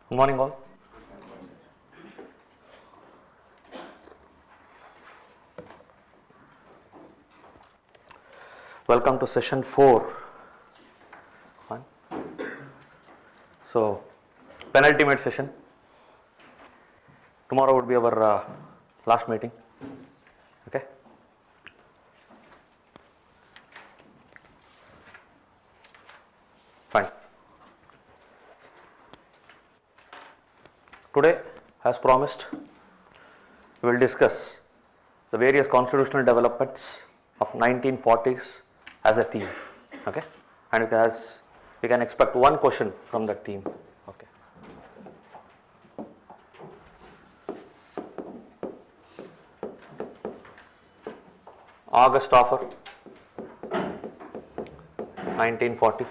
Good morning all. Welcome to session 4. So, penultimate session. Tomorrow would be our last meeting. Okay. Fine. Today, as promised, we will discuss the various constitutional developments of 1940s as a theme. Okay, and we can expect one question from that theme. Okay. August offer, 1940.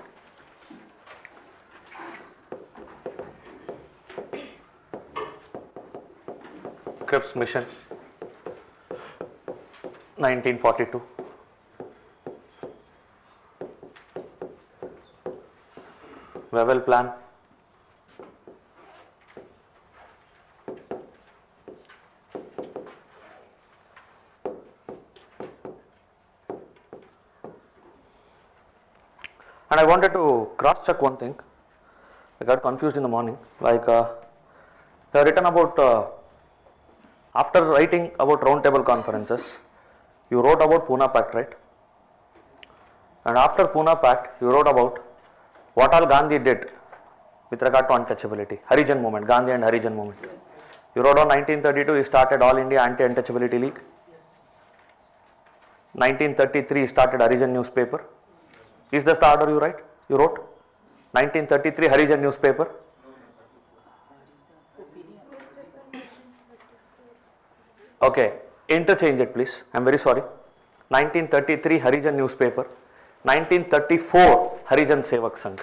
Cripps mission, 1942. Wavell plan, and I wanted to cross check one thing. I got confused in the morning. Like they have written about after writing about roundtable conferences, you wrote about Pune Pact, right? And after Pune Pact, you wrote about what all Gandhi did with regard to untouchability, Harijan movement, Gandhi and Harijan movement. You wrote on 1932, he started All India Anti-Untouchability League. 1933, he started Harijan newspaper. Is this the order you wrote? 1933, Harijan newspaper. Okay, interchange it please, I am very sorry. 1933, Harijan newspaper. 1934, Harijan Sevak Sangh.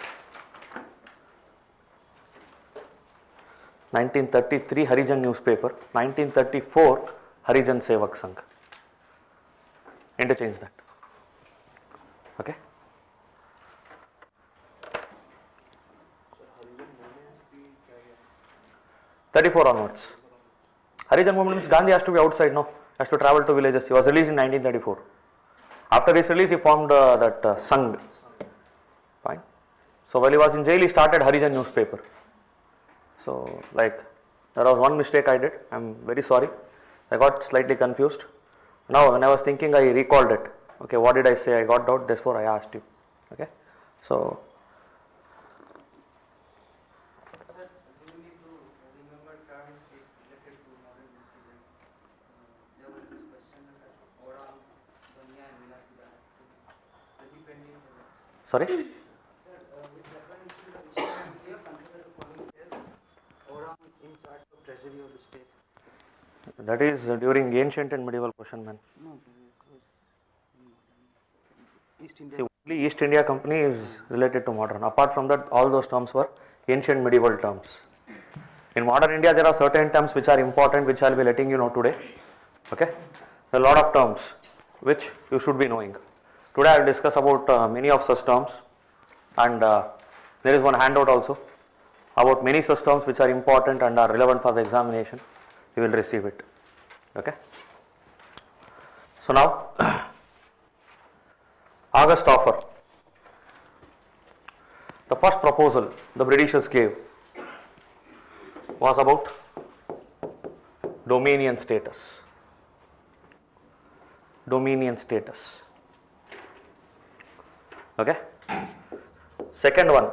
1933, Harijan newspaper. 1934, Harijan Sevak Sangh. Interchange that. Okay. So, 34 onwards. Harijan movement means Gandhi has to be outside, no? Has to travel to villages. He was released in 1934. After his release, he formed that Sangh. Fine. So while he was in jail, he started Harijan newspaper. So like there was one mistake I did. I am very sorry. I got slightly confused. Now when I was thinking, I recalled it. Okay, what did I say? I got doubt. Therefore, I asked you. Okay. So. Sorry? Sir, with reference to the issue, we have considered the following years overall in charge of treasury of the state. That is during ancient and medieval question, man. No, sir, East India. See, only East India Company is related to modern. Apart from that, all those terms were ancient medieval terms. In modern India, there are certain terms which are important, which I will be letting you know today. Okay? There are a lot of terms which you should be knowing. Today I will discuss about many of such terms, and there is one handout also about many such terms which are important and are relevant for the examination. You will receive it. Okay. So now, August offer. The first proposal the Britishers gave was about dominion status. Dominion status. Okay. Second one,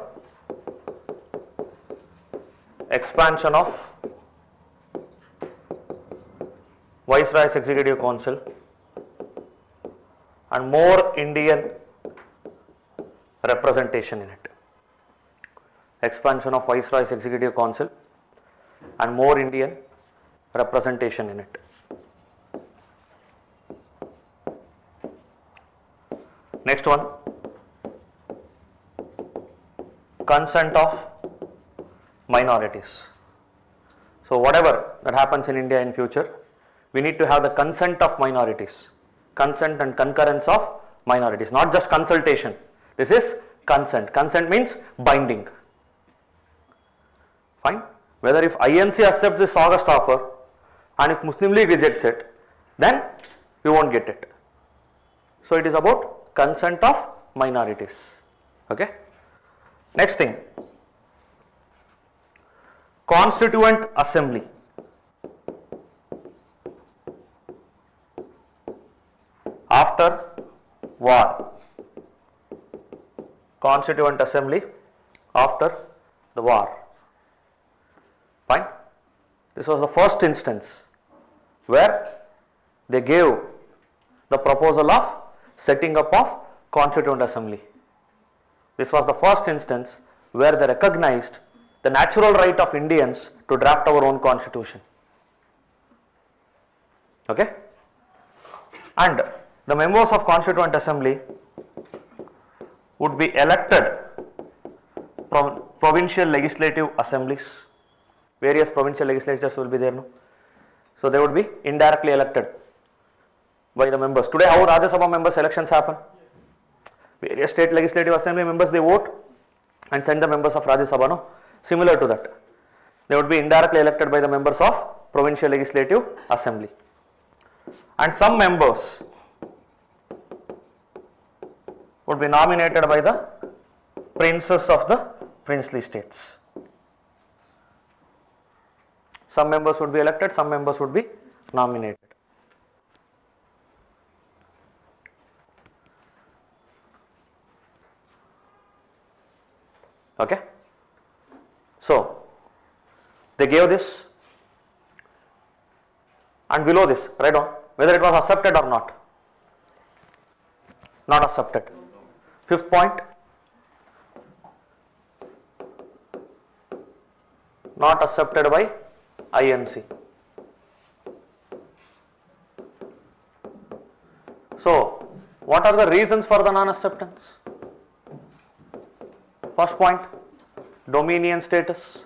expansion of Viceroy's Executive Council and more Indian representation in it. Expansion of Viceroy's Executive Council and more Indian representation in it. Next one, consent of minorities. So whatever that happens in India in future, we need to have the consent of minorities. Consent and concurrence of minorities, not just consultation. This is consent. Consent means binding. Fine. Whether if INC accepts this August offer and if Muslim League rejects it, then we won't get it. So it is about consent of minorities. Okay. Next thing, Constituent Assembly. After war, Constituent Assembly after the war. Fine. This was the first instance where they gave the proposal of setting up of Constituent Assembly. This was the first instance where they recognized the natural right of Indians to draft our own constitution. Okay? And the members of Constituent Assembly would be elected from provincial legislative assemblies. Various provincial legislatures will be there, no? So they would be indirectly elected by the members. Today, how Rajya Sabha members elections happen? Various state legislative assembly members, they vote and send the members of Rajya Sabha, no? Similar to that. They would be indirectly elected by the members of provincial legislative assembly. And some members would be nominated by the princes of the princely states. Some members would be elected, some members would be nominated. Okay. So, they gave this, and below this, write down whether it was accepted or not. Not accepted. Fifth point, not accepted by INC. So, what are the reasons for the non-acceptance? First point, dominion status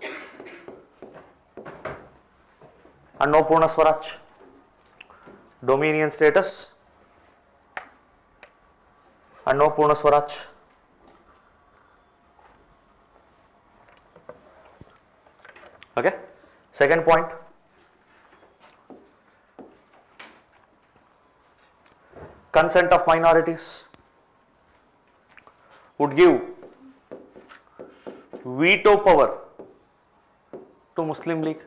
and no Purna Swaraj. Dominion status and no Purna Swaraj. Okay. Second point, consent of minorities would give veto power to Muslim League.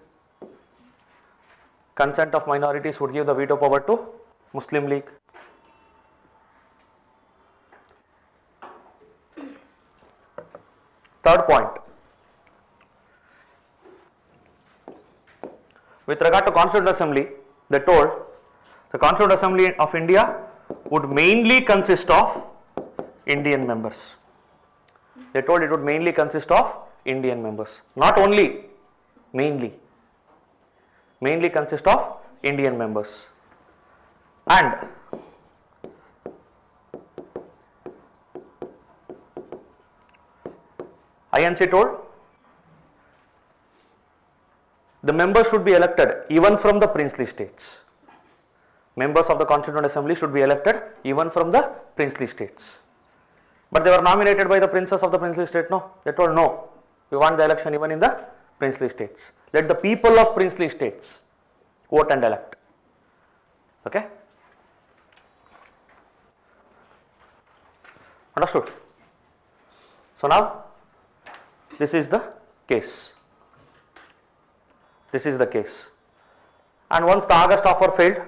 Consent of minorities would give the veto power to Muslim League. Third point, with regard to Constituent Assembly, they told the Constituent Assembly of India would mainly consist of Indian members. They told it would mainly consist of Indian members. Not only, mainly consist of Indian members. And INC told the members should be elected even from the princely states. Members of the Constituent Assembly should be elected even from the princely states. But they were nominated by the princes of the princely state, no? They told no, we want the election even in the princely states. Let the people of princely states vote and elect. Okay? Understood? So now, this is the case. This is the case. And once the August offer failed,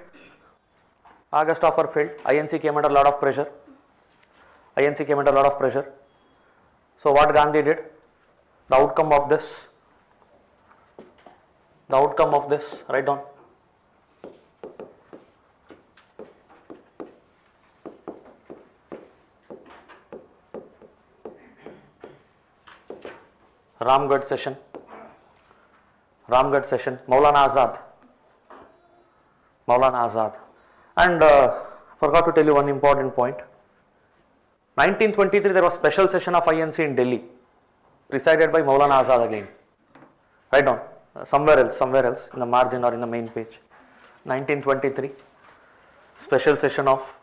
INC came under a lot of pressure. So what Gandhi did, the outcome of this, write down. Ramgarh session, Maulana Azad. And forgot to tell you one important point. 1923 there was special session of INC in Delhi, presided by Maulana Azad again. Write down somewhere else in the margin or in the main page. 1923 special session of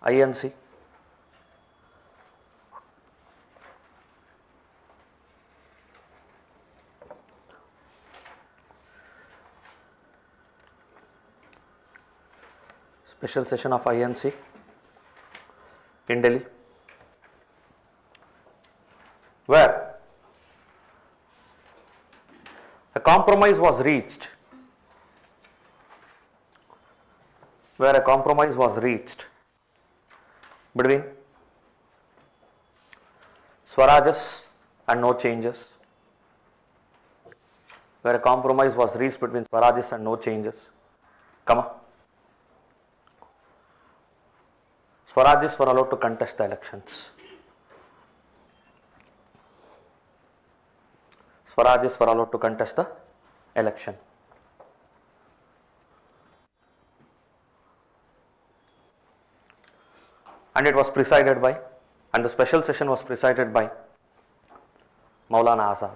INC. special session of INC in Delhi, where a compromise was reached, between Swarajas and no changes, Swarajis were allowed to contest the elections. And it was presided by, and the special session was presided by Maulana Azad.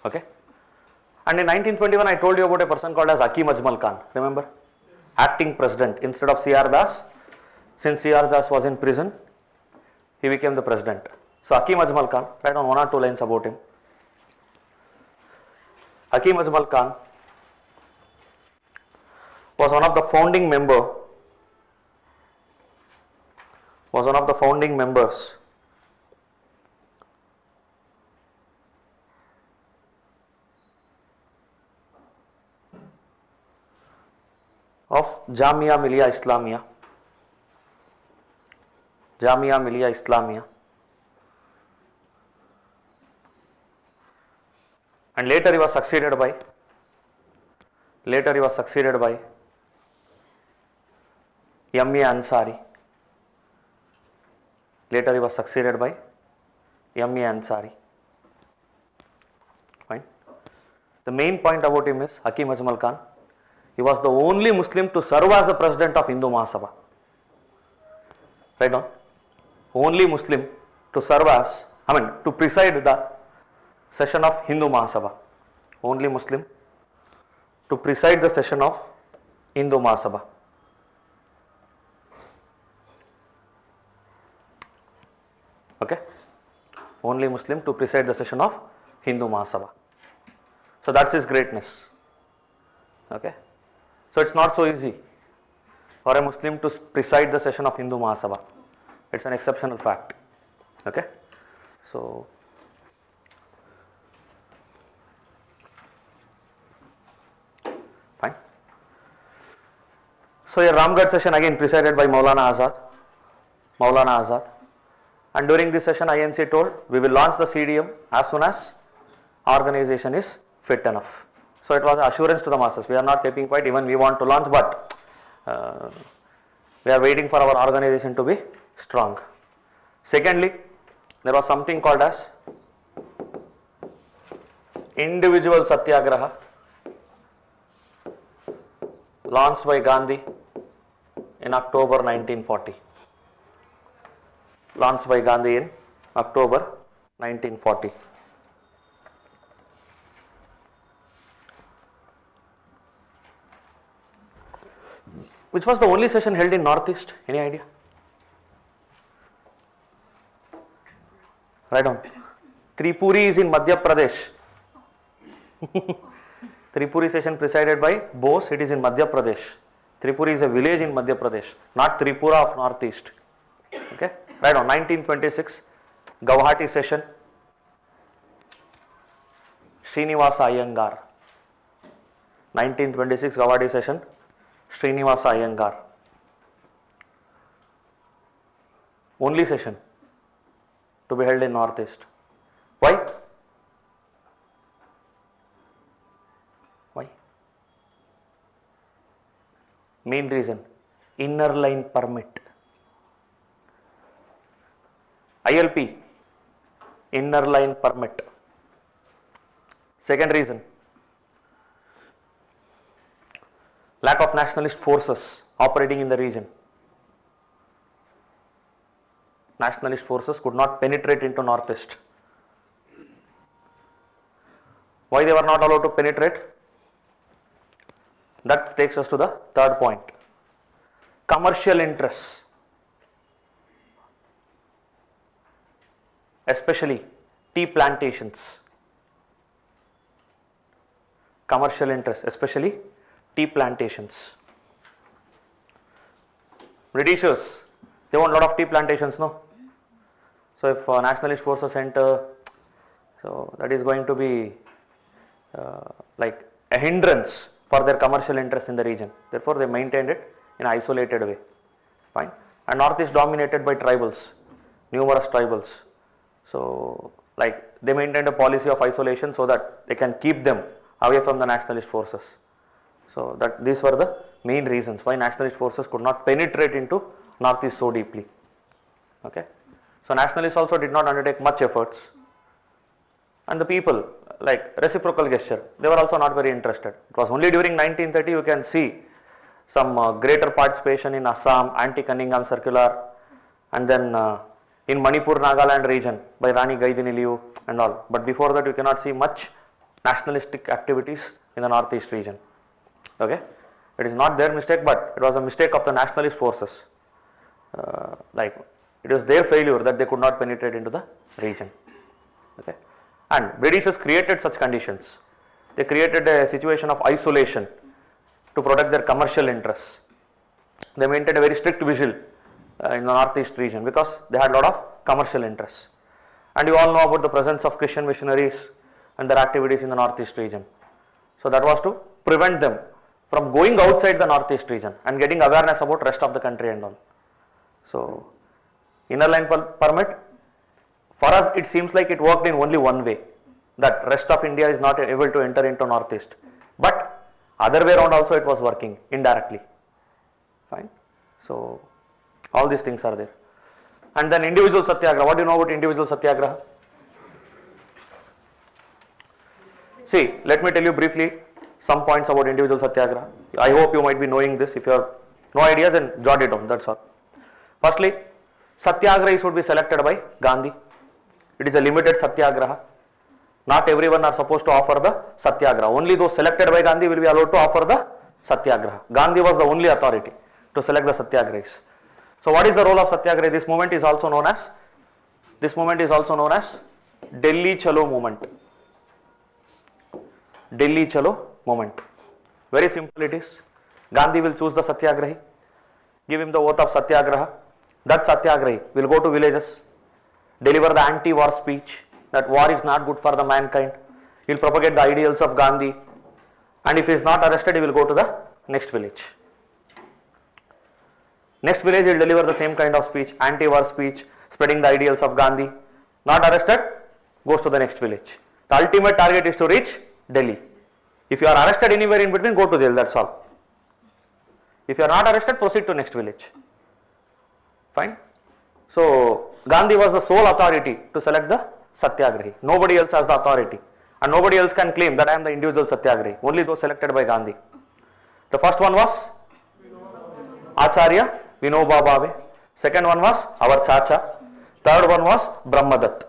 Okay. And in 1921, I told you about a person called as Hakim Ajmal Khan. Remember? Acting president instead of C.R. Das. Since C.R. Das was in prison, he became the president. So Hakim Ajmal Khan, write down 1 or 2 lines about him. Hakim Ajmal Khan was one of the founding members of Jamia Millia Islamia, and later he was succeeded by M.A. Ansari. Fine. The main point about him is Hakim Ajmal Khan. He was the only Muslim to serve as the president of Hindu Mahasabha. Right on. Only Muslim to serve as, to preside the session of Hindu Mahasabha. Only Muslim to preside the session of Hindu Mahasabha. Okay. Only Muslim to preside the session of Hindu Mahasabha. So that's his greatness. Okay. So it's not so easy for a Muslim to preside the session of Hindu Mahasabha. It's an exceptional fact. Okay. So fine. So a Ramgarh session again presided by Maulana Azad. And during this session INC told we will launch the CDM as soon as organization is fit enough. So it was assurance to the masses. We are not keeping quiet, even we want to launch, but we are waiting for our organization to be strong. Secondly, there was something called as individual satyagraha launched by Gandhi in October 1940. Which was the only session held in Northeast? Any idea? Write down. Tripuri is in Madhya Pradesh. Tripuri session presided by Bose, it is in Madhya Pradesh. Tripuri is a village in Madhya Pradesh, not Tripura of Northeast. Okay? Write down. 1926, Guwahati session, Srinivasa Iyengar. 1926 Guwahati session, Srinivasa Iyengar. Only session to be held in Northeast. Why? Main reason, inner line permit. ILP, inner line permit. Second reason, lack of nationalist forces operating in the region. Nationalist forces could not penetrate into Northeast. Why they were not allowed to penetrate? That takes us to the third point. Commercial interests, especially tea plantations, commercial interests, especially tea plantations. Britishers, they want a lot of tea plantations, no? So if nationalist forces enter, so that is going to be like a hindrance for their commercial interest in the region. Therefore, they maintained it in an isolated way. Fine. And north is dominated by tribals, numerous tribals. So like they maintained a policy of isolation so that they can keep them away from the nationalist forces. So that these were the main reasons why nationalist forces could not penetrate into northeast so deeply. Okay. So nationalists also did not undertake much efforts, and the people, like reciprocal gesture, they were also not very interested. It was only during 1930 you can see some greater participation in Assam, anti-Cunningham circular, and then in Manipur, Nagaland region by Rani Gaidiniliu and all. But before that you cannot see much nationalistic activities in the northeast region. Okay, it is not their mistake, but it was a mistake of the nationalist forces. Like it was their failure that they could not penetrate into the region. Okay, and Britishers created such conditions. They created a situation of isolation to protect their commercial interests. They maintained a very strict vigil in the northeast region because they had a lot of commercial interests. And you all know about the presence of Christian missionaries and their activities in the northeast region. So that was to prevent them from going outside the northeast region and getting awareness about rest of the country and all. So inner line permit, for us it seems like it worked in only one way, that rest of India is not able to enter into northeast, but other way around also it was working indirectly. Fine. So all these things are there. And then individual satyagraha. What do you know about individual satyagraha? See, let me tell you briefly some points about individual satyagraha. I hope you might be knowing this. If you have no idea, then jot it down, that's all. Firstly, satyagrahis would be selected by Gandhi. It is a limited satyagraha. Not everyone are supposed to offer the satyagraha. Only those selected by Gandhi will be allowed to offer the satyagraha. Gandhi was the only authority to select the satyagrahis. So what is the role of satyagraha? This movement is also known as Delhi Chalo movement. Delhi Chalo movement. Very simple it is. Gandhi will choose the satyagrahi, give him the oath of satyagraha. That satyagrahi will go to villages, deliver the anti-war speech that war is not good for the mankind. He will propagate the ideals of Gandhi, and if he is not arrested, he will go to the next village. Next village he will deliver the same kind of speech, anti-war speech, spreading the ideals of Gandhi. Not arrested, goes to the next village. The ultimate target is to reach Delhi. If you are arrested anywhere in between, go to jail, that's all. If you are not arrested, proceed to next village. Fine. So Gandhi was the sole authority to select the satyagrahi. Nobody else has the authority, and nobody else can claim that I am the individual satyagrahi. Only those selected by Gandhi. The first one was Acharya Vinoba Bhave. Second one was our Chacha. Third one was Brahmadatta.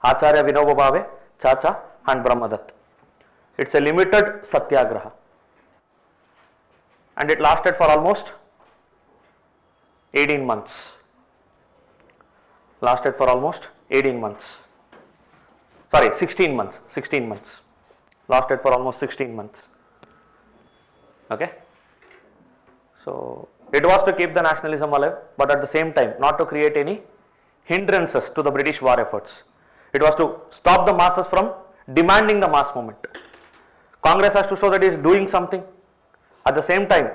Acharya Vinoba Bhave, Chacha and Brahmadatta. It's a limited satyagraha, and it lasted for almost 18 months. Lasted for almost 18 months. Sorry, 16 months. 16 months. Lasted for almost 16 months. Okay. So it was to keep the nationalism alive, but at the same time not to create any hindrances to the British war efforts. It was to stop the masses from demanding the mass movement. Congress has to show that it is doing something. At the same time,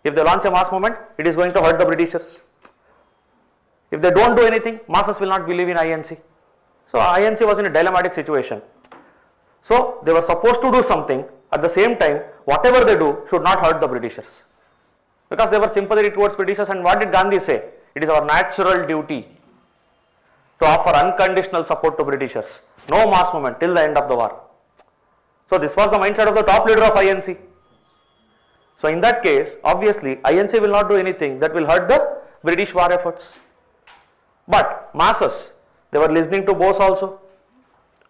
if they launch a mass movement, it is going to hurt the Britishers. If they don't do anything, masses will not believe in INC. So INC was in a dilemmatic situation. So they were supposed to do something. At the same time, whatever they do should not hurt the Britishers, because they were sympathetic towards Britishers. And what did Gandhi say? It is our natural duty to offer unconditional support to Britishers. No mass movement till the end of the war. So this was the mindset of the top leader of INC. So in that case, obviously INC will not do anything that will hurt the British war efforts. But masses, they were listening to Bose also.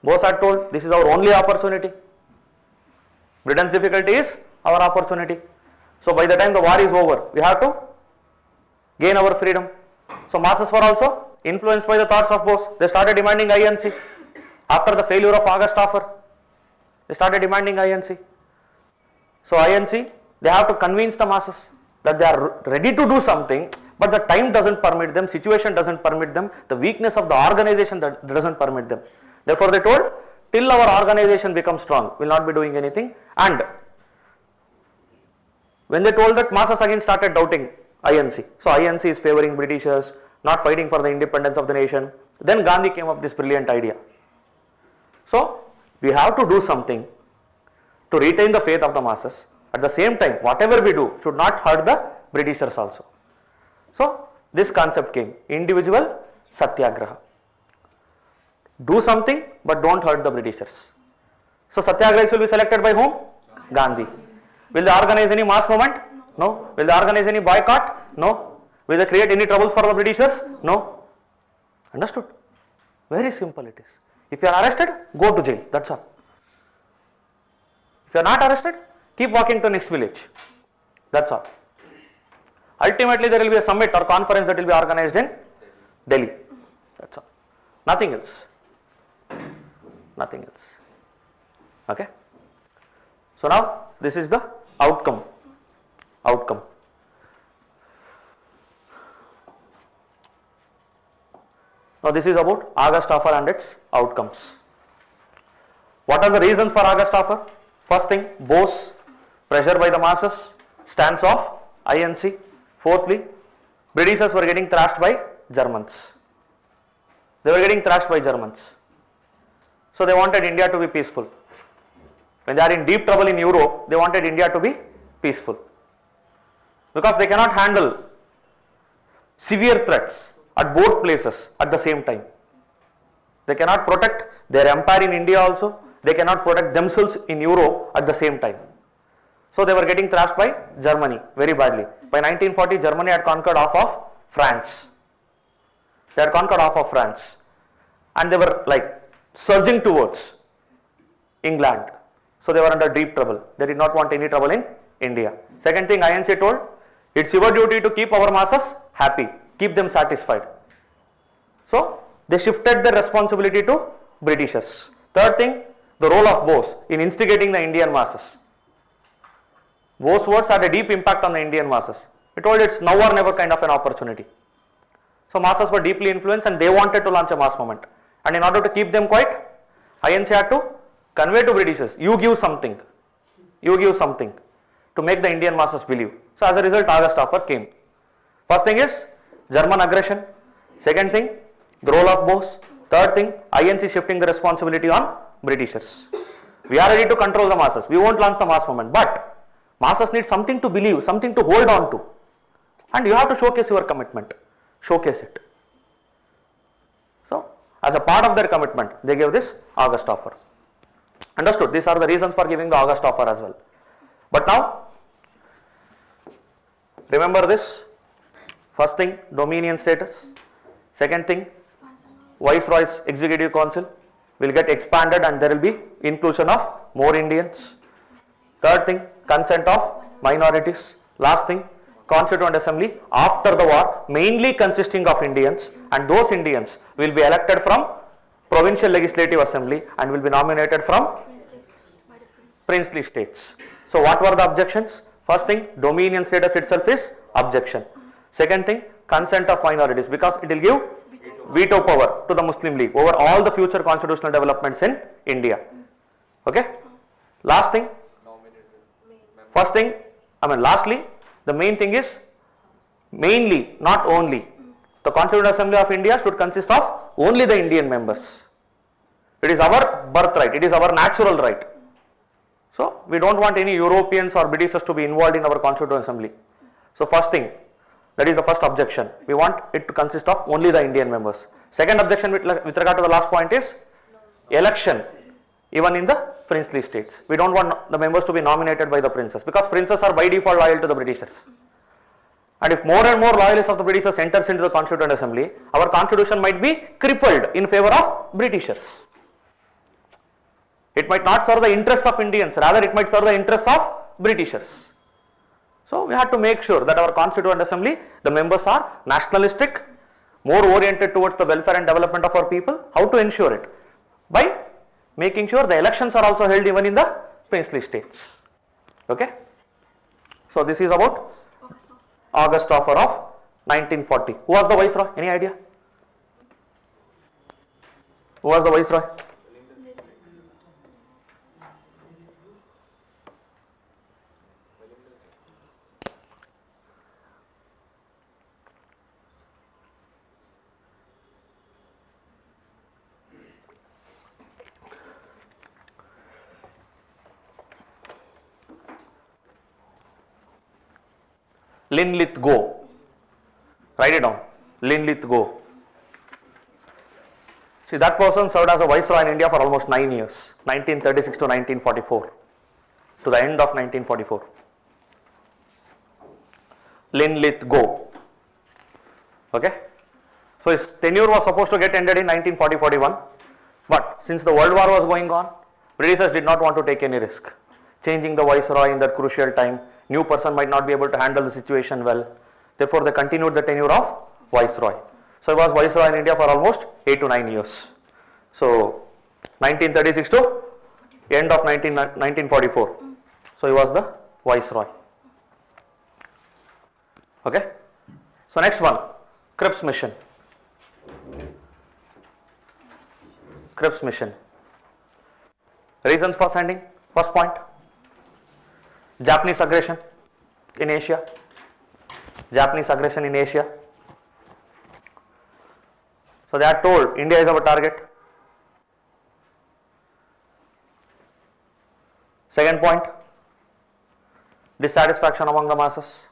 Bose had told, this is our only opportunity. Britain's difficulty is our opportunity. So by the time the war is over, we have to gain our freedom. So masses were also Influenced by the thoughts of Bose, they started demanding INC. After the failure of August offer, they started demanding INC. So INC, they have to convince the masses that they are ready to do something, but the time doesn't permit them, situation doesn't permit them, the weakness of the organization that doesn't permit them. Therefore they told, till our organization becomes strong, we will not be doing anything. And when they told that, masses again started doubting INC. So INC is favoring Britishers, not fighting for the independence of the nation. Then Gandhi came up with this brilliant idea. So we have to do something to retain the faith of the masses. At the same time, whatever we do should not hurt the Britishers also. So this concept came, individual satyagraha. Do something but don't hurt the Britishers. So satyagrahis will be selected by whom? Gandhi. Will they organize any mass movement? No. Will they organize any boycott? No. Will they create any troubles for the Britishers? No. Understood? Very simple it is. If you are arrested, go to jail. That's all. If you are not arrested, keep walking to next village. That's all. Ultimately, there will be a summit or conference that will be organized in Delhi. That's all. Nothing else. Nothing else. Okay. So now this is the outcome. Outcome. Now this is about August offer and its outcomes. What are the reasons for August offer? First thing, Bose, pressure by the masses, stance of INC. Fourthly, Britishers were getting thrashed by Germans. They were getting thrashed by Germans. So they wanted India to be peaceful. When they are in deep trouble in Europe, they wanted India to be peaceful. Because they cannot handle severe threats at both places at the same time. They cannot protect their empire in India also. They cannot protect themselves in Europe at the same time. So they were getting thrashed by Germany very badly. By 1940, Germany had conquered half of France. They had conquered half of France. And they were like surging towards England. So they were under deep trouble. They did not want any trouble in India. Second thing, INC told, it's your duty to keep our masses happy, keep them satisfied. So they shifted their responsibility to Britishers. Third thing, the role of Bose in instigating the Indian masses. Bose's words had a deep impact on the Indian masses. He told it's now or never kind of an opportunity. So masses were deeply influenced and they wanted to launch a mass movement. And in order to keep them quiet, INC had to convey to Britishers, you give something to make the Indian masses believe. So as a result, August offer came. First thing is German aggression. Second thing, the role of Bose. Third thing, INC shifting the responsibility on Britishers. We are ready to control the masses. We won't launch the mass movement, but masses need something to believe, something to hold on to. And you have to showcase your commitment. Showcase it. So, as a part of their commitment, they gave this August offer. Understood? These are the reasons for giving the August offer as well. But now, remember this. First thing, dominion status. Second thing, Viceroy's Executive Council will get expanded and there will be inclusion of more Indians. Third thing, consent of minorities. Last thing, Constituent Assembly after the war mainly consisting of Indians, and those Indians will be elected from Provincial Legislative Assembly and will be nominated from princely states. So what were the objections? First thing, dominion status itself is objection. Second thing, consent of minorities, because it will give veto power to the Muslim League over all the future constitutional developments in India. Okay. Last thing, lastly, the main thing is mainly, not only. The Constituent Assembly of India should consist of only the Indian members. It is our birthright, it is our natural right. So we don't want any Europeans or Britishers to be involved in our Constituent Assembly. So first thing, that is the first objection. We want it to consist of only the Indian members. Second objection with regard to the last point is election, even in the princely states. We don't want the members to be nominated by the princes, because princes are by default loyal to the Britishers. And if more and more loyalists of the Britishers enters into the Constituent Assembly, our constitution might be crippled in favor of Britishers. It might not serve the interests of Indians, rather it might serve the interests of Britishers. So we have to make sure that our Constituent Assembly, the members are nationalistic, more oriented towards the welfare and development of our people. How to ensure it? By making sure the elections are also held even in the princely states. Okay. So this is about August offer of 1940. Who was the viceroy? Any idea? Who was the viceroy? Linlithgow. Write it down. Linlithgow. See, that person served as a viceroy in India for almost 9 years, 1936 to 1944, to the end of 1944. Linlithgow. Okay. So his tenure was supposed to get ended in 1940-41, but since the World War was going on, Britishers did not want to take any risk. Changing the viceroy in that crucial time, new person might not be able to handle the situation well. Therefore, they continued the tenure of viceroy. So he was viceroy in India for almost 8 to 9 years. So 1936 to end of 1944. So he was the viceroy. Okay. So next one, Cripps mission. Cripps mission. Reasons for sending. First point, Japanese aggression in Asia. Japanese aggression in Asia. So they are told India is our target. Second point, dissatisfaction among the masses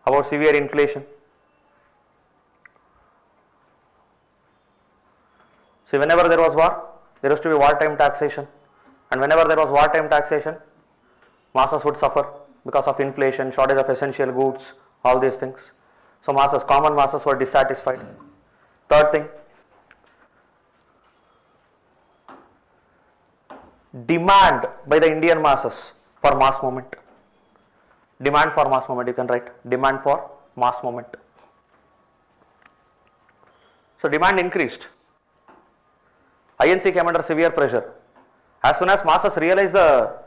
about severe inflation. See, whenever there was war, there used to be wartime taxation, and whenever there was wartime taxation, masses would suffer because of inflation, shortage of essential goods, all these things. So masses, common masses were dissatisfied. Third thing, demand by the Indian masses for mass movement. Demand for mass movement, you can write demand for mass movement. So demand increased. INC came under severe pressure. As soon as masses realized the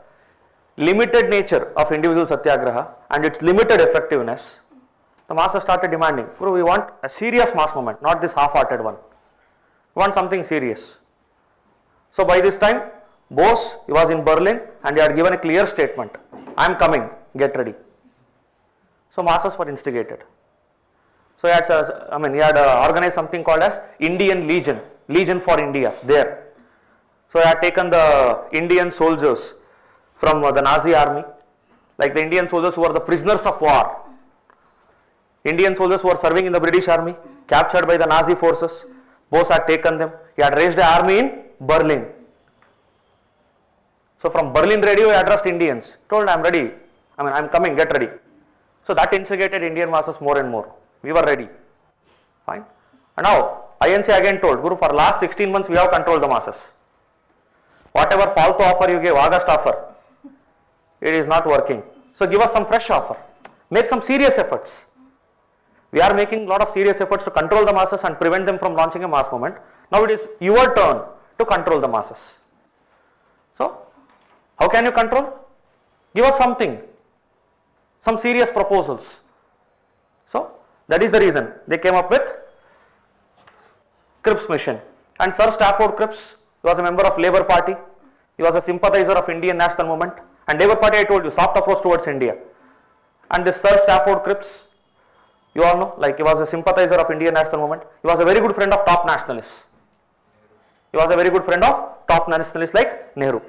limited nature of individual satyagraha and its limited effectiveness, the masses started demanding, Guru, we want a serious mass movement, not this half-hearted one. We want something serious. So by this time, Bose, he was in Berlin and he had given a clear statement, I am coming, get ready. So masses were instigated. So he had organized something called as Indian Legion, Legion for India there. So he had taken the Indian soldiers from the Nazi army, like the Indian soldiers who were the prisoners of war. Indian soldiers who were serving in the British army, captured by the Nazi forces. Bose had taken them. He had raised an army in Berlin. So from Berlin radio he addressed Indians, told I am ready, I am coming, get ready. So that instigated Indian masses more and more. We were ready. Fine. And now INC again told, Guru, for last 16 months we have controlled the masses. Whatever falto offer you gave, August offer, it is not working. So give us some fresh offer. Make some serious efforts. We are making a lot of serious efforts to control the masses and prevent them from launching a mass movement. Now it is your turn to control the masses. So, how can you control? Give us something, some serious proposals. So, that is the reason they came up with Cripps mission. And Sir Stafford Cripps, he was a member of Labour Party. He was a sympathizer of Indian National Movement. And Labour Party, I told you, soft approach towards India. And this Sir Stafford Cripps, you all know, like he was a sympathizer of Indian National Movement. He was a very good friend of top nationalists. He was a very good friend of top nationalists like Nehru.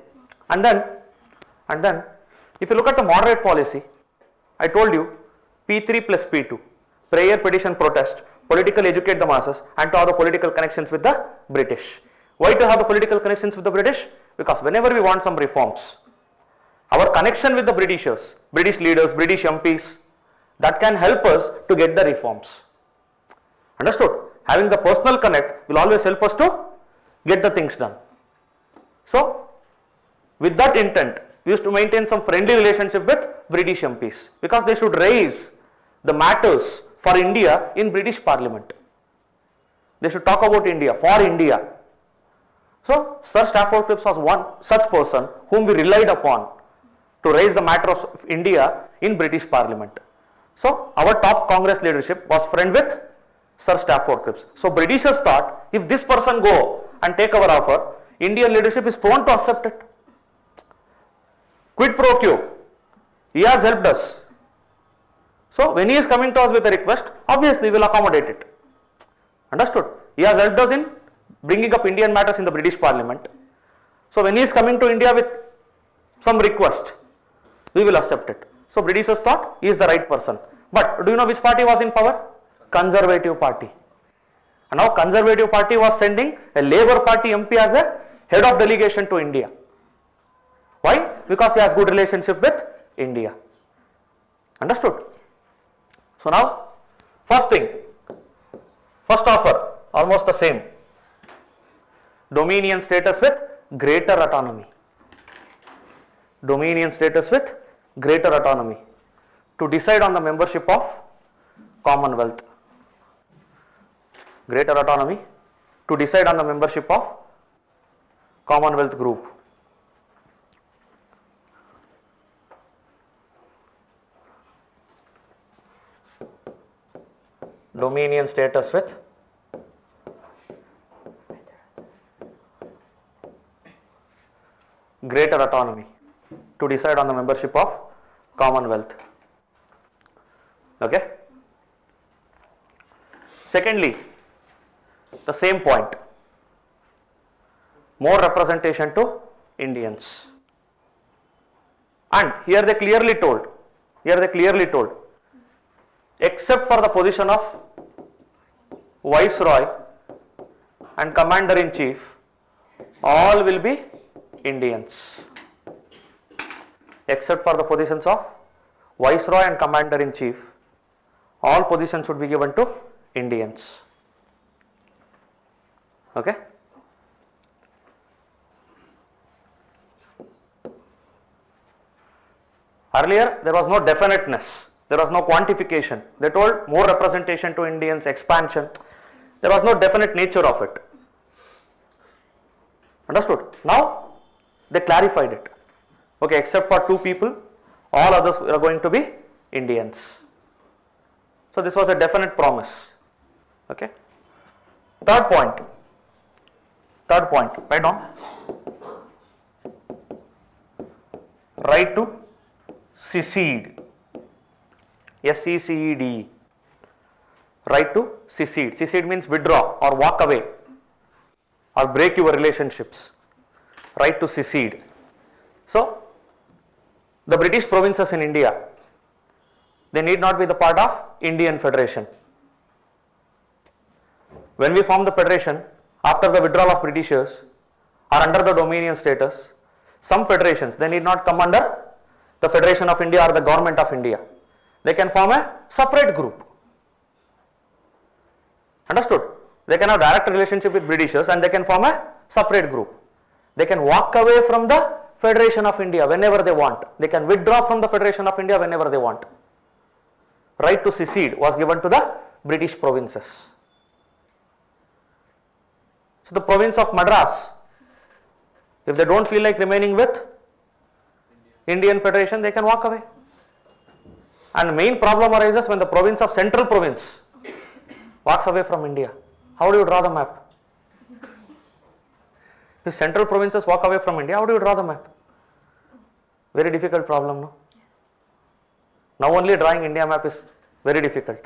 And then, if you look at the moderate policy, I told you, P3 plus P2, prayer, petition, protest, politically educate the masses, and to have the political connections with the British. Why to have the political connections with the British? Because whenever we want some reforms, our connection with the Britishers, British leaders, British MPs, that can help us to get the reforms. Understood? Having the personal connect will always help us to get the things done. So, with that intent, we used to maintain some friendly relationship with British MPs because they should raise the matters for India in British Parliament. They should talk about India, for India. So, Sir Stafford Cripps was one such person whom we relied upon to raise the matter of India in British Parliament. So, our top Congress leadership was friend with Sir Stafford Cripps. So, Britishers thought if this person go and take our offer, Indian leadership is prone to accept it. Quid pro quo. He has helped us. So, when he is coming to us with a request, obviously we will accommodate it. Understood? He has helped us in bringing up Indian matters in the British Parliament. So, when he is coming to India with some request, we will accept it. So, Britishers thought he is the right person. But do you know which party was in power? Conservative Party. And now Conservative Party was sending a Labour Party MP as a head of delegation to India. Why? Because he has good relationship with India. Understood? So, now first thing, first offer, almost the same. Dominion status with greater autonomy. Dominion status with greater autonomy to decide on the membership of Commonwealth. Greater autonomy to decide on the membership of Commonwealth group. Dominion status with greater autonomy to decide on the membership of Commonwealth. Okay. Secondly, the same point, more representation to Indians. And here they clearly told, except for the position of Viceroy and Commander-in-Chief, all will be Indians. Except for the positions of Viceroy and Commander-in-Chief, all positions should be given to Indians. Okay. Earlier there was no definiteness, there was no quantification. They told more representation to Indians, expansion. There was no definite nature of it. Understood? Now they clarified it. Okay, except for 2 people, all others are going to be Indians. So this was a definite promise. Okay. Third point, write down. Right to secede. SECED. Right to secede. Secede means withdraw or walk away or break your relationships. Right to secede. So, the British provinces in India, they need not be the part of Indian Federation. When we formed the Federation, after the withdrawal of Britishers or under the Dominion status, some federations, they need not come under the Federation of India or the Government of India. They can form a separate group. Understood? They can have direct relationship with Britishers and they can form a separate group. They can walk away from the Federation of India whenever they want. They can withdraw from the Federation of India whenever they want. Right to secede was given to the British provinces. So the province of Madras, if they don't feel like remaining with Indian Federation, they can walk away. And the main problem arises when the province of Central Province walks away from India. How do you draw the map? If Central Provinces walk away from India, how do you draw the map? Very difficult problem, no? Now only drawing India map is very difficult.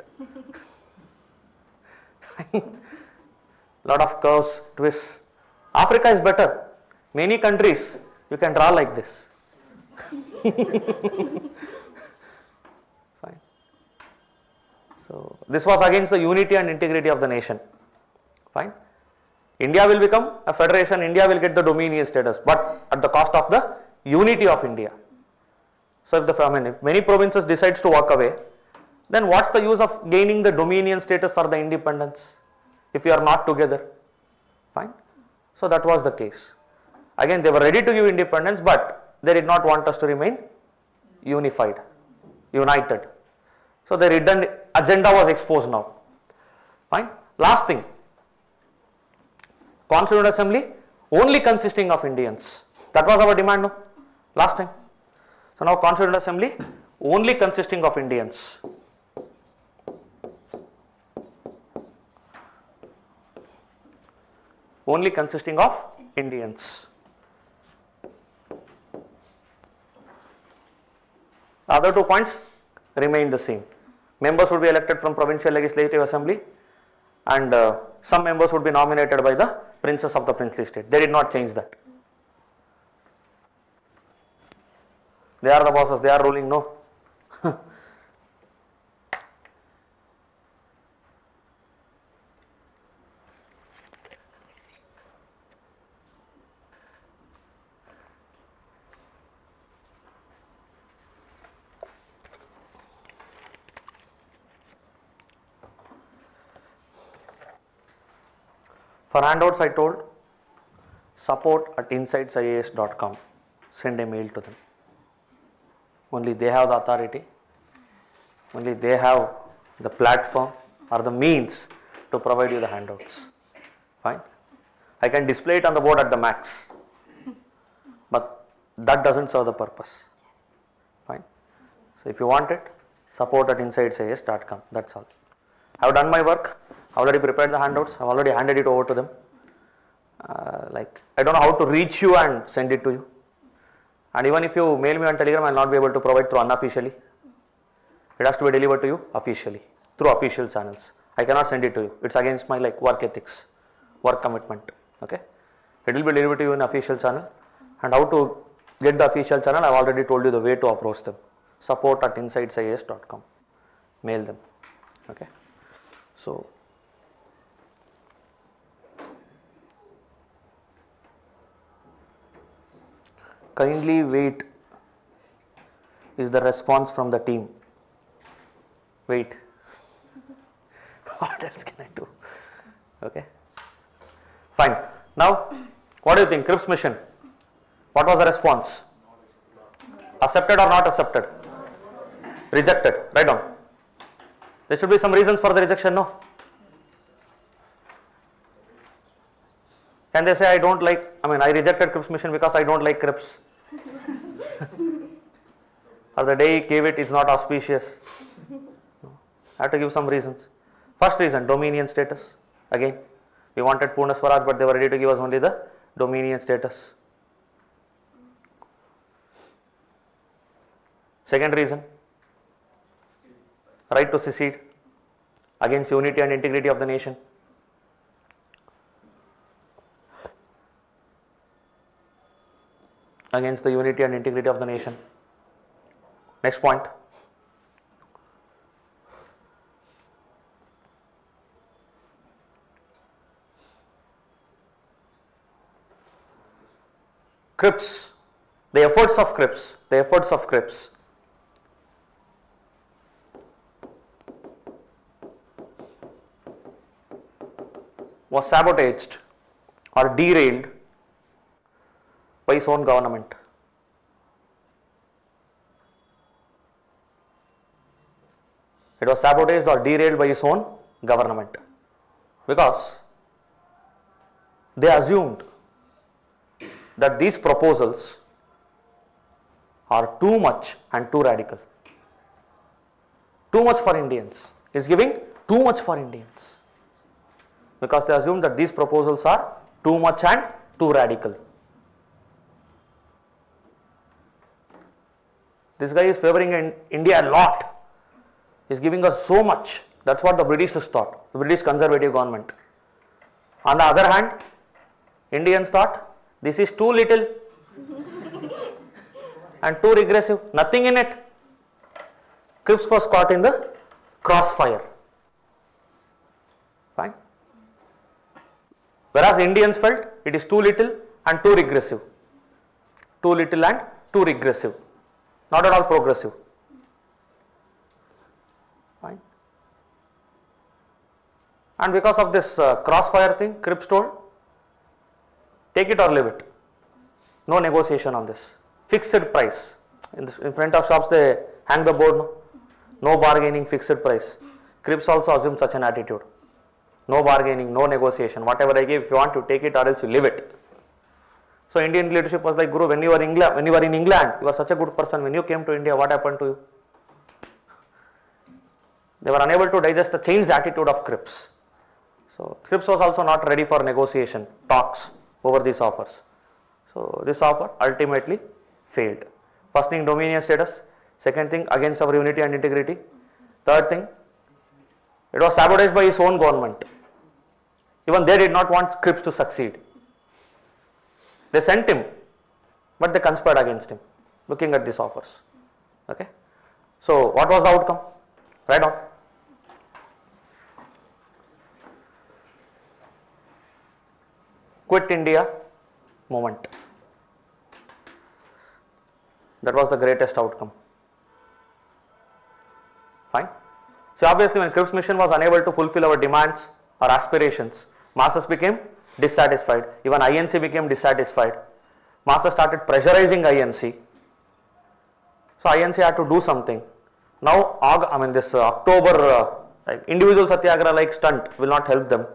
Lot of curves, twists. Africa is better. Many countries you can draw like this. Fine. So this was against the unity and integrity of the nation. Fine. India will become a federation, India will get the dominion status, but at the cost of the unity of India. So if many provinces decides to walk away, then what's the use of gaining the dominion status or the independence if you are not together? Fine. So that was the case. Again, they were ready to give independence, but they did not want us to remain united. So their hidden agenda was exposed now. Fine. Last thing, Constituent Assembly only consisting of Indians. That was our demand, no? Last time. So now Constituent Assembly only consisting of Indians. Only consisting of Indians. Other 2 points remain the same. Members would be elected from Provincial Legislative Assembly, and some members would be nominated by the princes of the princely state. They did not change that. They are the bosses, they are ruling, no. For handouts, I told support@insidesias.com. Send a mail to them. Only they have the authority, only they have the platform or the means to provide you the handouts. Fine. I can display it on the board at the max, but that doesn't serve the purpose. Fine. So if you want it, support@insidesias.com. That's all. I have done my work. I already prepared the handouts. I have already handed it over to them. I don't know how to reach you and send it to you. And even if you mail me on Telegram, I will not be able to provide through unofficially. It has to be delivered to you officially, through official channels. I cannot send it to you. It's against my work ethics, work commitment. Okay? It will be delivered to you in official channel. And how to get the official channel, I have already told you the way to approach them. Support@insidesias.com. Mail them. Okay? So, kindly wait is the response from the team. Wait. What else can I do? Okay. Fine. Now, what do you think? CRIPS mission. What was the response? Accepted or not accepted? Rejected. Write down. There should be some reasons for the rejection, no? Can they say I rejected CRIPS mission because I don't like CRIPS? Or the day he gave it is not auspicious. No. I have to give some reasons. First reason, dominion status. Again, we wanted Purna Swaraj, but they were ready to give us only the dominion status. Second reason, right to secede against unity and integrity of the nation. Against the unity and integrity of the nation. Next point. CRIPS, the efforts of CRIPS was sabotaged or derailed by his own government. It was sabotaged or derailed by his own government because they assumed that these proposals are too much and too radical. Too much for Indians. He is giving too much for Indians because they assumed that these proposals are too much and too radical. This guy is favoring India a lot. He is giving us so much. That's what the Britishers thought, the British conservative government. On the other hand, Indians thought this is too little and too regressive, nothing in it. CRIPS was caught in the crossfire. Fine. Whereas Indians felt it is too little and too regressive. Too little and too regressive. Not at all progressive. Fine. And because of this crossfire thing, CRIPS told, take it or leave it. No negotiation on this. Fixed price. In front of shops they hang the board. No? no bargaining, fixed price. Crips also assume such an attitude. No bargaining, no negotiation. Whatever I give, if you want, you take it or else you leave it. So Indian leadership was like, Guru, when you were in England, you were such a good person. When you came to India, what happened to you? They were unable to digest the changed attitude of Crips. So Crips was also not ready for negotiation, talks over these offers. So this offer ultimately failed. First thing, dominion status. Second thing, against our unity and integrity. Third thing, it was sabotaged by his own government. Even they did not want Crips to succeed. They sent him, but they conspired against him, looking at these offers. Okay. So what was the outcome? Write down. Quit India movement. That was the greatest outcome. Fine. So obviously when Crips mission was unable to fulfill our demands or aspirations, masses became dissatisfied. Even INC became dissatisfied. Masses started pressurizing INC. So INC had to do something. Now, this October individual satyagraha like stunt will not help them.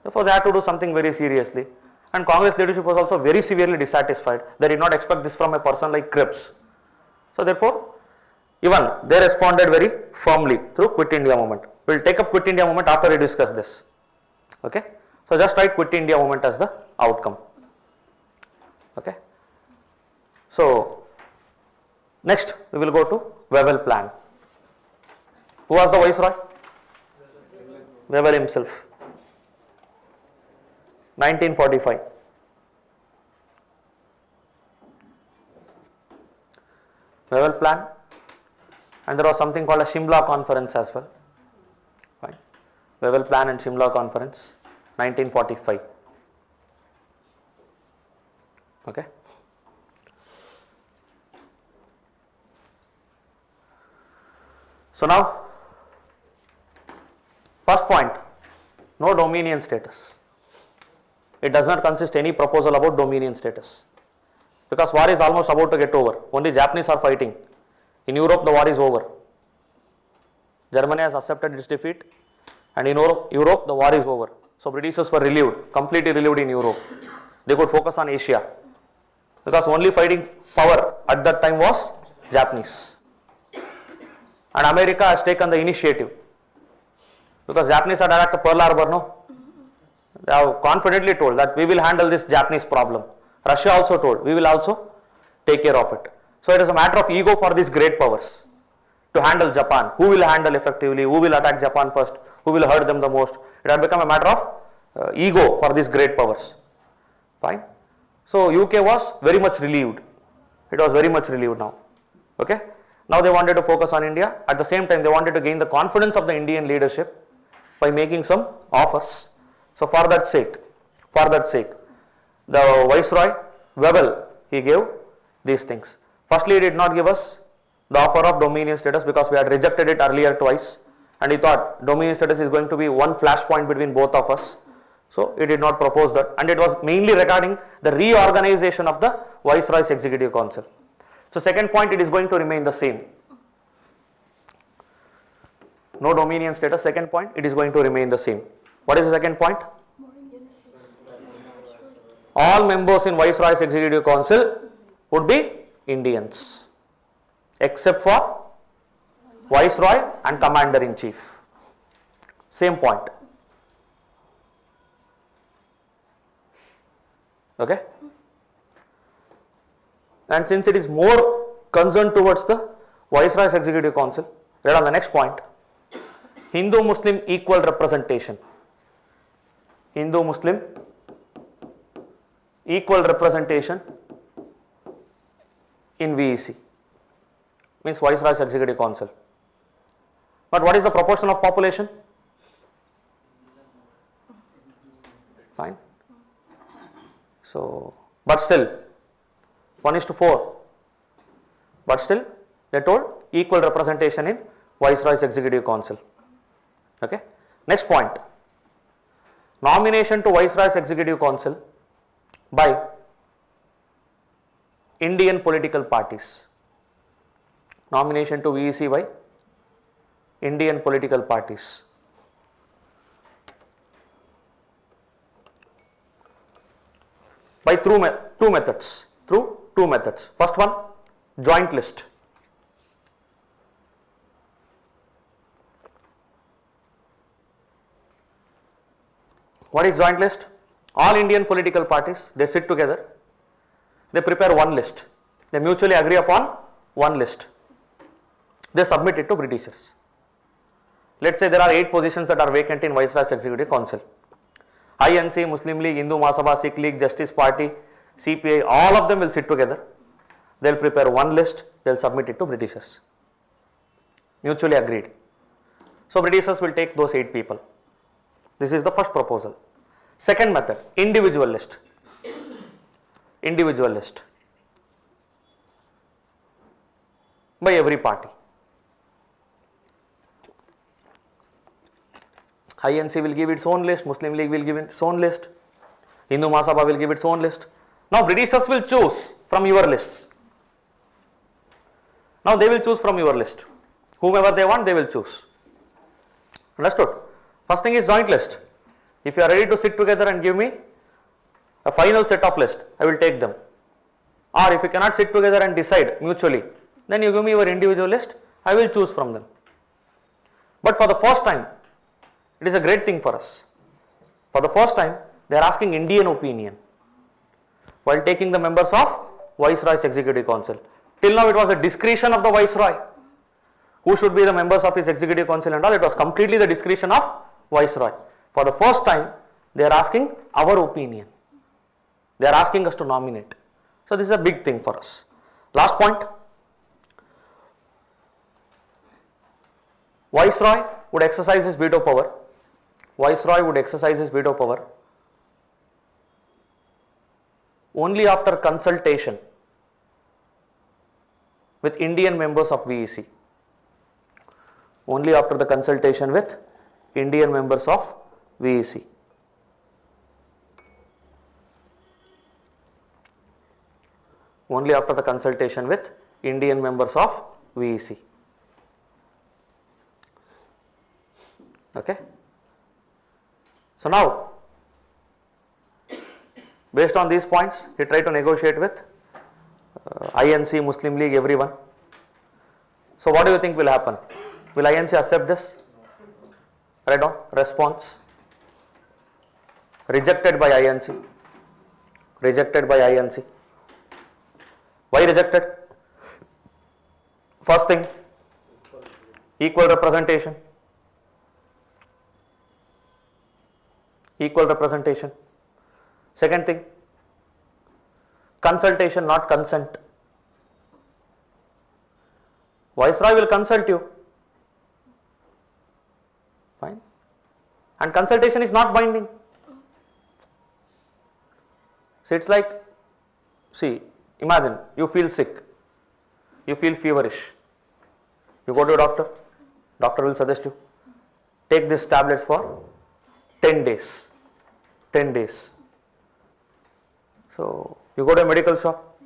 Therefore, they had to do something very seriously. And Congress leadership was also very severely dissatisfied. They did not expect this from a person like Crips. So therefore, even they responded very firmly through Quit India movement. We will take up Quit India movement after we discuss this. Okay. So just write Quit India movement as the outcome. Okay. So next we will go to Wavell plan. Who was the viceroy? Wavell himself. 1945. Wavell plan, and there was something called a Shimla conference as well. Fine. Wavell plan and Shimla conference, 1945. Okay. So now, first point, no dominion status. It does not consist any proposal about dominion status, because war is almost about to get over. Only Japanese are fighting. In Europe, the war is over. Germany has accepted its defeat, and in Europe the war is over. So Britishers were relieved, completely relieved in Europe. They could focus on Asia, because only fighting power at that time was Japanese. And America has taken the initiative, because Japanese had attacked Pearl Harbor, no? They have confidently told that we will handle this Japanese problem. Russia also told we will also take care of it. So it is a matter of ego for these great powers to handle Japan. Who will handle effectively? Who will attack Japan first? Who will hurt them the most? It had become a matter of ego for these great powers. Fine. So UK was very much relieved. It was very much relieved now. Okay. Now they wanted to focus on India. At the same time, they wanted to gain the confidence of the Indian leadership by making some offers. So for that sake, the Viceroy Wavell, he gave these things. Firstly, he did not give us the offer of dominion status, because we had rejected it earlier twice, and he thought dominion status is going to be one flashpoint between both of us. So he did not propose that, and it was mainly regarding the reorganization of the Viceroy's Executive Council. So second point, it is going to remain the same. No dominion status. Second point, it is going to remain the same. What is the second point? All members in Viceroy's Executive Council would be Indians, except for Viceroy and Commander-in-Chief. Same point. Okay. And since it is more concerned towards the Viceroy's Executive Council, read on the next point, Hindu-Muslim equal representation. Hindu-Muslim equal representation in VEC, means Viceroy's Executive Council. But what is the proportion of population? Fine. So, but still 1:4. But still they told equal representation in Viceroy's Executive Council. Okay. Next point. Nomination to Viceroy's Executive Council by Indian political parties. Nomination to VEC by Indian political parties. By two methods. Through two methods. First one, joint list. What is joint list? All Indian political parties, they sit together, they prepare one list, they mutually agree upon one list, they submit it to Britishers. Let's say there are 8 positions that are vacant in Viceroy's Executive Council. INC, Muslim League, Hindu Mahasabha, Sikh League, Justice Party, CPI, all of them will sit together, they will prepare one list, they will submit it to Britishers, mutually agreed. So Britishers will take those 8 people. This is the first proposal. Second method, individual list. Individual list by every party. INC will give its own list, Muslim League will give its own list, Hindu Mahasabha will give its own list. Now Britishers will choose from your lists. Now they will choose from your list. Whomever they want, they will choose. Understood? First thing is joint list. If you are ready to sit together and give me a final set of list, I will take them. Or if you cannot sit together and decide mutually, then you give me your individual list, I will choose from them. But for the first time, it is a great thing for us. For the first time, they are asking Indian opinion while taking the members of Viceroy's Executive Council. Till now it was a discretion of the Viceroy who should be the members of his Executive Council and all. It was completely the discretion of Viceroy. For the first time, they are asking our opinion. They are asking us to nominate. So this is a big thing for us. Last point. Viceroy would exercise his veto power. Viceroy would exercise his veto power only after consultation with Indian members of VEC. Only after the consultation with Indian members of VEC. Only after the consultation with Indian members of VEC. Okay. So now, based on these points, he tried to negotiate with INC, Muslim League, everyone. So what do you think will happen? Will INC accept this? Write down. Response. Rejected by INC. Rejected by INC. Why rejected? First thing, equal representation. Equal representation. Second thing, consultation, not consent. Viceroy will consult you. Fine. And consultation is not binding. So it's like, see, imagine you feel sick, you feel feverish, you go to a doctor, doctor will suggest you, take these tablets for 10 days, 10 days. So you go to a medical shop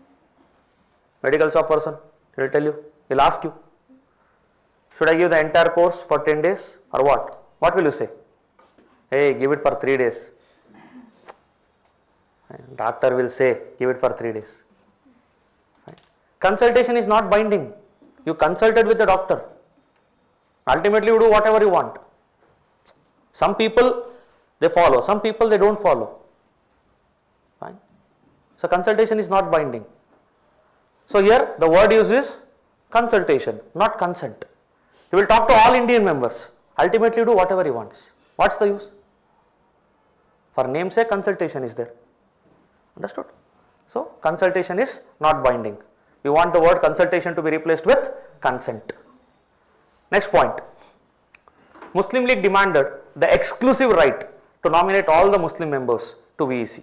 person, he will tell you, he will ask you, should I give the entire course for 10 days or what? What will you say? Hey, give it for 3 days. Doctor will say, give it for 3 days. Consultation is not binding. You consulted with the doctor. Ultimately, you do whatever you want. Some people, they follow. Some people, they don't follow. Fine. So, consultation is not binding. So, here the word used is consultation, not consent. He will talk to all Indian members. Ultimately, do whatever he wants. What's the use? For namesake, consultation is there. Understood? So, consultation is not binding. We want the word consultation to be replaced with consent. Next point. Muslim League demanded the exclusive right to nominate all the Muslim members to VEC.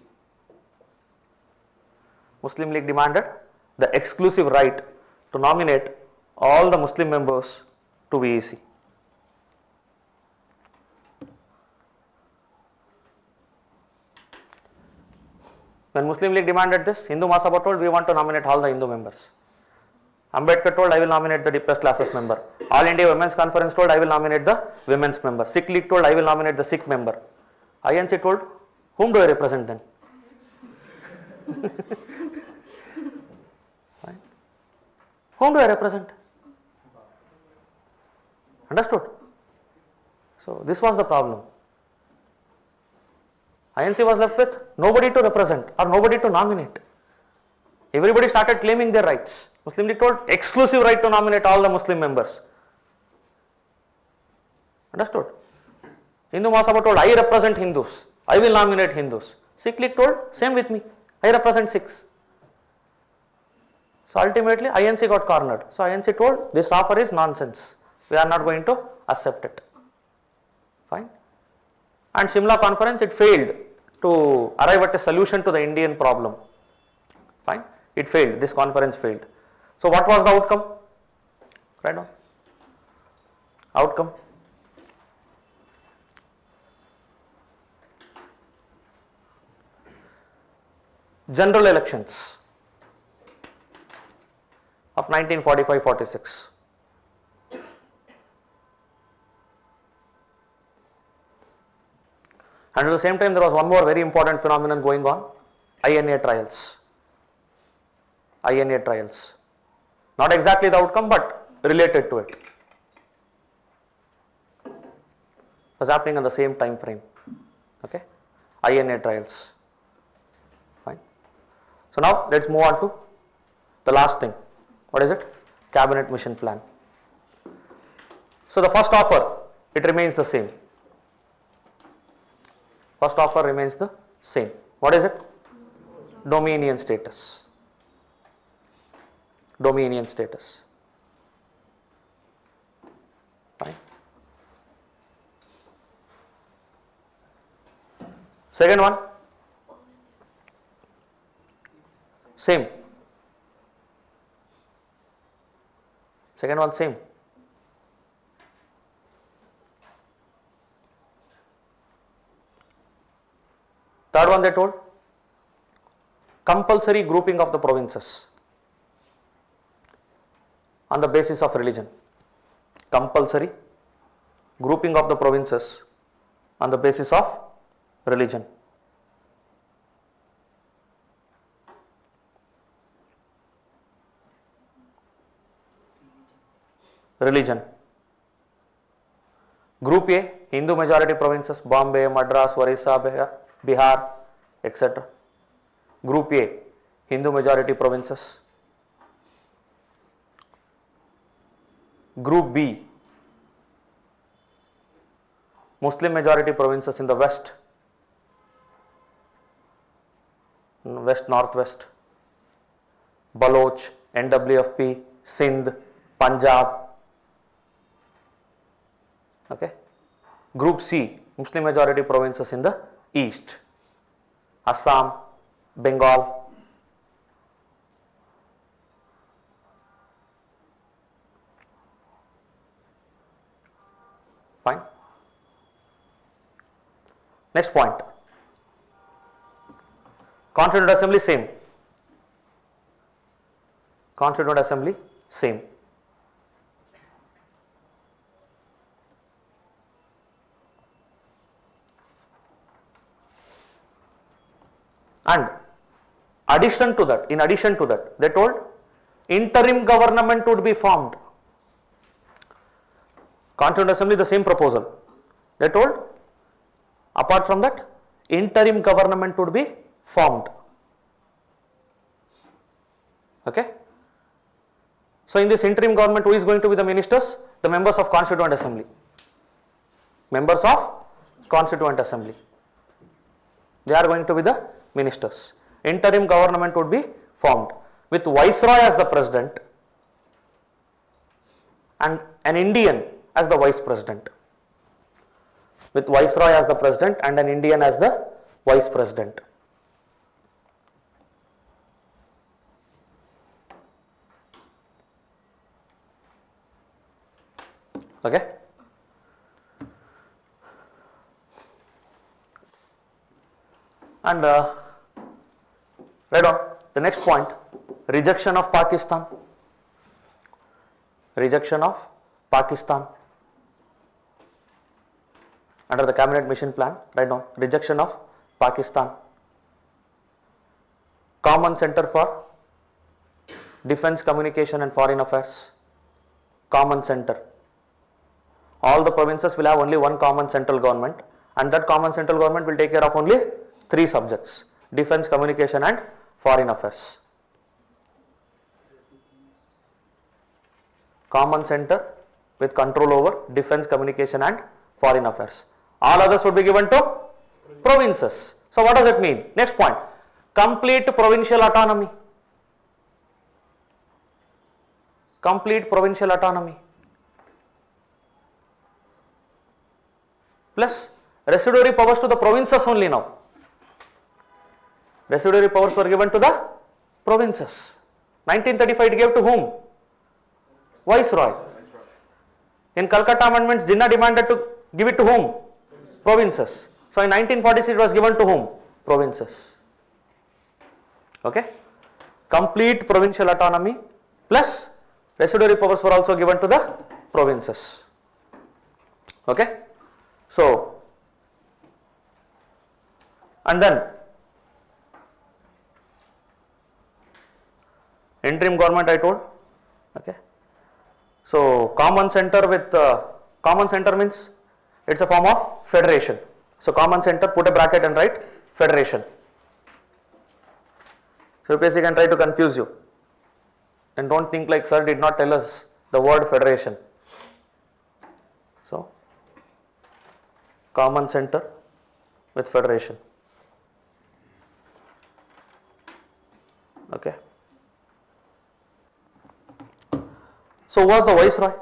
Muslim League demanded the exclusive right to nominate all the Muslim members to VEC. When Muslim League demanded this, Hindu Mahasabha told, we want to nominate all the Hindu members. Ambedkar told, I will nominate the depressed classes member. All India Women's Conference told, I will nominate the women's member. Sikh League told, I will nominate the Sikh member. INC told, whom do I represent then? Right? Whom do I represent? Understood? So this was the problem. INC was left with nobody to represent or nobody to nominate. Everybody started claiming their rights. Muslim League told, exclusive right to nominate all the Muslim members. Understood? Hindu Mahasabha told, I represent Hindus. I will nominate Hindus. Sikh League told, same with me. I represent Sikhs. So ultimately INC got cornered. So INC told, this offer is nonsense. We are not going to accept it. Fine. And Shimla conference, it failed to arrive at a solution to the Indian problem. Fine. It failed. This conference failed. So what was the outcome? Right now. Outcome. General elections of 1945-46. And at the same time, there was one more very important phenomenon going on, INA trials. INA trials. Not exactly the outcome, but related to it. Was happening in the same time frame. Okay? INA trials. Fine. So now let's move on to the last thing. What is it? Cabinet mission plan. So the first offer, it remains the same. First offer remains the same. What is it? Dominion status. Dominion status. Fine. Second one, same. Second one, same. Third one, they told, compulsory grouping of the provinces on the basis of religion. Compulsory grouping of the provinces on the basis of religion. Religion. Group A, Hindu majority provinces, Bombay, Madras, Orissa, Bihar, etc. Group A, Hindu majority provinces. Group B, Muslim majority provinces in the west, northwest, Baloch, NWFP, Sindh, Punjab. Okay. Group C, Muslim majority provinces in the east, Assam, Bengal. Fine. Next point. Constituent Assembly, same. Constituent Assembly, same. And in addition to that, they told interim government would be formed. Constituent Assembly, the same proposal. They told, apart from that, interim government would be formed. Okay. So in this interim government, who is going to be the ministers? The members of Constituent Assembly. Members of Constituent Assembly. They are going to be the ministers. Interim government would be formed with Viceroy as the president and an Indian as the vice president. With Viceroy as the president and an Indian as the vice president. Okay. And right on, the next point, rejection of Pakistan. rejection of Pakistan under the cabinet mission plan, write down rejection of Pakistan. Common Center for Defense, Communication and Foreign Affairs, common center. All the provinces will have only one common central government, and that common central government will take care of only 3 subjects: defense, communication and foreign affairs. Common center with control over defense, communication and foreign affairs. All others would be given to provinces. So what does it mean? Next point, complete provincial autonomy. Complete provincial autonomy plus residuary powers to the provinces only now. Residuary powers were given to the provinces. 1935 it gave to whom? Viceroy. In Calcutta amendments, Jinnah demanded to give it to whom? Provinces. So in 1946 it was given to whom? Provinces. Okay. Complete provincial autonomy plus residuary powers were also given to the provinces. Okay. So, and then interim government I told. Okay. So common center with common center means it's a form of federation. So common center, put a bracket and write federation. So basically can try to confuse you. And don't think like sir did not tell us the word federation. So, common center with federation. Okay. So, who was the viceroy?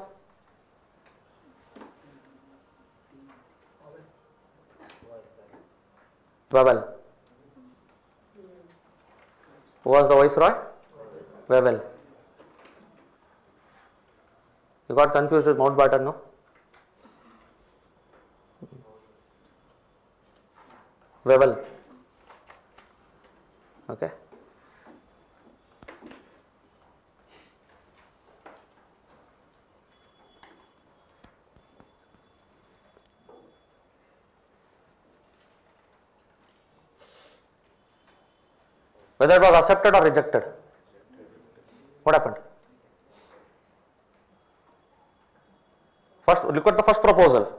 Wavell. Who was the viceroy? Wavell. You got confused with Mountbatten, no? Wavell. Okay. Whether it was accepted or rejected. What happened? First, look at the first proposal.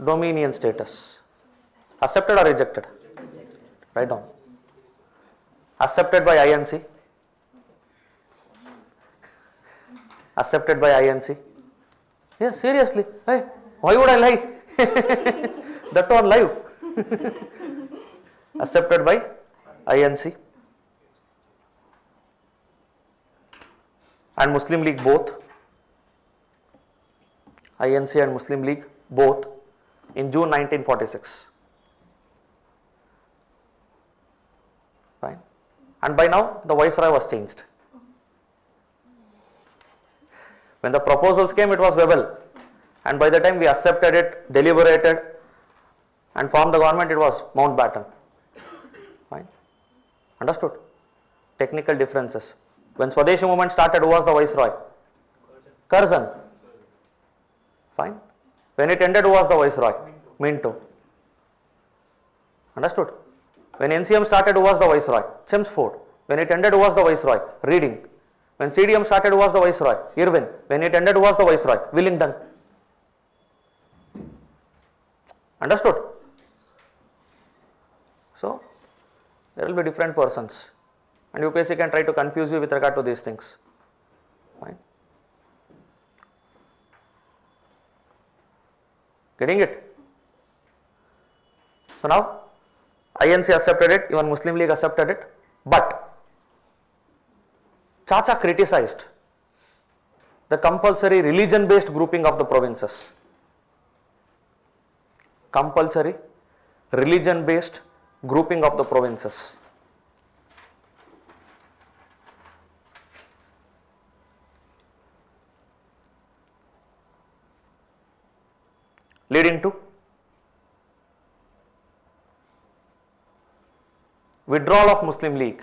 Dominion status. Accepted or rejected? Write down. Accepted by INC. Accepted by INC. Yes, seriously. Hey, why would I lie? That one live. Accepted by INC and Muslim League both. INC and Muslim League both in June 1946. Fine. And by now the viceroy was changed. When the proposals came, it was Wavell, and by the time we accepted it, deliberated and formed the government, it was Mountbatten. Fine. Understood? Technical differences. When Swadeshi movement started, who was the viceroy? Curzon. Fine. When it ended, who was the viceroy? Minto. Understood? When NCM started, who was the viceroy? Chelmsford. When it ended, who was the viceroy? Reading. When CDM started, who was the viceroy? Irwin. When it ended, who was the viceroy? Willingdon. Understood? So, there will be different persons, and UPSC can try to confuse you with regard to these things. Fine. Getting it? So now, INC accepted it, even Muslim League accepted it, but Chacha criticized the compulsory religion-based grouping of the provinces. Compulsory religion-based grouping of the provinces. Leading to withdrawal of Muslim League.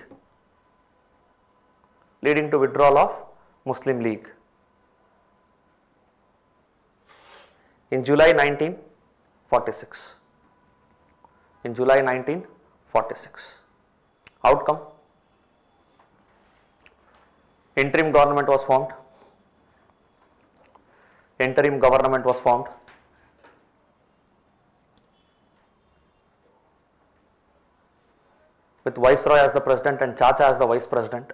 Leading to withdrawal of Muslim League. in July 1946. In July 1946. Outcome? Interim government was formed. Interim government was formed. With Viceroy as the president and Chacha as the vice president.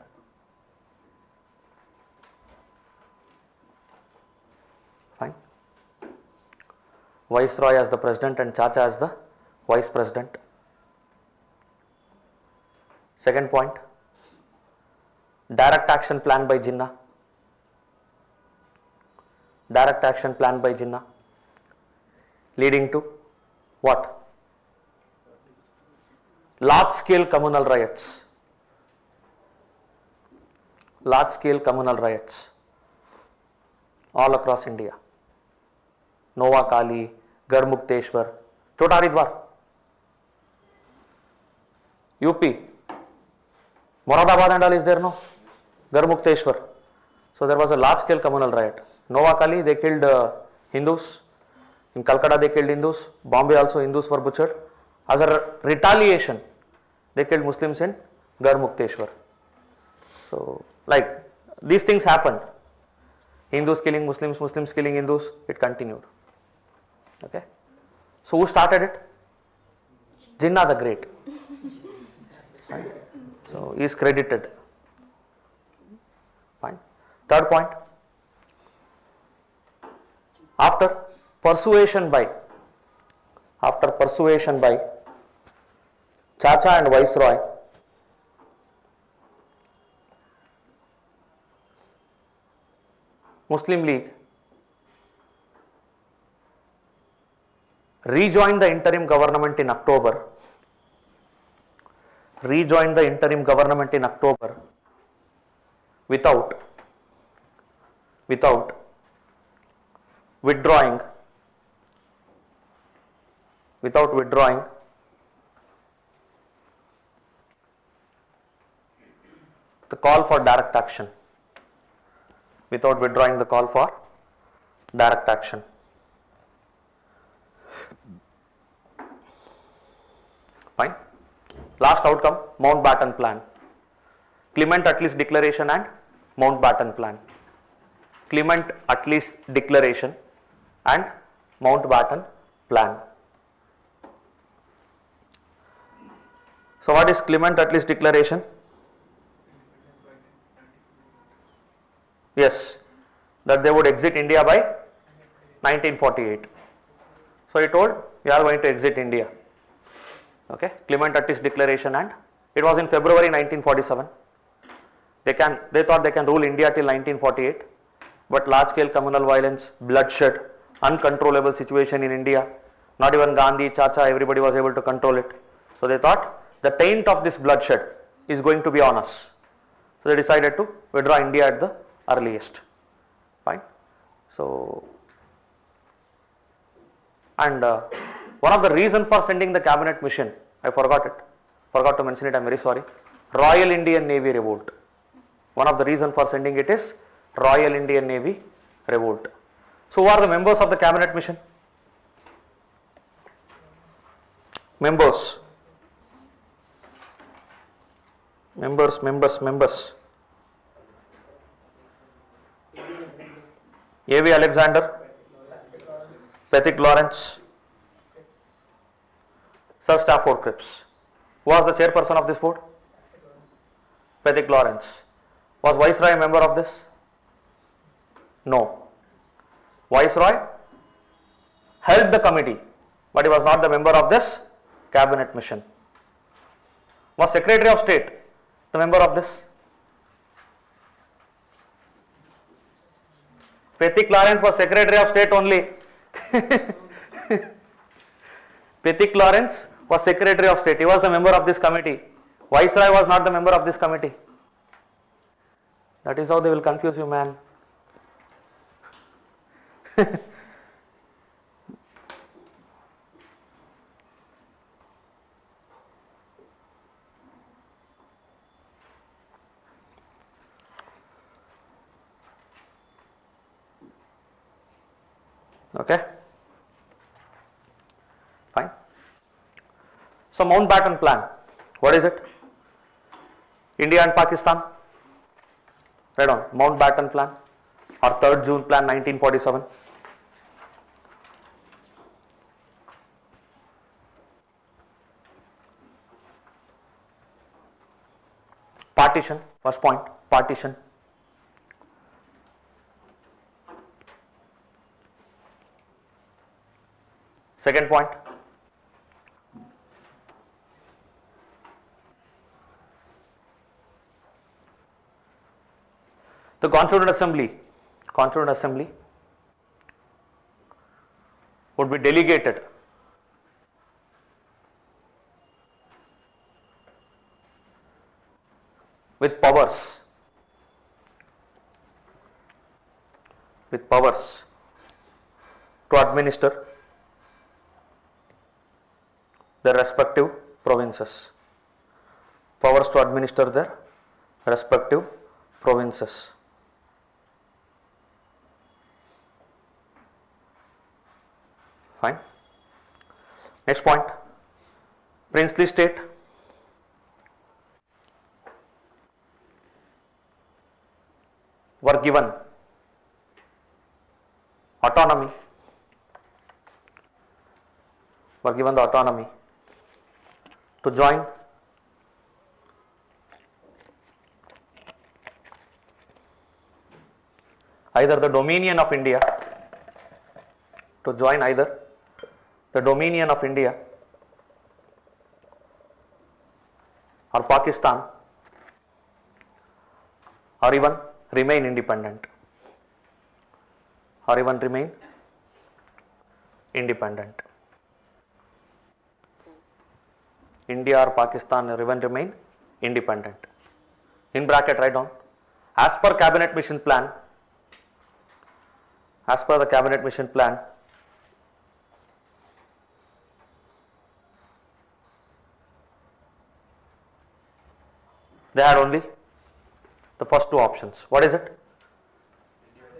Fine. Viceroy as the president and Chacha as the vice president. Second point, direct action plan by Jinnah. Direct action plan by Jinnah leading to what? Large scale communal riots. Large scale communal riots all across India. Nova Kali, Garmukteshwar, Chota Haridwar, UP, Moradabad and all is there, no? Garmukteshwar. So there was a large scale communal riot. Nova Kali, they killed Hindus. In Calcutta, they killed Hindus. Bombay also, Hindus were butchered. As a retaliation, they killed Muslims in Garmukteshwar. So, like, these things happened. Hindus killing Muslims, Muslims killing Hindus, it continued. Okay. So, who started it? Jinnah the Great. Right. So, he is credited. Fine. Third point. After persuasion by Chacha and Viceroy, Muslim League rejoined the interim government in October. Rejoined the interim government in October without withdrawing the call for direct action. Without withdrawing the call for direct action. Fine. Last outcome, Mountbatten Plan. Clement Attlee's Declaration and Mountbatten Plan. Clement Attlee's Declaration and Mountbatten Plan. So what is Clement Attlee's Declaration? Yes, that they would exit India by 1948. So he told, we are going to exit India. Okay, Clement Attlee's Declaration, and it was in February 1947. They thought they can rule India till 1948, but large scale communal violence, bloodshed, uncontrollable situation in India, not even Gandhi, Chacha, everybody was able to control it. So they thought the taint of this bloodshed is going to be on us. So they decided to withdraw India at the earliest. Fine. So, and one of the reason for sending the cabinet mission, I forgot to mention it, I am very sorry. Royal Indian Navy revolt. One of the reason for sending it is Royal Indian Navy revolt. So who are the members of the cabinet mission? Members. A.V. Alexander, Pethick Lawrence, Sir Stafford Cripps. Who was the chairperson of this board? Pethick Lawrence. Was Viceroy a member of this? No. Viceroy held the committee, but he was not the member of this cabinet mission. Was Secretary of State the member of this? Pethick Lawrence was Secretary of State only. Pethick Lawrence was Secretary of State. He was the member of this committee. Viceroy was not the member of this committee. That is how they will confuse you, man. Okay. So Mountbatten Plan, what is it? India and Pakistan. Right on, Mountbatten Plan or 3rd June Plan 1947. Partition, first point, partition. Second point, the Constituent Assembly would be delegated with powers to administer their respective provinces. Powers to administer their respective provinces. Fine. Next point, princely state. Were given autonomy, were given the autonomy to join either the dominion of India, to join either the dominion of India or Pakistan, or even remain independent, or even remain independent. India or Pakistan or even remain independent. In bracket write down, as per cabinet mission plan, as per the cabinet mission plan, they had only the first two options. What is it?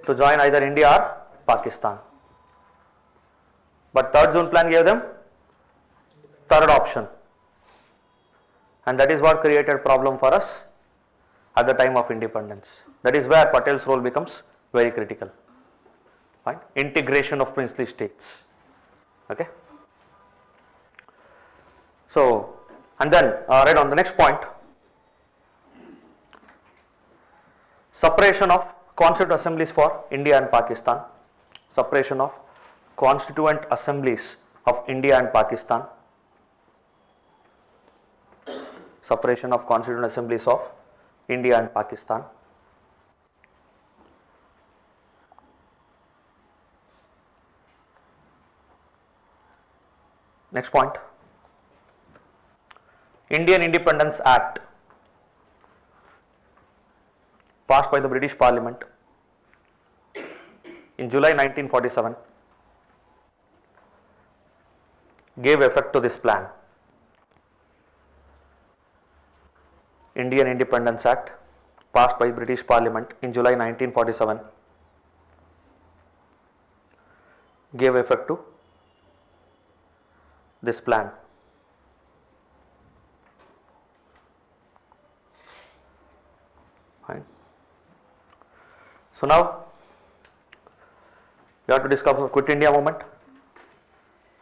To join either India or Pakistan. But 3rd June plan gave them third option, and that is what created problem for us at the time of independence. That is where Patel's role becomes very critical. Fine. Integration of princely states. Okay. So, and then right on the next point, separation of constituent assemblies for India and Pakistan. Separation of constituent assemblies of India and Pakistan. Separation of constituent assemblies of India and Pakistan. Next point, Indian Independence Act, passed by the British Parliament in July 1947, gave effect to this plan. Indian Independence Act, passed by British Parliament in July 1947, gave effect to this plan. Fine. So now we have to discuss the Quit India movement,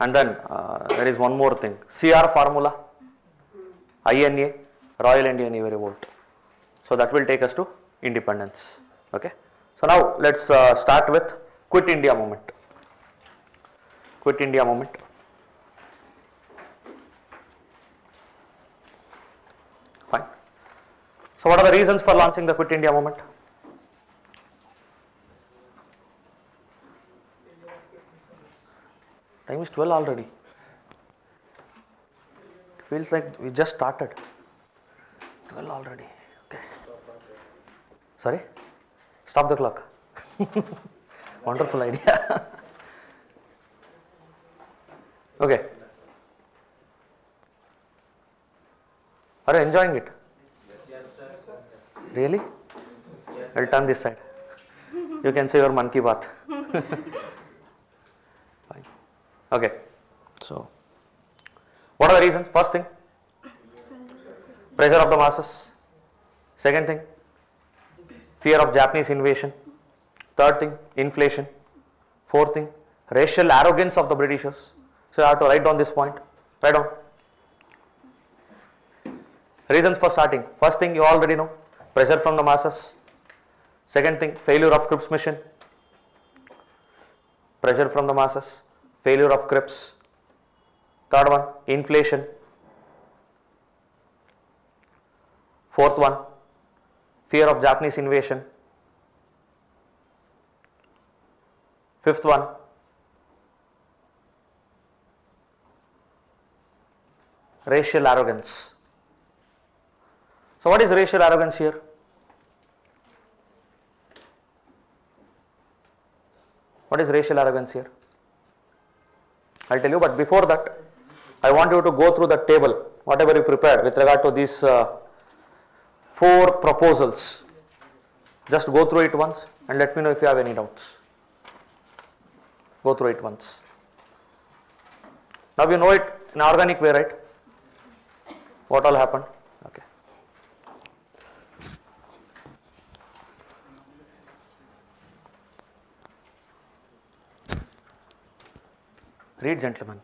and then there is one more thing, CR formula, INA, Royal Indian Navy Revolt. So that will take us to independence. Okay. So now let's start with Quit India movement. Quit India movement. Fine. So what are the reasons for launching the Quit India movement? Time is 12 already. It feels like we just started. 12 already. Okay. Sorry? Stop the clock. Wonderful idea. Okay. Are you enjoying it? Yes, sir. Really? Yes. I'll turn this side. You can say your man ki baat. Fine. Okay. So, What are the reasons? First thing, pressure of the masses. Second thing, fear of Japanese invasion. Third thing, inflation. Fourth thing, racial arrogance of the Britishers. So you have to write down this point. Write down. Reasons for starting. First thing you already know, pressure from the masses. Second thing, failure of Cripps mission. Pressure from the masses, failure of Cripps. Third one, inflation. Fourth one, fear of Japanese invasion. Fifth one, racial arrogance. So what is racial arrogance here? What is racial arrogance here? I'll tell you, but before that, I want you to go through the table, whatever you prepared with regard to these 4 proposals. Just go through it once and let me know if you have any doubts. Go through it once. Now you know it in organic way, right? What all happened? Okay. Read, gentlemen.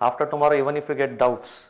After tomorrow, even if you get doubts,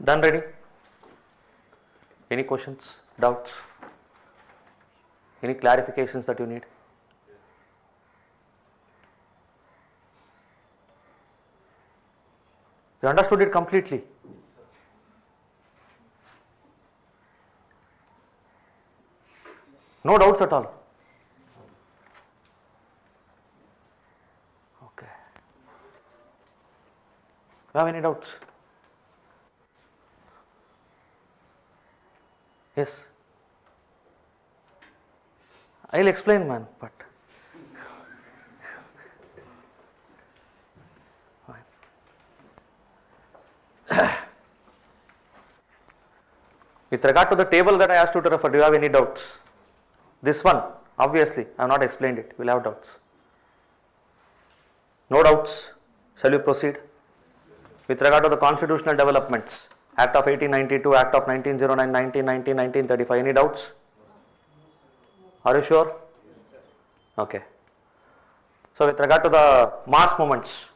done, ready? Any questions, doubts? Any clarifications that you need? You understood it completely? No doubts at all? Okay. You have any doubts? Yes. I'll explain, man, but with regard to the table that I asked you to refer, do you have any doubts? This one, obviously, I have not explained it. You will have doubts. No doubts. Shall we proceed? With regard to the constitutional developments, Act of 1892, Act of 1909, 1990, 1935, any doubts? Are you sure? Okay. So with regard to the mass movements,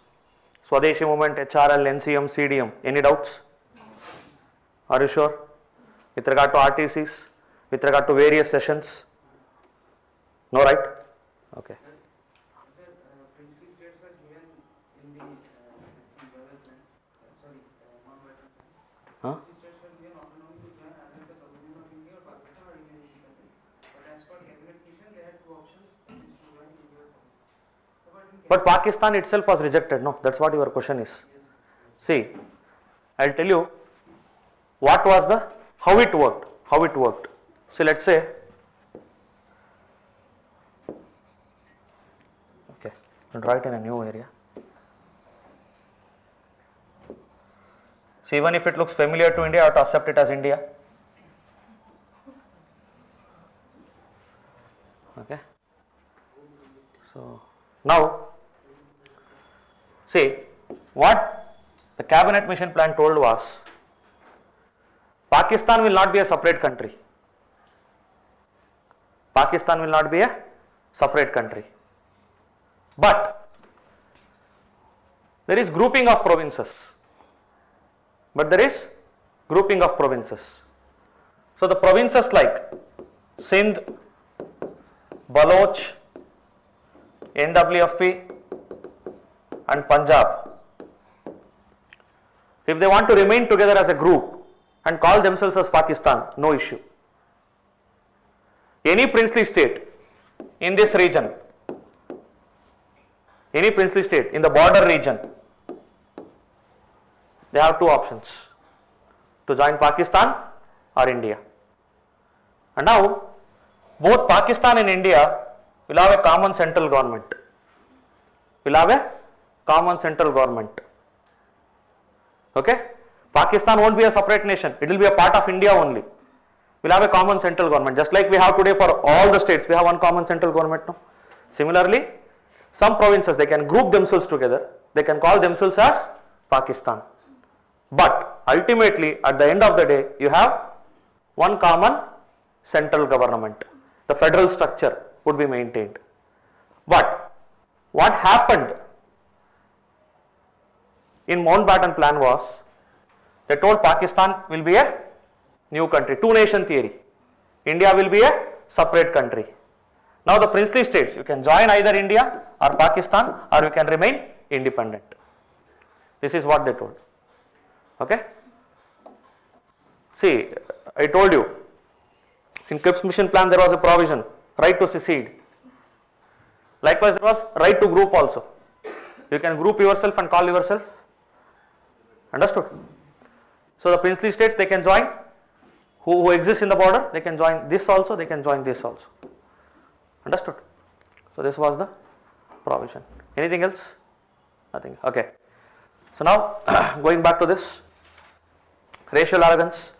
Swadeshi movement, HRL, NCM, CDM, any doubts? Are you sure? With regard to RTCs, with regard to various sessions? No, right? Okay. Sir, princely states were given in the non-veteran. Huh? Princely states were given autonomy to join either the Government of India or Pakistan or Indian Union. But as per cabinet mission, they had to two options. Join India or Pakistan. But Pakistan itself was rejected, no? That's what your question is. See, I'll tell you what was how it worked. So let's say, okay, I'll draw it in a new area. So even if it looks familiar to India, I have to accept it as India. Okay. So now, see what the cabinet mission plan told was, Pakistan will not be a separate country. Pakistan will not be a separate country. But there is grouping of provinces. So the provinces like Sindh, Baloch, NWFP and Punjab, if they want to remain together as a group and call themselves as Pakistan, no issue. Any princely state in this region, any princely state in the border region, they have two options, to join Pakistan or India. And now both Pakistan and India will have a common central government. Okay? Pakistan won't be a separate nation, it will be a part of India only. We'll have a common central government, just like we have today for all the states, we have one common central government now. Similarly, some provinces, they can group themselves together, they can call themselves as Pakistan. But ultimately, at the end of the day, you have one common central government. The federal structure would be maintained. But what happened in Mountbatten plan was, they told Pakistan will be a new country, two nation theory. India will be a separate country. Now the princely states, you can join either India or Pakistan, or you can remain independent. This is what they told. Okay? See, I told you, in Cripps mission plan there was a provision, right to secede. Likewise there was right to group also. You can group yourself and call yourself. Understood? So the princely states, they can join, who exist in the border, they can join this also, they can join this also. Understood? So this was the provision. Anything else? Nothing. Okay. So now going back to this, racial arrogance.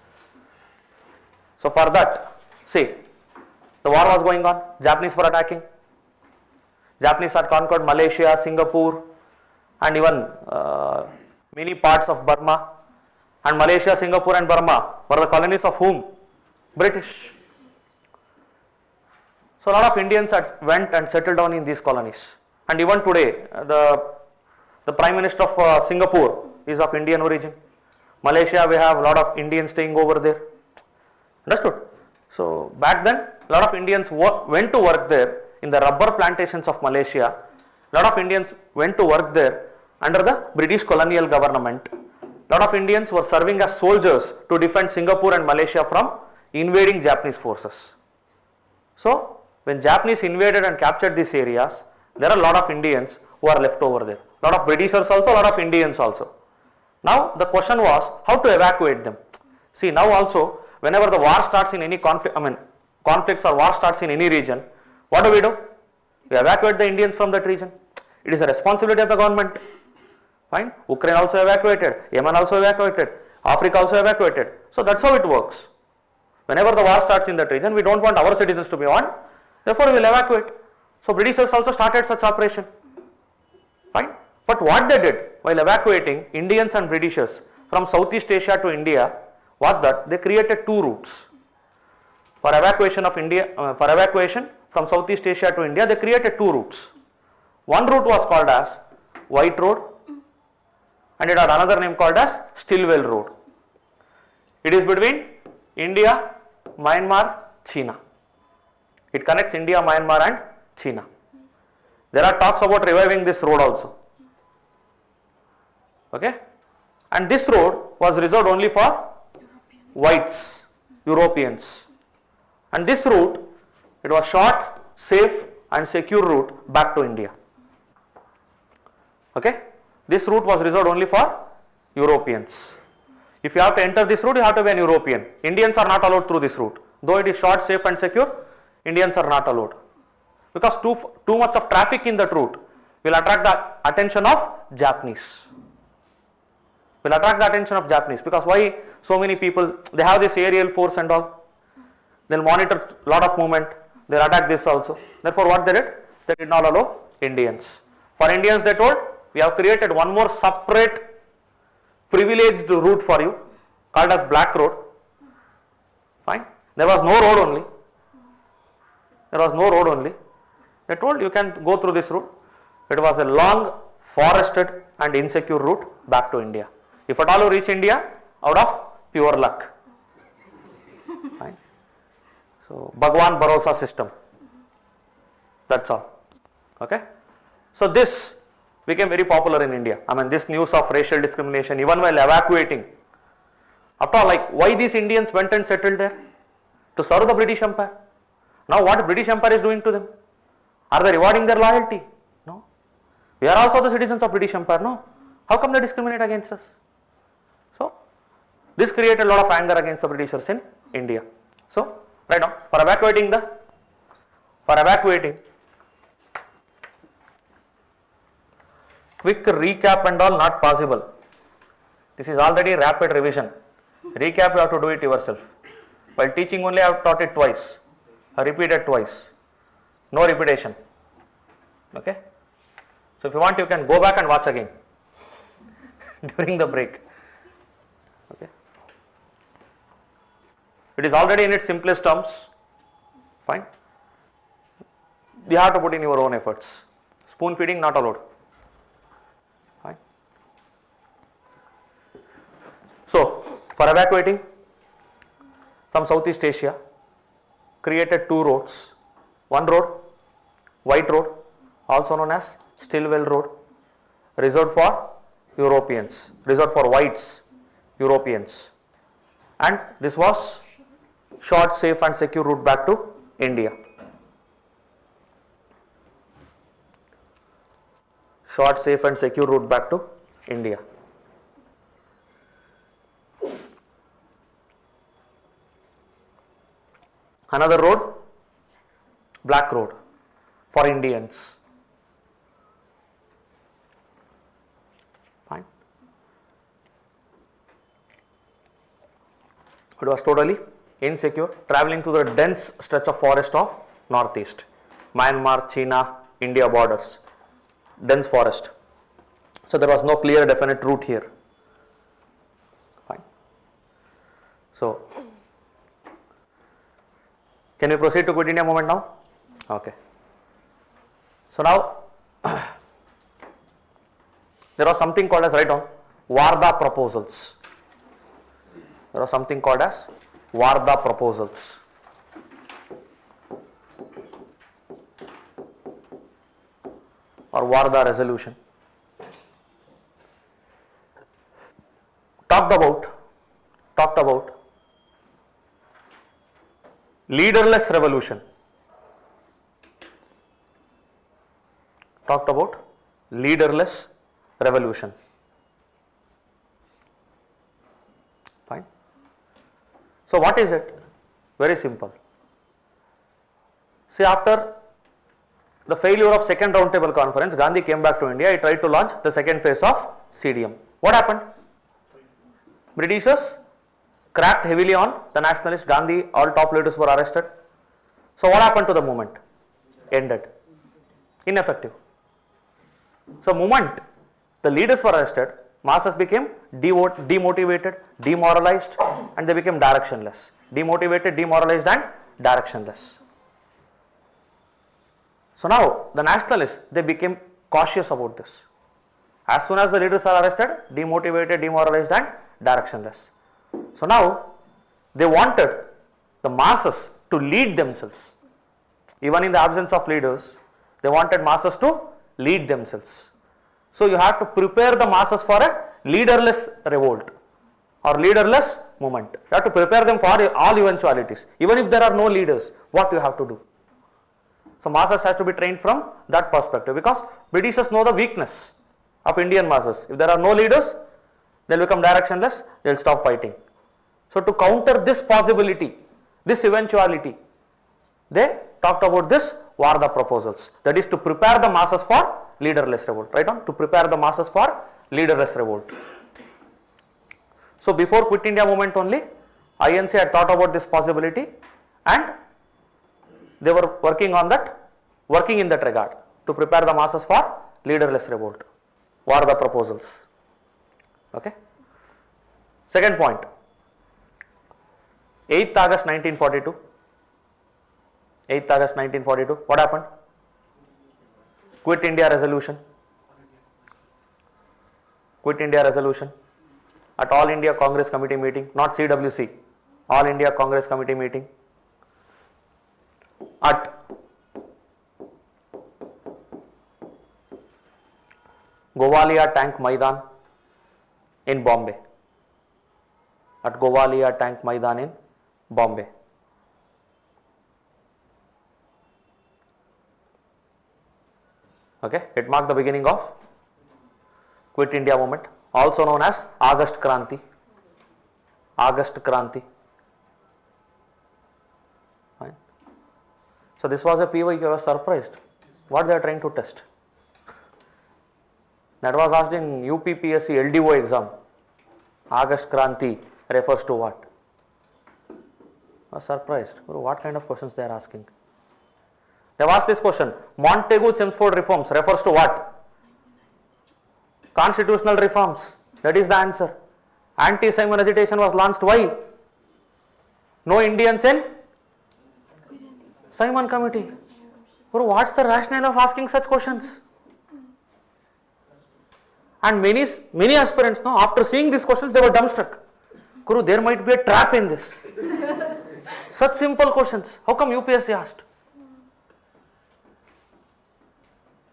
So for that, see, the war was going on, Japanese were attacking. Japanese had conquered Malaysia, Singapore and even many parts of Burma. And Malaysia, Singapore and Burma were the colonies of whom? British. So a lot of Indians went and settled down in these colonies. And even today, the Prime Minister of Singapore is of Indian origin. Malaysia, we have a lot of Indians staying over there. Understood? So back then, a lot of Indians went to work there in the rubber plantations of Malaysia. A lot of Indians went to work there under the British colonial government. A lot of Indians were serving as soldiers to defend Singapore and Malaysia from invading Japanese forces. So when Japanese invaded and captured these areas, there are a lot of Indians who are left over there. A lot of Britishers also, a lot of Indians also. Now the question was how to evacuate them. See, now also whenever the war starts in any conflicts or war starts in any region, what do? We evacuate the Indians from that region. It is a responsibility of the government. Fine. Ukraine also evacuated, Yemen also evacuated, Africa also evacuated. So that's how it works. Whenever the war starts in that region, we don't want our citizens to be on, therefore we will evacuate. So Britishers also started such operation. Fine. But what they did while evacuating Indians and Britishers from Southeast Asia to India was that they created two routes. For evacuation from Southeast Asia to India, they created two routes. One route was called as White Road and it had another name called as Stillwell Road. It is between India, Myanmar, China. It connects India, Myanmar and China. There are talks about reviving this road also. Okay? And this road was reserved only for whites, Europeans. And this route, it was short, safe and secure route back to India. Okay, this route was reserved only for Europeans. If you have to enter this route, you have to be an European. Indians are not allowed through this route. Though it is short, safe and secure, Indians are not allowed. Because too much of traffic in that route will attract the attention of Japanese. Because why so many people, they have this aerial force and all. They'll monitor a lot of movement. They'll attack this also. Therefore what they did? They did not allow Indians. For Indians they told, we have created one more separate privileged route for you called as Black Road. Fine. There was no road only. They told you can go through this route. It was a long, forested and insecure route back to India. If at all you reach India, out of pure luck. Fine. So, Bhagwan Bharosa system. That's all. Okay. So, this became very popular in India. I mean, this news of racial discrimination, even while evacuating. After all, like, why these Indians went and settled there? To serve the British Empire. Now, what British Empire is doing to them? Are they rewarding their loyalty? No. We are also the citizens of British Empire. No. How come they discriminate against us? So, this created a lot of anger against the Britishers in India. So, right now, for evacuating, quick recap and all not possible. This is already rapid revision. Recap you have to do it yourself. While teaching only I have taught it twice. I repeated twice. No repetition. Okay. So if you want you can go back and watch again during the break. Okay. It is already in its simplest terms. Fine. You have to put in your own efforts. Spoon feeding not allowed. Fine. So for evacuating from Southeast Asia, created two roads. One road, White Road, also known as Stillwell Road, reserved for Europeans, reserved for whites, Europeans. And this was short, safe and secure route back to India. Short, safe and secure route back to India. Another road, Black Road for Indians. Fine. It was totally insecure, traveling through the dense stretch of forest of northeast, Myanmar, China, India borders, dense forest. So there was no clear definite route here. Fine. So can we proceed to Quit India movement now? Okay. So now there was something called as, write down, Warda proposals. There was something called as Warda proposals. Or Warda resolution. Talked about leaderless revolution. Talked about leaderless revolution. Fine. So what is it? Very simple. See, after the failure of second roundtable conference, Gandhi came back to India. He tried to launch the second phase of CDM. What happened? Britishers cracked heavily on the nationalists. Gandhi, all top leaders were arrested. So what happened to the movement? Ended. Ineffective. So movement, the leaders were arrested, masses became demotivated, demoralized, and they became directionless. Demotivated, demoralized and directionless. So now the nationalists, they became cautious about this. As soon as the leaders are arrested, demotivated, demoralized and directionless. So now they wanted the masses to lead themselves. Even in the absence of leaders, they wanted masses to lead themselves. So you have to prepare the masses for a leaderless revolt or leaderless movement. You have to prepare them for all eventualities. Even if there are no leaders, what you have to do? So masses has to be trained from that perspective, because Britishers know the weakness of Indian masses. If there are no leaders, they will become directionless, they will stop fighting. So to counter this possibility, this eventuality, they talked about this Varda proposals, that is to prepare the masses for leaderless revolt. Right on, to prepare the masses for leaderless revolt. So before Quit India movement only, INC had thought about this possibility and they were working on that, working in that regard to prepare the masses for leaderless revolt. What are the proposals? Okay. Second point, 8th August 1942. 8th August 1942, what happened? Quit India resolution. Quit India resolution at All India Congress Committee meeting, not CWC, All India Congress Committee meeting at Gowalia Tank Maidan in Bombay. At Gowalia Tank Maidan in Bombay. Okay, it marked the beginning of Quit India movement, also known as August Kranti. August Kranti. Fine. So this was a PY, if you were surprised. What they are trying to test? That was asked in UPPSC LDO exam. August Kranti refers to what? I was surprised. What kind of questions they are asking? They have asked this question. Montagu-Chelmsford reforms refers to what? Constitutional reforms. That is the answer. Anti-Simon agitation was launched. Why? No Indians in Simon committee. Guru, what's the rationale of asking such questions? And many aspirants, no, after seeing these questions, they were dumbstruck. Guru, there might be a trap in this. Such simple questions. How come UPSC asked?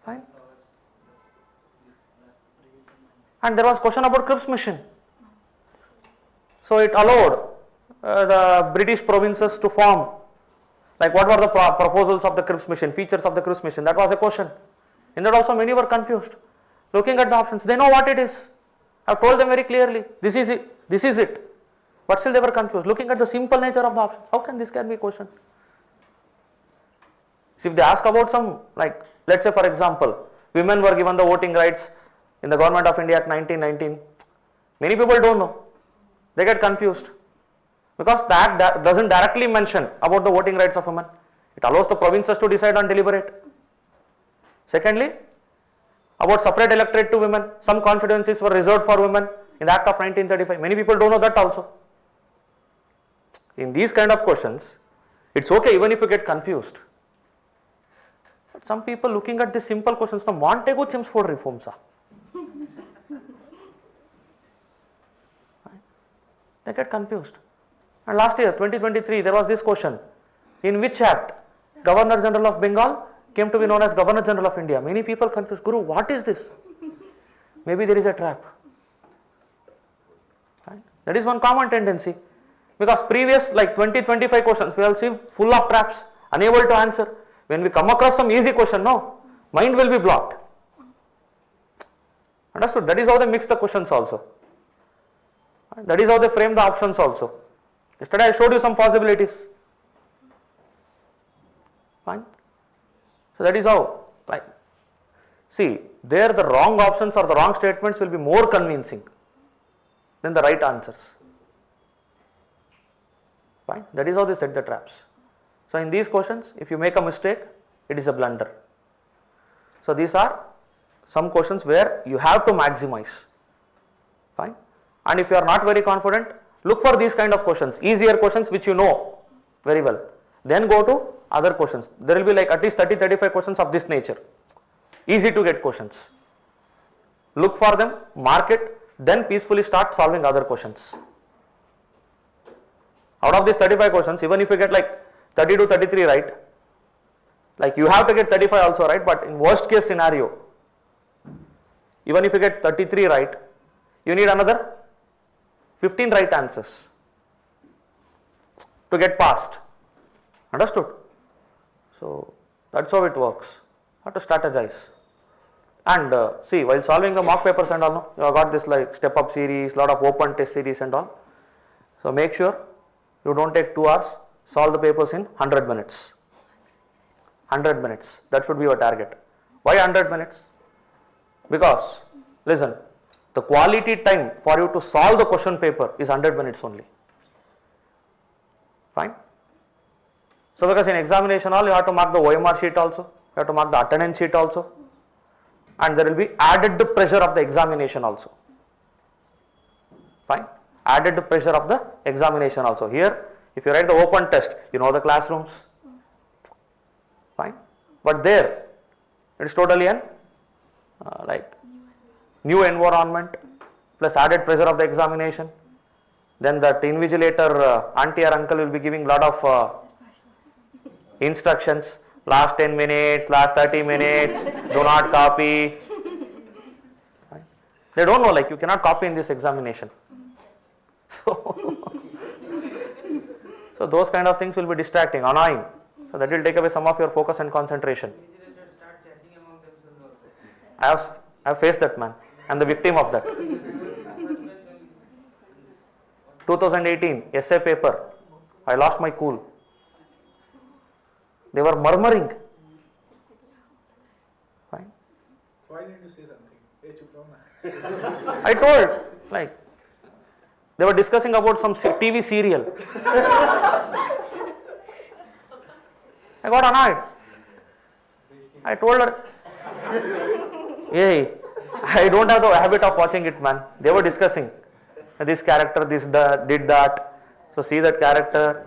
Fine. And there was question about Cripps mission. So it allowed the British provinces to form. Like what were the proposals of the Cripps mission, features of the Cripps mission? That was a question. In that also many were confused. Looking at the options, they know what it is. I have told them very clearly, this is it, this is it. But still they were confused. Looking at the simple nature of the options, how can this be a question? So if they ask about some, like, let's say for example, women were given the voting rights in the Government of India Act 1919. Many people don't know. They get confused. Because the act doesn't directly mention about the voting rights of women. It allows the provinces to decide and deliberate. Secondly, about separate electorate to women. Some constituencies were reserved for women in the Act of 1935. Many people don't know that also. In these kind of questions, it's okay even if you get confused. But some people looking at these simple questions, the Montagu-Chelmsford reforms are. They get confused. And last year, 2023, there was this question. In which act Governor General of Bengal came to be known as Governor General of India? Many people confused. Guru, what is this? Maybe there is a trap. Fine. That is one common tendency. Because previous like 20-25 questions, we will see full of traps, unable to answer. When we come across some easy question, no, mind will be blocked. Understood? That is how they mix the questions also. That is how they frame the options also. Yesterday I showed you some possibilities. Fine. So that is how, like, see, there the wrong options or the wrong statements will be more convincing than the right answers. Fine. That is how they set the traps. So in these questions, if you make a mistake, it is a blunder. So these are some questions where you have to maximize. Fine. And if you are not very confident, look for these kind of questions, easier questions which you know very well. Then go to other questions. There will be like at least 30-35 questions of this nature. Easy to get questions. Look for them, mark it, then peacefully start solving other questions. Out of these 35 questions, even if you get like 30 to 33 right, like you have to get 35 also right, but in worst case scenario, even if you get 33 right, you need another 15 right answers to get passed. Understood? So That's how it works. You have to strategize. And see, while solving the mock papers and all, no, you have got this like step up series, lot of open test series and all. So make sure you don't take 2 hours, solve the papers in 100 minutes. 100 minutes, that should be your target. Why 100 minutes? Because, listen, the quality time for you to solve the question paper is 100 minutes only. Fine? So because in examination hall you have to mark the OMR sheet also, you have to mark the attendance sheet also, and there will be added pressure of the examination also. Fine? Added pressure of the examination also. Here, if you write the open test, you know the classrooms. Fine? But there, it is totally an like new environment plus added pressure of the examination. Then that invigilator auntie or uncle will be giving lot of instructions. Last 10 minutes, last 30 minutes, do not copy. Right? They don't know, like you cannot copy in this examination. So, so those kind of things will be distracting, annoying. So that will take away some of your focus and concentration. Invigilators start chatting among themselves also. I have faced that, man. I am the victim of that. 2018 essay paper, I lost my cool. They were murmuring. Fine. Why didn't you say something? Hey, chup raho na. I told, like, they were discussing about some TV serial. I got annoyed. I told her, hey, I don't have the habit of watching it, man. They were discussing this character, did that. So see that character,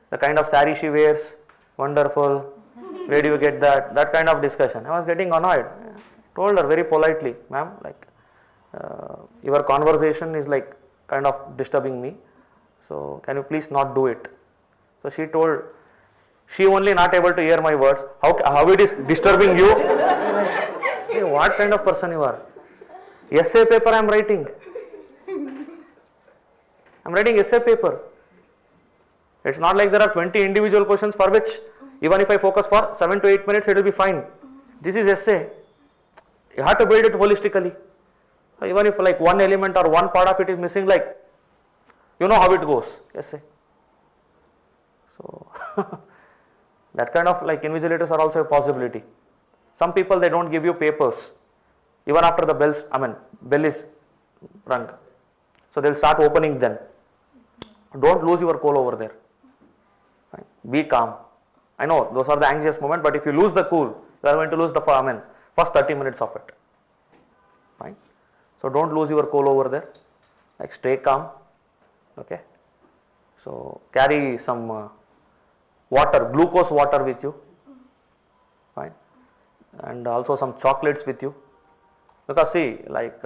the kind of saree she wears, wonderful. Where do you get that? That kind of discussion. I was getting annoyed. I told her very politely, ma'am, like your conversation is like kind of disturbing me. So can you please not do it? So she told, she only not able to hear my words. How it is disturbing you? Hey, what kind of person you are? Essay paper I am writing. I am writing essay paper. It's not like there are 20 individual questions for which even if I focus for 7 to 8 minutes it will be fine. This is essay. You have to build it holistically. Even if like one element or one part of it is missing, like you know how it goes, essay. So that kind of like invigilators are also a possibility. Some people, they don't give you papers even after the bell is rung. So they'll start opening them. Don't lose your cool over there. Fine. Be calm. I know those are the anxious moments, but if you lose the cool, you are going to lose the first 30 minutes of it. Fine. So don't lose your cool over there. Like stay calm. Okay. So carry some water, glucose water with you. Fine. And also some chocolates with you. Because see, like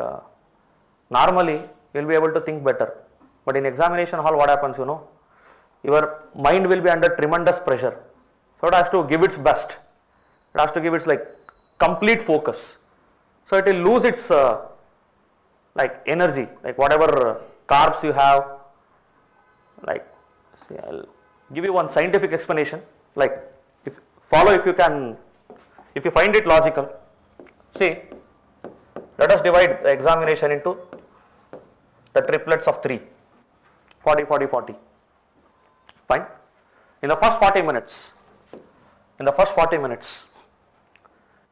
normally you will be able to think better. But in examination hall, what happens, you know, your mind will be under tremendous pressure. So it has to give its best. It has to give its like complete focus. So it will lose its like energy, like whatever carbs you have. Like, see, I'll give you one scientific explanation. Like, if you find it logical. See, let us divide the examination into the triplets of 3. 40, 40, 40. Fine. In the first 40 minutes,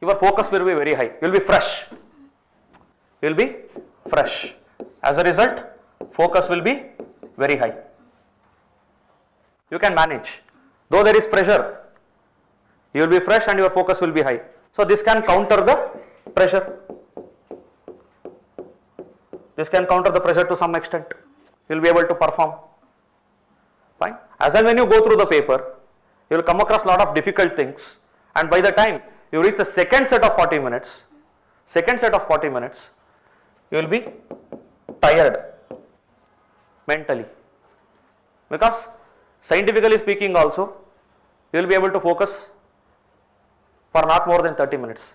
your focus will be very high. You will be fresh. As a result, focus will be very high. You can manage. Though there is pressure, you will be fresh and your focus will be high. So this can counter the pressure. This can counter the pressure to some extent. You will be able to perform. Fine. As and when you go through the paper, you will come across a lot of difficult things, and by the time you reach the second set of 40 minutes, you will be tired mentally. Because scientifically speaking also, you will be able to focus for not more than 30 minutes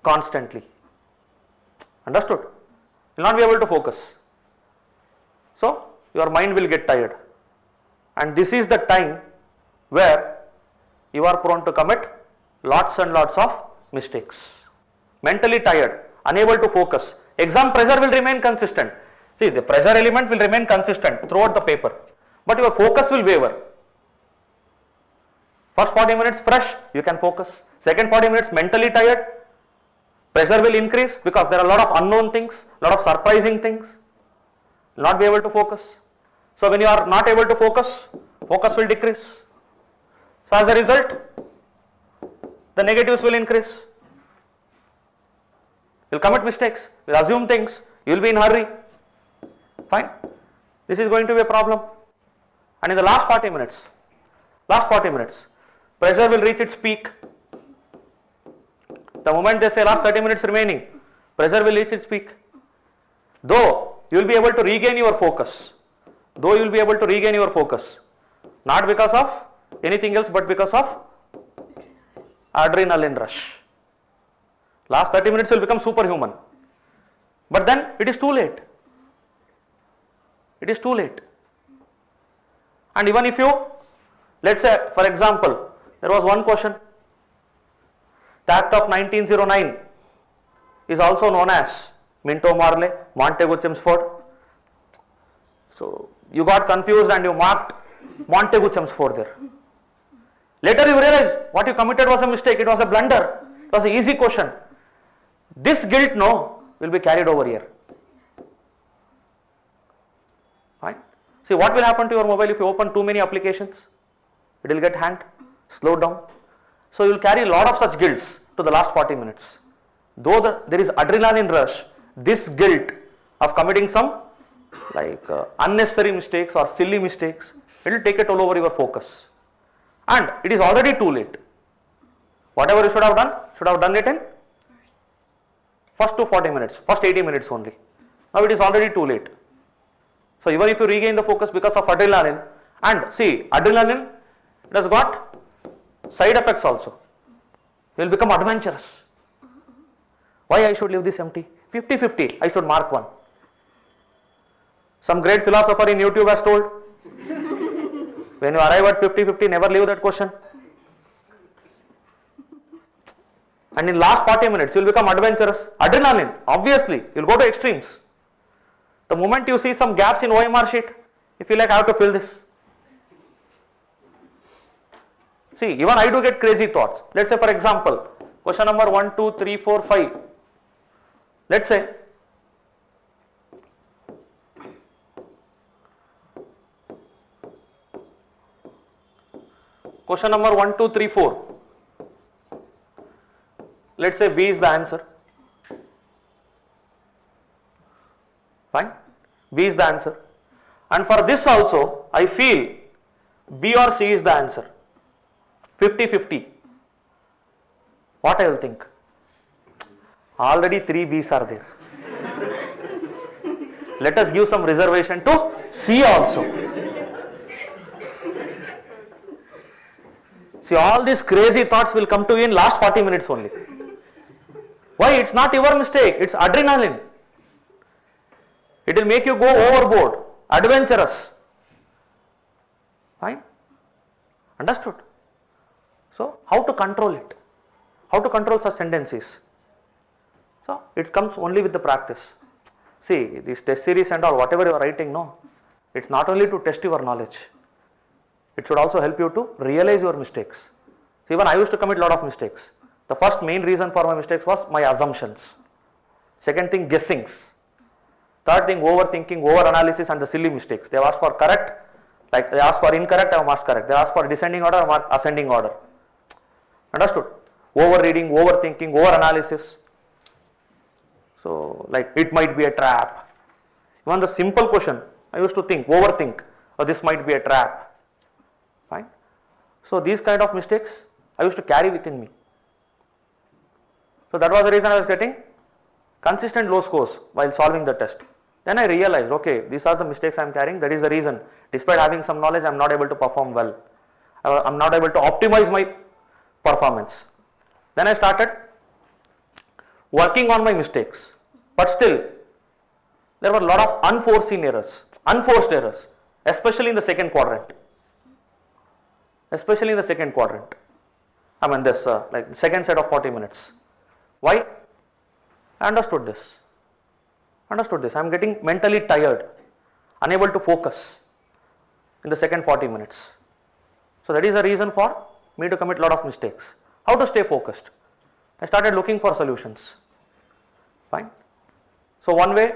constantly. Understood? You will not be able to focus. So your mind will get tired, and this is the time where you are prone to commit lots and lots of mistakes. Mentally tired, unable to focus. Exam pressure will remain consistent. See, the pressure element will remain consistent throughout the paper, but your focus will waver. First 40 minutes fresh, you can focus. Second 40 minutes mentally tired, pressure will increase because there are a lot of unknown things, lot of surprising things. Not be able to focus. So when you are not able to focus, focus will decrease. So as a result, the negatives will increase. You will commit mistakes, you will assume things, you will be in a hurry. Fine. This is going to be a problem. And in the last 40 minutes, pressure will reach its peak. The moment they say last 30 minutes remaining, pressure will reach its peak. Though you will be able to regain your focus, not because of anything else but because of adrenaline rush. Last 30 minutes will become superhuman, but then it is too late. It is too late. And even if you, let's say for example, there was one question, the Act of 1909 is also known as Minto Morley, Montego Chelmsford. So you got confused and you marked Montego Chelmsford there. Later you realize what you committed was a mistake, it was a blunder, it was an easy question. This guilt will be carried over here. Fine. See what will happen to your mobile if you open too many applications? It will get hanged, slowed down. So you will carry a lot of such guilts to the last 40 minutes. Though there is adrenaline rush, this guilt of committing some unnecessary mistakes or silly mistakes, it will take it all over your focus. And it is already too late. Whatever you should have done it in first 40 minutes, first 80 minutes only. Now it is already too late. So even if you regain the focus because of adrenaline, and see, adrenaline, it has got side effects also. You will become adventurous. Why I should leave this empty? 50-50, I should mark one. Some great philosopher in YouTube has told, when you arrive at 50-50, never leave that question. And in last 40 minutes, you will become adventurous. Adrenaline, obviously, you will go to extremes. The moment you see some gaps in OMR sheet, you feel like I have to fill this. See, even I do get crazy thoughts. Let's say for example, question number 1, 2, 3, 4, 5. Let's say question number 1, 2, 3, 4. Let's say B is the answer. Fine. B is the answer. And for this also, I feel B or C is the answer. 50-50. What I will think? Already 3 B's are there. Let us give some reservation to C also. See, all these crazy thoughts will come to you in last 40 minutes only. Why? It's not your mistake, it's adrenaline. It will make you go overboard, adventurous. Fine? Understood? So, how to control it? How to control such tendencies? So, it comes only with the practice. See, this test series and all, whatever you are writing, it's not only to test your knowledge. It should also help you to realize your mistakes. See, even I used to commit a lot of mistakes. The first main reason for my mistakes was my assumptions. Second thing, guessings. Third thing, overthinking, over-analysis and the silly mistakes. They have asked for correct, like they asked for incorrect, I have marked correct. They asked for descending order, I have marked ascending order. Understood? Over-reading, overthinking, over-analysis. So, like it might be a trap. Even the simple question, I used to overthink, this might be a trap. Fine? So, these kind of mistakes I used to carry within me. So, that was the reason I was getting consistent low scores while solving the test. Then I realized, okay, these are the mistakes I am carrying, that is the reason. Despite having some knowledge, I am not able to perform well. I am not able to optimize my performance. Then I started working on my mistakes. But still, there were a lot of unforeseen errors, unforced errors, especially in the second quadrant. I mean this like second set of 40 minutes. Why? I understood this. I am getting mentally tired, unable to focus in the second 40 minutes. So that is a reason for me to commit a lot of mistakes. How to stay focused? I started looking for solutions. Fine. So one way,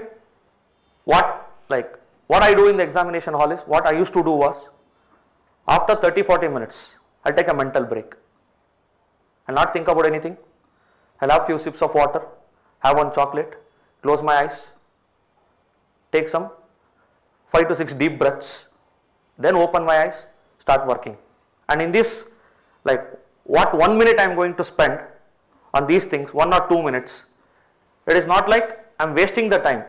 what I do in the examination hall is, what I used to do was, after 30-40 minutes, I'll take a mental break. I'll not think about anything. I'll have few sips of water, have one chocolate, close my eyes, take some 5 to 6 deep breaths, then open my eyes, start working. And in this, like what 1 minute I am going to spend on these things, 1 or 2 minutes, it is not like I am wasting the time.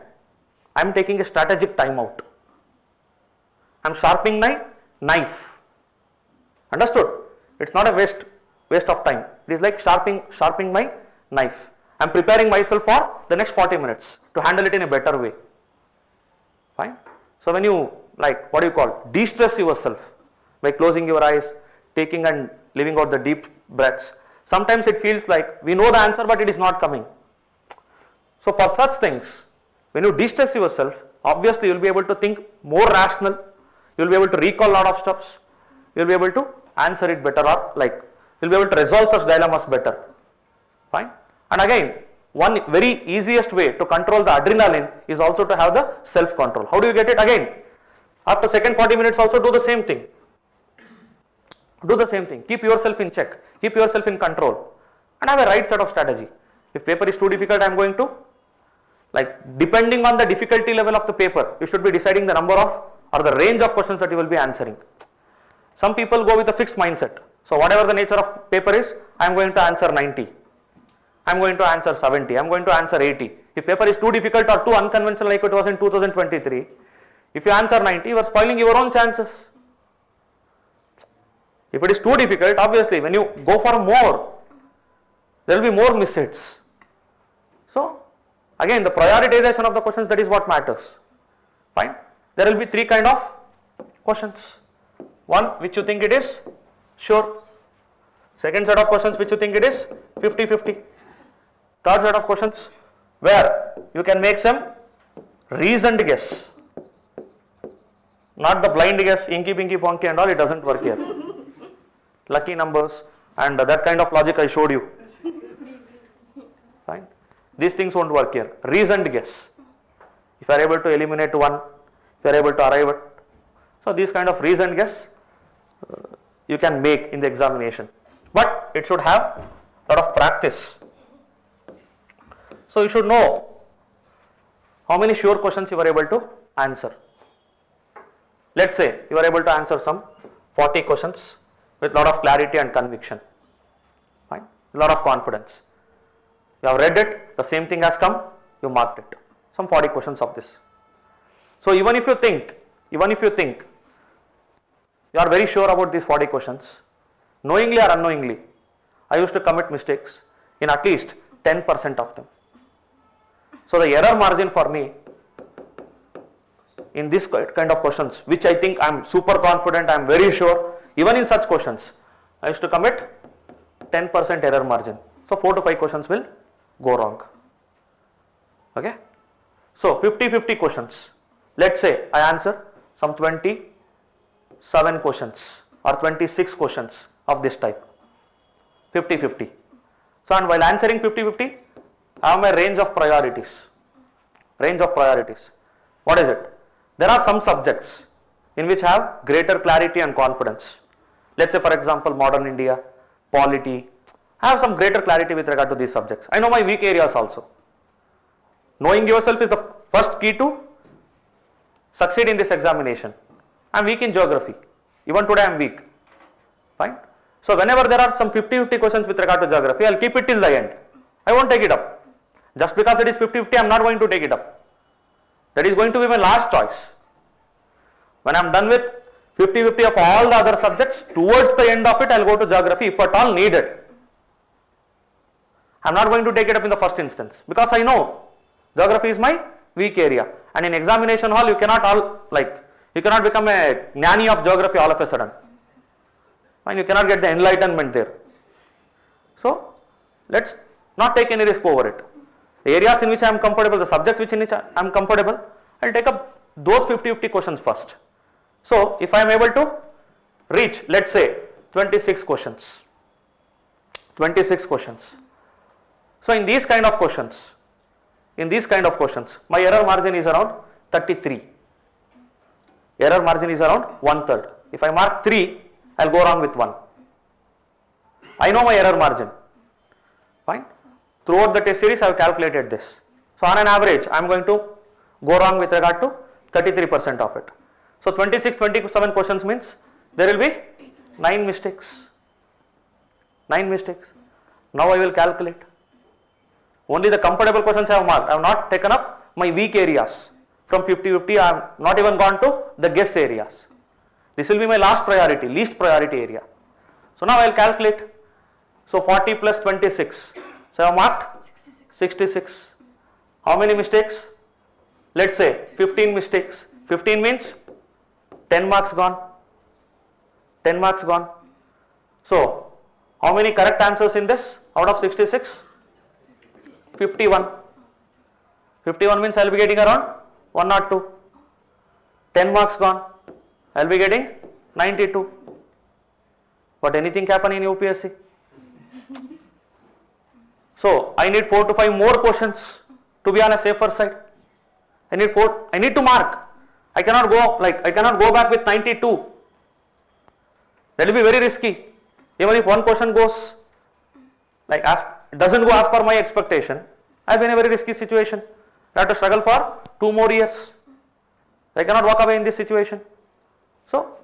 I am taking a strategic time out. I am sharpening my knife. Understood? It's not a waste of time. It is like sharpening my knife. I am preparing myself for the next 40 minutes to handle it in a better way. Fine. So when you de-stress yourself by closing your eyes, taking and living out the deep breaths. Sometimes it feels like we know the answer but it is not coming. So for such things, when you de-stress yourself, obviously you will be able to think more rational, you will be able to recall a lot of stuffs, you will be able to answer it better, or you will be able to resolve such dilemmas better. Fine. And again, one very easiest way to control the adrenaline is also to have the self-control. How do you get it? Again, after second 40 minutes also do the same thing. Do the same thing. Keep yourself in check. Keep yourself in control. And have a right set of strategy. If paper is too difficult, I am going to, depending on the difficulty level of the paper, you should be deciding the number of or the range of questions that you will be answering. Some people go with a fixed mindset. So whatever the nature of paper is, I am going to answer 90. I am going to answer 70. I am going to answer 80. If paper is too difficult or too unconventional like it was in 2023, if you answer 90, you are spoiling your own chances. If it is too difficult, obviously when you go for more, there will be more mishits. So again, the prioritization of the questions, that is what matters. Fine. There will be 3 kind of questions. One, which you think it is sure. Second set of questions, which you think it is 50-50. Third set of questions, where you can make some reasoned guess. Not the blind guess, inky pinky ponky and all, it doesn't work here. Lucky numbers and that kind of logic I showed you. Fine. These things won't work here. Reasoned guess. If you are able to eliminate one, if you are able to arrive at. So these kind of reasoned guess you can make in the examination. But it should have a lot of practice. So you should know how many sure questions you are able to answer. Let's say you are able to answer some 40 questions with a lot of clarity and conviction. Fine. A lot of confidence. You have read it, the same thing has come, you marked it. Some 40 questions of this. So even if you think you are very sure about these 40 questions, knowingly or unknowingly, I used to commit mistakes in at least 10% of them. So the error margin for me in this kind of questions, which I think I am super confident, I am very sure, even in such questions, I used to commit 10% error margin. So 4 to 5 questions will go wrong. Okay. So 50-50 questions. Let's say I answer some 27 questions or 26 questions of this type. 50-50. So and while answering 50-50, I have my range of priorities. Range of priorities. What is it? There are some subjects in which I have greater clarity and confidence. Let's say for example modern India, polity. I have some greater clarity with regard to these subjects. I know my weak areas also. Knowing yourself is the first key to succeed in this examination. I am weak in geography. Even today I am weak. Fine. So whenever there are some 50-50 questions with regard to geography, I will keep it till the end. I won't take it up. Just because it is 50-50, I am not going to take it up. That is going to be my last choice. When I am done with 50-50 of all the other subjects, towards the end of it, I will go to geography if at all needed. I am not going to take it up in the first instance because I know geography is my weak area, and in examination hall you cannot become a gnani of geography all of a sudden, and you cannot get the enlightenment there. So let's not take any risk over it. The areas in which I am comfortable, the subjects which in which I am comfortable, I will take up those 50-50 questions first. So if I am able to reach, let's say 26 questions. So in these kind of questions, my error margin is around 33. Error margin is around 1/3. If I mark 3, I will go wrong with 1. I know my error margin. Fine. Throughout the test series, I have calculated this. So on an average, I am going to go wrong with regard to 33% of it. So 27 questions means there will be 9 mistakes. 9 mistakes. Now I will calculate. Only the comfortable questions I have marked. I have not taken up my weak areas. From 50-50, I have not even gone to the guess areas. This will be my least priority area. So now I will calculate. So 40 plus 26. So I have marked 66. How many mistakes? Let's say 15 mistakes. 15 means 10 marks gone. 10 marks gone. So how many correct answers in this out of 66? 51. 51 means I will be getting around 1 or 2. 10 marks gone. I will be getting 92. But anything happen in UPSC? So I need 4 to 5 more questions to be on a safer side. I need to mark. I cannot go back with 92. That will be very risky. Even if one question goes doesn't go as per my expectation, I have been in a very risky situation. I have to struggle for 2 more years. I cannot walk away in this situation. So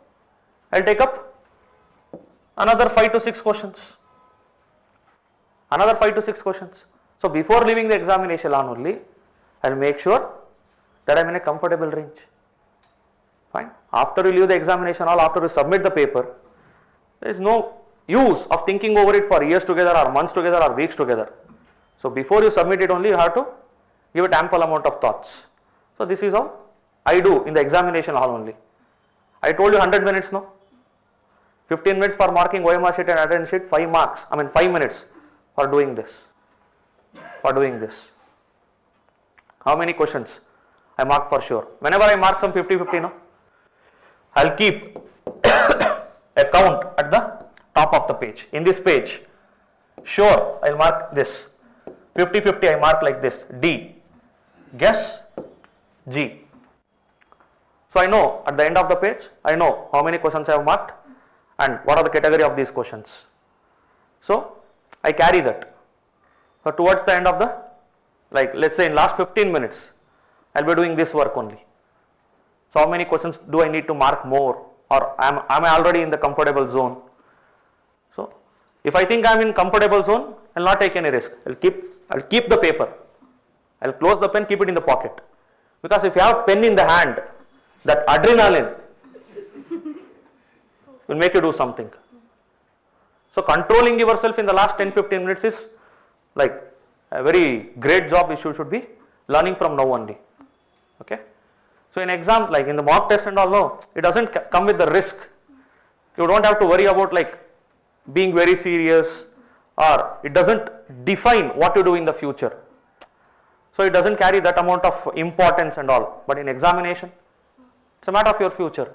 I will take up another 5 to 6 questions. So before leaving the examination hall only, I will make sure that I am in a comfortable range. Fine. After you leave the examination hall, after you submit the paper, there is no use of thinking over it for years together or months together or weeks together. So before you submit it only, you have to give it ample amount of thoughts. So this is how I do in the examination hall only. I told you 100 minutes now. 15 minutes for marking OMR sheet and attendance sheet, 5 minutes for doing this. How many questions I mark for sure? Whenever I mark some 50-50 now, I will keep a count at the top of the page. In this page, sure, I will mark this. 50-50 I mark like this, D. Guess, G. So I know at the end of the page, I know how many questions I have marked and what are the category of these questions. So I carry that. So towards the end of the, let's say in last 15 minutes, I will be doing this work only. So how many questions do I need to mark more, or am I already in the comfortable zone? So if I think I am in comfortable zone, I will not take any risk. I will keep the paper. I will close the pen, keep it in the pocket. Because if you have pen in the hand, that adrenaline will make you do something. So controlling yourself in the last 10-15 minutes is a very great job which you should be learning from now only. Okay. So in exams, in the mock test and all, no, it doesn't come with the risk. You don't have to worry about being very serious, or it doesn't define what you do in the future. So it doesn't carry that amount of importance and all. But in examination, it's a matter of your future.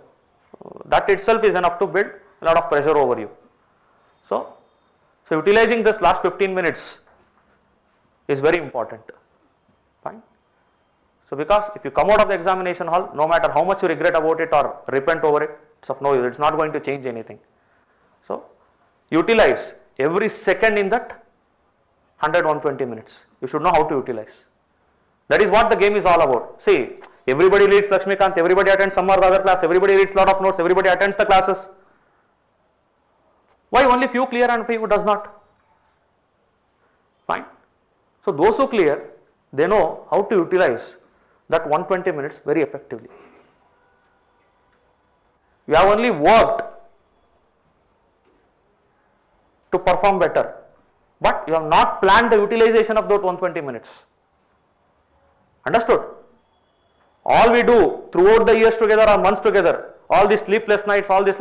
That itself is enough to build a lot of pressure over you. So utilizing this last 15 minutes is very important. Fine. So because if you come out of the examination hall, no matter how much you regret about it or repent over it, it's of no use. It's not going to change anything. So utilize every second in that 100-120 minutes. You should know how to utilize. That is what the game is all about. See, everybody reads Lakshmikant, everybody attends some or the other class, everybody reads lot of notes, everybody attends the classes. Why only few clear and few does not? Fine. So those who clear, they know how to utilize that 120 minutes very effectively. You have only worked to perform better, but you have not planned the utilization of those 120 minutes. Understood? All we do throughout the years together or months together, all these sleepless nights, all these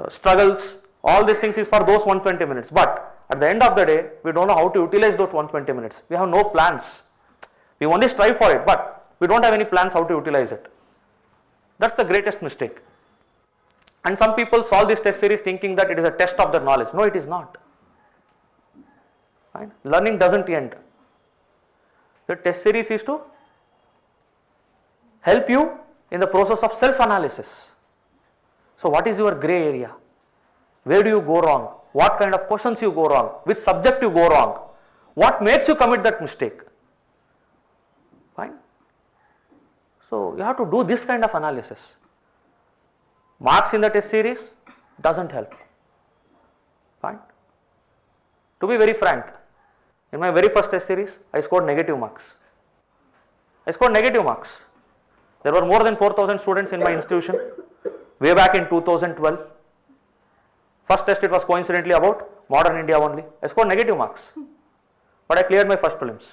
struggles, all these things is for those 120 minutes. But At the end of the day, we don't know how to utilize those 120 minutes. We have no plans. We only strive for it, but we don't have any plans how to utilize it. That's the greatest mistake. And some people solve this test series thinking that it is a test of their knowledge. No, it is not. Right? Learning doesn't end. The test series is to help you in the process of self-analysis. So what is your gray area? Where do you go wrong? What kind of questions you go wrong? Which subject you go wrong? What makes you commit that mistake? Fine. So you have to do this kind of analysis. Marks in the test series doesn't help. Fine. To be very frank, in my very first test series, I scored negative marks. I scored negative marks. There were more than 4,000 students in my institution way back in 2012. First test it was coincidentally about modern India only. I scored negative marks, but I cleared my first prelims.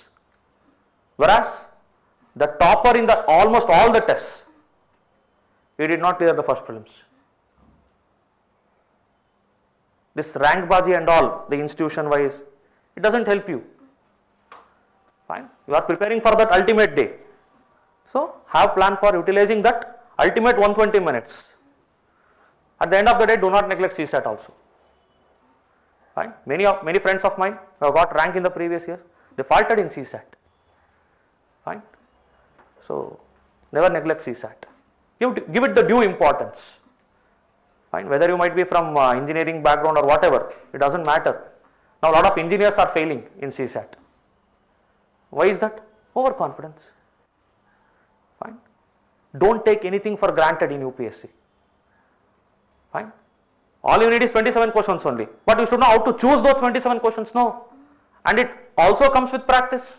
Whereas the topper in the almost all the tests, he did not clear the first prelims. This rank baji and all, the institution wise, it doesn't help you. Fine. You are preparing for that ultimate day. So have plan for utilizing that ultimate 120 minutes. At the end of the day, do not neglect CSAT also. Fine. Many friends of mine who have got rank in the previous years, they faltered in CSAT. Fine. So never neglect CSAT. Give it the due importance. Fine. Whether you might be from engineering background or whatever, it doesn't matter. Now a lot of engineers are failing in CSAT. Why is that? Overconfidence. Fine. Don't take anything for granted in UPSC. Fine. All you need is 27 questions only. But you should know how to choose those 27 questions. No. And it also comes with practice.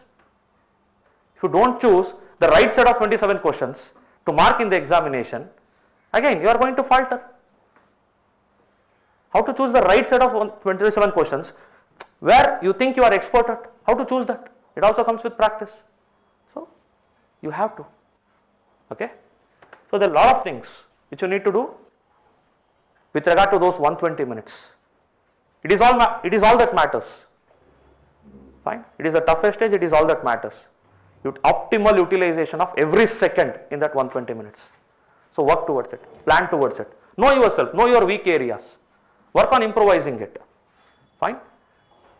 If you don't choose the right set of 27 questions to mark in the examination, again you are going to falter. How to choose the right set of 27 questions where you think you are expert at? How to choose that? It also comes with practice. So you have to. Okay. So there are a lot of things which you need to do with regard to those 120 minutes. It is all that matters. Fine. It is the toughest stage, it is all that matters. Optimal utilization of every second in that 120 minutes. So work towards it, plan towards it. Know yourself, know your weak areas. Work on improvising it. Fine.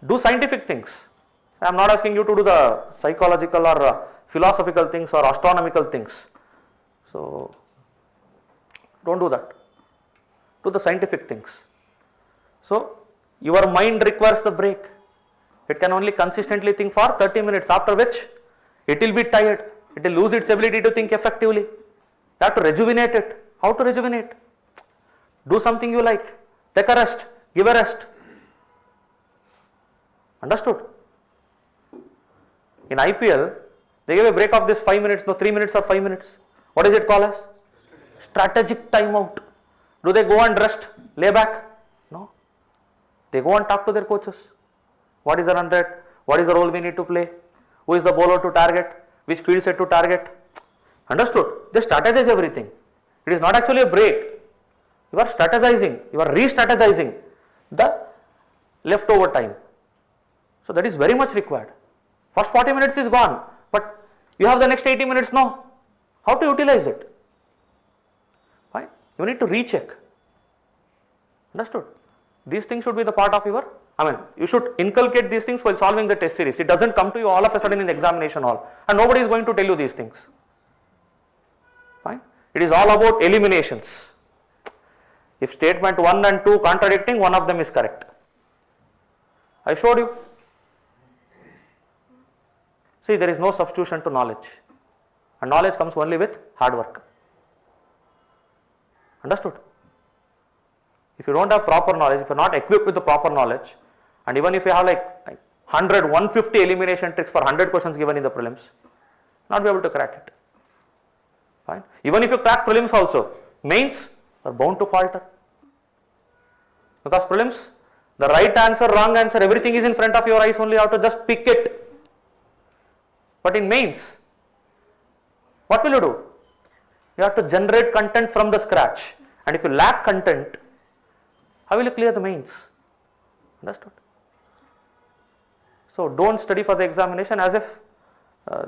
Do scientific things. I am not asking you to do the psychological or philosophical things or astronomical things. So don't do that. Do the scientific things. So your mind requires the break. It can only consistently think for 30 minutes, after which it will be tired. It will lose its ability to think effectively. You have to rejuvenate it. How to rejuvenate? Do something you like. Take a rest. Give a rest. Understood? In IPL, they give a break of this 5 minutes, no 3 minutes or 5 minutes. What is it called as? Strategic timeout. Do they go and rest, lay back? No. They go and talk to their coaches. What is the run rate? What is the role we need to play? Who is the bowler to target? Which field set to target? Understood? They strategize everything. It is not actually a break. You are strategizing, you are re-strategizing the leftover time. So that is very much required. First 40 minutes is gone, but you have the next 80 minutes now. How to utilize it? Fine. You need to recheck. Understood? These things should be the part of your, you should inculcate these things while solving the test series. It doesn't come to you all of a sudden in the examination hall, and nobody is going to tell you these things. Fine. It is all about eliminations. If statement 1 and 2 contradicting, one of them is correct. I showed you. See, there is no substitution to knowledge, and knowledge comes only with hard work. Understood? If you don't have proper knowledge, if you are not equipped with the proper knowledge, and even if you have like 100, 150 elimination tricks for 100 questions given in the prelims, not be able to crack it. Fine. Even if you crack prelims also, mains are bound to falter. Because prelims, the right answer, wrong answer, everything is in front of your eyes, only you have to just pick it. But in mains, what will you do? You have to generate content from the scratch, and if you lack content, how will you clear the mains? Understood? So don't study for the examination as if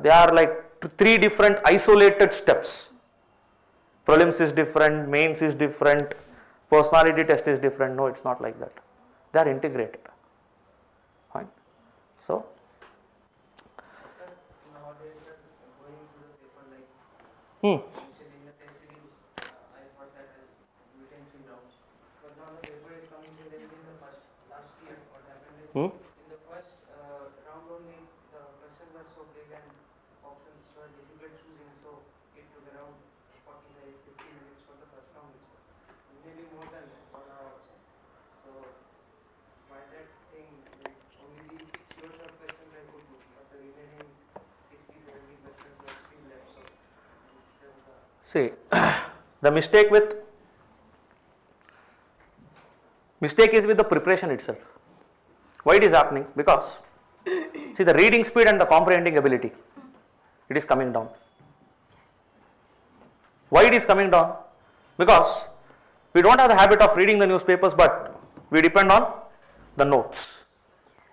they are like 3 different isolated steps. Prelims is different, mains is different, personality test is different. No, it's not like that. They are integrated. Fine. So Nowadays, going through the paper like initially in the test series, I thought that I'll wait in 3 rounds. But now the paper is coming to the end in the last year. What happened is in the first round only the questions were so big and options were difficult choosing, so it took around 45-50 minutes for the first round itself. Maybe more than 1 hour also. So by that thing, only the sure shot questions I could do, but the remaining 60-70 questions were still left. So there was a see, the mistake is with the preparation itself. Why it is happening? Because see, the reading speed and the comprehending ability, it is coming down. Why it is coming down? Because we don't have the habit of reading the newspapers, but we depend on the notes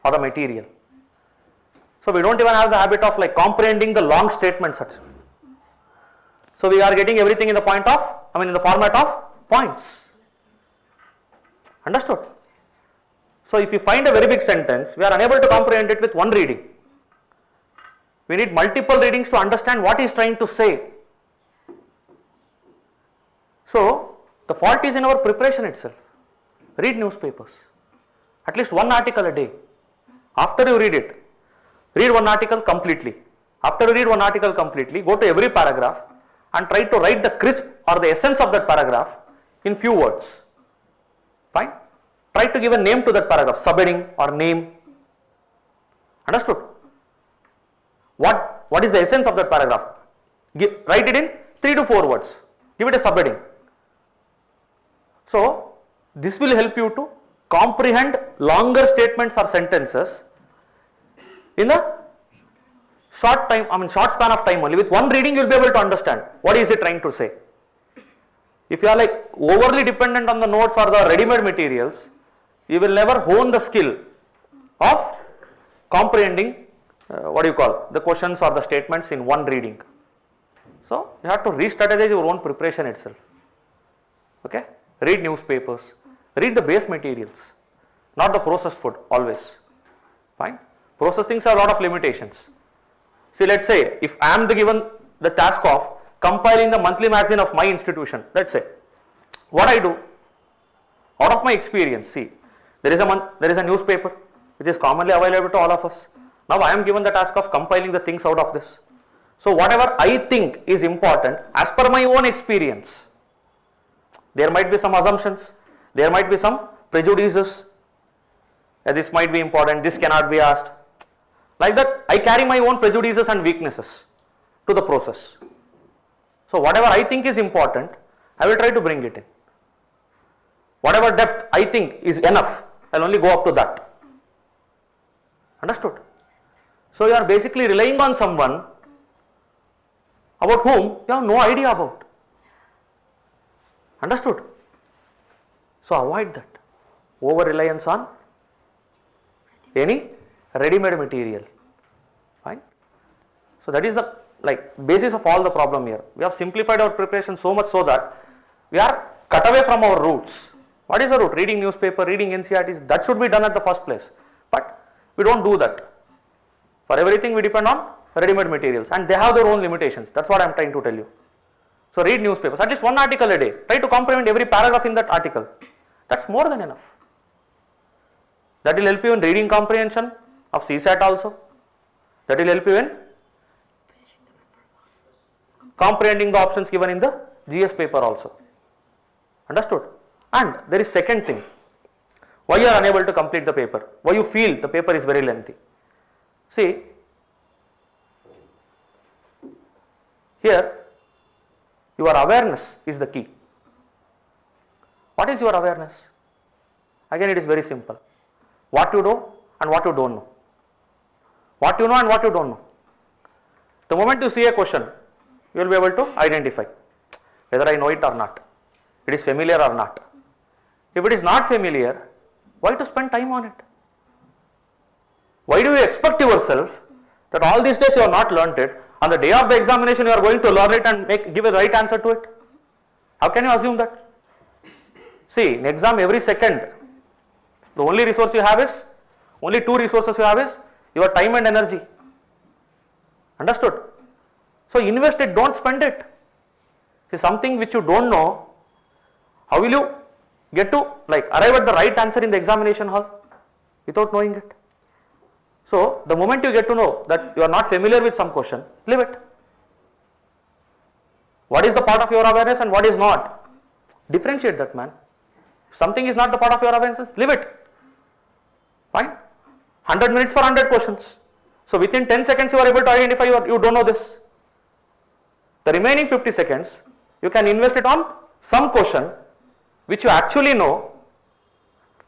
or the material. So we don't even have the habit of like comprehending the long statements. So we are getting everything in the in the format of points. Understood? So if you find a very big sentence, we are unable to comprehend it with one reading. We need multiple readings to understand what he is trying to say. So the fault is in our preparation itself. Read newspapers. At least 1 article a day. After you read it, read 1 article completely. After you read 1 article completely, go to every paragraph and try to write the crisp or the essence of that paragraph in few words. Fine? Try to give a name to that paragraph, subheading or name. Understood? What is the essence of that paragraph? Write it in 3 to 4 words. Give it a subheading. So this will help you to comprehend longer statements or sentences in a short span of time only. With one reading, you will be able to understand what is it trying to say. If you are like overly dependent on the notes or the ready-made materials, you will never hone the skill of comprehending the questions or the statements in one reading. So you have to re-strategize your own preparation itself. Okay? Read newspapers, read the base materials, not the processed food always. Fine? Processed things have a lot of limitations. See, let's say if I am given the task of compiling the monthly magazine of my institution, let's say, what I do, out of my experience, see, there is a newspaper which is commonly available to all of us. Now I am given the task of compiling the things out of this. So whatever I think is important as per my own experience, there might be some assumptions, there might be some prejudices, this might be important, this cannot be asked. Like that, I carry my own prejudices and weaknesses to the process. So whatever I think is important, I will try to bring it in. Whatever depth I think is enough, I will only go up to that. Understood? So you are basically relying on someone about whom you have no idea about. Understood? So avoid that. Over reliance on any ready-made material. Fine? So that is the basis of all the problem here. We have simplified our preparation so much so that we are cut away from our roots. What is the root? Reading newspaper, reading NCERTs, that should be done at the first place. But we don't do that. For everything we depend on ready-made materials and they have their own limitations. That's what I am trying to tell you. So read newspapers, at least 1 article a day. Try to comprehend every paragraph in that article. That's more than enough. That will help you in reading comprehension of CSAT also. That will help you in comprehending the options given in the GS paper also. Understood? And there is second thing. Why you are unable to complete the paper? Why you feel the paper is very lengthy? See, here your awareness is the key. What is your awareness? Again, it is very simple. What you know and what you don't know. What you know and what you don't know. The moment you see a question, you will be able to identify whether I know it or not. It is familiar or not. If it is not familiar, why to spend time on it? Why do you expect yourself that all these days you have not learnt it, on the day of the examination you are going to learn it and give a right answer to it? How can you assume that? See, in exam every second, the only resource you have is, only two resources you have is your time and energy. Understood? So invest it, don't spend it. See, something which you don't know, how will you get to arrive at the right answer in the examination hall without knowing it? So the moment you get to know that you are not familiar with some question, leave it. What is the part of your awareness and what is not? Differentiate that, man. If something is not the part of your awareness, leave it. Fine. 100 minutes for 100 questions. So within 10 seconds you are able to identify you don't know this. The remaining 50 seconds you can invest it on some question which you actually know,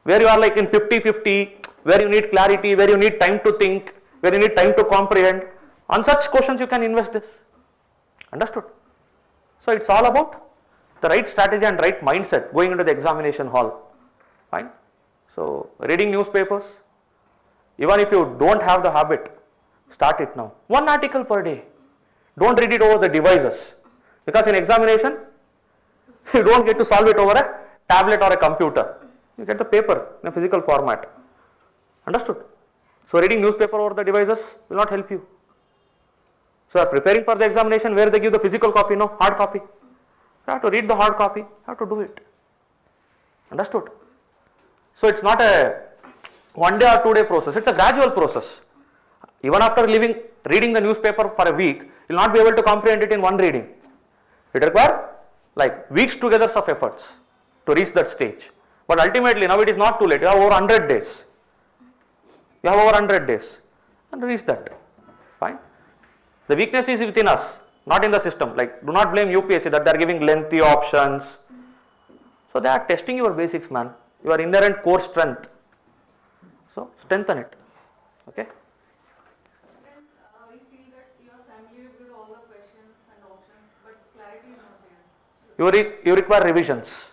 where you are in 50-50, where you need clarity, where you need time to think, where you need time to comprehend. On such questions you can invest this. Understood? So it's all about the right strategy and right mindset going into the examination hall. Fine. So reading newspapers, even if you don't have the habit, start it now. One article per day. Don't read it over the devices, because in examination you don't get to solve it over a tablet or a computer. You get the paper in a physical format. Understood? So reading newspaper over the devices will not help you. So preparing for the examination, where they give the physical copy, no, hard copy. You have to read the hard copy, you have to do it. Understood? So it's not a 1 day or 2 day process, it's a gradual process. Even after reading the newspaper for a week, you will not be able to comprehend it in one reading. It requires weeks together of efforts to reach that stage. But ultimately now it is not too late, you have over 100 days. You have over 100 days and reach that. Fine. The weakness is within us, not in the system. Do not blame UPSC that they are giving lengthy options. So they are testing your basics, man, your inherent core strength. So strengthen it. Okay. We feel that you are familiar with all the questions and options, but clarity is not there. You require revisions.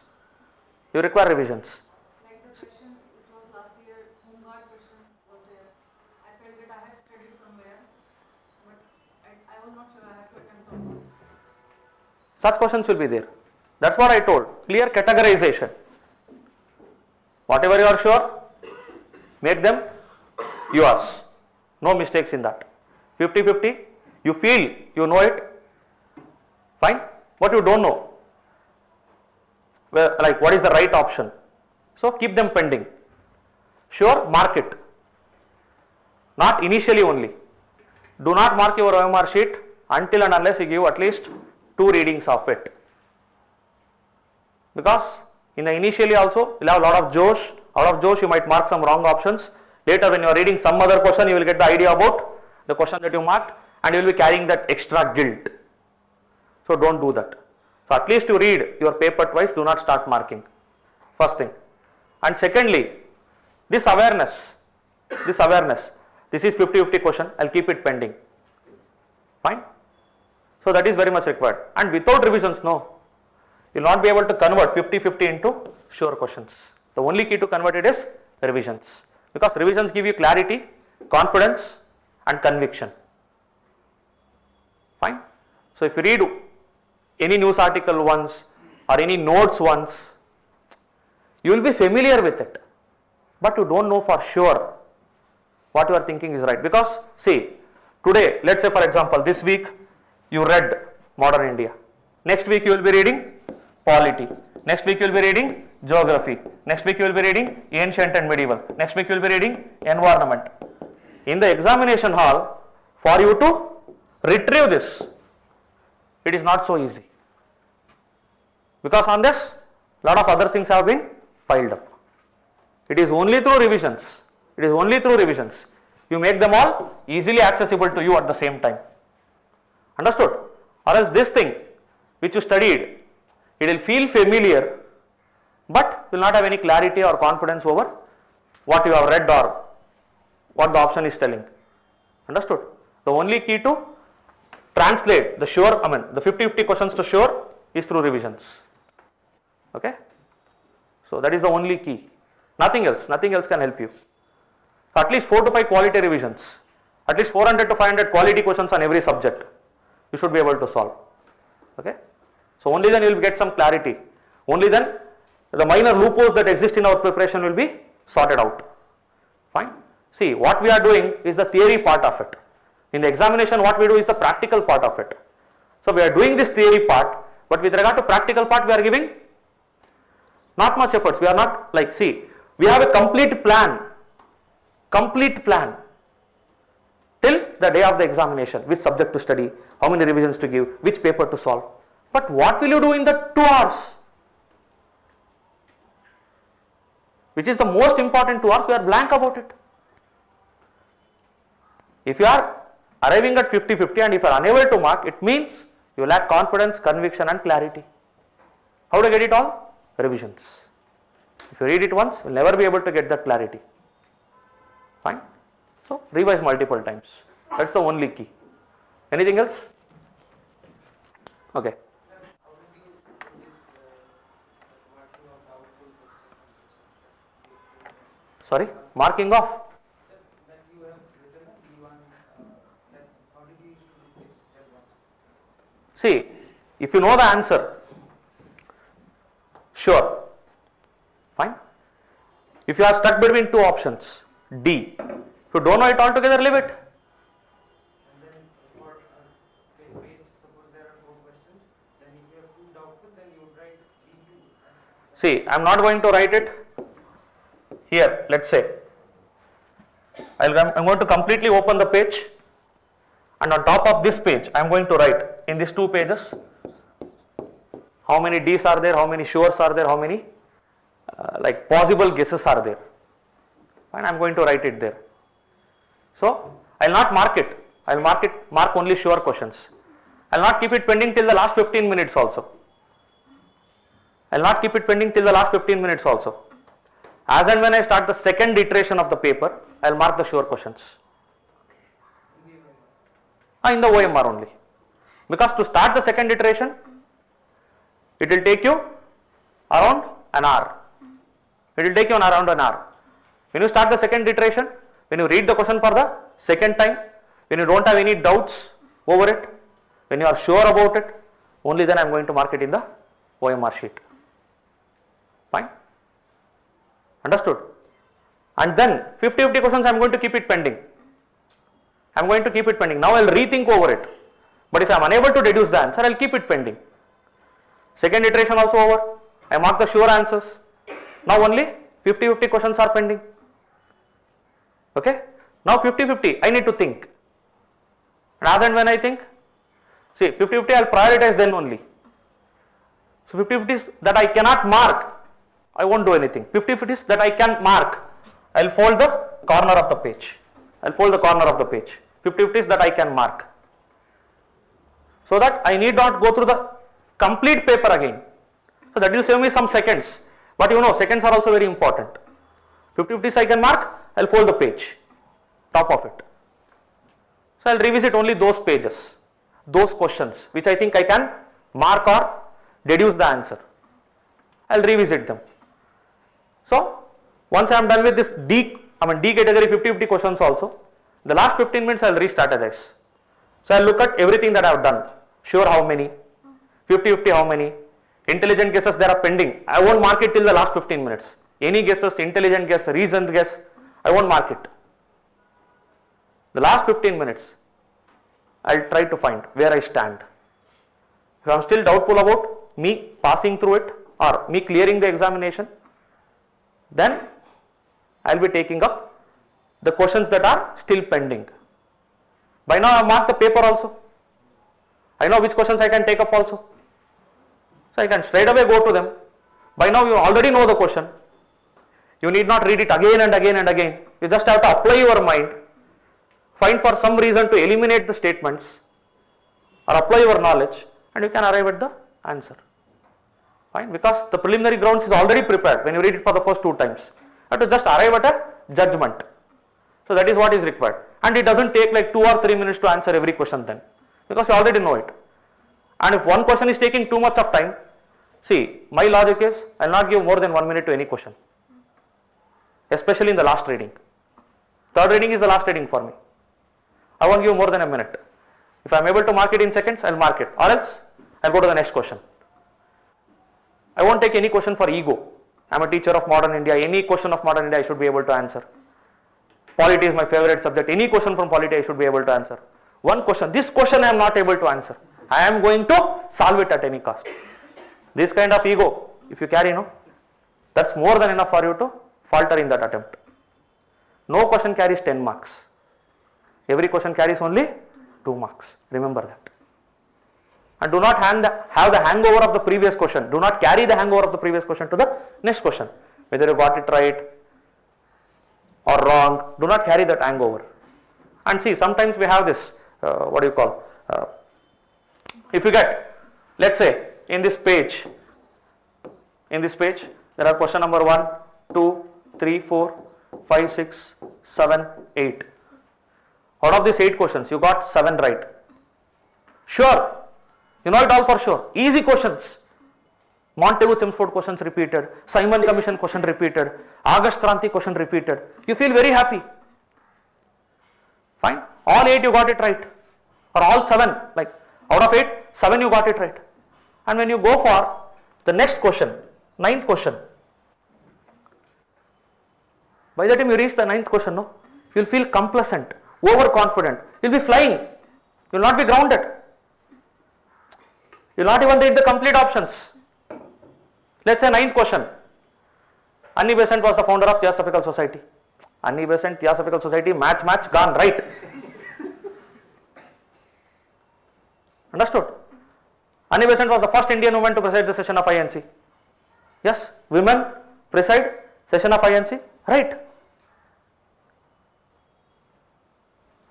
You require revisions. Like the question which was last year, home guard question was there. I felt that I had studied somewhere, but I was not sure. I had to attempt on. Such questions will be there. That's what I told. Clear categorization. Whatever you are sure, make them yours. No mistakes in that. 50-50, you feel you know it, fine. What you don't know, well, what is the right option? So keep them pending. Sure, mark it. Not initially only. Do not mark your OMR sheet until and unless you give at least 2 readings of it. Because in the initially also, you will have a lot of josh. Out of josh, you might mark some wrong options. Later, when you are reading some other question, you will get the idea about the question that you marked, and you will be carrying that extra guilt. So don't do that. So at least you read your paper twice, do not start marking. First thing. And secondly, this awareness, this is 50-50 question, I will keep it pending. Fine. So that is very much required. And without revisions, no, you will not be able to convert 50-50 into sure questions. The only key to convert it is revisions, because revisions give you clarity, confidence and conviction. Fine. So if you read any news article once or any notes once, you will be familiar with it, but you don't know for sure what you are thinking is right. Because see, today, let's say for example, this week you read Modern India. Next week you will be reading Polity. Next week you will be reading Geography. Next week you will be reading Ancient and Medieval. Next week you will be reading Environment. In the examination hall, for you to retrieve this, it is not so easy, because on this lot of other things have been piled up. It is only through revisions. It is only through revisions. You make them all easily accessible to you at the same time. Understood? Or else this thing which you studied, it will feel familiar, but will not have any clarity or confidence over what you have read or what the option is telling. Understood? The only key to translate the sure, the 50-50 questions to sure is through revisions. Okay? So that is the only key. Nothing else can help you. So at least 4 to 5 quality revisions, at least 400 to 500 quality questions on every subject, you should be able to solve. Okay? So only then you will get some clarity. Only then the minor loopholes that exist in our preparation will be sorted out. Fine. See, what we are doing is the theory part of it. In the examination, what we do is the practical part of it. So we are doing this theory part, but with regard to practical part, we are giving not much efforts. We are not like, see, we have a complete plan till the day of the examination, which subject to study, how many revisions to give, which paper to solve. But what will you do in the 2 hours? Which is the most important 2 hours, we are blank about it. If you are arriving at 50-50 and if you are unable to mark, it means you lack confidence, conviction and clarity. How to get it all? Revisions. If you read it once, you will never be able to get that clarity. Fine. So, revise multiple times. That is the only key. Anything else? Okay. Sir, how did you do this marking of doubtful questions? Sorry, marking off. Sir, that you have written a D1, that how did you used to do this step 1? See, if you know the answer, sure, fine. If you are stuck between 2 options, D. If you don't know it altogether, leave it. And then for page, suppose there are 4 questions, then if you have 2 doubtful, then you would write D2. See, I am not going to write it here, let us say. I am going to completely open the page, and on top of this page, I am going to write in these 2 pages how many D's are there, how many sures are there, how many like possible guesses are there. Fine, I am going to write it there. So, I will not mark it, I will mark only sure questions. I will not keep it pending till the last 15 minutes also. I will not keep it pending till the last 15 minutes also. As and when I start the second iteration of the paper, I will mark the sure questions. In the OMR only. Because to start the second iteration, it will take you around an hour. It will take you around an hour. When you start the second iteration, when you read the question for the second time, when you don't have any doubts over it, when you are sure about it, only then I am going to mark it in the OMR sheet. Fine? Understood? And then 50-50 questions I am going to keep it pending. I am going to keep it pending. Now I will rethink over it. But if I am unable to deduce the answer, I will keep it pending. Second iteration also over. I mark the sure answers. Now only 50-50 questions are pending. Okay? Now 50-50, I need to think. And as and when I think, see 50-50 I will prioritize then only. So 50-50s that I cannot mark, I won't do anything. 50-50s that I can mark, I will fold the corner of the page. I will fold the corner of the page. 50-50s that I can mark. So that I need not go through the complete paper again. So that will save me some seconds. But you know, seconds are also very important. 50-50s I can mark, I will fold the page, top of it. So I will revisit only those pages, those questions which I think I can mark or deduce the answer. I will revisit them. So once I am done with this D category 50-50 questions also, the last 15 minutes I will re-strategize. So I will look at everything that I have done. Sure how many, 50-50 how many, intelligent guesses that are pending. I won't mark it till the last 15 minutes. Any guesses, intelligent guess, reasoned guess, I won't mark it. The last 15 minutes, I will try to find where I stand. If I am still doubtful about me passing through it or me clearing the examination, then I will be taking up the questions that are still pending. By now I have marked the paper also. I know which questions I can take up also. So I can straight away go to them. By now you already know the question. You need not read it again and again and again. You just have to apply your mind, find for some reason to eliminate the statements or apply your knowledge, and you can arrive at the answer. Fine, because the preliminary grounds is already prepared when you read it for the first 2 times. You have to just arrive at a judgment. So that is what is required. And it doesn't take like 2 or 3 minutes to answer every question then, because you already know it. And if one question is taking too much of time, see, my logic is I will not give more than 1 minute to any question, especially in the last reading. Third reading is the last reading for me. I won't give more than a minute. If I am able to mark it in seconds, I will mark it, or else I will go to the next question. I won't take any question for ego. I am a teacher of modern India. Any question of modern India I should be able to answer. Polity is my favorite subject. Any question from polity I should be able to answer. One question, this question I am not able to answer. I am going to solve it at any cost. This kind of ego, if you carry, no, that's more than enough for you to falter in that attempt. No question carries 10 marks. Every question carries only 2 marks. Remember that. And do not have the hangover of the previous question. Do not carry the hangover of the previous question to the next question. Whether you got it right or wrong, do not carry that hangover. And see, sometimes we have this, if you get, let's say, in this page, there are question number 1, 2, 3, 4, 5, 6, 7, 8. Out of these 8 questions, you got 7 right. Sure, you know it all for sure. Easy questions. Montagu-Chelmsford questions repeated, Simon Commission question repeated, August Kranti question repeated. You feel very happy. Fine. All 8 you got it right. Or all 7, like out of 8, 7 you got it right. And when you go for the next question, 9th question, by the time you reach the 9th question, no, you will feel complacent, overconfident, you will be flying, you will not be grounded. You will not even read the complete options. Let's say 9th question, Annie Besant was the founder of Theosophical Society. Annie Besant, Theosophical Society, match, gone right. Understood? Annie Besant was the first Indian woman to preside the session of INC. Yes, women preside session of INC, right.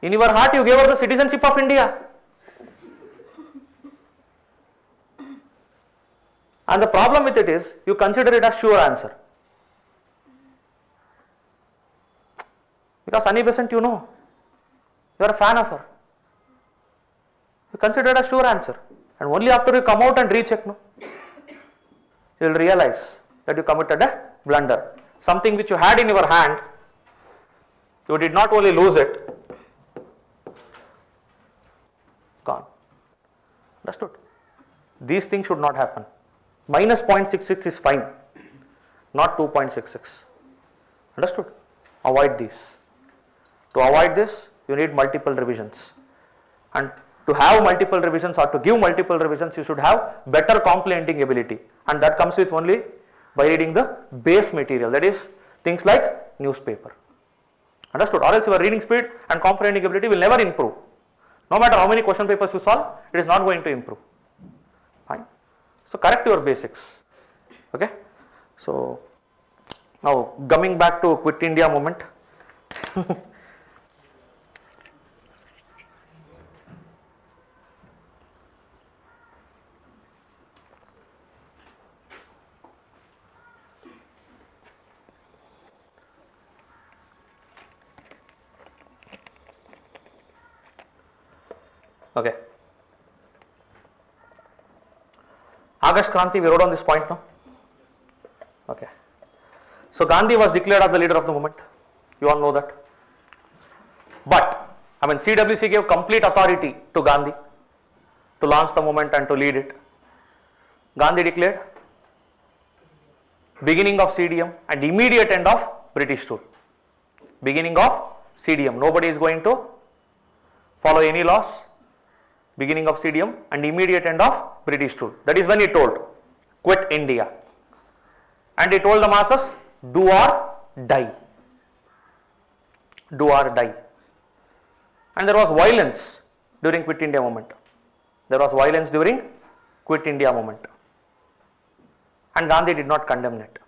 In your heart you gave her the citizenship of India. And the problem with it is, you consider it as sure answer. Because Annie Besant, you know, you are a fan of her. You consider it as sure answer. And only after you come out and recheck, no, you will realize that you committed a blunder. Something which you had in your hand, you did not only lose it, gone. Understood? These things should not happen. Minus 0.66 is fine, not 2.66. Understood? Avoid these. To avoid this, you need multiple revisions. And to have multiple revisions or to give multiple revisions, you should have better comprehending ability. And that comes with only by reading the base material, that is things like newspaper. Understood? Or else your reading speed and comprehending ability will never improve. No matter how many question papers you solve, it is not going to improve. Fine. So correct your basics. Okay. So now coming back to Quit India movement. Okay. August Kranti, we wrote on this point now. Okay. So Gandhi was declared as the leader of the movement. You all know that. But, CWC gave complete authority to Gandhi to launch the movement and to lead it. Gandhi declared beginning of CDM and immediate end of British rule. Beginning of CDM. Nobody is going to follow any laws. Beginning of CDM and immediate end of British rule. That is when he told, quit India. And he told the masses, do or die. Do or die. And there was violence during Quit India movement. There was violence during Quit India movement. And Gandhi did not condemn it.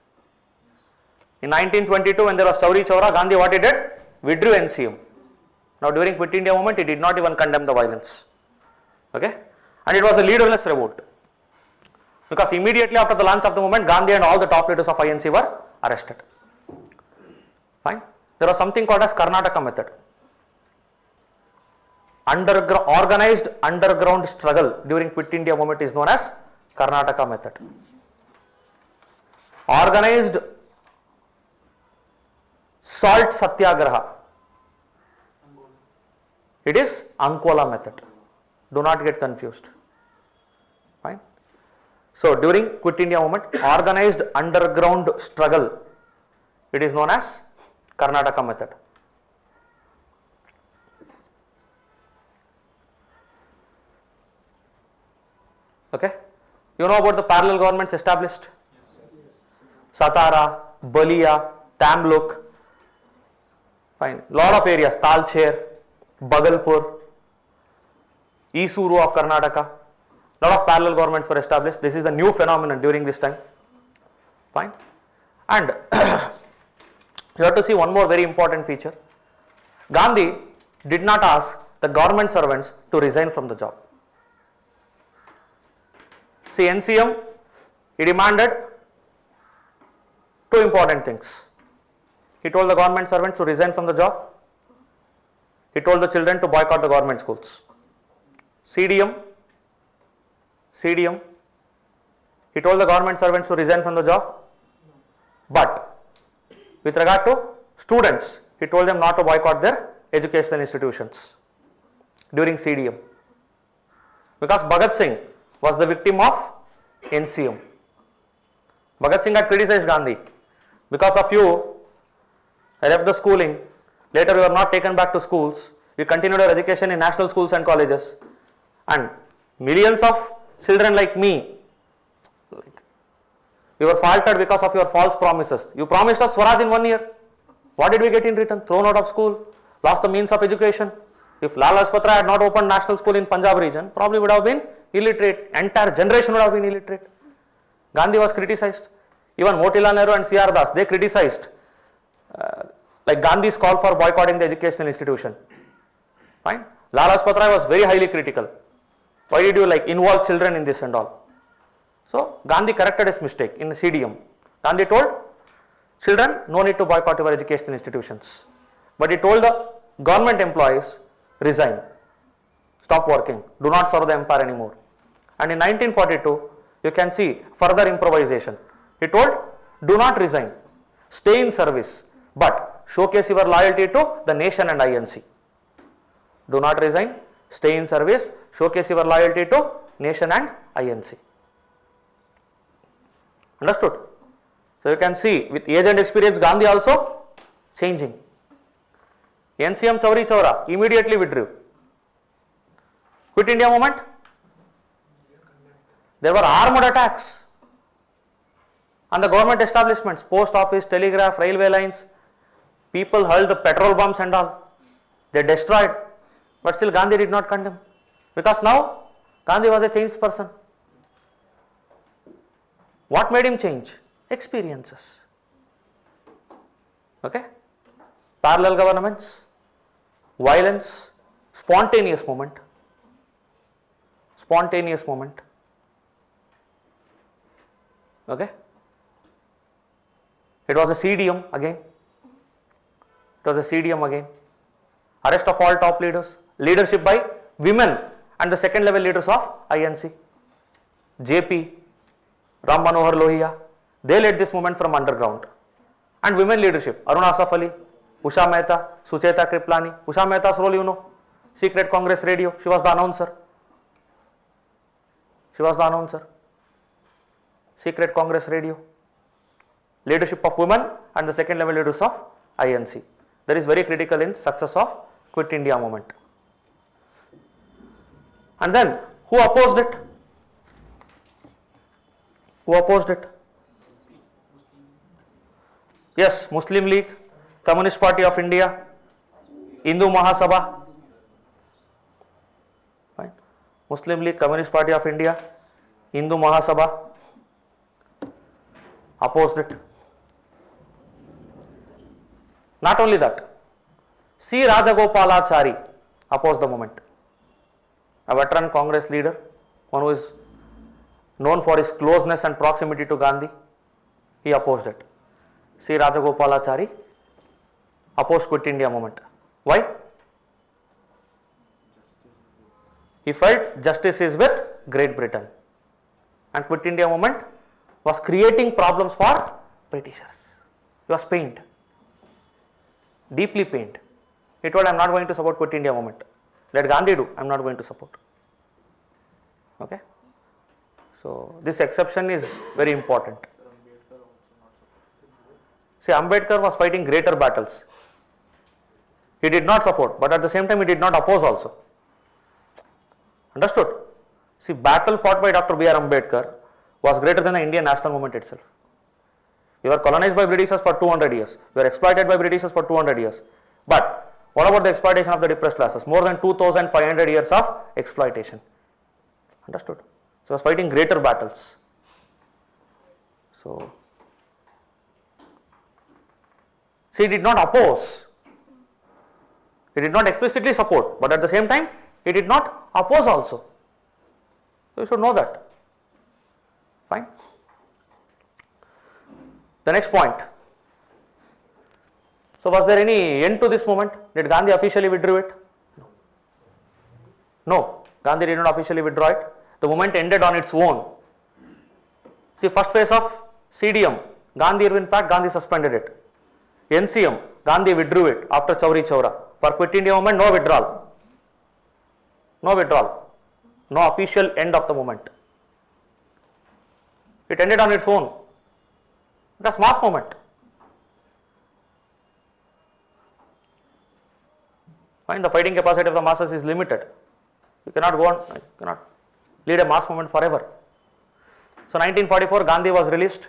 In 1922, when there was Chauri Chaura, Gandhi what he did? Withdrew NCM. Now during Quit India movement, he did not even condemn the violence. Okay, and it was a leaderless revolt, because immediately after the launch of the movement, Gandhi and all the top leaders of INC were arrested. Fine. There was something called as Karnataka method. Organized underground struggle during Quit India movement is known as Karnataka method. Organized salt satyagraha It is Ankola method. Do not get confused. Fine. So during Quit India movement, organized underground struggle, it is known as Karnataka method. Okay. You know about the parallel governments established? Satara, Balia, Tamluk, fine, lot of areas, Talcher, Bhagalpur, Isuru of Karnataka, lot of parallel governments were established. This is the new phenomenon during this time, fine. And you have to see one more very important feature. Gandhi did not ask the government servants to resign from the job. See, NCM, he demanded two important things. He told the government servants to resign from the job. He told the children to boycott the government schools. CDM, he told the government servants to resign from the job. But with regard to students, he told them not to boycott their educational institutions during CDM. Because Bhagat Singh was the victim of NCM. Bhagat Singh had criticized Gandhi. Because of you, I left the schooling. Later, we were not taken back to schools. We continued our education in national schools and colleges. And millions of children like me, we were faulted because of your false promises. You promised us Swaraj in 1 year. What did we get in return? Thrown out of school, lost the means of education. If Lal Lajpat Rai had not opened national school in Punjab region, probably would have been illiterate. Entire generation would have been illiterate. Gandhi was criticized. Even Motilal Nehru and C.R. Das, they criticized like Gandhi's call for boycotting the educational institution. Fine. Lal Lajpat Rai was very highly critical. Why did you involve children in this and all? So Gandhi corrected his mistake in the CDM. Gandhi told children, no need to boycott your educational institutions. But he told the government employees, resign, stop working, do not serve the empire anymore. And in 1942, you can see further improvisation. He told, do not resign, stay in service, but showcase your loyalty to the nation and INC. Do not resign, stay in service, showcase your loyalty to nation and INC. Understood? So you can see with age and experience, Gandhi also changing. NCM Chauri Chaura immediately withdrew. Quit India movement, there were armed attacks on the government establishments, post office, telegraph, railway lines. People hurled the petrol bombs and all. They destroyed. But still Gandhi did not condemn. Because now Gandhi was a changed person. What made him change? Experiences. Okay? Parallel governments, violence, spontaneous movement. Spontaneous movement. Okay? It was a CDM again. It was a CDM again. Arrest of all top leaders. Leadership by women and the second level leaders of INC. JP, Ram Manohar Lohia. They led this movement from underground. And women leadership. Aruna Asaf Ali, Usha Mehta, Sucheta Kriplani. Usha Mehta's role you know. Secret Congress Radio. She was the announcer. Secret Congress Radio. Leadership of women and the second level leaders of INC. That is very critical in success of Quit India movement. And then who opposed it? Who opposed it? Yes, Muslim League, Communist Party of India, Hindu Mahasabha. Fine. Muslim League, Communist Party of India, Hindu Mahasabha opposed it. Not only that, C. Rajagopalachari opposed the movement. A veteran Congress leader, one who is known for his closeness and proximity to Gandhi, he opposed it. C. Rajagopalachari opposed Quit India movement. Why? He felt justice is with Great Britain. And Quit India movement was creating problems for Britishers. He was pained. Deeply pained. He told, I am not going to support Quit India movement. Let Gandhi do, I am not going to support. Okay. So this exception is very important. See, Ambedkar was fighting greater battles. He did not support, but at the same time he did not oppose also. Understood? See, battle fought by Dr. B.R. Ambedkar was greater than the Indian national movement itself. We were colonized by Britishers for 200 years. We were exploited by Britishers for 200 years. But what about the exploitation of the depressed classes? More than 2,500 years of exploitation. Understood? So, he was fighting greater battles. So, see, he did not oppose. He did not explicitly support, but at the same time, he did not oppose also. So, you should know that. Fine. The next point. So, was there any end to this movement? Did Gandhi officially withdraw it? No. Gandhi did not officially withdraw it. The movement ended on its own. See, first phase of CDM, Gandhi Irwin Pact, Gandhi suspended it. NCM, Gandhi withdrew it after Chauri Chaura. For Quit India movement, no withdrawal. No withdrawal. No official end of the movement. It ended on its own. It was mass movement. Fine, the fighting capacity of the masses is limited. You cannot go on, you cannot lead a mass movement forever. So 1944 Gandhi was released,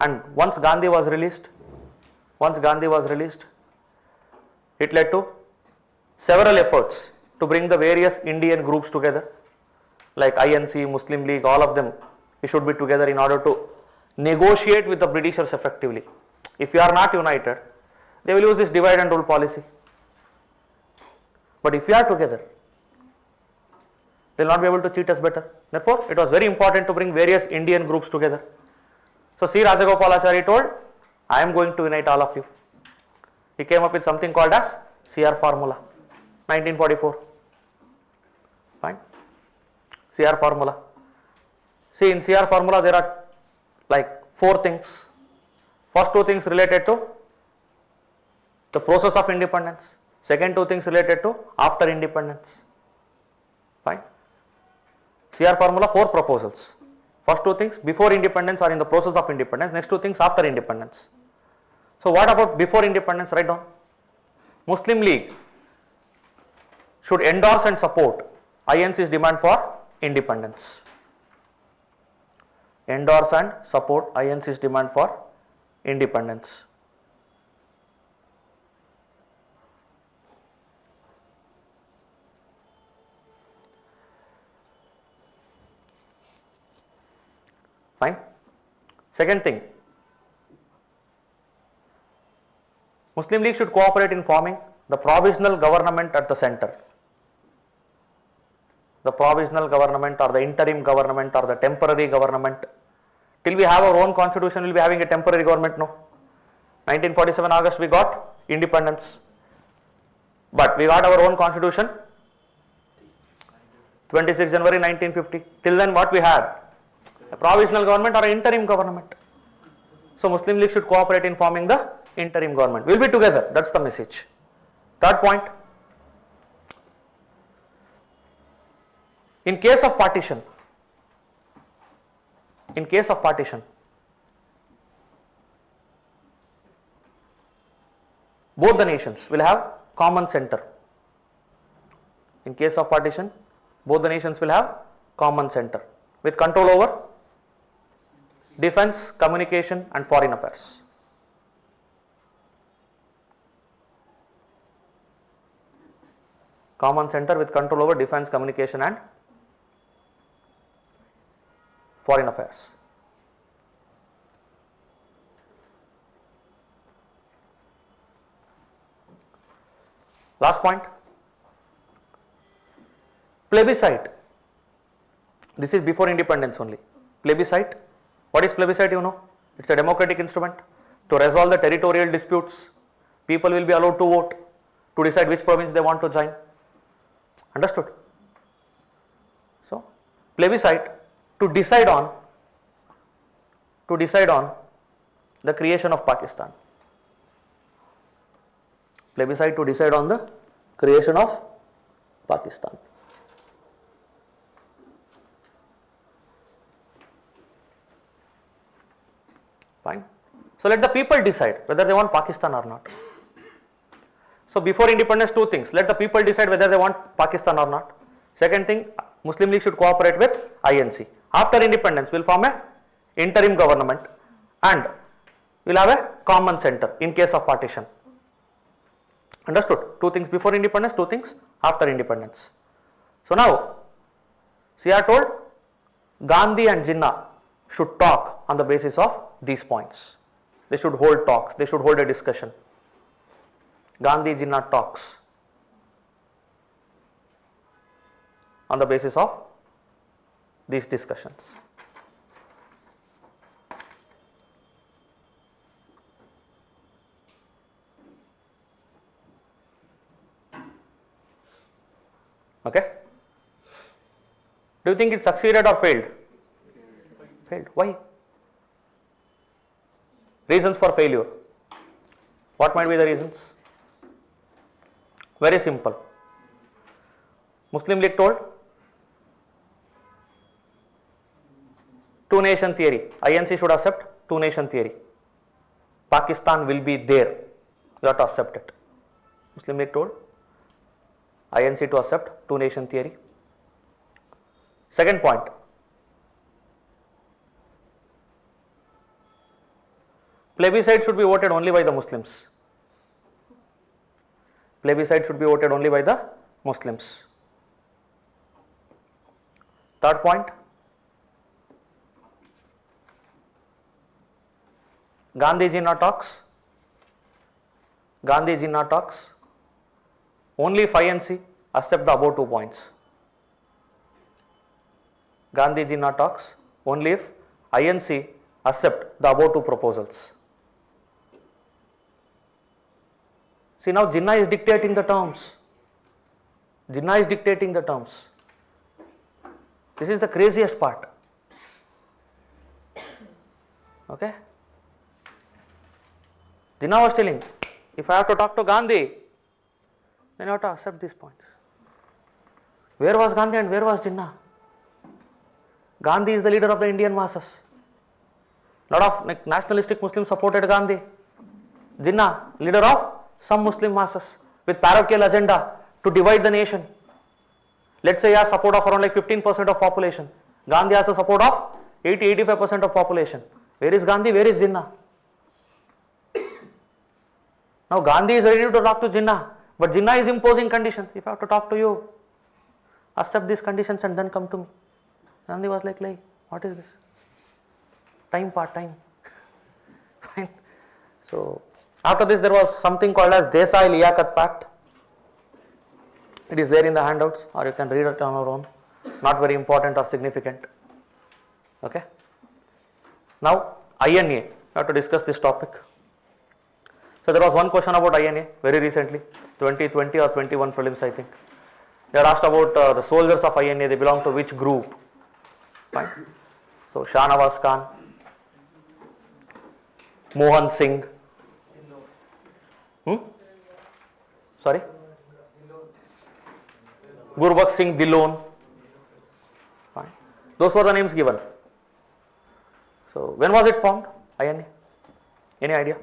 and once Gandhi was released, it led to several efforts to bring the various Indian groups together, like INC, Muslim League, all of them, we should be together in order to negotiate with the Britishers effectively. If you are not united, they will use this divide and rule policy. But if we are together, they will not be able to cheat us better. Therefore, it was very important to bring various Indian groups together. So, C. Rajagopalachari told, I am going to unite all of you. He came up with something called as CR formula, 1944. Fine. CR formula. See, in CR formula there are like 4 things. First 2 things related to the process of independence. Second 2 things related to after independence. Fine. CR formula 4 proposals. First 2 things before independence or in the process of independence. Next 2 things after independence. So, what about before independence? Write down. Muslim League should endorse and support INC's demand for independence. Endorse and support INC's demand for independence. Fine. Second thing, Muslim League should cooperate in forming the provisional government at the center. The provisional government or the interim government or the temporary government. Till we have our own constitution, we will be having a temporary government, no. 1947 August we got independence, but we got our own constitution 26 January 1950. Till then what we had? A provisional government or an interim government. So Muslim League should cooperate in forming the interim government. We will be together, that is the message. Third point, in case of partition, both the nations will have common center. In case of partition, both the nations will have common center with control over defense, communication and foreign affairs. Common center with control over defense, communication and foreign affairs. Last point, plebiscite. This is before independence only. Plebiscite. What is plebiscite? You know, it's a democratic instrument to resolve the territorial disputes. People will be allowed to vote to decide which province they want to join. Understood? So, plebiscite to decide on the creation of Pakistan. Plebiscite to decide on the creation of Pakistan. Fine. So let the people decide whether they want Pakistan or not. So before independence, two things. Let the people decide whether they want Pakistan or not. Second thing, Muslim League should cooperate with INC. After independence, we'll form a interim government and we'll have a common center in case of partition. Understood? Two things before independence, two things after independence. So now, CR told Gandhi and Jinnah should talk on the basis of these points. They should hold talks, they should hold a discussion. Gandhi Jinnah talks on the basis of these discussions. Okay? Do you think it succeeded or failed? Failed. Why? Reasons for failure. What might be the reasons? Very simple. Muslim League told two nation theory. INC should accept two nation theory. Pakistan will be there. You have to accept it. Muslim League told INC to accept two nation theory. Second point. Plebiscite should be voted only by the Muslims. Plebiscite should be voted only by the Muslims. Third point. Gandhi Jinnah talks. Gandhi Jinnah talks. Only if INC accept the above 2 points. Gandhi Jinnah talks only if INC accept the above 2 proposals. See, now Jinnah is dictating the terms. Jinnah is dictating the terms. This is the craziest part. Okay? Jinnah was telling, if I have to talk to Gandhi, then I have to accept these points. Where was Gandhi and where was Jinnah? Gandhi is the leader of the Indian masses. Lot of nationalistic Muslims supported Gandhi. Jinnah, leader of some Muslim masses with parochial agenda to divide the nation. Let's say he has support of around like 15% of population. Gandhi has the support of 80-85% of population. Where is Gandhi? Where is Jinnah? Now Gandhi is ready to talk to Jinnah, but Jinnah is imposing conditions. If I have to talk to you, accept these conditions and then come to me. Gandhi was like, what is this? Time part time. Fine. So after this there was something called as Desai-Liaquat Pact. It is there in the handouts or you can read it on your own. Not very important or significant. Okay. Now INA, we have to discuss this topic. So there was one question about INA very recently, 2020 or 21 prelims I think. They are asked about the soldiers of INA, they belong to which group? Fine. So Shah Nawaz Khan, Mohan Singh, sorry, Gurbakh Singh Dhillon. Fine. Those were the names given. So when was it formed? INA? Any idea?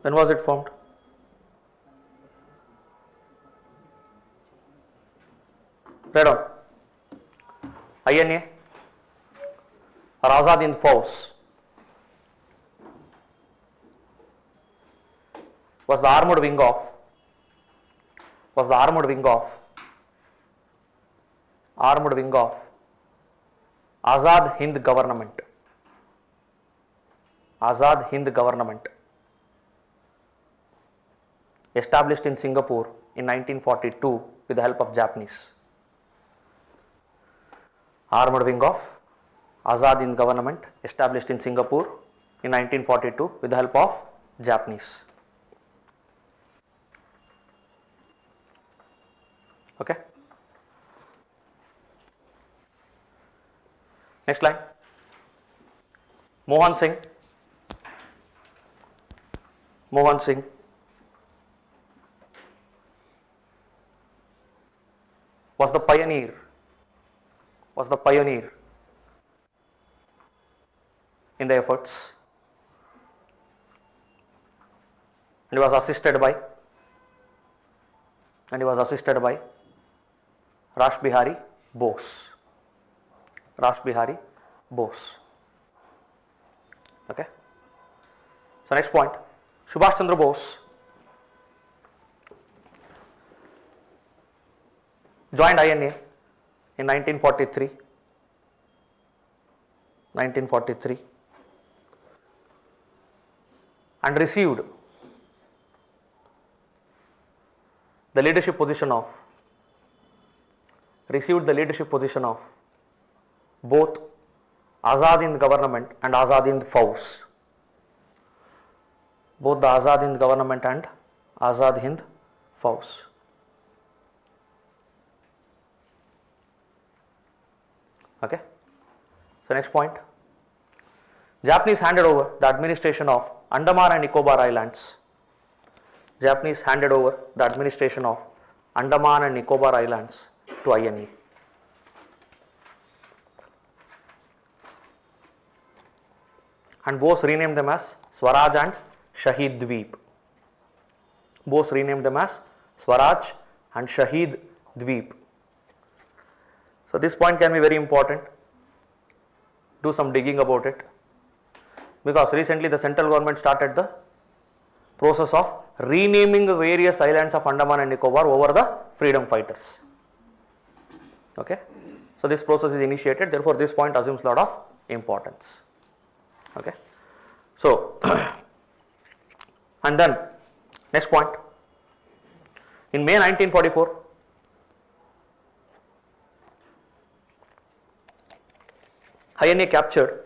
When was it formed? Read on. INA or Azad Hind Force was the armored wing of Azad Hind government. Azad Hind government established in Singapore in 1942 with the help of Japanese. Armored wing of Azad Hind government established in Singapore in 1942 with the help of Japanese. Okay. Next line. Mohan Singh was the pioneer in the efforts, and he was assisted by Rash Bihari Bose. Okay. So next point, Subhash Chandra Bose joined INA in 1943 and received the leadership position of both Azad Hind government and Azad Hind Fauj. Both the Azad Hind government and Azad Hind Fauj. Okay. So next point, Japanese handed over the administration of Andaman and Nicobar Islands. Japanese handed over the administration of Andaman and Nicobar Islands to INA. And Bose renamed them as Swaraj and Shahid Dweep. Bose renamed them as Swaraj and Shahid Dweep. So this point can be very important. Do some digging about it, because recently the central government started the process of renaming the various islands of Andaman and Nicobar over the freedom fighters. Okay. So this process is initiated, therefore this point assumes a lot of importance. Okay. So and then next point, in May 1944, INA captured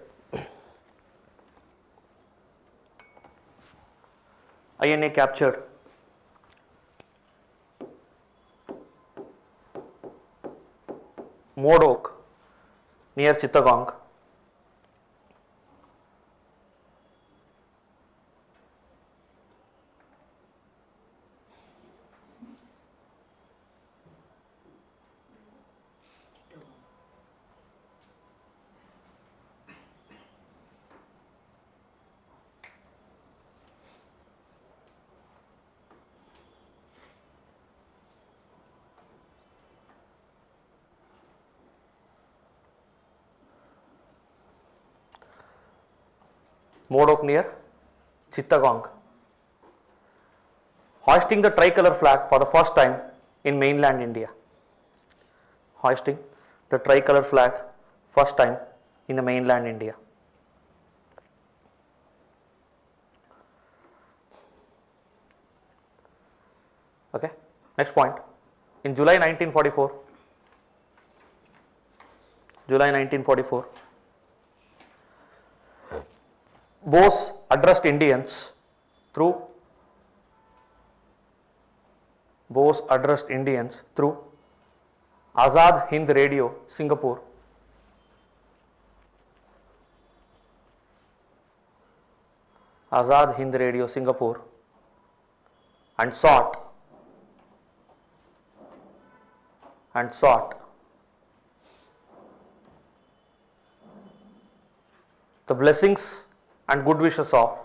Modok near Chittagong. Modok near Chittagong, hoisting the tricolor flag for the first time in mainland India. Hoisting the tricolor flag first time in the mainland India. Okay. Next point, in July 1944, Bose addressed Indians through Azad Hind Radio Singapore. Azad Hind Radio Singapore, and sought the blessings and good wishes of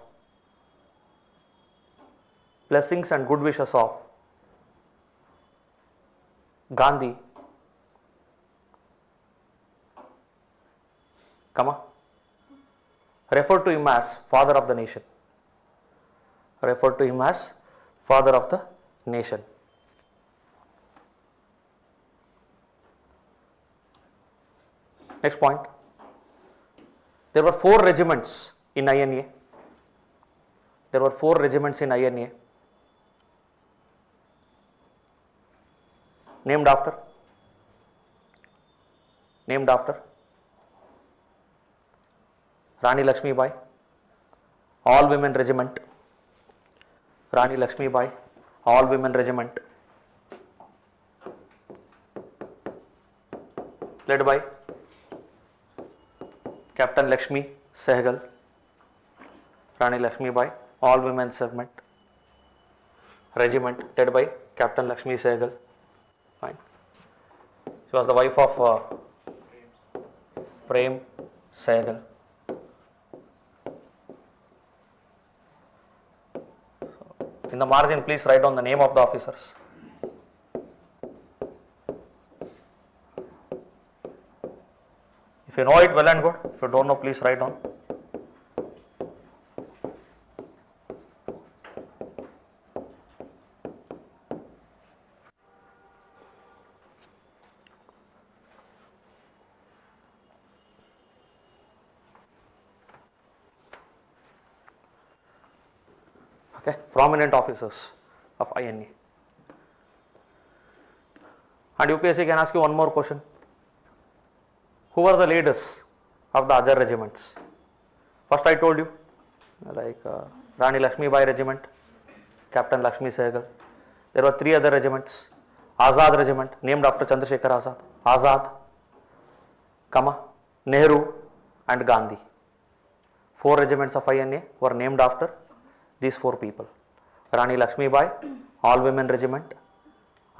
Gandhi, referred to him as father of the nation. Next point, there were 4 regiments in INA. Named after Rani Lakshmi Bai, all women regiment. Led by Captain Lakshmi Sehgal. Rani Lakshmi Bai, all women regiment led by Captain Lakshmi Sehgal. Fine. She was the wife of Prem Sehgal. In the margin, please write down the name of the officers. If you know it, well and good. If you don't know, please write down. Okay, prominent officers of INA. And UPSC can ask you one more question. Who were the leaders of the other regiments? First I told you, like Rani Lakshmi Bai regiment, Captain Lakshmi Sehgal. There were 3 other regiments. Azad regiment, named after Chandrasekhar Azad. Azad, Nehru and Gandhi. 4 regiments of INA were named after these 4 people. Rani Lakshmi Bai, all women regiment.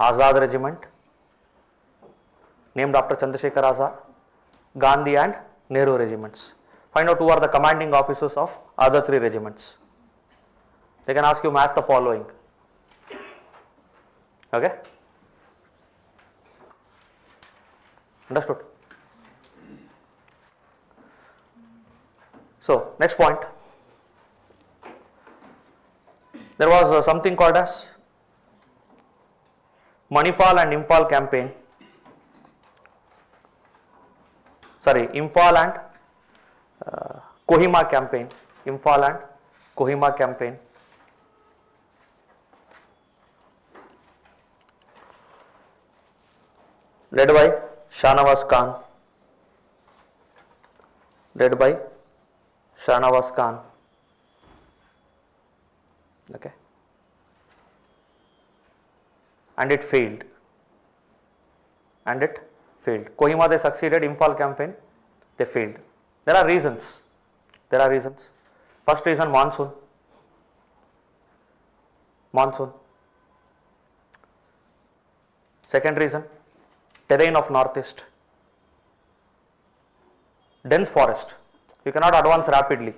Azad regiment, named after Chandrasekhar Azad. Gandhi and Nehru regiments. Find out who are the commanding officers of other 3 regiments. They can ask you match the following. Okay? Understood? So, next point. There was something called as Manipal and Imphal campaign. Imphal and Kohima campaign. Imphal and Kohima campaign. Led by Shahnawaz Khan. Okay. And it failed. Kohima they succeeded, Imphal campaign they failed. There are reasons. First reason, monsoon. Second reason, terrain of northeast. Dense forest. You cannot advance rapidly.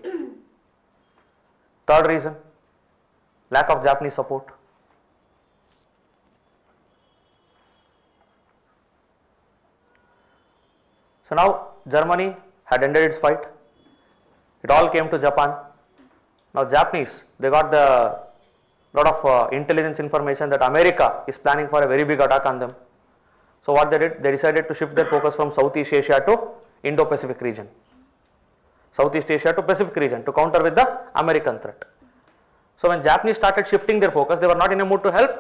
Third reason, lack of Japanese support. So now Germany had ended its fight. It all came to Japan. Now Japanese, they got the lot of intelligence information that America is planning for a very big attack on them. So what they did, they decided to shift their focus from Southeast Asia to Indo-Pacific region. Southeast Asia to Pacific region to counter with the American threat. So when Japanese started shifting their focus, they were not in a mood to help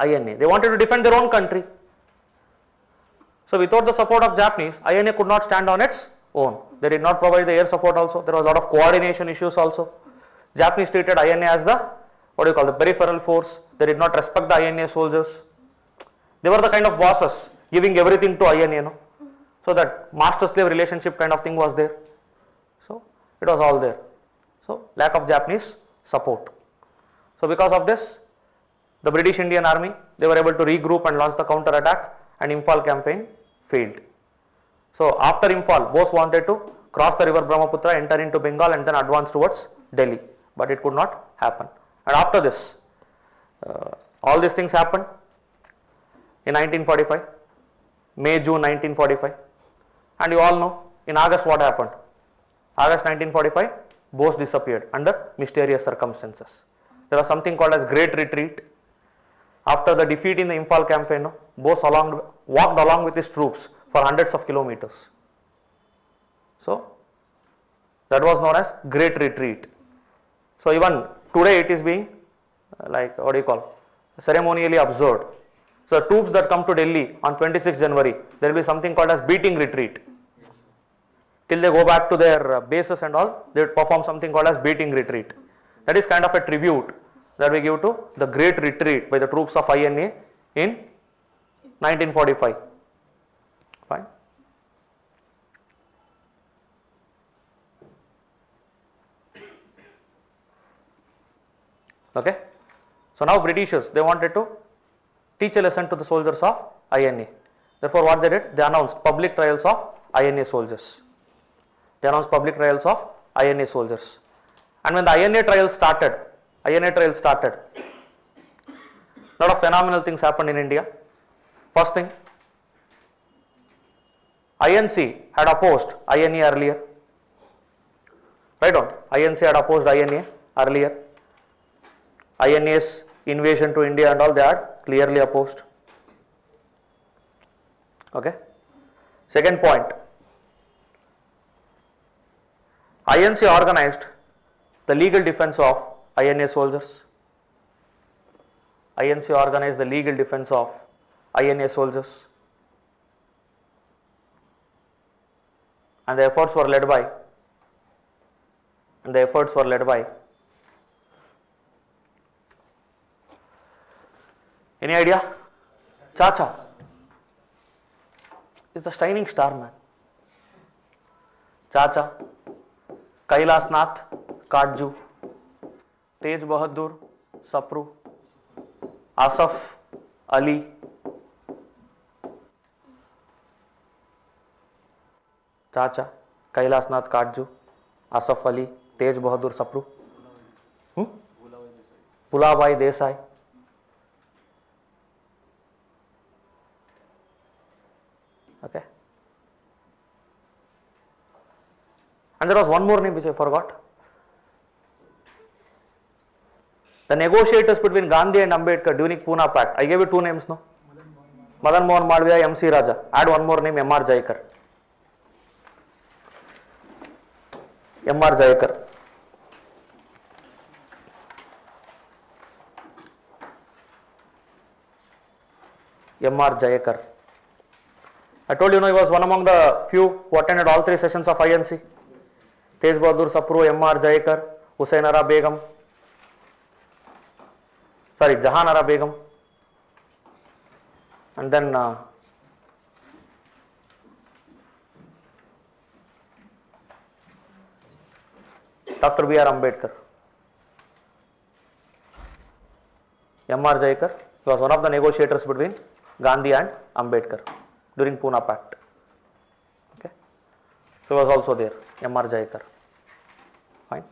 INA. They wanted to defend their own country. So without the support of Japanese, INA could not stand on its own. They did not provide the air support also. There was a lot of coordination issues also. Japanese treated INA as the, the peripheral force. They did not respect the INA soldiers. They were the kind of bosses giving everything to INA, So that master-slave relationship kind of thing was there. So it was all there. So lack of Japanese support. So because of this, the British Indian Army, they were able to regroup and launch the counter attack, and Imphal campaign failed. So after Imphal, Bose wanted to cross the river Brahmaputra, enter into Bengal and then advance towards Delhi, but it could not happen. And after this, all these things happened in 1945, May-June 1945, and you all know in August what happened. August 1945, Bose disappeared under mysterious circumstances. There was something called as Great Retreat. After the defeat in the Imphal campaign, Bose walked along with his troops for hundreds of kilometers. So that was known as Great Retreat. So even today it is being ceremonially observed. So the troops that come to Delhi on 26 January, there will be something called as beating retreat. Till they go back to their bases and all, they would perform something called as beating retreat. That is kind of a tribute that we give to the Great Retreat by the troops of INA in 1945. Fine. Okay. So now Britishers, they wanted to teach a lesson to the soldiers of INA. Therefore, what they did? They announced public trials of INA soldiers. They announced public trials of INA soldiers. And when the INA trials started, a lot of phenomenal things happened in India. First thing, INC had opposed INA earlier. Right on, INC had opposed INA earlier. INA's invasion to India and all, they had clearly opposed. Okay. Second point, INC organized the legal defense of INA soldiers. INC organized the legal defense of INA soldiers. And the efforts were led by, any idea? Chacha is the shining star, man. Chacha, Kailas Nath, Katju, Tej Bahadur, Sapru, Asaf Ali, Chacha, Kailas Nath Katju, Asaf Ali, Tej Bahadur Sapru, Pulabai Desai. Okay. And there was one more name which I forgot. The negotiators between Gandhi and Ambedkar during Pune Pact. I gave you two names, no? Madan Mohan Malviya, MC Raja. Add one more name, M.R. Jayakar. M.R. Jayakar. M.R. Jayakar. I told you, he was one among the few who attended all three sessions of INC. Tej Bahadur Sapru, M.R. Jayakar, Hussain Ara Begum, Jahan Ara Begum, and then Dr. B.R. Ambedkar. M.R. Jayakar was one of the negotiators between Gandhi and Ambedkar during Pune Pact. Okay. So he was also there, M.R. Jayakar. Fine.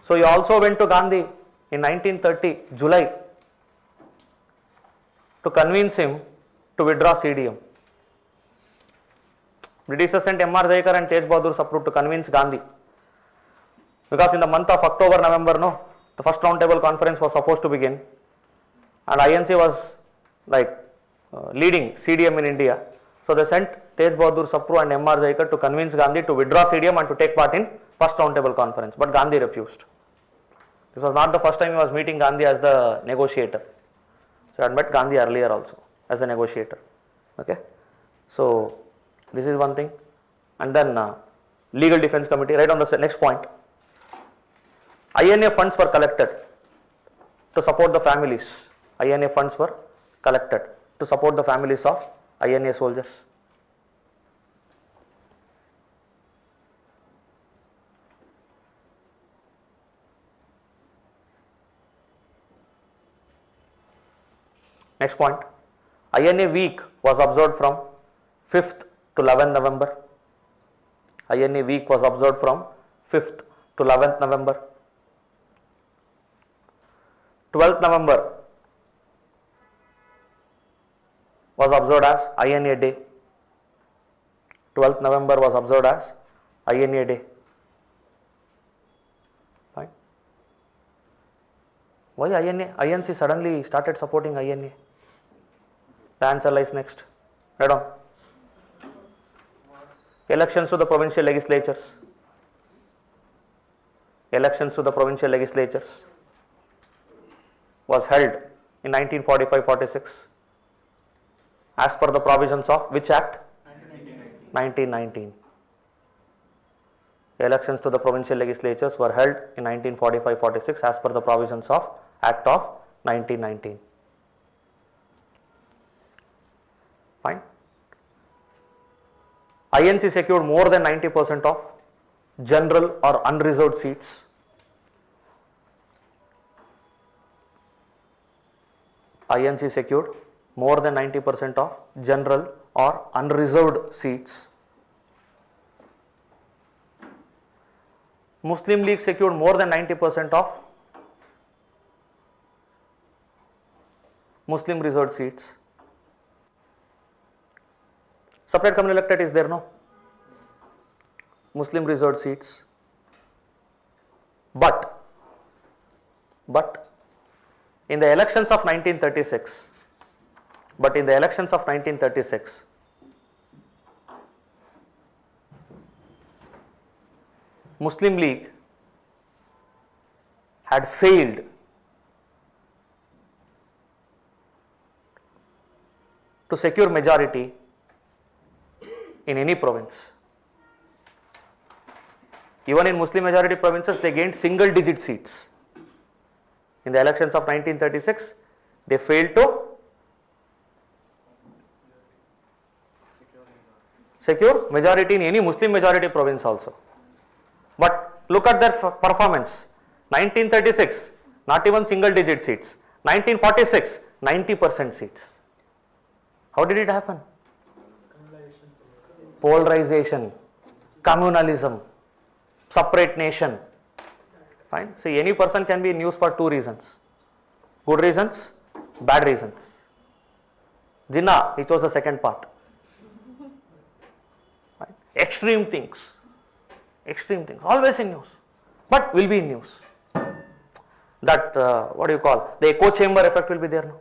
So he also went to Gandhi in 1930, July, to convince him to withdraw CDM. Britishers sent M.R. Jayakar and Tej Bahadur Sapru to convince Gandhi, because in the month of October, November, the first roundtable conference was supposed to begin, and INC was leading CDM in India. So they sent Tej Bahadur Sapru and M.R. Jayakar to convince Gandhi to withdraw CDM and to take part in first roundtable conference, but Gandhi refused. This was not the first time he was meeting Gandhi as the negotiator. So I had met Gandhi earlier also as a negotiator. Okay. So this is one thing. And then legal defense committee, right on the next point. INA funds were collected to support the families. INA funds were collected to support the families of INA soldiers. Next point, INA week was observed from 5th to 11th November. INA week was observed from 5th to 11th November. 12th November was observed as INA Day. 12th November was observed as INA Day. Fine. Why INA? INC suddenly started supporting INA. The answer lies next. Right on. Elections to the provincial legislatures. Elections to the provincial legislatures was held in 1945-46 as per the provisions of which act? 1919. Elections to the provincial legislatures were held in 1945-46 as per the provisions of Act of 1919. Fine. INC secured more than 90% of general or unreserved seats. INC secured more than 90% of general or unreserved seats. Muslim League secured more than 90% of Muslim reserved seats. Separate communal electorate is there, no? Muslim reserved seats. But in the elections of 1936, Muslim League had failed to secure majority in any province. Even in Muslim majority provinces, they gained single digit seats. In the elections of 1936, they failed to secure majority in any Muslim majority province also. But look at their performance. 1936, not even single digit seats. 1946, 90% seats. How did it happen? Polarization, communalism, separate nation. Fine. See, any person can be in news for two reasons. Good reasons, bad reasons. Jinnah, he chose the second path. Fine. Extreme things, always in news, but will be in news. That, what do you call, the echo chamber effect will be there now.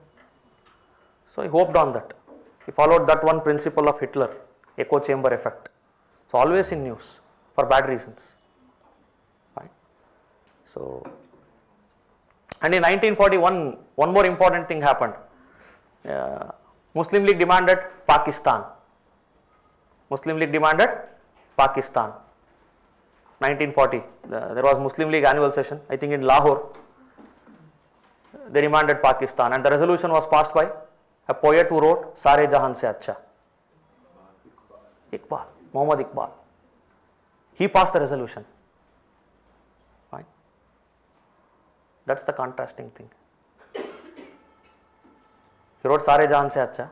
So he hoped on that. He followed that one principle of Hitler, echo chamber effect. So always in news for bad reasons. Fine. So, and in 1941, one more important thing happened. Muslim League demanded Pakistan. 1940, there was Muslim League annual session, I think in Lahore. They demanded Pakistan, and the resolution was passed by a poet who wrote Sare Jahan Se Acha. Iqbal, Muhammad Iqbal. He passed the resolution. Fine. That's the contrasting thing. He wrote Sare Jahan Se Acha,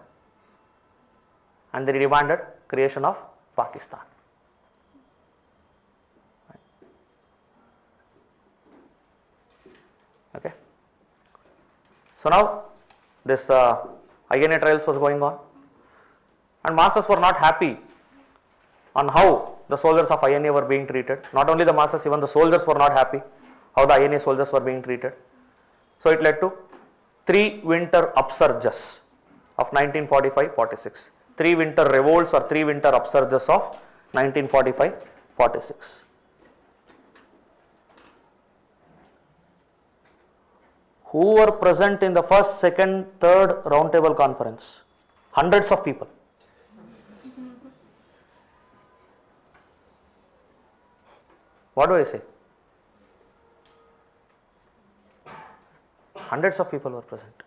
and then he demanded creation of Pakistan. Fine. Okay. So now this INA trials was going on, and masses were not happy on how the soldiers of INA were being treated. Not only the masses, even the soldiers were not happy how the INA soldiers were being treated. So it led to 3 winter upsurges of 1945-46. 3 winter revolts or 3 winter upsurges of 1945-46. Who were present in the first, second, third roundtable conference? Hundreds of people. What do I say? Hundreds of people were present.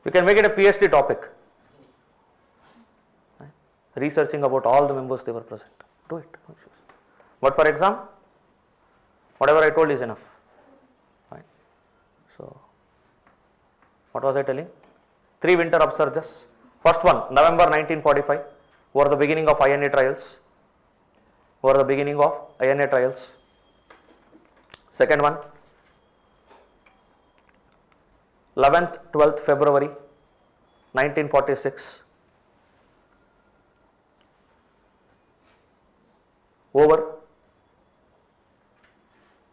You can make it a PhD topic. Right? Researching about all the members they were present. Do it. But for exam, whatever I told is enough. Right? So, what was I telling? 3 winter upsurges. First one, November 1945, were the beginning of INA trials. Second one, 11th, 12th February 1946, over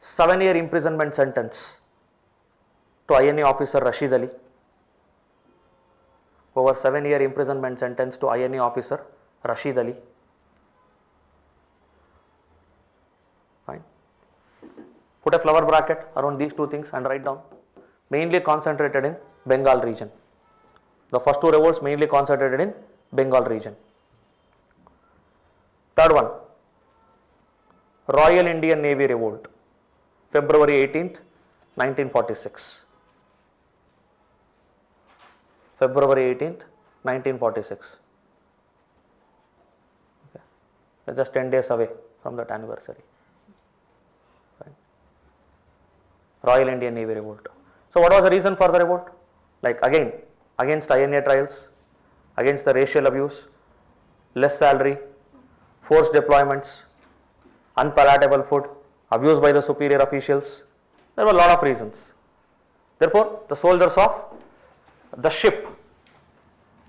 7-year imprisonment sentence to INA officer Rashid Ali. Over 7-year imprisonment sentence to INA officer Rashid Ali. Fine. Put a flower bracket around these two things and write down. Mainly concentrated in Bengal region. The first 2 revolts mainly concentrated in Bengal region. Third one, Royal Indian Navy revolt, February 18th, 1946. February 18th, 1946. Okay. We're just 10 days away from that anniversary. Right. Royal Indian Navy revolt. So what was the reason for the revolt? Like again, against INA trials, against the racial abuse, less salary, forced deployments, unpalatable food, abuse by the superior officials. There were a lot of reasons. Therefore, the soldiers of the ship,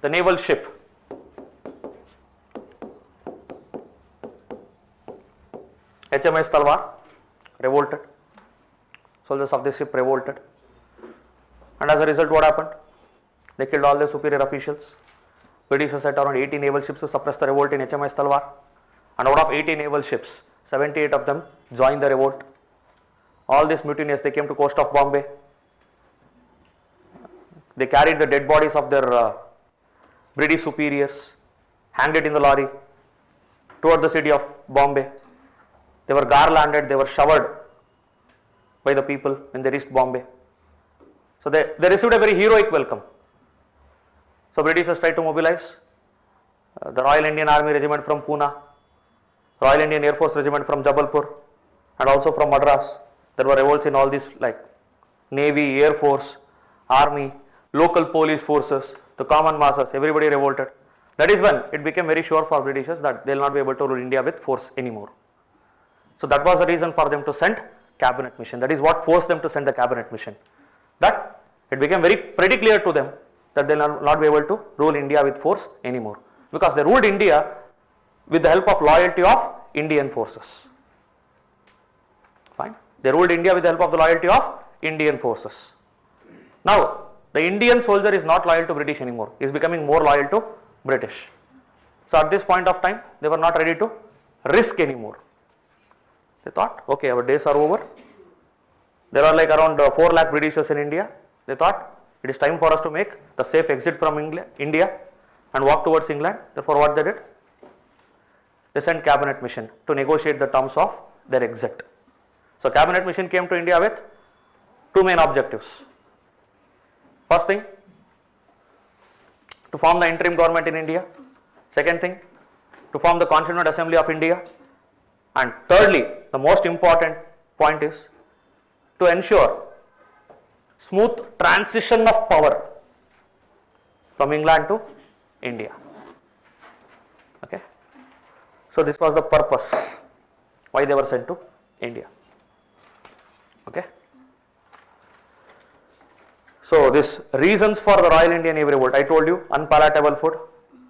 the naval ship, HMS Talwar, revolted. Soldiers of the ship revolted. And as a result, what happened? They killed all their superior officials. British set around 80 naval ships to suppress the revolt in HMS Talwar. And out of 80 naval ships, 78 of them joined the revolt. All these mutineers, they came to coast of Bombay. They carried the dead bodies of their British superiors, hanged it in the lorry toward the city of Bombay. They were garlanded, they were showered by the people when they reached Bombay. So they received a very heroic welcome. So Britishers tried to mobilize the Royal Indian Army Regiment from Pune, Royal Indian Air Force Regiment from Jabalpur, and also from Madras. There were revolts in all these like Navy, Air Force, Army, local police forces, the common masses, everybody revolted. That is when it became very sure for Britishers that they will not be able to rule India with force anymore. So that was the reason for them to send cabinet mission. That is what forced them to send the cabinet mission. That it became pretty clear to them that they will not be able to rule India with force anymore, because they ruled India with the help of loyalty of Indian forces. Fine. They ruled India with the help of the loyalty of Indian forces. Now, the Indian soldier is not loyal to British anymore. He is becoming more loyal to British. So at this point of time, they were not ready to risk anymore. They thought, okay, our days are over. There are like around 4 lakh Britishers in India. They thought it is time for us to make the safe exit from India and walk towards England. Therefore, what they did? They sent cabinet mission to negotiate the terms of their exit. So cabinet mission came to India with 2 main objectives. First thing, to form the interim government in India. Second thing, to form the Constituent Assembly of India. And thirdly, the most important point is to ensure smooth transition of power from England to India. Okay. So this was the purpose why they were sent to India. Okay. So this reasons for the Royal Indian Navy revolt, I told you, unpalatable food,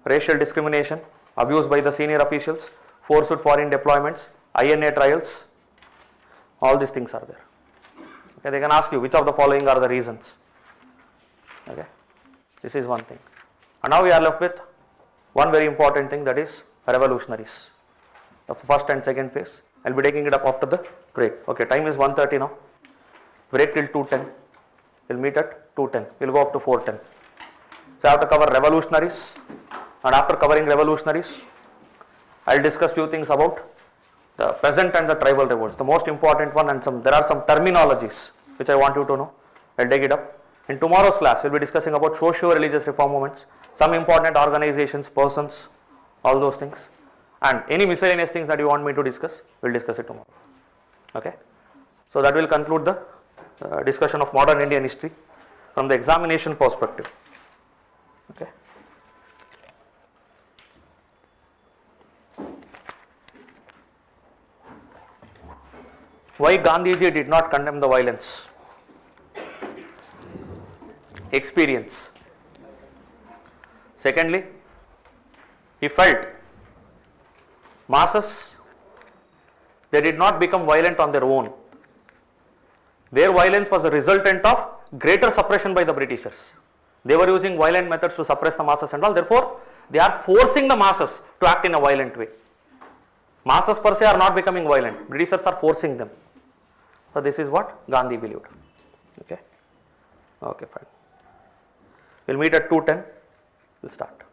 racial discrimination, abuse by the senior officials, forced foreign deployments, INA trials, all these things are there. Okay, they can ask you which of the following are the reasons. Okay, this is one thing. And now we are left with one very important thing, that is revolutionaries of the first and second phase. I will be taking it up after the break. Okay, time is 1:30 now. Break till 2:10. We will meet at 2:10. We will go up to 4:10. So I have to cover revolutionaries, and after covering revolutionaries, I will discuss few things about the peasant and the tribal revolts. The most important one, and there are some terminologies which I want you to know. I will take it up. In tomorrow's class, we will be discussing about socio-religious reform movements, some important organizations, persons, all those things, and any miscellaneous things that you want me to discuss, we will discuss it tomorrow. Okay. So that will conclude the discussion of modern Indian history from the examination perspective. Okay. Why Gandhiji did not condemn the violence? Experience. Secondly, he felt masses, they did not become violent on their own. Their violence was a resultant of greater suppression by the Britishers. They were using violent methods to suppress the masses and all. Therefore, they are forcing the masses to act in a violent way. Masses per se are not becoming violent. Britishers are forcing them. So this is what Gandhi believed. Okay. Okay, fine. We'll meet at 2:10. We'll start.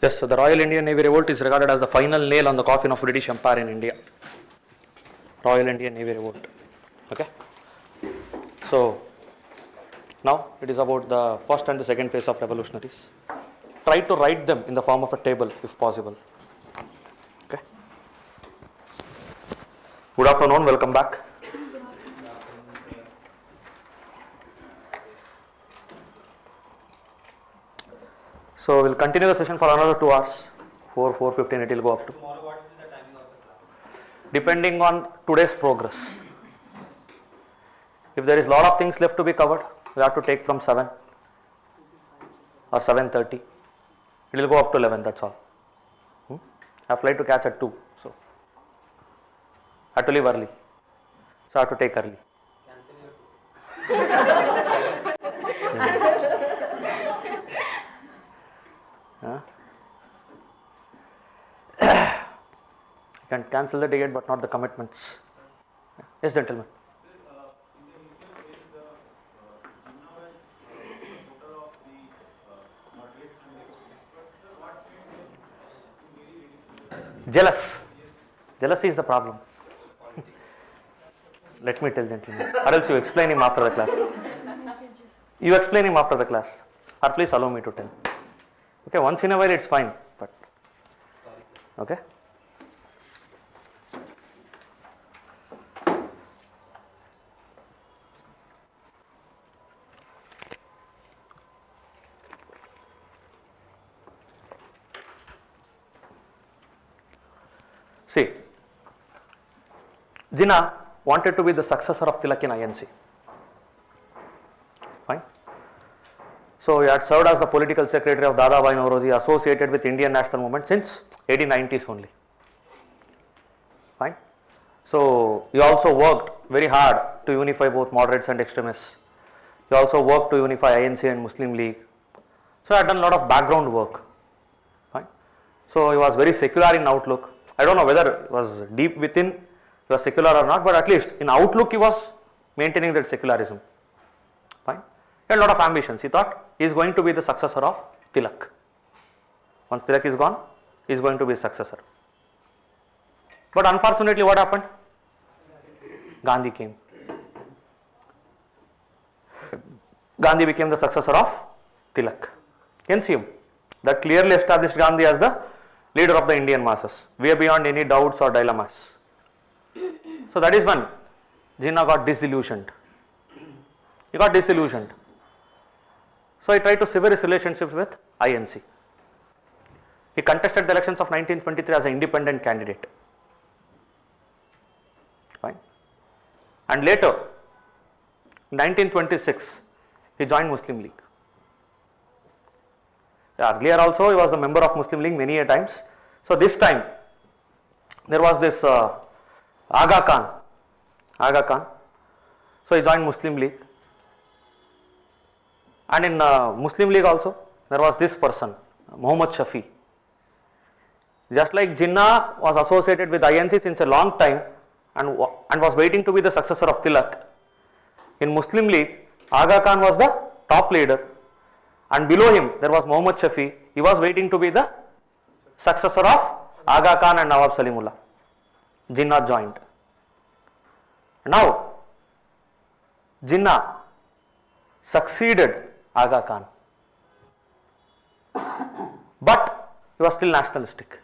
Yes, so the Royal Indian Navy Revolt is regarded as the final nail on the coffin of British Empire in India. Royal Indian Navy Revolt. Okay. So now it is about the first and the second phase of revolutionaries. Try to write them in the form of a table if possible. Okay. Good afternoon, welcome back. So we'll continue the session for another 2 hours. 4:15 it will go up to. Tomorrow, what will be the timing of the class? Depending on today's progress. If there is a lot of things left to be covered, we have to take from 7 or 7:30. It will go up to 11, that's all. I have flight to catch at 2, so I have to leave early. So I have to take early. Cancel your You can cancel the ticket but not the commitments. Yes, gentlemen. Jealous. Jealousy is the problem. Let me tell gentlemen. Or else you explain him after the class. You explain him after the class. Or please allow me to tell. Okay, once in a while it's fine. But okay. See, Jinnah wanted to be the successor of Tilak in INC. Fine. So he had served as the political secretary of Dadabhai Naoroji, associated with Indian national movement since 1890s only. Fine. So he also worked very hard to unify both moderates and extremists. He also worked to unify INC and Muslim League. So he had done a lot of background work. Fine. So he was very secular in outlook. I don't know whether it was deep within, he was secular or not, but at least in outlook he was maintaining that secularism. Fine. He had a lot of ambitions. He thought he is going to be the successor of Tilak. Once Tilak is gone, he is going to be his successor. But unfortunately, what happened? Gandhi came. Gandhi became the successor of Tilak. You can see him. That clearly established Gandhi as the leader of the Indian masses, way beyond any doubts or dilemmas. So that is when Jinnah got disillusioned. He got disillusioned. So he tried to sever his relationships with INC. He contested the elections of 1923 as an independent candidate. Fine. And later, in 1926, he joined Muslim League. Earlier also he was a member of Muslim League many a times. So this time there was this Aga Khan. So he joined Muslim League. And in Muslim League also there was this person, Muhammad Shafi. Just like Jinnah was associated with INC since a long time and was waiting to be the successor of Tilak. In Muslim League, Aga Khan was the top leader. And below him there was Muhammad Shafi. He was waiting to be the successor of Aga Khan and Nawab Salimullah. Jinnah joined. Now, Jinnah succeeded Aga Khan. But he was still nationalistic.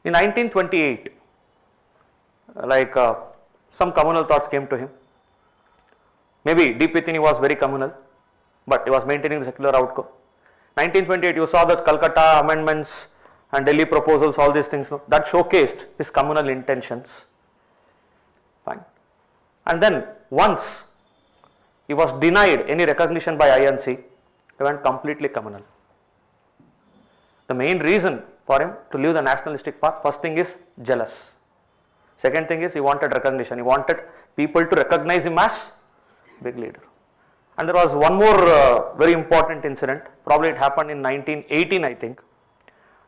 In 1928, some communal thoughts came to him. Maybe deep within he was very communal, but he was maintaining the secular outcome. 1928, you saw that Calcutta amendments and Delhi proposals, all these things, that showcased his communal intentions. Fine. And then once he was denied any recognition by INC, he went completely communal. The main reason for him to leave the nationalistic path, first thing is jealous. Second thing is he wanted recognition. He wanted people to recognize him as big leader. And there was one more very important incident. Probably it happened in 1918, I think.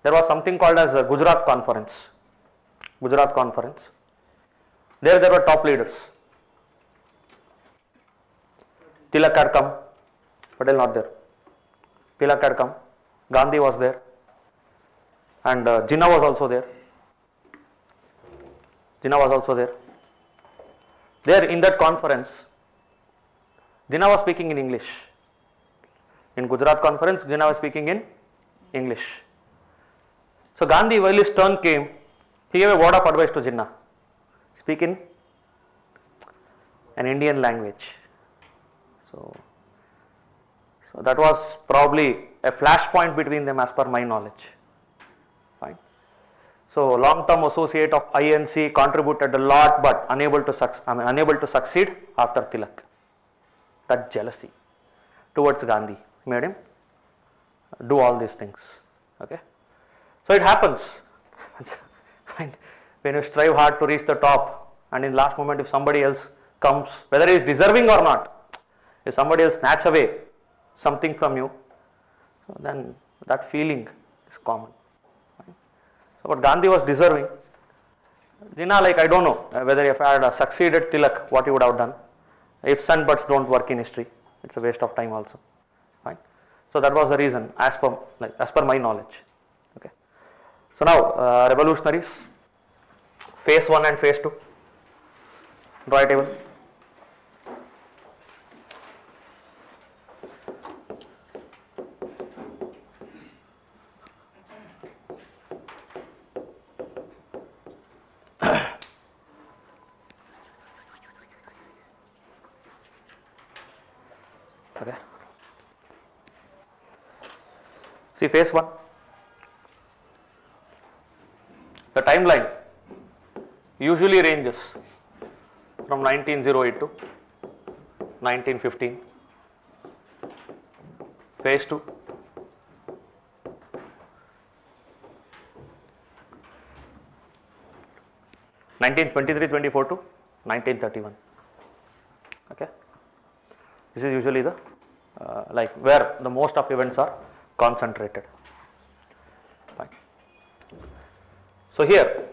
There was something called as a Gujarat Conference. There were top leaders. Tilak had come, Patel not there. Tilak had come, Gandhi was there, and Jinnah was also there. Jinnah was also there. There in that conference, Jinnah was speaking in English. In Gujarat conference, Jinnah was speaking in English. So Gandhi, while his turn came, he gave a word of advice to Jinnah. Speak in an Indian language. So that was probably a flashpoint between them as per my knowledge. Fine. So long-term associate of INC contributed a lot, but unable to succeed after Tilak. That jealousy towards Gandhi made him do all these things. Okay. So it happens. Fine. When you strive hard to reach the top, and in last moment if somebody else comes, whether he is deserving or not, if somebody else snatch away something from you, so then that feeling is common. Right? So but Gandhi was deserving. Jinnah, like I don't know whether if I had succeeded Tilak, what he would have done. Ifs and buts don't work in history. It's a waste of time also. Fine. So that was the reason as per my knowledge. Okay. So now revolutionaries, phase 1 and phase 2. Draw a table. Okay. See phase 1. The timeline usually ranges from 1908 to 1915. Phase 2. (1923-24) to 1931. Okay. This is usually the like where the most of events are concentrated. Fine. So here,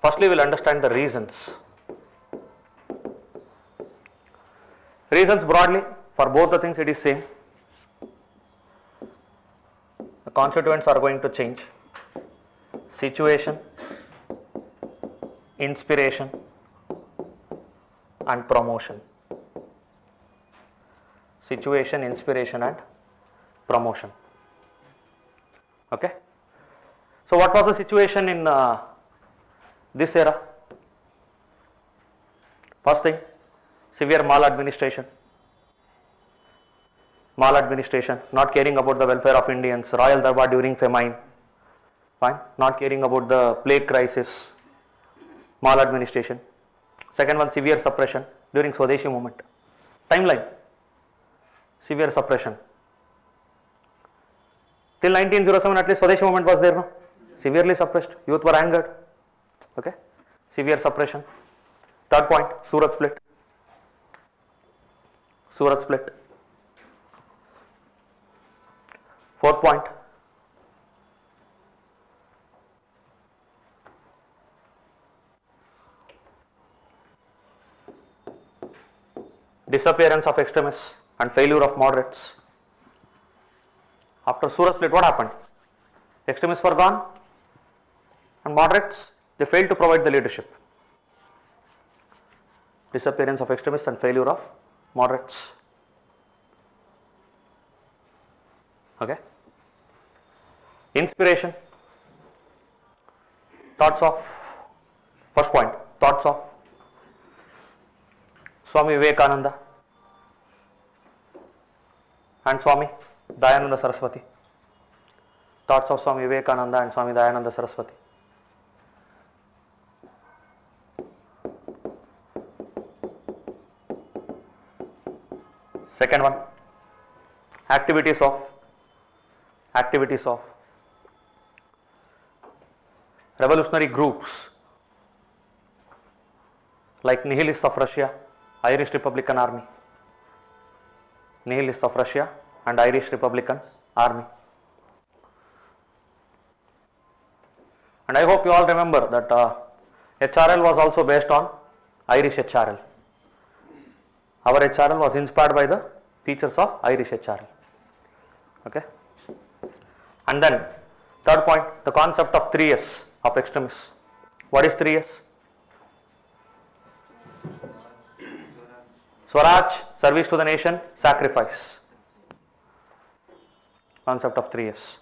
firstly we will understand the reasons. Reasons broadly for both the things it is same. The constituents are going to change. Situation, inspiration, and promotion. Situation, inspiration, and promotion. Okay. So what was the situation in this era? First thing, severe maladministration. Maladministration, not caring about the welfare of Indians, royal darbar during famine. Fine, not caring about the plague crisis, maladministration. Second one, severe suppression during Swadeshi movement. Timeline, severe suppression. Till 1907 at least Swadeshi movement was there, no? Severely suppressed, youth were angered. Okay, severe suppression. Third point, Surat split. Surat split. Fourth point, disappearance of extremists and failure of moderates. After Surat split, what happened? Extremists were gone and moderates, they failed to provide the leadership. Disappearance of extremists and failure of moderates. Okay. Inspiration. Thoughts of, first point, thoughts of Swami Vivekananda and Swami Dayananda Saraswati. Thoughts of Swami Vivekananda and Swami Dayananda Saraswati. Second one, activities of revolutionary groups like Nihilists of Russia, Irish Republican Army. Nihilists of Russia and Irish Republican Army. And I hope you all remember that HRL was also based on Irish HRL. Our HRL was inspired by the features of Irish HRL. Okay. And then third point, the concept of 3S of extremists. What is 3S? Swaraj, service to the nation, sacrifice. Concept of 3S.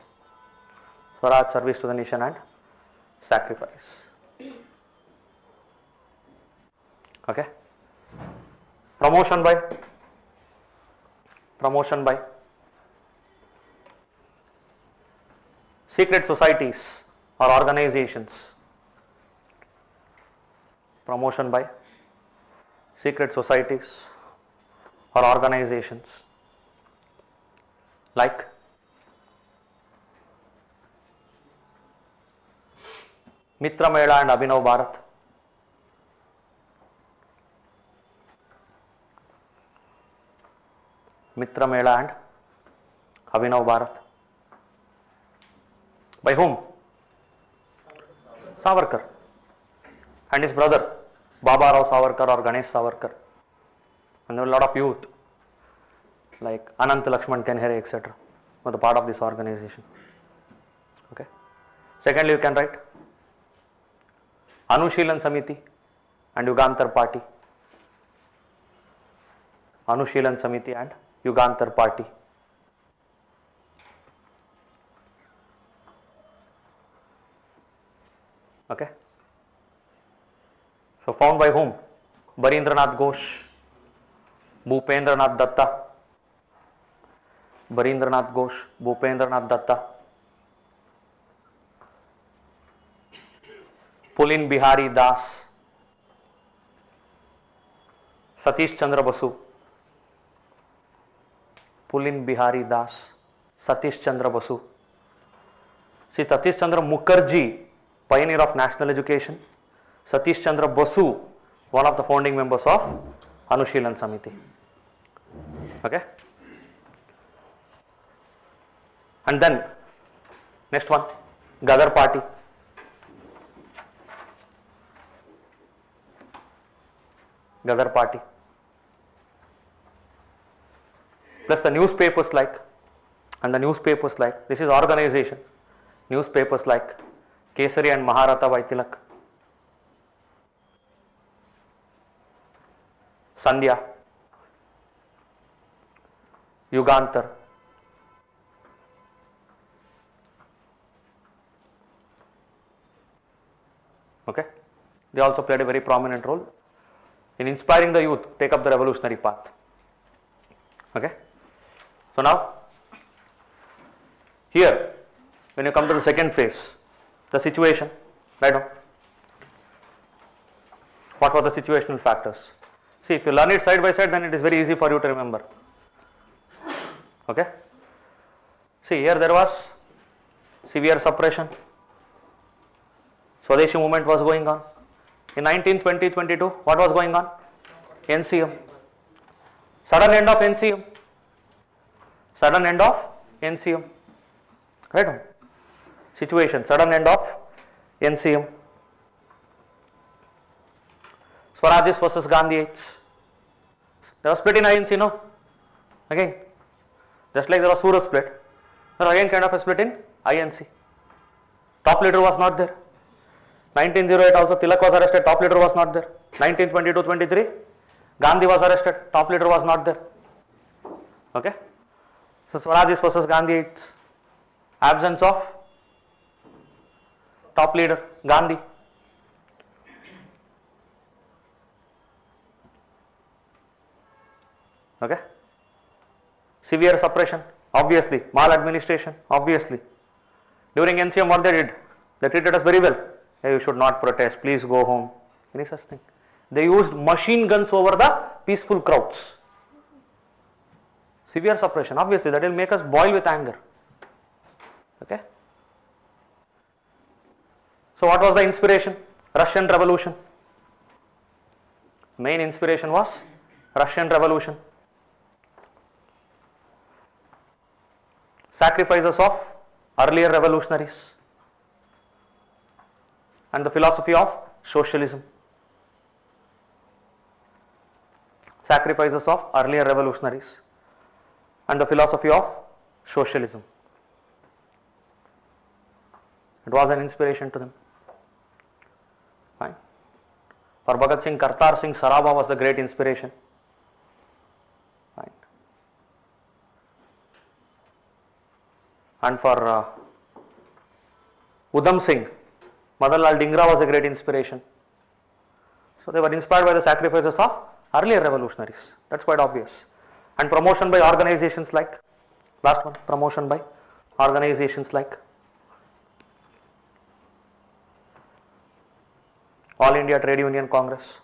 Swaraj, service to the nation and sacrifice. Okay. Promotion by secret societies or organizations. Promotion by secret societies or organizations like Mitra Mela and Abhinav Bharat. Mitra Mela and Abhinav Bharat. By whom? Savarkar and his brother Baba Rao Savarkar or Ganesh Savarkar. And there were a lot of youth like Anant Lakshman Kenhere, etc. were the part of this organization. Okay. Secondly, you can write Anushilan Samiti and Yugantar Party. Anushilan Samiti and Yugantar Party. Okay. So found by whom? Barindranath Ghosh, Bhupendranath Datta, Barindranath Ghosh, Bhupendranath Datta, Pulin Bihari Das, Satish Chandra Basu, Pulin Bihari Das, Satish Chandra Basu. See, Satish Chandra Mukherjee, pioneer of national education. Satish Chandra Basu, one of the founding members of Anushilan Samiti. Okay. And then next one, Gadar Party. Gadar Party. Plus the newspapers like, this is organization, newspapers like Kesari and Maharatha by Tilak, Sandhya, Yugantar, okay. They also played a very prominent role in inspiring the youth take up the revolutionary path. Okay. So now, here, when you come to the second phase, the situation, right now, what were the situational factors? See, if you learn it side by side, then it is very easy for you to remember. Okay. See, here there was severe suppression. Swadeshi movement was going on. In 1920-22, what was going on? NCM. Sudden end of NCM. Sudden end of NCM. Right on. Situation, sudden end of NCM. Swarajis versus Gandhiites. There was split in INC, no? Again, just like there was Surat split, there was again kind of a split in INC. Top leader was not there. 1908 also Tilak was arrested, top leader was not there. 1922-23, Gandhi was arrested, top leader was not there. Okay. So Swarajis versus Gandhiites. Absence of top leader Gandhi. Okay. Severe suppression, obviously. Maladministration, obviously. During NCM, what they did? They treated us very well. Hey, you should not protest, please go home. Any such thing. They used machine guns over the peaceful crowds. Severe suppression, obviously, that will make us boil with anger. Okay. So what was the inspiration? Russian Revolution. Main inspiration was Russian Revolution. Sacrifices of earlier revolutionaries and the philosophy of socialism. Sacrifices of earlier revolutionaries and the philosophy of socialism. It was an inspiration to them. Fine. For Bhagat Singh, Kartar Singh Sarabha was the great inspiration. Fine. And for Udham Singh, Madan Lal Dhingra was a great inspiration. So they were inspired by the sacrifices of earlier revolutionaries. That's quite obvious. And promotion by organizations like, last one, promotion by organizations like All India Trade Union Congress,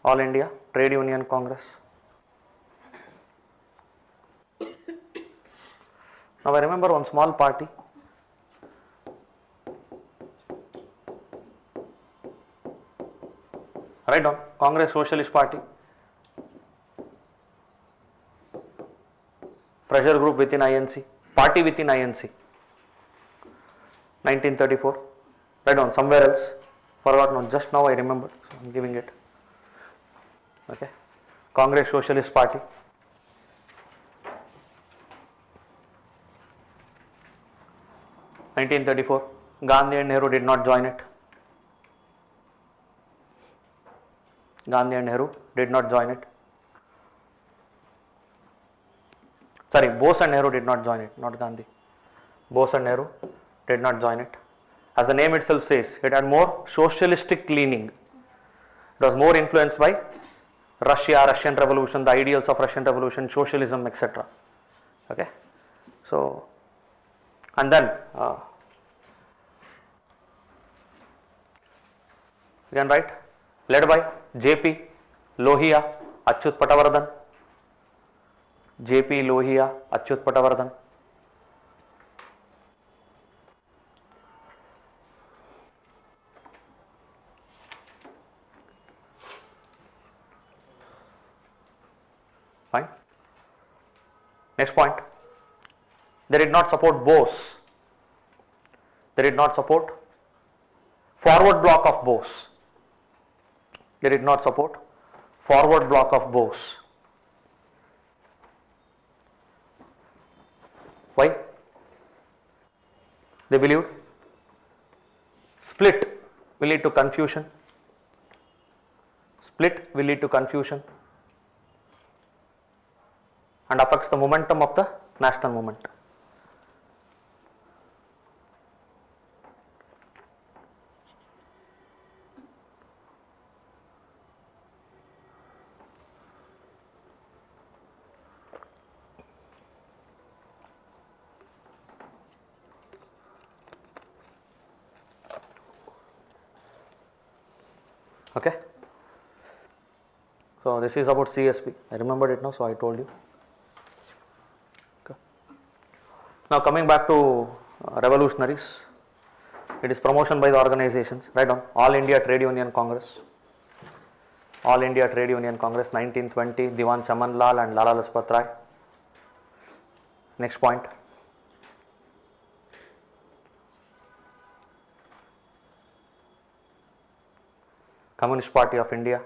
All India Trade Union Congress. Now I remember one small party. Write down, Congress Socialist Party. Pressure group within INC, party within INC. 1934. Write down somewhere else. Forgot now, just now I remember, so I am giving it. Okay. Congress Socialist Party. (1934). Gandhi and Nehru did not join it. Gandhi and Nehru did not join it. Sorry, Bose and Nehru did not join it, not Gandhi. Bose and Nehru did not join it. As the name itself says, it had more socialistic leaning. It was more influenced by Russia, Russian Revolution, the ideals of Russian Revolution, socialism, etc. Okay. So, and then you can write, led by J.P. Lohia, Achyut Patavardhan. J.P. Lohia, Achyut Patavardhan. Fine. Next point. They did not support Bose. They did not support forward block of Bose. They did not support forward block of Bose. Why? They believed split will lead to confusion. Split will lead to confusion and affects the momentum of the national movement. Okay. So this is about CSP. I remembered it now, so I told you. Okay. Now coming back to revolutionaries, it is promotion by the organizations. Write down, All India Trade Union Congress. All India Trade Union Congress, 1920, Diwan Chaman Lal and Lala Lajpat Rai. Next point. Communist Party of India,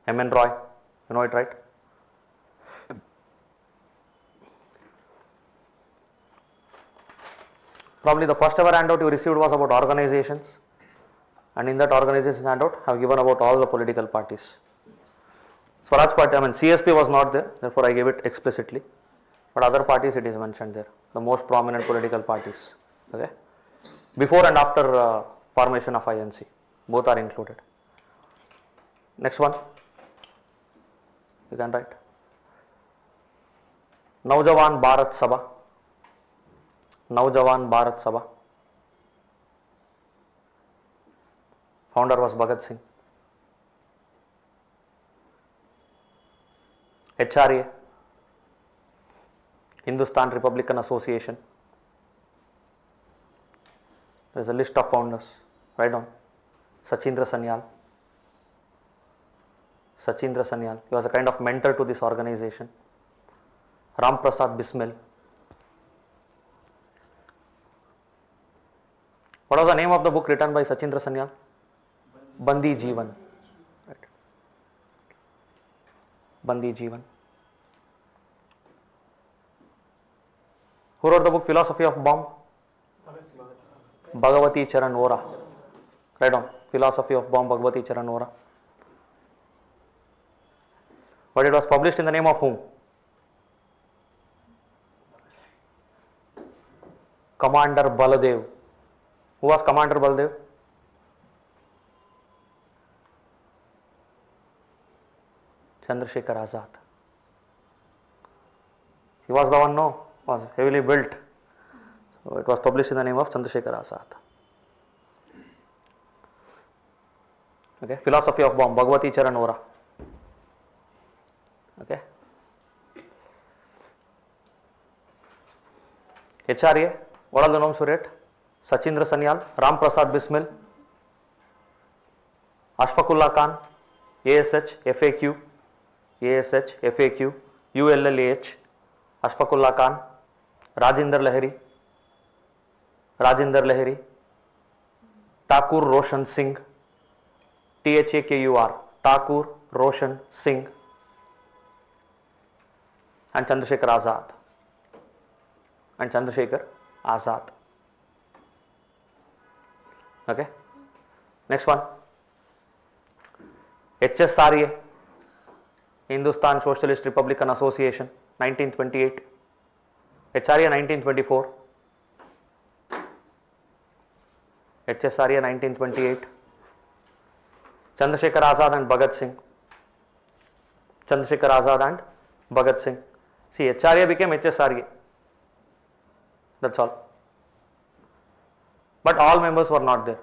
M.N. Roy, you know it, right? Probably the first ever handout you received was about organizations, and in that organization handout I have given about all the political parties. Swaraj Party, CSP was not there, therefore I gave it explicitly, but other parties it is mentioned there, the most prominent political parties, okay? Before and after formation of INC, both are included. Next one, you can write, Naujawan Bharat Sabha. Naujawan Bharat Sabha. Founder was Bhagat Singh. HRA, Hindustan Republican Association. There is a list of founders. Write down, Sachindra Sanyal. Sachindra Sanyal, he was a kind of mentor to this organization. Ram Prasad Bismil. What was the name of the book written by Sachindra Sanyal? Bandi Jeevan. Right. Bandi Jeevan. Who wrote the book Philosophy of Bomb? Bhagavati Charan Vora. Write down. Philosophy of Bomb, Bhagavati Charan Vora. But it was published in the name of whom? Commander Baladev. Who was Commander Baladev? Chandrasekhar Azad. He was the one, no, was heavily built. So it was published in the name of Chandrasekhar Azad. Okay, Philosophy of Bomb, Bhagavati Charan Vora. Okay. HRA, what are the names for it? Sachindra Sanyal, Ram Prasad Bismil, Ashfaqullah Khan, ASH, FAQ, ASH, FAQ, ULLAH, Ashfaqullah Khan, Rajendra Lahiri, Thakur Roshan Singh, THAKUR, Thakur Roshan Singh, and Chandrasekhar Azad. Okay. Next one. HSRA, Hindustan Socialist Republican Association, 1928. HRA 1924. HSRA 1928. Chandrasekhar Azad and Bhagat Singh. Chandrasekhar Azad and Bhagat Singh. See, HRA became HSRA. That's all. But all members were not there.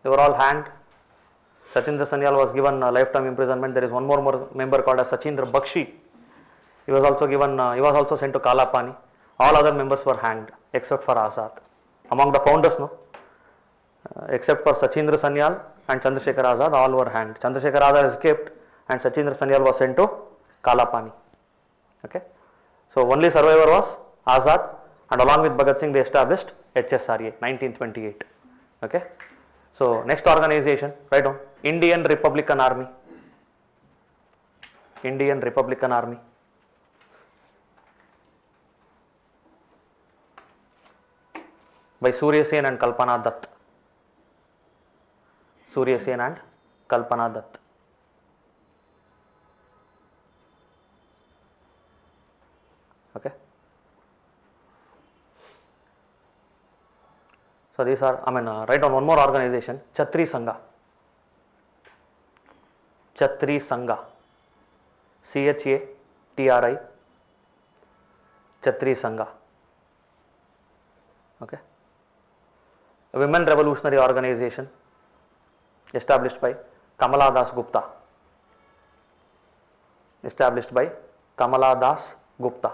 They were all hanged. Sachindra Sanyal was given lifetime imprisonment. There is one more member called as Sachindra Bakshi. He was also given. He was also sent to Kalapani. All other members were hanged except for Azad. Among the founders, no. Except for Sachindra Sanyal and Chandrasekhar Azad, all were hanged. Chandrasekhar Azad escaped, and Sachindra Sanyal was sent to Kalapani. Okay. So only survivor was Azad, and along with Bhagat Singh, they established HSRA 1928. Okay. So next organization, write down Indian Republican Army. Indian Republican Army. By Surya Sen and Kalpana Dutt. Surya Sen and Kalpana Dutt. Okay. So these are, write down one more organization, Chatri Sangha. Chatri Sangha. CHATRI. Chatri Sangha. Okay. A women revolutionary organization established by Kamala Das Gupta. Established by Kamala Das Gupta.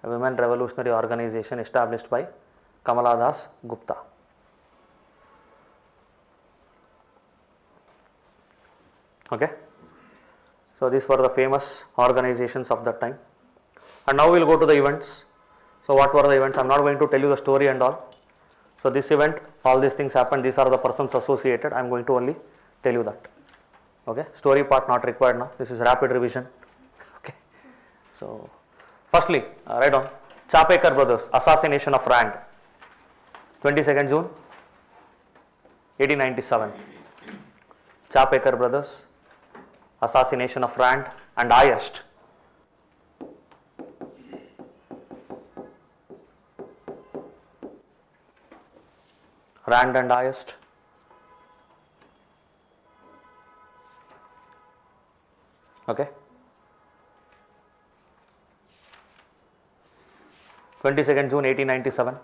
A women revolutionary organization established by Kamala Das Gupta. Okay. So these were the famous organizations of that time. And now we will go to the events. So what were the events? I am not going to tell you the story and all. So this event, all these things happened. These are the persons associated. I am going to only tell you that. Okay. Story part not required now. This is rapid revision. Okay. So firstly, write down Chapekar brothers, assassination of Rand, 22nd June 1897. Chapekar brothers, assassination of Rand and IAS. Rand and IAS. Okay. 22nd June 1897.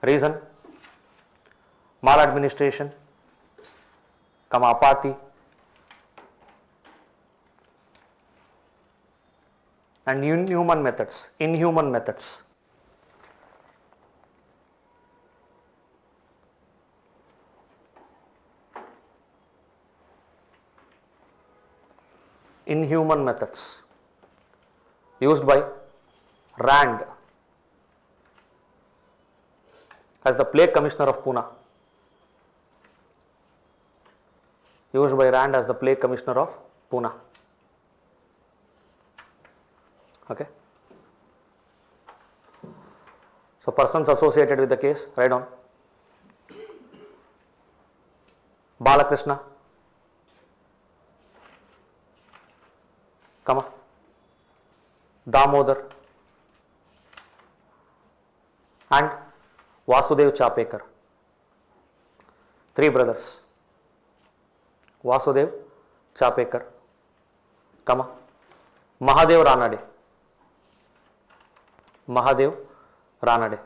Reason: maladministration, apathy, and inhuman methods. Inhuman methods. Inhuman methods used by Rand as the Plague Commissioner of Pune. Used by Rand as the Plague Commissioner of Pune. Okay. So persons associated with the case, write down. Balakrishna, comma, Damodar and Vasudev Chapekar. 3 brothers. Vasudev Chapekar, comma, Mahadev Ranade. Mahadev Ranade.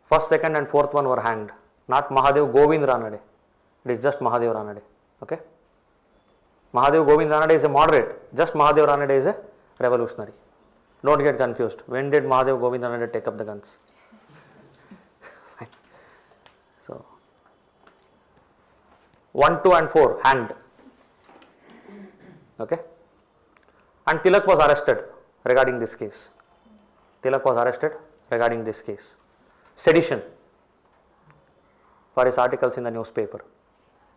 First, second and fourth one were hanged. Not Mahadev Govind Ranade. It is just Mahadev Ranade. Okay. Mahadev Govind Ranade is a moderate. Just Mahadev Ranade is a revolutionary. Don't get confused. When did Mahadev Govind Ranade take up the guns? Fine. So 1, 2 and 4 hanged. Okay. And Tilak was arrested regarding this case. Tilak was arrested regarding this case. Sedition for his articles in the newspaper.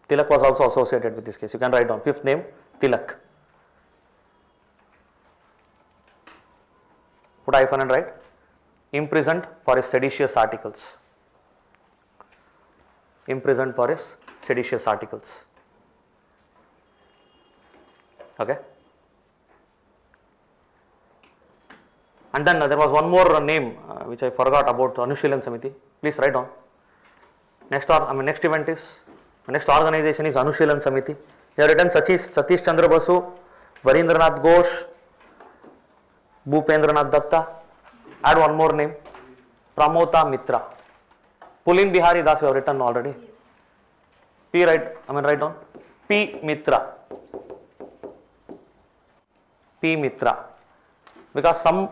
Tilak was also associated with this case. You can write down. 5th name, Tilak. Put hyphen and write. Imprisoned for his seditious articles. Imprisoned for his seditious articles. Okay. And then there was one more name which I forgot about, Anushilan Samiti. Please write down. Next event is, next organization is Anushilan Samiti. They have written Satish Chandra Basu, Varindranath Ghosh, Bhupendranath Datta. Add one more name, Pramota Mitra. Pulin Bihari Das you have written already. Write down. P Mitra. P Mitra. Because some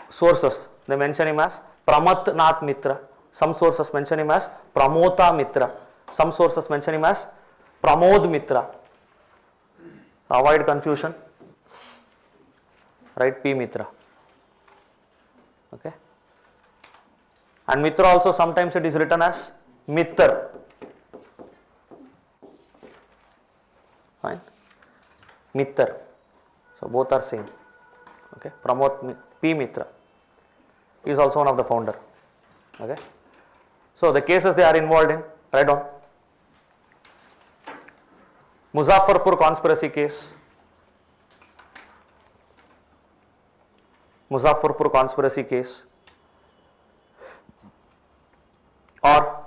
sources they mention him as Pramat Nath Mitra. Some sources mention him as Pramota Mitra. Some sources mention him as Pramod Mitra. Avoid confusion. Write P Mitra. Okay. And Mitra also sometimes it is written as Mittar. Fine. Mittar. So both are same. Okay. Pramod P Mitra is also one of the founder. Okay. So the cases they are involved in, write down. Muzaffarpur conspiracy case. Muzaffarpur conspiracy case. Or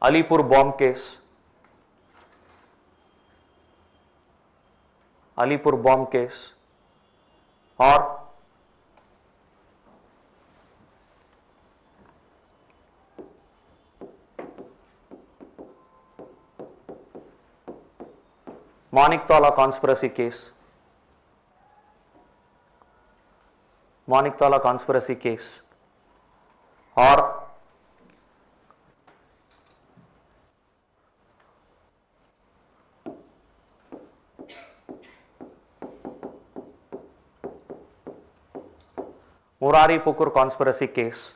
Alipur bomb case. Alipur bomb case. Or Maniktala conspiracy case. Maniktala conspiracy case. Or Murari Pukur conspiracy case.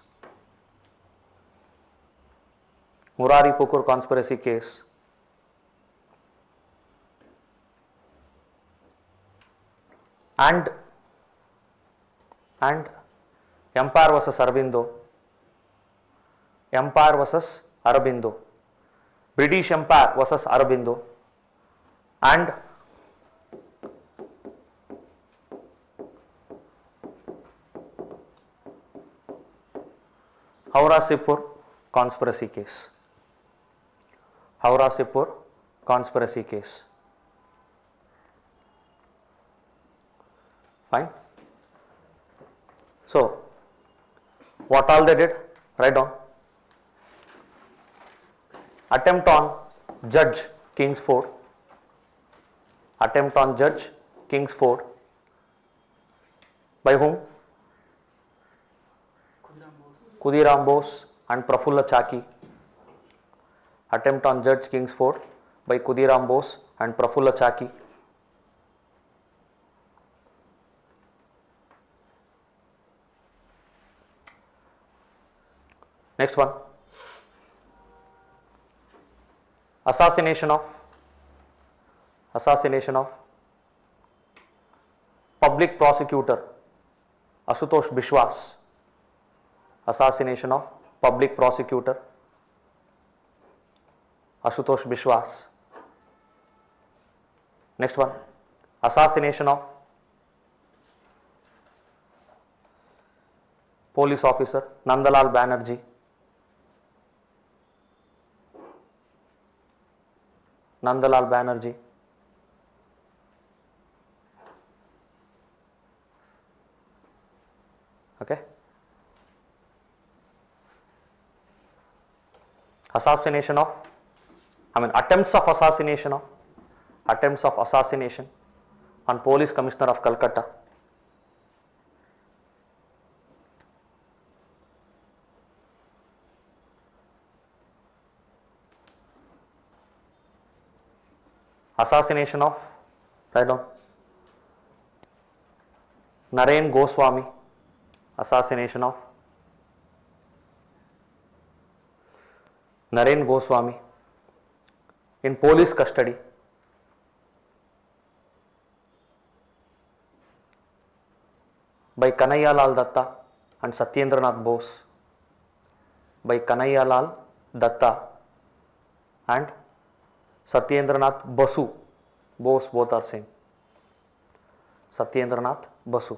Murari Pukur conspiracy case. And Empire versus Aurobindo. Empire versus Aurobindo. British Empire versus Aurobindo. And Howrah-Sipur conspiracy case. Howrah-Sipur conspiracy case. Fine. So, what all they did? Write down. Attempt on Judge Kingsford. Attempt on Judge Kingsford. By whom? Khudiram Bose and Prafulla Chaki. Attempt on Judge Kingsford by Khudiram Bose and Prafulla Chaki. Next one. Assassination of public prosecutor Ashutosh Bishwas. Assassination of public prosecutor Ashutosh Bishwas. Next one, assassination of police officer Nandalal Banerjee. Nandalal Banerjee. Okay. Assassination of, attempts of assassination on Police Commissioner of Calcutta. Assassination of, write down, Naren Goswami. Assassination of Naren Goswami in police custody. By Kanhaiyalal Datta and Satyendranath Bose. By Kanhaiyalal Datta and Satyendranath Basu. Bose, both are same. Satyendranath Basu.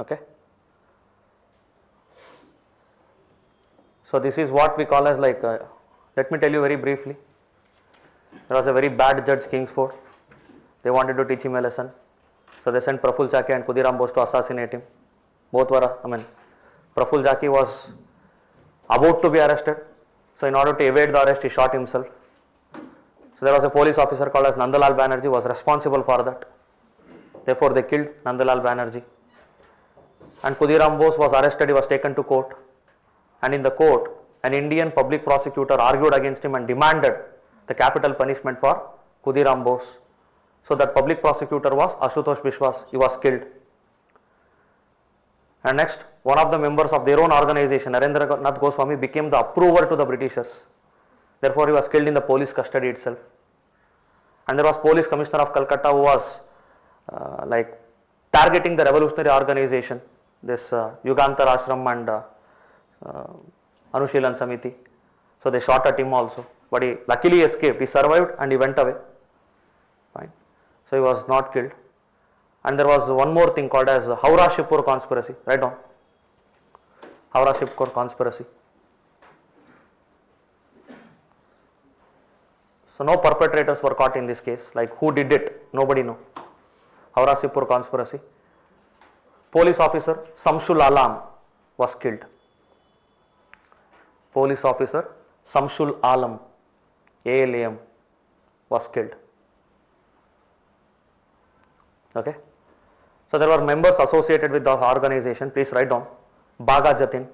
Okay. So this is what we call as let me tell you very briefly. There was a very bad judge, Kingsford. They wanted to teach him a lesson. So they sent Praful Chake and Khudiram Bose to assassinate him. Both were, Praful Chake was about to be arrested. So in order to evade the arrest, he shot himself. So there was a police officer called as Nandalal Banerjee was responsible for that. Therefore they killed Nandalal Banerjee. And Khudiram Bose was arrested, he was taken to court. And in the court, an Indian public prosecutor argued against him and demanded the capital punishment for Khudiram Bose. So that public prosecutor was Ashutosh Bishwas, he was killed. And next, one of the members of their own organization, Narendranath Goswami, became the approver to the Britishers. Therefore, he was killed in the police custody itself. And there was Police Commissioner of Calcutta who was targeting the revolutionary organization, this Yugantar Ashram and Anushilan Samiti. So they shot at him also, but he luckily escaped. He survived and he went away. Fine. So he was not killed. And there was one more thing called as Howrah-Shibpur conspiracy. Write down. Howrah-Shibpur conspiracy. So no perpetrators were caught in this case. Like who did it? Nobody know. Howrah-Shibpur conspiracy. Police officer Samshul Alam was killed. Police officer Samshul Alam, ALAM, was killed. Okay. So there were members associated with the organization. Please write down. Baga Jatin,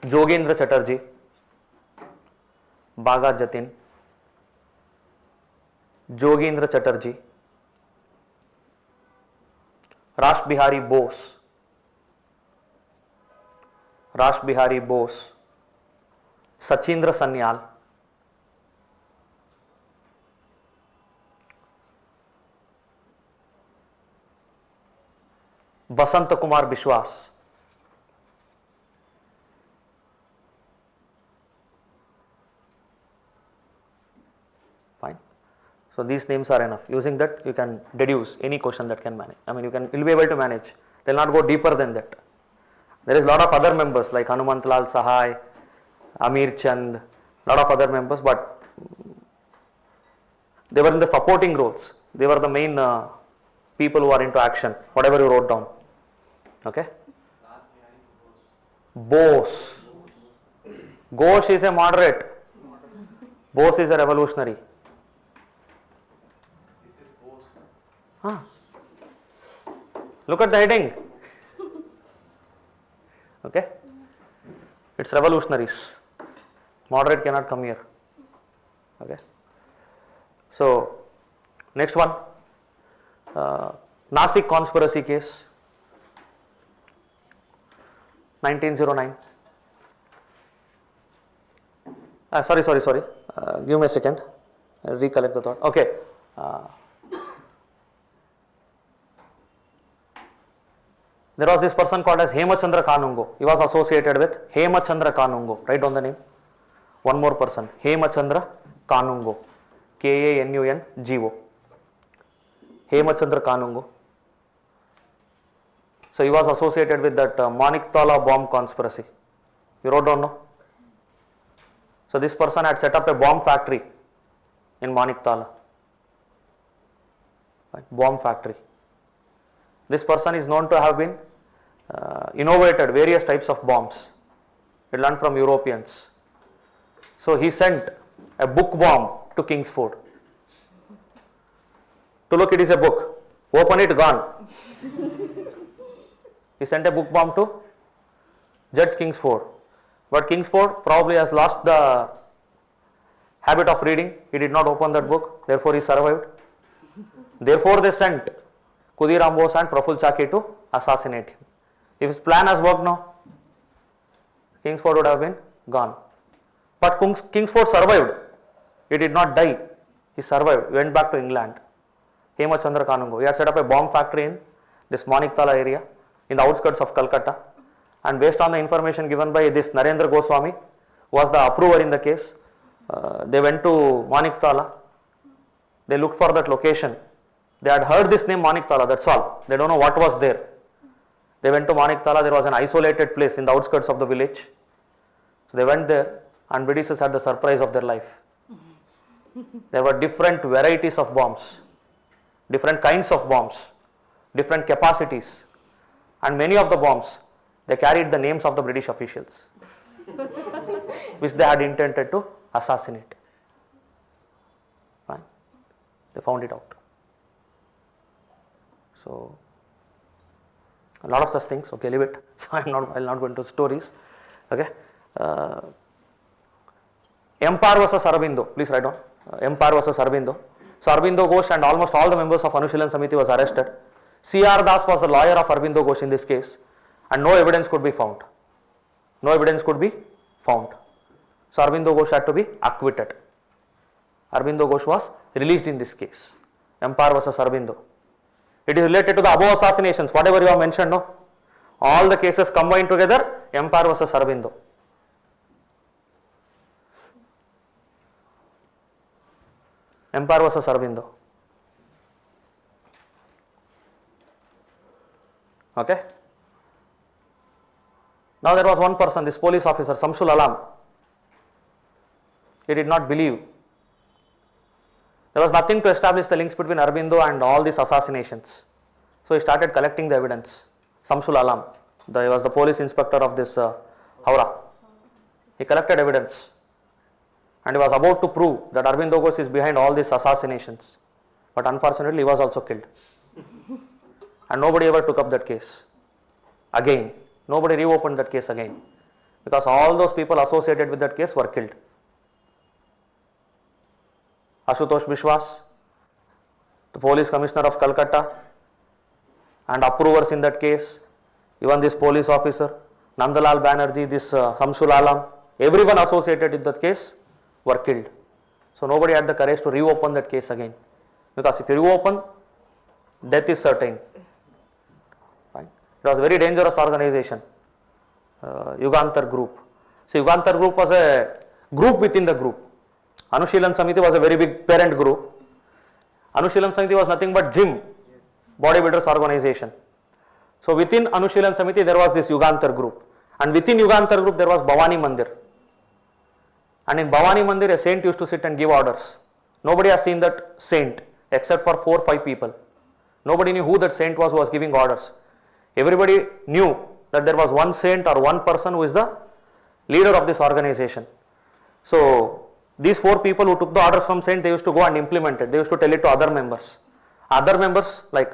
Jogendra Chatterjee, Baga Jatin, Jogendra Chatterjee, Rash Bihari Bose, Sachindra Sanyal, Basant Kumar Bishwas, fine. So these names are enough. Using that, you can deduce any question that can manage. You'll be able to manage. They'll not go deeper than that. There is a lot of other members like Hanumantlal Sahai, Amir Chand, lot of other members, but they were in the supporting roles. They were the main people who are into action, whatever you wrote down. Okay. Bose. Ghosh is a moderate. Bose is a revolutionary. Look at the heading. Okay. It's revolutionaries. Moderate cannot come here. Okay. So, next one. Nasik conspiracy case. 1909. Sorry. Give me a second. I'll recollect the thought. Okay. There was this person called as Hemachandra Kanungo. He was associated with Hemachandra Kanungo. Write down the name. One more person. Hemachandra Kanungo. Kanungo. Hemachandra Kanungo. So he was associated with that Maniktala bomb conspiracy. You wrote down, no? So this person had set up a bomb factory in Maniktala. Right? Bomb factory. This person is known to have been innovated various types of bombs. He learned from Europeans. So he sent a book bomb to Kingsford. To look, it is a book. Open it, gone. He sent a book bomb to Judge Kingsford. But Kingsford probably has lost the habit of reading. He did not open that book. Therefore, he survived. Therefore, they sent Khudiram Bose and Praful Chaki to assassinate him. If his plan has worked now, Kingsford would have been gone. But Kingsford survived. He did not die. He survived. He went back to England. Hemachandra Kanungo. He had set up a bomb factory in this Maniktala area in the outskirts of Calcutta. And based on the information given by this Narendra Goswami, who was the approver in the case, they went to Maniktala. They looked for that location. They had heard this name Maniktala, that's all. They don't know what was there. They went to Maniktala. There was an isolated place in the outskirts of the village. So they went there, and Britishers had the surprise of their life. There were different varieties of bombs, different kinds of bombs, different capacities, and many of the bombs, they carried the names of the British officials, which they had intended to assassinate. Fine. They found it out. So, a lot of such things. Okay, leave it. So I'll not go into stories. Okay. Empire versus Aurobindo. Please write down. Empire versus Aurobindo. So Aurobindo Ghosh and almost all the members of Anushilan Samiti was arrested. C.R. Das was the lawyer of Aurobindo Ghosh in this case, and no evidence could be found. No evidence could be found. So Aurobindo Ghosh had to be acquitted. Aurobindo Ghosh was released in this case. Empire versus Aurobindo. It is related to the above assassinations, whatever you have mentioned, no? All the cases combined together, Empire versus Aurobindo. Empire versus Aurobindo. Okay. Now there was one person, this police officer, Samsul Alam. He did not believe. There was nothing to establish the links between Aurobindo and all these assassinations. So he started collecting the evidence. Samsul Alam, he was the police inspector of this Howrah. He collected evidence, and he was about to prove that Aurobindo Ghosh is behind all these assassinations. But unfortunately, he was also killed. And nobody ever took up that case again. Nobody reopened that case again, because all those people associated with that case were killed. Ashutosh Bishwas, the police commissioner of Calcutta, and approvers in that case, even this police officer, Nandalal Banerjee, this Samsul Alam, everyone associated with that case were killed. So nobody had the courage to reopen that case again, because if you reopen, death is certain. Right? It was a very dangerous organization, Yugantar group. So Yugantar group was a group within the group. Anushilan Samiti was a very big parent group. Anushilan Samiti was nothing but gym, bodybuilders organization. So within Anushilan Samiti there was this Yugantar group, and within Yugantar group there was Bhavani Mandir. And in Bhavani Mandir a saint used to sit and give orders. Nobody has seen that saint except for 4 or 5 people. Nobody knew who that saint was who was giving orders. Everybody knew that there was one saint or one person who is the leader of this organization. So these 4 people who took the orders from saint, they used to go and implement it. They used to tell it to other members. Other members, like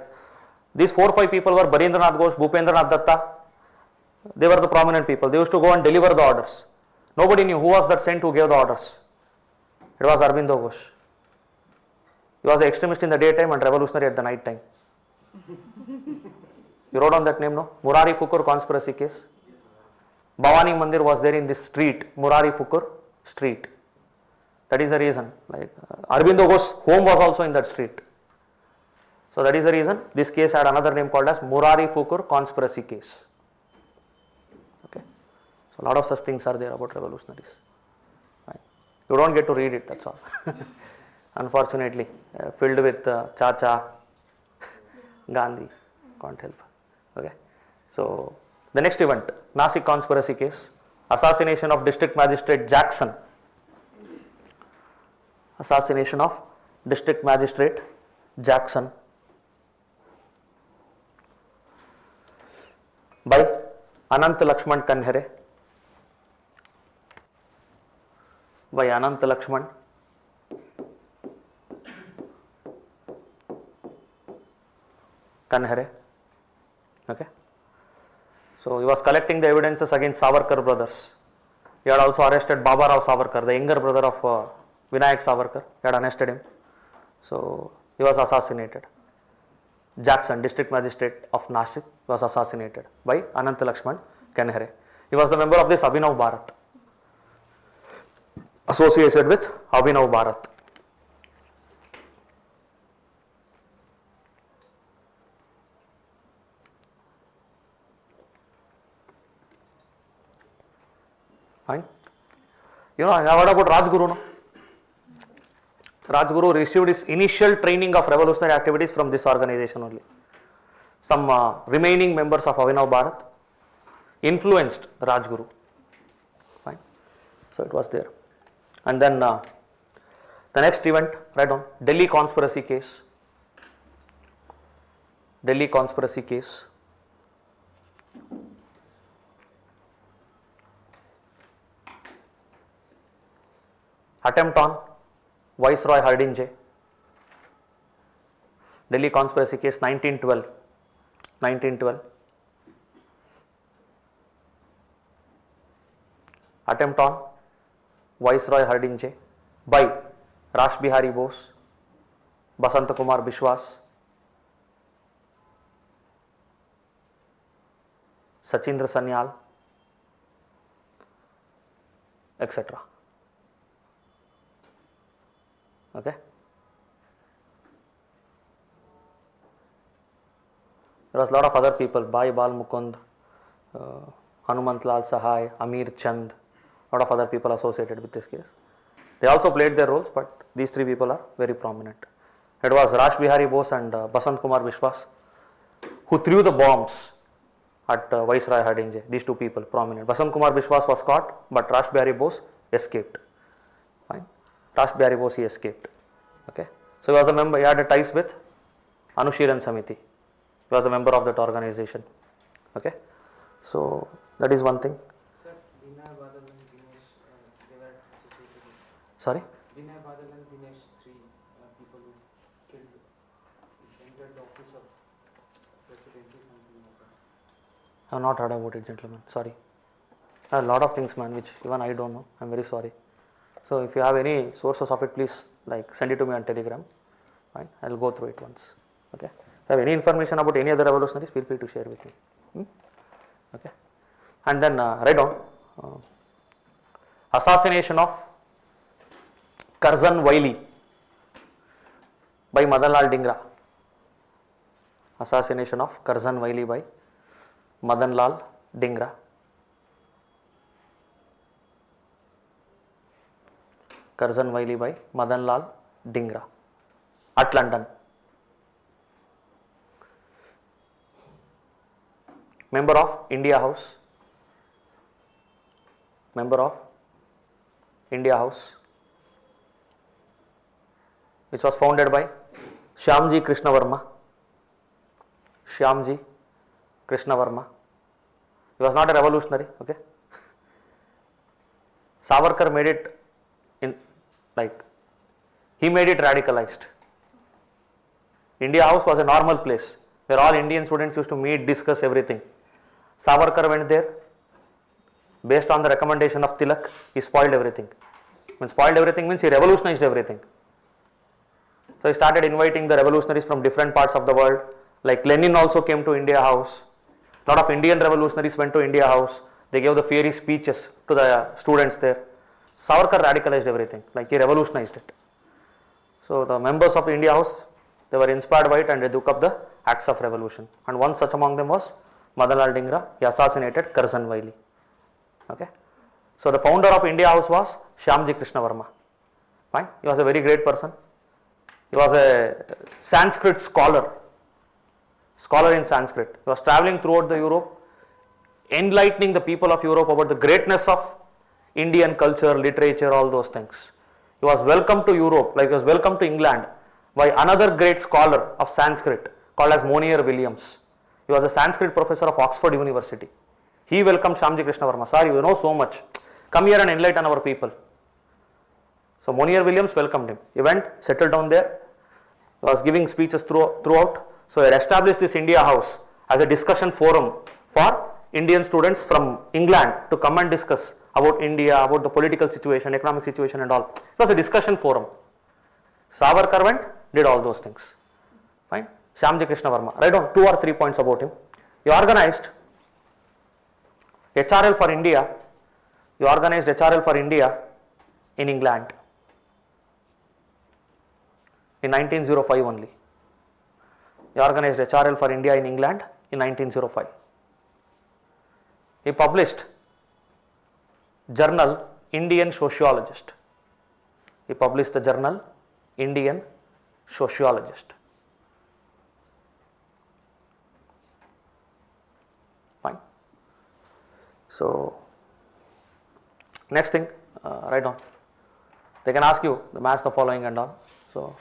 these 4 or 5 people were Barendranath Ghosh, Bhupendranath Datta. They were the prominent people. They used to go and deliver the orders. Nobody knew who was that saint who gave the orders. It was Aurobindo Ghosh. He was an extremist in the daytime and revolutionary at the night time. You wrote on that name, no? Murari Fukur conspiracy case. Bhavani Mandir was there in this street, Murari Fukur street. That is the reason. Like Aurobindo Ghosh's home was also in that street. So that is the reason this case had another name called as Murari Fukur conspiracy case. Okay. So a lot of such things are there about revolutionaries. Right. You don't get to read it, that's all. Unfortunately, filled with Chacha, Gandhi, can't help. Okay. So the next event, Nasik conspiracy case, assassination of District Magistrate Jackson. Assassination of District Magistrate Jackson by Anant Lakshman Kanhere. By Anant Lakshman Kanhere. Okay. So he was collecting the evidences against Savarkar brothers. He had also arrested Baba Rao Savarkar, the younger brother of Vinayak Savarkar. He had arrested him. So he was assassinated. Jackson, district magistrate of Nasik, was assassinated by Anant Lakshman Kanhere. He was the member of this Abhinav Bharat, associated with Abhinav Bharat. Fine. You know, I have heard about Rajguru. No? Rajguru received his initial training of revolutionary activities from this organization only. Some remaining members of Abhinav Bharat influenced Rajguru. Fine. So it was there. And then the next event, right on, Delhi conspiracy case. Delhi conspiracy case. Attempt on Viceroy Hardinge. Delhi conspiracy case 1912. 1912. Attempt on Viceroy Hardinge by Rash Bihari Bose, Basant Kumar Bishwas, Sachindra Sanyal, etc. Okay. There was a lot of other people, Bhai Bal Mukund, Hanumant Lal Sahai, Amir Chand, a lot of other people associated with this case. They also played their roles, but these three people are very prominent. It was Rash Bihari Bose and Basant Kumar Bishwas who threw the bombs at Viceroy Hardinge. These two people prominent. Basant Kumar Bishwas was caught, but Rash Bihari Bose escaped. Fine. Rash Bihari Bose, he escaped. Okay. So he was a member, he had a ties with Anushiran Samiti. He was a member of that organization. Okay. So that is one thing. Sir, Vinay Badal and Dinesh, they were associated with. Sorry? Vinay Badal and Dinesh, three people who killed, entered the office of presidency, something like that. I have not heard about it, gentlemen. Sorry. A lot of things, man, which even I don't know. I am very sorry. So if you have any sources of it, please send it to me on Telegram. Fine. I will go through it once. Okay. If you have any information about any other revolutionaries, feel free to share with me. Okay. And then write down assassination of Curzon Wiley by Madanlal Dhingra. Assassination of Curzon Wiley by Madanlal Dhingra. Curzon Wiley by Madanlal Dhingra at London. Member of India House. Member of India House, which was founded by Shyamji Krishna Verma. Shyamji Krishna Verma. He was not a revolutionary. Okay. Savarkar made it he made it radicalized. India House was a normal place where all Indian students used to meet, discuss everything. Savarkar went there, based on the recommendation of Tilak, he spoiled everything. When spoiled everything means he revolutionized everything. So he started inviting the revolutionaries from different parts of the world. Like Lenin also came to India House. A lot of Indian revolutionaries went to India House. They gave the fiery speeches to the students there. Savarkar radicalized everything, like he revolutionized it. So the members of the India House, they were inspired by it and they took up the acts of revolution. And one such among them was Madanlal Dhingra. He assassinated Curzon Wily. Okay. So the founder of India House was Shyamji Krishna Verma. Fine. He was a very great person. He was a Sanskrit scholar in Sanskrit. He was traveling throughout the Europe, enlightening the people of Europe about the greatness of Indian culture, literature, all those things. He was welcomed to Europe, like he was welcomed to England by another great scholar of Sanskrit called as Monier Williams. He was a Sanskrit professor of Oxford University. He welcomed Shyamji Krishna Verma. Sir, you know so much. Come here and enlighten our people. So Monier Williams welcomed him. He went, settled down there, was giving speeches throughout. So he established this India House as a discussion forum for Indian students from England to come and discuss about India, about the political situation, economic situation and all. It was a discussion forum. Savarkar went, did all those things. Fine. Shyamji Krishna Verma. Write down 2 or 3 points about him. He organized HRL for India. He organized HRL for India in England in 1905 only. He organized HRL for India in England in 1905. He published journal Indian Sociologist. He published the journal Indian Sociologist. Fine. So next thing, write down. They can ask you the match the following and all. So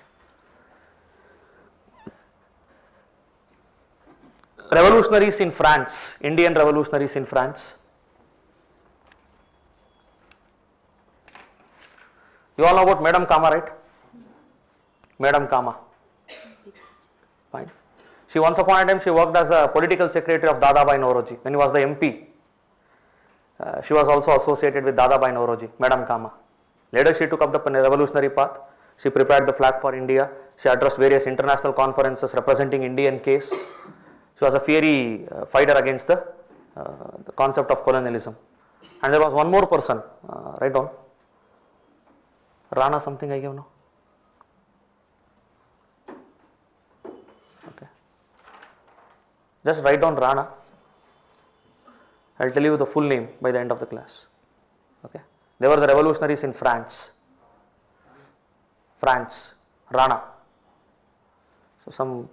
revolutionaries in France, Indian revolutionaries in France. You all know about Madame Kama, right? Madame Kama. Fine. She once upon a time she worked as a political secretary of Dadabhai Naoroji when he was the MP. She was also associated with Dadabhai Naoroji, Madame Kama. Later she took up the revolutionary path. She prepared the flag for India. She addressed various international conferences representing Indian case. She was a fiery fighter against the concept of colonialism. And there was one more person, write down. Rana something I gave now. Okay. Just write down Rana. I will tell you the full name by the end of the class. Okay. They were the revolutionaries in France. France, Rana. So some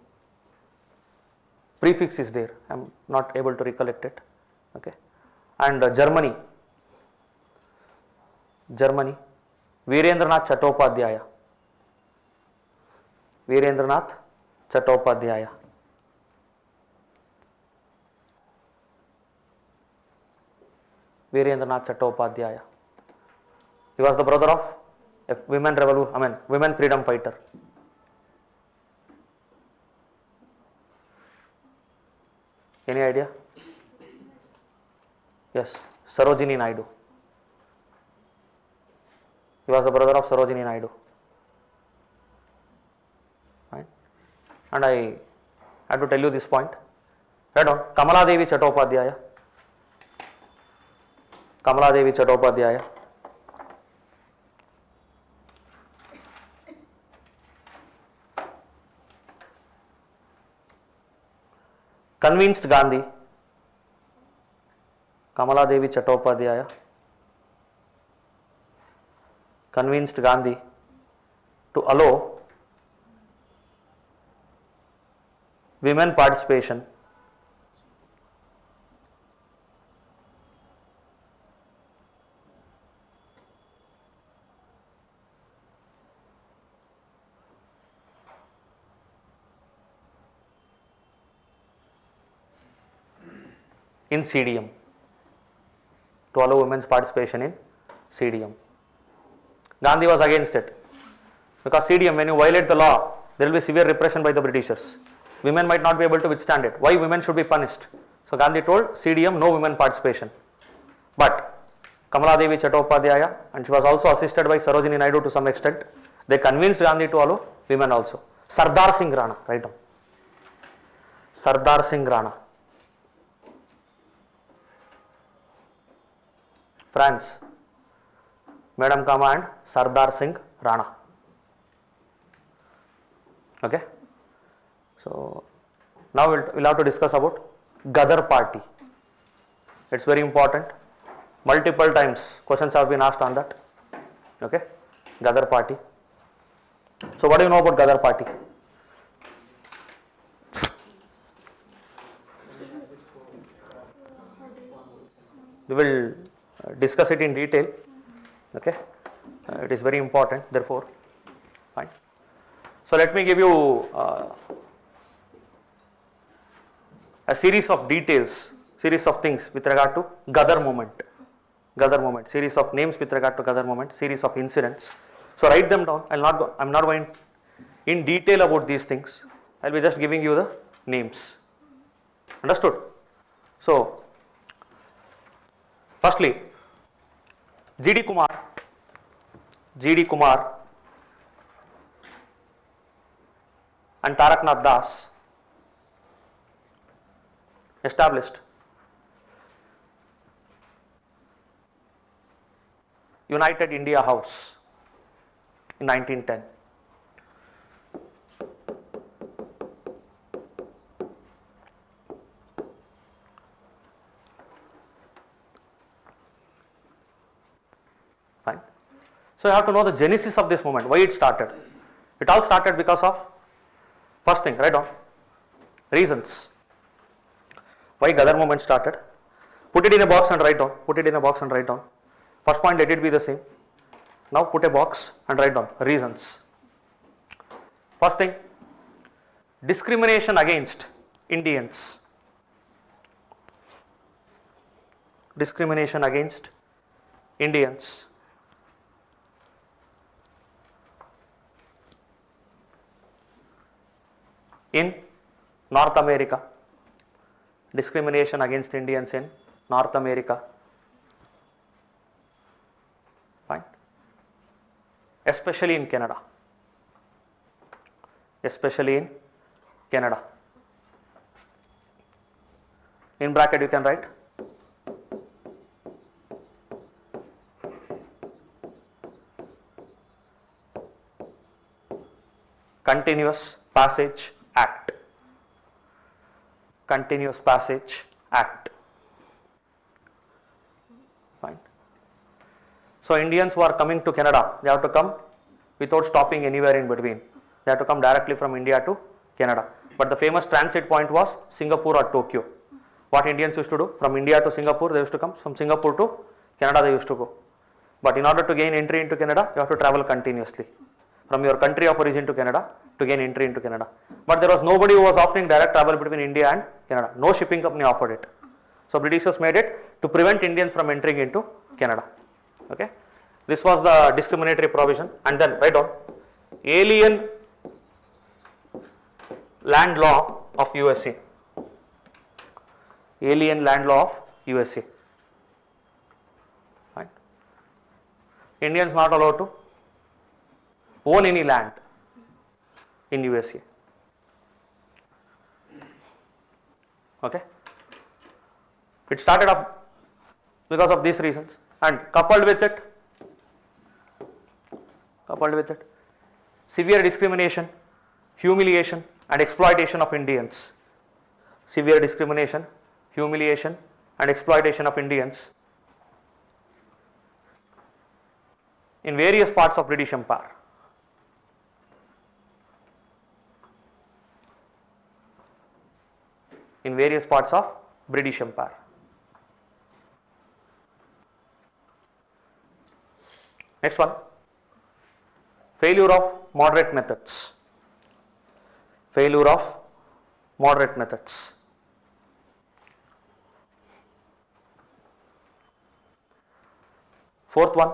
prefix is there. I am not able to recollect it. Okay. And Germany. Virendranath Chattopadhyaya. Virendranath Chattopadhyaya. Virendranath Chattopadhyaya. He was the brother of a women freedom fighter. Any idea? Yes, Sarojini Naidu. He was the brother of Sarojini Naidu. Right? And I had to tell you this point. Right on. Kamala Devi Chattopadhyaya. Kamala Devi Chattopadhyaya. Convinced Gandhi. Kamala Devi Chattopadhyaya convinced Gandhi to allow women participation in CDM, to allow women's participation in CDM. Gandhi was against it because CDM, when you violate the law, there will be severe repression by the Britishers. Women might not be able to withstand it. Why women should be punished? So Gandhi told CDM, no women participation. But Kamala Devi Chattopadhyaya, and she was also assisted by Sarojini Naidu to some extent, they convinced Gandhi to allow women also. Sardar Singh Rana, write down. Sardar Singh Rana. France. Madam Kama and Sardar Singh Rana. Okay. So now we'll have to discuss about Gadar party. It's very important. Multiple times questions have been asked on that. Okay. Gadar party. So what do you know about Gadar party? We will discuss it in detail. Okay. It is very important, therefore. Fine. So let me give you a series of details, series of things with regard to Gadar movement. Gadar movement, series of names with regard to Gadar movement, series of incidents. So write them down. I'm not going in detail about these things. I'll be just giving you the names. Understood? So firstly, G.D. Kumar and Taraknath Das established United India House in 1910. Fine. So you have to know the genesis of this movement, why it started. It all started because of, first thing, write down, reasons. Why Gadar movement started. Put it in a box and write down. Put it in a box and write down. First point, let it be the same. Now put a box and write down reasons. First thing, discrimination against Indians. Discrimination against Indians. In North America. Discrimination against Indians in North America. Fine. Especially in Canada. Especially in Canada. In bracket you can write Continuous Passage Act. Continuous Passage Act. Fine. So Indians who are coming to Canada, they have to come without stopping anywhere in between. They have to come directly from India to Canada. But the famous transit point was Singapore or Tokyo. What Indians used to do, from India to Singapore they used to come, from Singapore to Canada they used to go. But in order to gain entry into Canada, you have to travel continuously from your country of origin to Canada to gain entry into Canada. But there was nobody who was offering direct travel between India and Canada. No shipping company offered it. So Britishers made it to prevent Indians from entering into Canada. Okay. This was the discriminatory provision. And then write down Alien Land Law of USA. Alien Land Law of USA. Fine. Indians not allowed to own any land in USA. Okay. It started up because of these reasons, and coupled with it severe discrimination, humiliation and exploitation of Indians. Severe discrimination, humiliation and exploitation of Indians in various parts of British Empire. In various parts of British Empire. Next one, failure of moderate methods. Failure of moderate methods. Fourth one,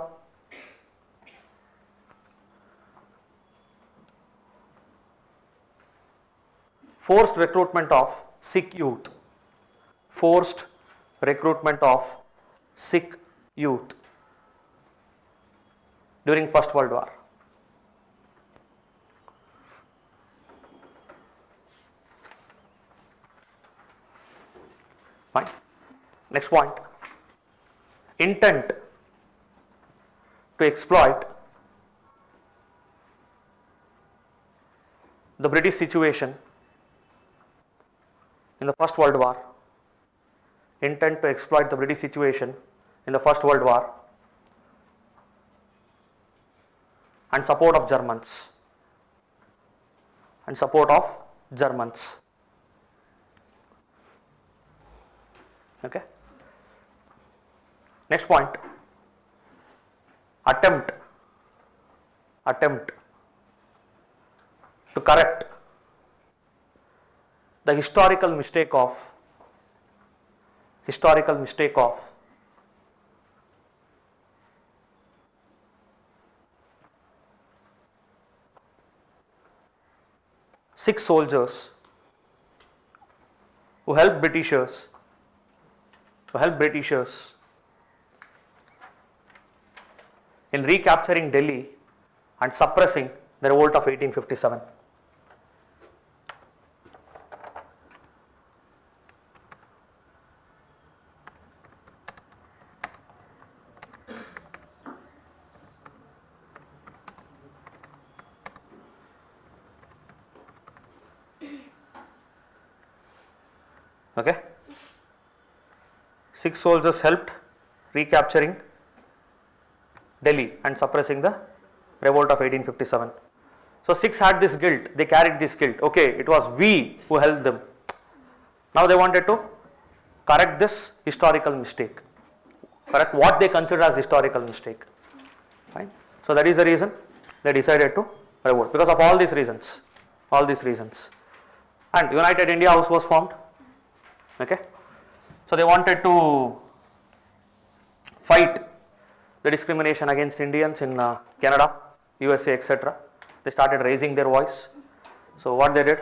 forced recruitment of Sikh youth. Forced recruitment of Sikh youth during First World War. Fine. Next point, intent to exploit the British situation in the First World War, intent to exploit the British situation in the First World War and support of Germans. Okay. Next point, attempt to correct the historical mistake of six soldiers who helped Britishers in recapturing Delhi and suppressing the revolt of 1857. Okay. 6 soldiers helped recapturing Delhi and suppressing the revolt of 1857. So 6 had this guilt, they carried this guilt. Okay, it was we who helped them. Now they wanted to correct this historical mistake, correct what they consider as historical mistake. Fine. So that is the reason they decided to revolt, because of all these reasons. And United India House was formed. Okay. So they wanted to fight the discrimination against Indians in Canada, USA, etc. They started raising their voice. So what they did?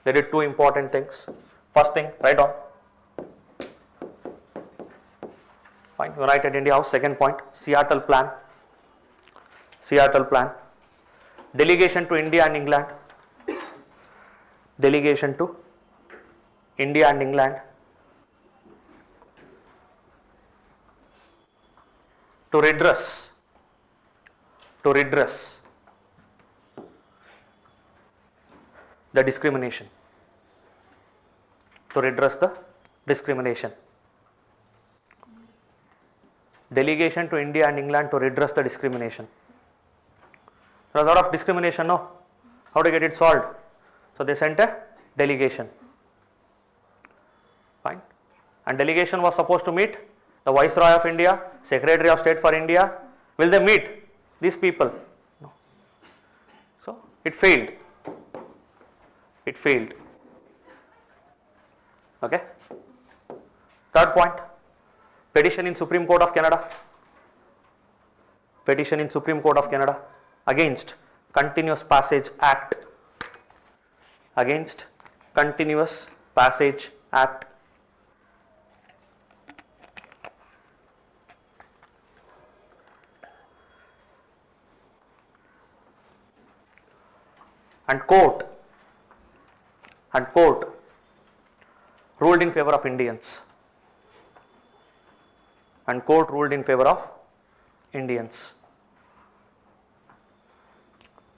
They did 2 important things. First thing, write down. Fine. United India House. Second point, Seattle Plan. Delegation to India and England. To redress the discrimination. Delegation to India and England to redress the discrimination. There was a lot of discrimination, no? How to get it solved? So they sent a delegation. Fine. And delegation was supposed to meet the Viceroy of India, Secretary of State for India. Will they meet these people? No. So it failed. Okay. Third point, petition in Supreme Court of Canada. Against Continuous Passage Act. And court ruled in favor of Indians.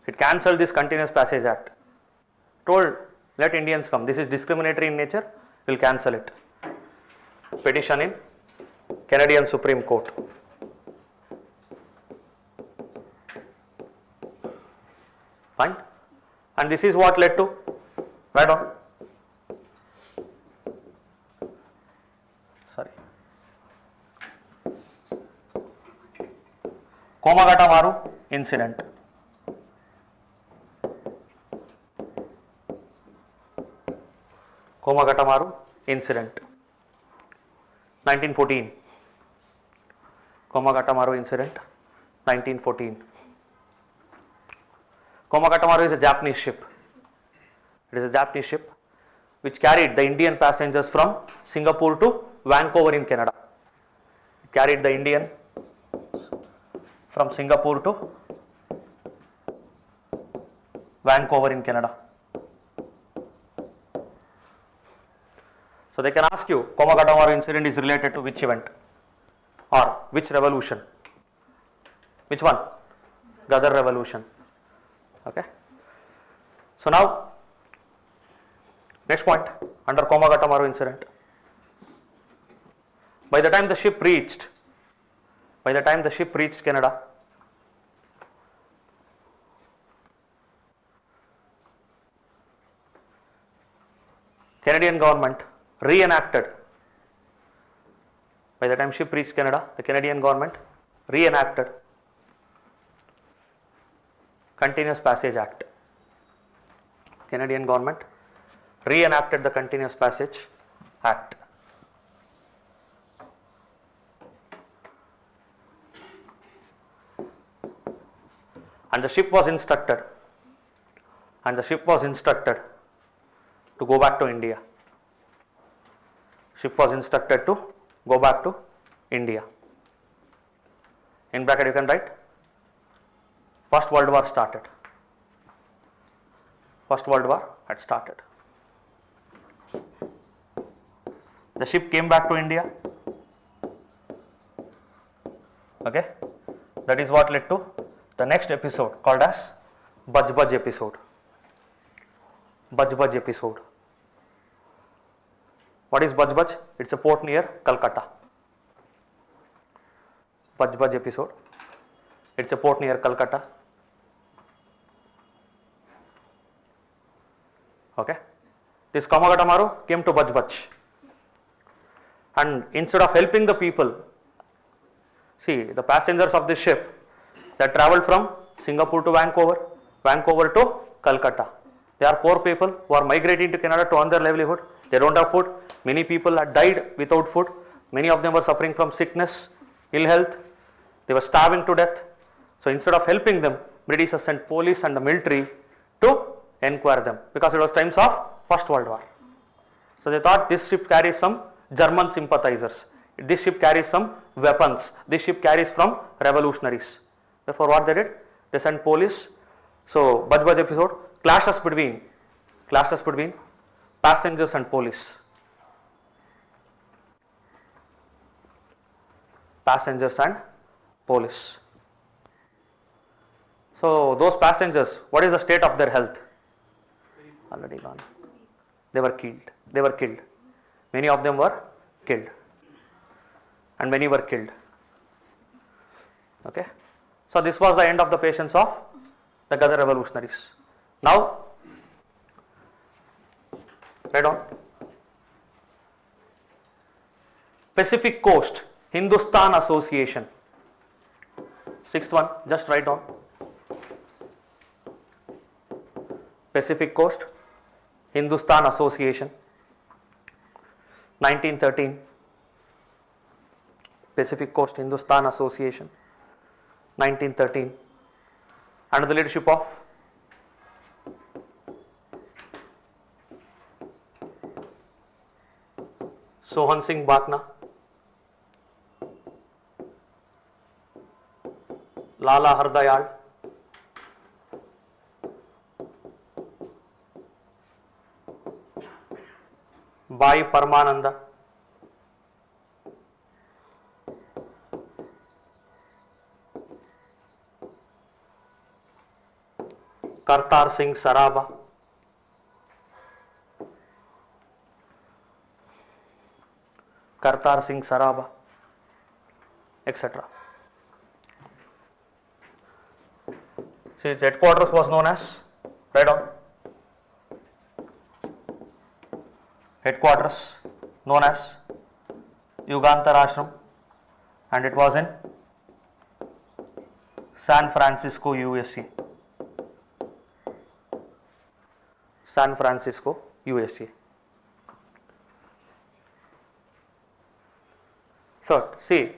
It cancelled this Continuous Passage Act. Told, let Indians come. This is discriminatory in nature. We'll cancel it. Petition in Canadian Supreme Court. Fine. And this is what led to, write down. Komagata incident. Komagata incident. 1914. Komagata incident. 1914. Komagata is a Japanese ship. It is a Japanese ship which carried the Indian passengers from Singapore to Vancouver in Canada. It carried the Indian from Singapore to Vancouver in Canada. So they can ask you, Komagata incident is related to which event or which revolution? Which one? Ghadar revolution. Okay. So now, next point, under Komagata incident. By the time the ship reached Canada, Canadian government reenacted. By the time ship reached Canada, the Canadian government reenacted Continuous Passage Act. Canadian government reenacted the Continuous Passage Act. And the ship was instructed to go back to India. Ship was instructed to go back to India. In bracket you can write, First World War started. First World War had started. The ship came back to India. Okay, that is what led to the next episode called as Baj episode. Baj episode. What is Baj? It's a port near Calcutta. Baj episode. It's a port near Calcutta. Okay. This Komagata Maru came to Baj. And instead of helping the people, see, the passengers of this ship that travelled from Singapore to Vancouver, Vancouver to Calcutta. They are poor people who are migrating to Canada to earn their livelihood. They don't have food. Many people had died without food. Many of them were suffering from sickness, ill health. They were starving to death. So instead of helping them, British sent police and the military to enquire them, because it was times of First World War. So they thought this ship carries some German sympathizers. This ship carries some weapons. This ship carries from revolutionaries. Therefore what they did? They sent police. So Baj episode, clashes between passengers and police. Passengers and police. So those passengers, what is the state of their health? Already gone. They were killed. Many of them were killed. And many were killed. Okay. So this was the end of the patience of the Ghadar revolutionaries. Now, read on. Pacific Coast Hindustan Association. Sixth one, just write down. Pacific Coast Hindustan Association, 1913. Pacific Coast Hindustan Association, 1913. Under the leadership of Sohan Singh Bhakna, Lala Hardayal, Bhai Paramananda, Kartar Singh Saraba, etc. See, its headquarters was known as, write down, headquarters known as Yugantar Ashram, and it was in San Francisco, USA. San Francisco, USA. So, see,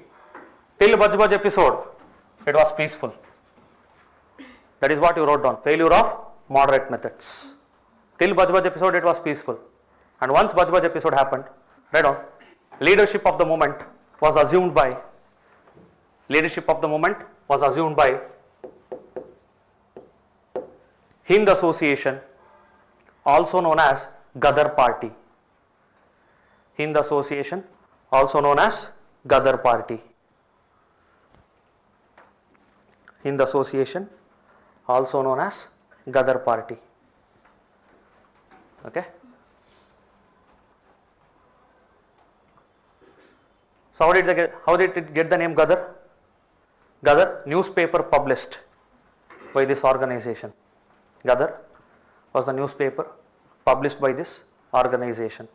till Baj episode, it was peaceful. That is what you wrote down, failure of moderate methods. Till Baj episode, it was peaceful. And once Baj episode happened, write down, leadership of the movement was assumed by Hind Association, also known as Ghadar Party. Hind Association, also known as Ghadar Party. Hind Association, also known as Ghadar Party. Okay. So how did it get the name Ghadar? Ghadar, newspaper published by this organization. Ghadar was the newspaper published by this organization.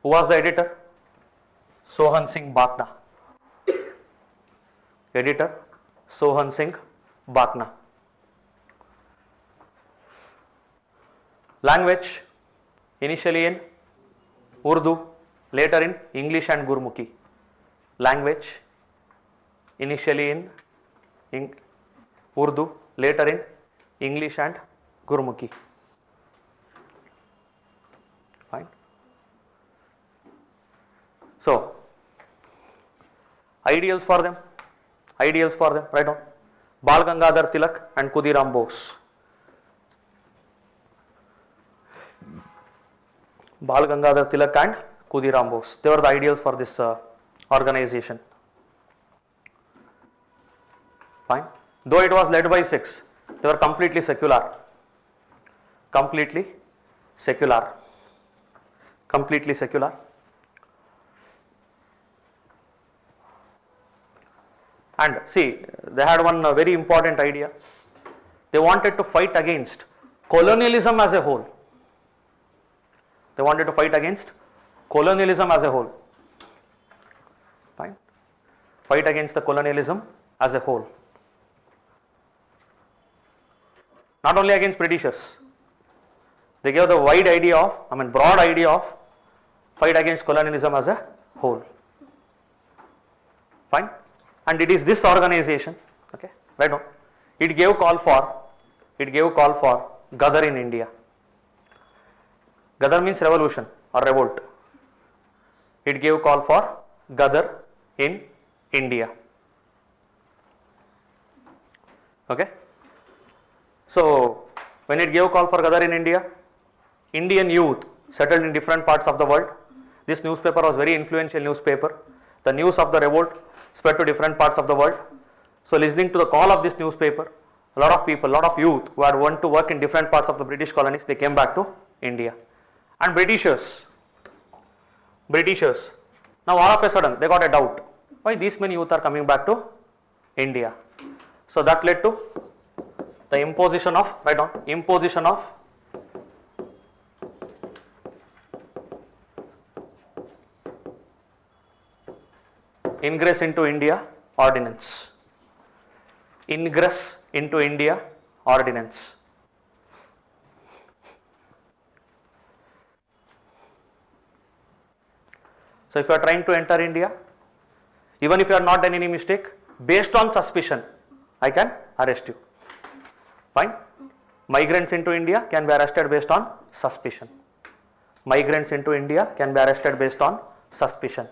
Who was the editor? Sohan Singh Bakna. Editor Sohan Singh Bakna. Language initially in Urdu, later in English and Gurmukhi. Language initially in Urdu, later in English and Gurmukhi. Fine. So, ideals for them, write down. Bal Gangadhar Tilak and Khudiram Bose. Bal Gangadhar Tilak and Khudiram Bose. They were the ideals for this organization. Fine. Though it was led by 6, they were completely secular. Completely secular. Completely secular. And see, they had one very important idea. They wanted to fight against colonialism as a whole. They wanted to fight against colonialism as a whole. Fine. Fight against the colonialism as a whole. Not only against Britishers. They gave the broad idea of fight against colonialism as a whole. Fine. And it is this organization, okay, right now, it gave call for Ghadar in India. Ghadar means revolution or revolt. It gave call for Ghadar in India. Okay. So when it gave call for Ghadar in India, Indian youth settled in different parts of the world. This newspaper was very influential newspaper. The news of the revolt spread to different parts of the world. So listening to the call of this newspaper, a lot of people, a lot of youth who had wanted to work in different parts of the British colonies, they came back to India. And Britishers, now all of a sudden they got a doubt, why these many youth are coming back to India. So that led to the imposition of Ingress into India Ordinance. Ingress into India Ordinance. So if you are trying to enter India, even if you have not done any mistake, based on suspicion, I can arrest you. Fine. Migrants into India can be arrested based on suspicion. Migrants into India can be arrested based on suspicion.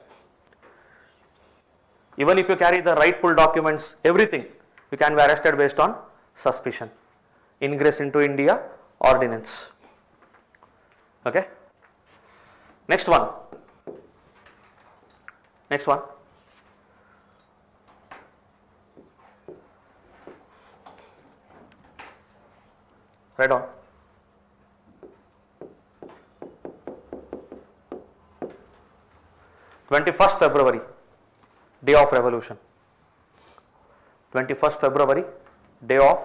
Even if you carry the rightful documents, everything, you can be arrested based on suspicion. Ingress into India Ordinance. Okay. Next one. Write on. February 21st, day of revolution. 21st February, day of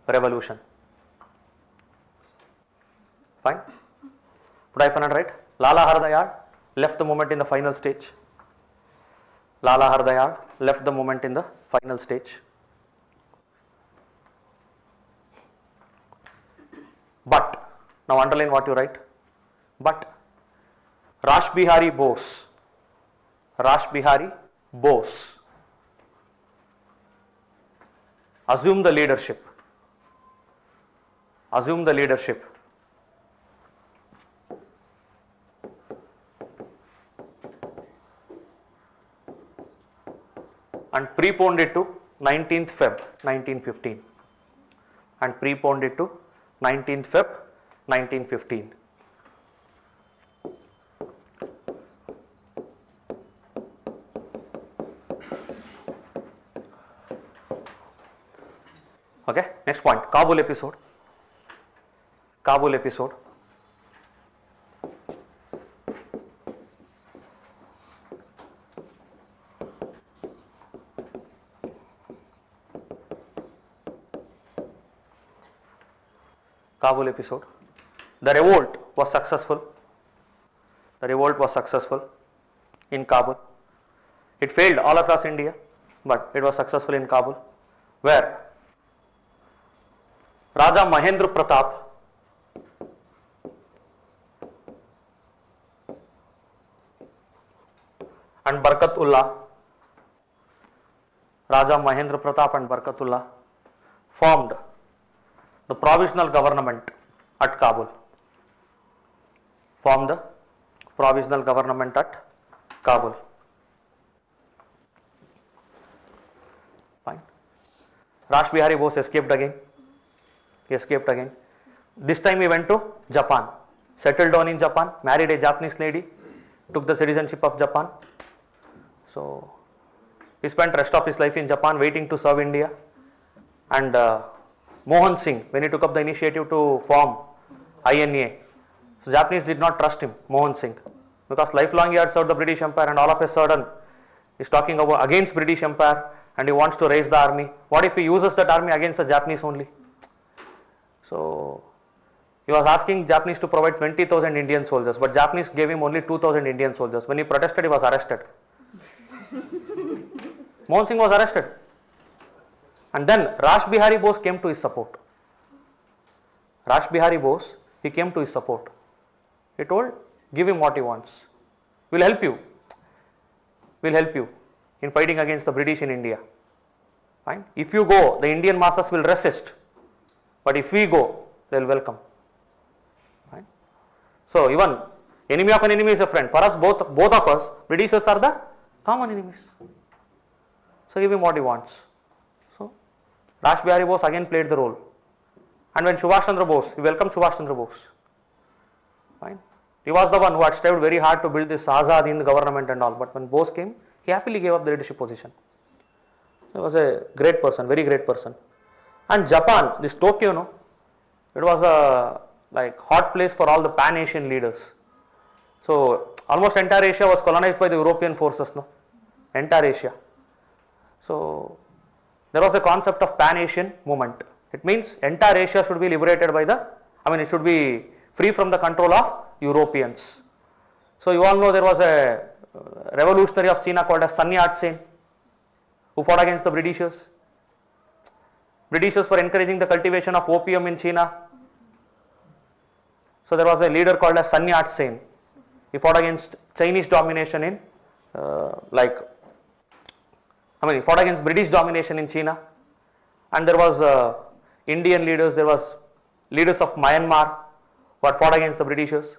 revolution. Fine. Put hyphen and write. Lala Hardayal left the movement in the final stage. Lala Hardayal left the movement in the final stage. But, now underline what you write. But Rash Bihari Bose assume the leadership. And preponed it to 19th Feb 1915. And preponed it to 19th Feb 1915. Next point, Kabul episode. Kabul episode. Kabul episode. The revolt was successful. The revolt was successful in Kabul. It failed all across India, but it was successful in Kabul, where Raja Mahendra Pratap and Barkatullah, Raja Mahendra Pratap and Barkatullah formed the provisional government at Kabul. Formed the provisional government at Kabul. Fine. Rash Bihari Bose escaped again. He escaped again. This time he went to Japan, settled down in Japan, married a Japanese lady, took the citizenship of Japan. So he spent rest of his life in Japan waiting to serve India. And Mohan Singh, when he took up the initiative to form INA, so Japanese did not trust him, Mohan Singh, because lifelong he had served the British Empire, and all of a sudden he is talking about against British Empire and he wants to raise the army. What if he uses that army against the Japanese only? So he was asking Japanese to provide 20,000 Indian soldiers, but Japanese gave him only 2,000 Indian soldiers. When he protested, he was arrested. Mohan Singh was arrested. And then Rash Bihari Bose came to his support. Rash Bihari Bose, he came to his support. He told, give him what he wants. We'll help you. We'll help you in fighting against the British in India. Fine. If you go, the Indian masses will resist. But if we go, they will welcome. Fine. So even enemy of an enemy is a friend. For us, both of us, Britishers are the common enemies. So give him what he wants. So Rash Bihari Bose again played the role. And when Subhash Chandra Bose, he welcomed Subhash Chandra Bose. Fine. He was the one who had strived very hard to build this Azad Hind government and all. But when Bose came, he happily gave up the leadership position. He was a great person, very great person. And Japan, this Tokyo, no, it was a like hot place for all the Pan-Asian leaders. So almost entire Asia was colonized by the European forces, no, entire Asia. So there was a concept of Pan-Asian movement. It means entire Asia should be liberated by it should be free from the control of Europeans. So you all know there was a revolutionary of China called as Sun Yat-sen, who fought against the Britishers. Britishers were encouraging the cultivation of opium in China. So there was a leader called as Sun Yat-sen. He fought against Chinese domination in he fought against British domination in China. And there was Indian leaders, there was leaders of Myanmar who had fought against the Britishers.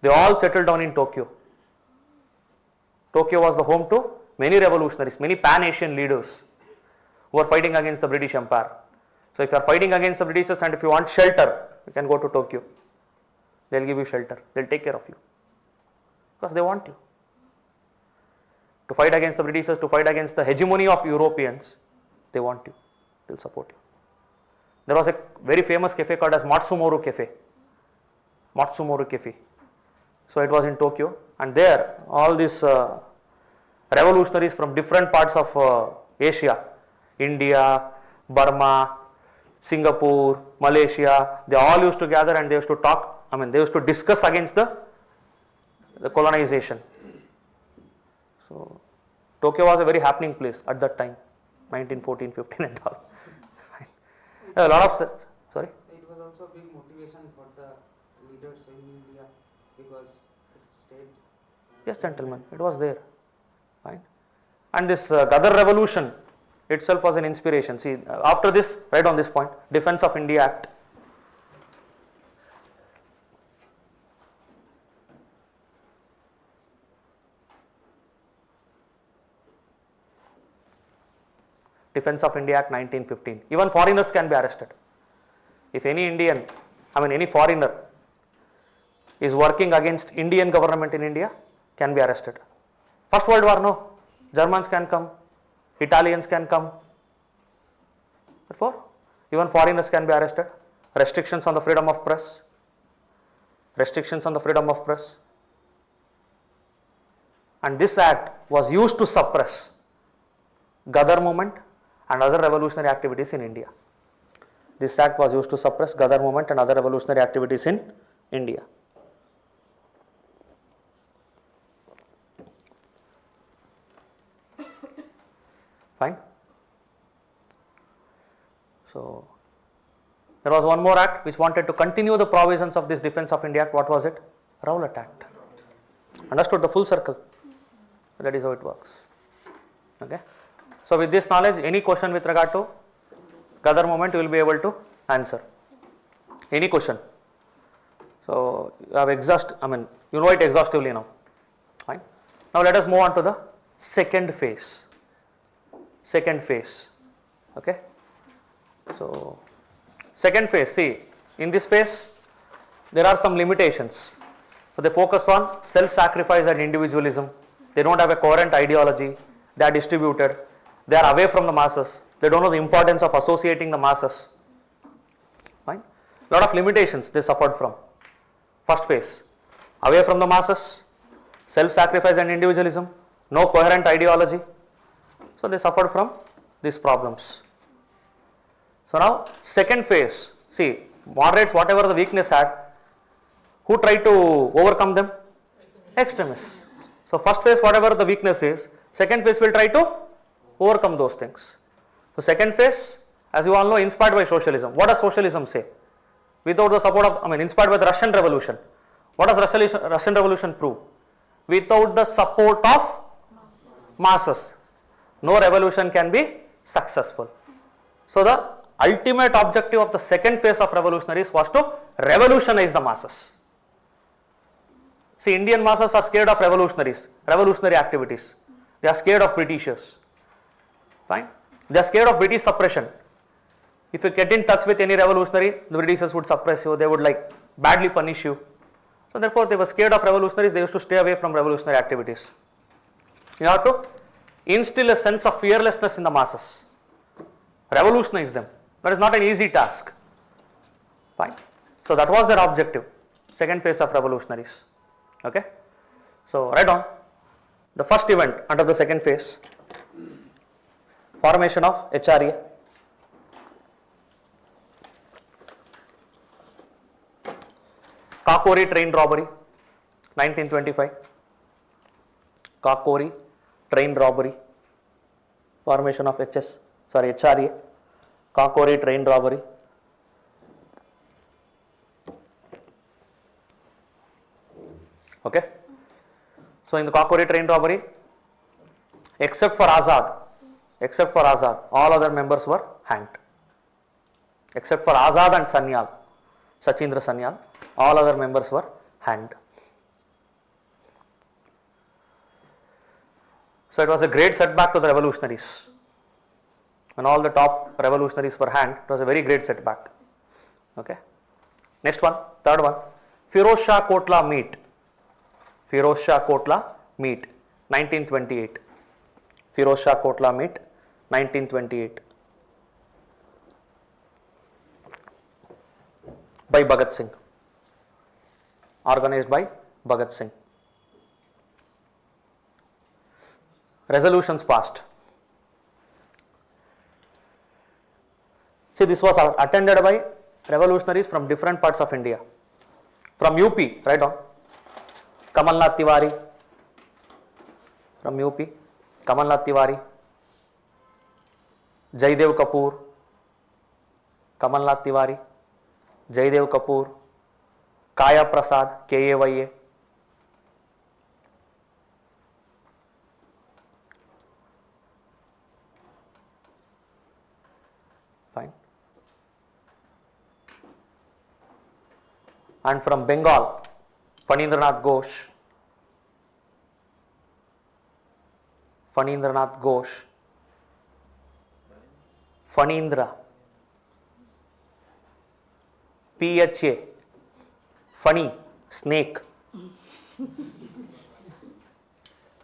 They all settled down in Tokyo. Tokyo was the home to many revolutionaries, many Pan-Asian leaders who were fighting against the British Empire. So if you are fighting against the Britishers and if you want shelter, you can go to Tokyo. They will give you shelter, they will take care of you because they want you. To fight against the Britishers, to fight against the hegemony of Europeans, they want you, they will support you. There was a very famous cafe called as Matsumoto Cafe. Matsumoto Cafe. So it was in Tokyo, and there all these revolutionaries from different parts of Asia, India, Burma, Singapore, Malaysia, they all used to gather and they used to talk, they used to discuss against the colonization. So Tokyo was a very happening place at that time, 1914, 15 and all. A lot of, sorry? It was also a big motivation for the leaders in India because it stayed. Yes, gentlemen, it was there. Fine. And this Gadar revolution itself was an inspiration. See, after this, right on this point, Defence of India Act. Defence of India Act 1915. Even foreigners can be arrested. If any Indian, any foreigner is working against Indian government in India, can be arrested. First World War, no. Germans can come, Italians can come. Therefore, Even foreigners can be arrested. Restrictions on the freedom of press. Restrictions on the freedom of press. And this act was used to suppress Ghadar movement and other revolutionary activities in India. This act was used to suppress Ghadar movement and other revolutionary activities in India. Fine. So, there was one more act which wanted to continue the provisions of this Defence of India Act. What was it? Rowlatt Act. Understood the full circle? That is how it works. Okay. So, with this knowledge, any question with regard to Ghadar movement, you will be able to answer. Any question? So, you have you know it exhaustively now. Fine. Now, let us move on to the second phase. Second phase. Okay. So, second phase, see, in this phase, there are some limitations. So, they focus on self-sacrifice and individualism. They don't have a coherent ideology. They are distributed. They are away from the masses. They don't know the importance of associating the masses. Fine. Lot of limitations they suffered from. First phase, away from the masses, self-sacrifice and individualism, no coherent ideology. So, they suffered from these problems. So, now second phase, see, moderates whatever the weakness had, who tried to overcome them? Extremists. So, first phase whatever the weakness is, second phase will try to overcome those things. So, second phase, as you all know, inspired by socialism. What does socialism say? Without the support of, inspired by the Russian Revolution. What does Russian Revolution prove? Without the support of masses, no revolution can be successful. So, the ultimate objective of the second phase of revolutionaries was to revolutionize the masses. See, Indian masses are scared of revolutionaries, revolutionary activities. They are scared of Britishers. Fine. They are scared of British suppression. If you get in touch with any revolutionary, the Britishers would suppress you, they would badly punish you. So, therefore, they were scared of revolutionaries, they used to stay away from revolutionary activities. You have to instill a sense of fearlessness in the masses, revolutionize them. That is not an easy task. Fine. So, that was their objective, second phase of revolutionaries. Okay. So, write down the first event under the second phase, formation of HRA. Kakori train robbery, 1925. Kakori train robbery, formation of HRA. Kakori train robbery. Okay. So, in the Kakori train robbery, except for Azad, all other members were hanged. Except for Azad and Sanyal, Sachindra Sanyal, all other members were hanged. So, it was a great setback to the revolutionaries. When all the top revolutionaries were hanged, it was a very great setback. Okay. Next one, third one, Firoz Shah Kotla meet. Firoz Shah Kotla meet, 1928. Firoz Shah Kotla meet, 1928. By Bhagat Singh. Organized by Bhagat Singh. Resolutions passed. See, this was attended by revolutionaries from different parts of India. From UP, write down, Kamalnath Tiwari. From UP, Kamalnath Tiwari. Jaidev Kapoor. Kamalnath Tiwari. Jaidev Kapoor. Kaya Prasad, Kaya. Fine. And from Bengal, Fanindranath Ghosh. Fanindranath Ghosh. Fanindra. PHA. Funny, snake.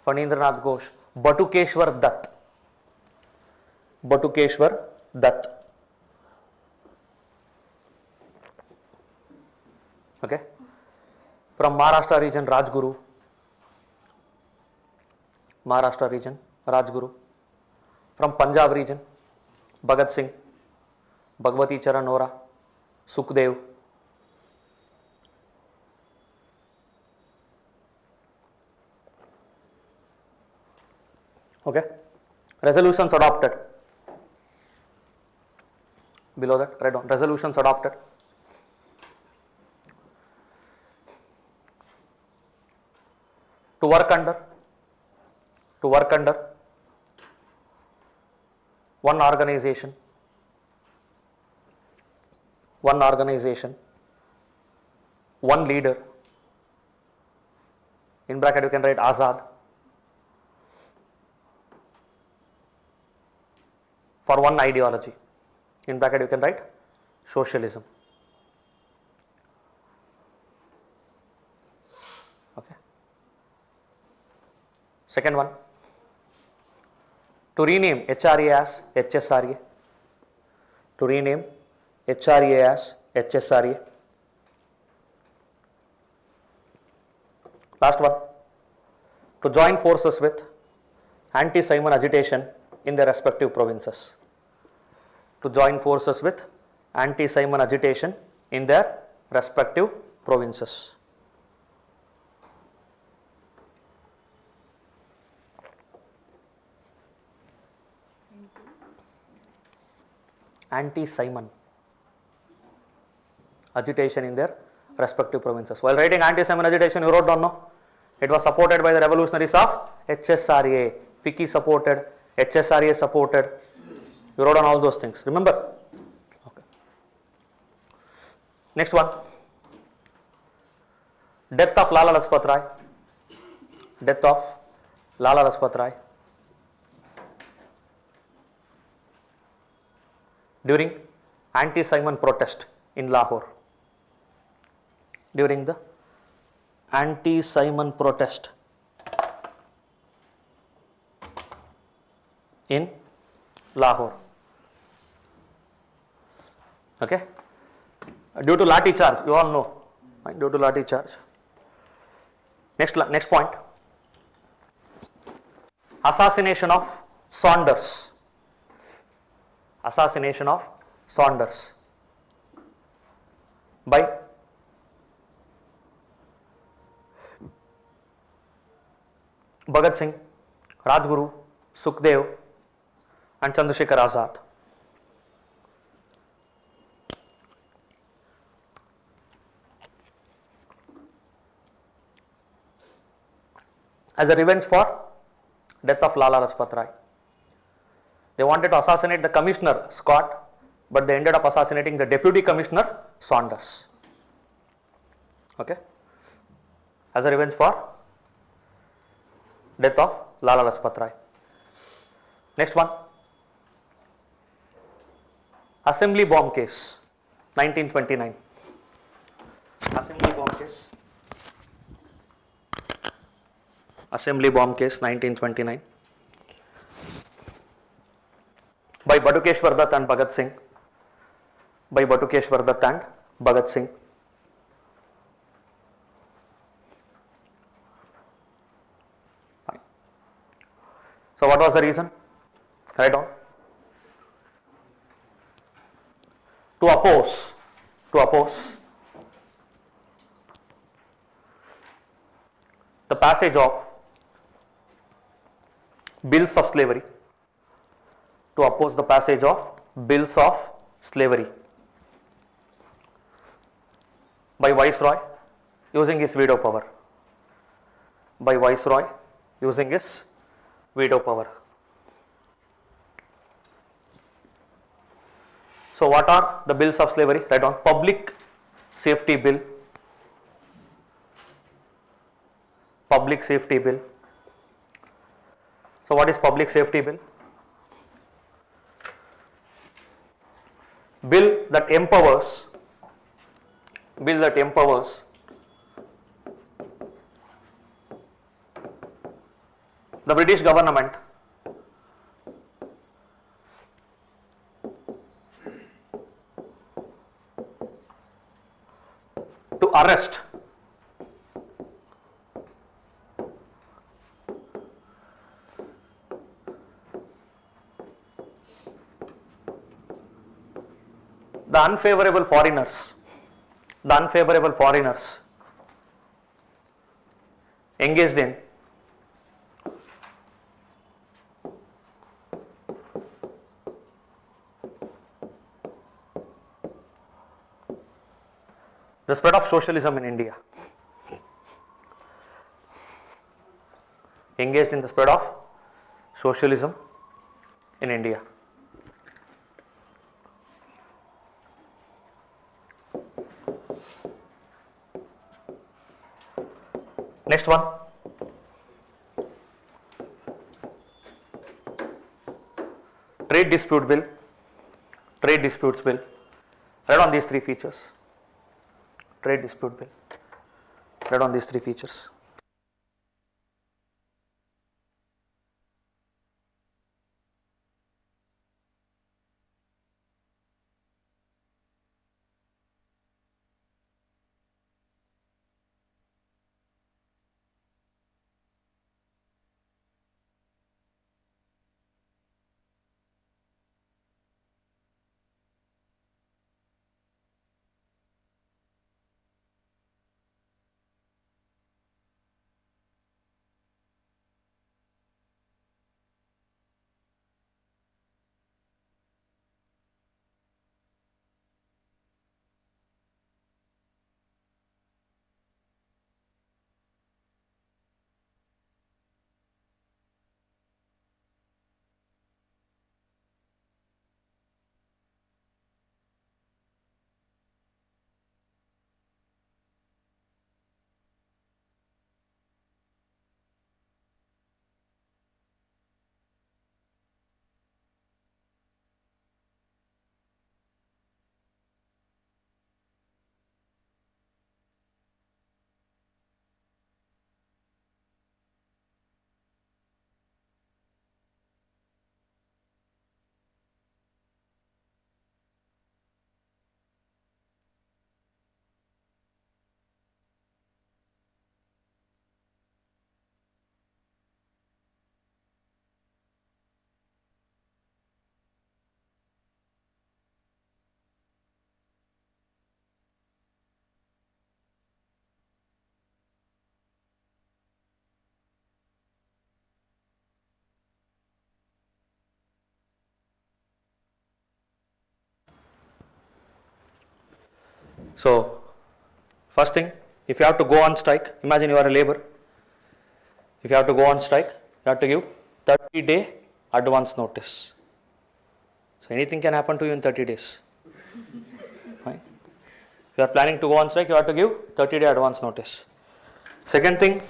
Fanindranath Ghosh. Batukeshwar Dutt. Batukeshwar Dutt. Okay. From Maharashtra region, Rajguru. Maharashtra region, Rajguru. From Punjab region, Bhagat Singh, Bhagwati Charan Ora, Sukhdev. Okay. Resolutions adopted. Below that, write down resolutions adopted. To work under one organization, one leader. In bracket you can write Azad. For one ideology. In bracket you can write socialism. Okay. Second one, to rename HRA as HSRA. To rename HRA as HSRA. Last one, to join forces with anti-Simon agitation in their respective provinces. To join forces with anti-Simon agitation in their respective provinces. Anti-Simon agitation in their respective provinces. While writing anti-Simon agitation, you wrote down, no? It was supported by the revolutionaries of HSRA. Ficky supported, HSRA supported. You wrote on all those things. Remember? Okay. Next one. Death of Lala Lajpat Rai. Death of Lala Lajpat Rai. During anti-Simon protest in Lahore. During the anti-Simon protest in Lahore. Okay. Due to lathi charge, you all know. Right? Due to lathi charge. Next point. Assassination of Saunders. Assassination of Saunders by Bhagat Singh, Rajguru, Sukhdev and Chandrasekhar Azad. As a revenge for death of Lala Lajpat Rai. They wanted to assassinate the commissioner Scott, but they ended up assassinating the deputy commissioner Saunders. Okay. As a revenge for death of Lala Lajpat Rai. Next one. Assembly bomb case, 1929. Assembly bomb case. Assembly bomb case, 1929. By Batukeshwar Dutt and Bhagat Singh. By Batukeshwar Dutt and Bhagat Singh. Fine. So what was the reason? Write down. To oppose the passage of bills of slavery. To oppose the passage of bills of slavery by Viceroy using his veto power. By Viceroy using his veto power. So what are the bills of slavery? Write down. Public Safety Bill. Public Safety Bill. So what is Public Safety Bill? Bill that empowers the British government to arrest the unfavorable foreigners engaged in the spread of socialism in India. Engaged in the spread of socialism in India. Next one. Trade dispute bill. Trade disputes bill. Read on these three features. Trade dispute bill. Read on these three features. So, first thing, if you have to go on strike, imagine you are a labor. If you have to go on strike, you have to give 30-day advance notice. So, anything can happen to you in 30 days. Fine. If you are planning to go on strike, you have to give 30-day advance notice. Second thing,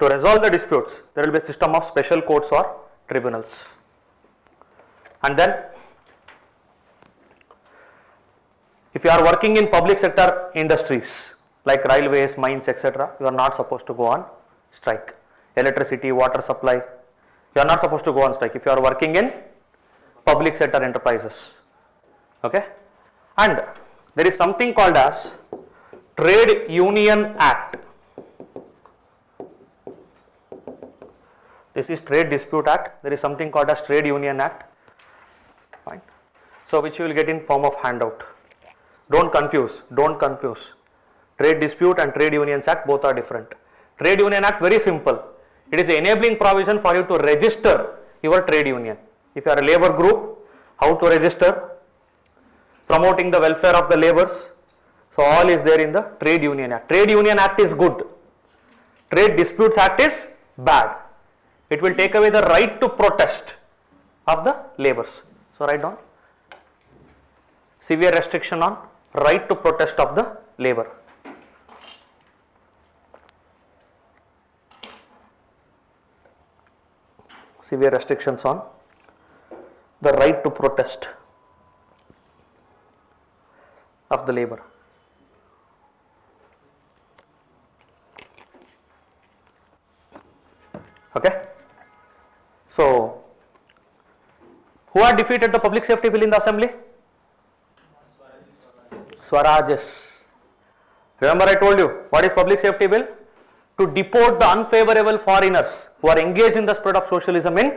to resolve the disputes, there will be a system of special courts or tribunals. And then, if you are working in public sector industries like railways, mines, etc., you are not supposed to go on strike. Electricity, water supply, you are not supposed to go on strike if you are working in public sector enterprises. Okay? And there is something called as Trade Union Act. This is Trade Dispute Act. There is something called as Trade Union Act. Fine. So, which you will get in form of handout. Don't confuse. Trade Dispute and Trade Unions Act, both are different. Trade Union Act, very simple. It is enabling provision for you to register your trade union. If you are a labor group, how to register, promoting the welfare of the laborers. So, all is there in the Trade Union Act. Trade Union Act is good. Trade Disputes Act is bad. It will take away the right to protest of the laborers. So, write down severe restriction on right to protest of the labor. Severe restrictions on the right to protest of the labor. Okay. So, who had defeated the public safety bill in the assembly? Swaraj's. Remember I told you, what is public safety bill? To deport the unfavorable foreigners who are engaged in the spread of socialism in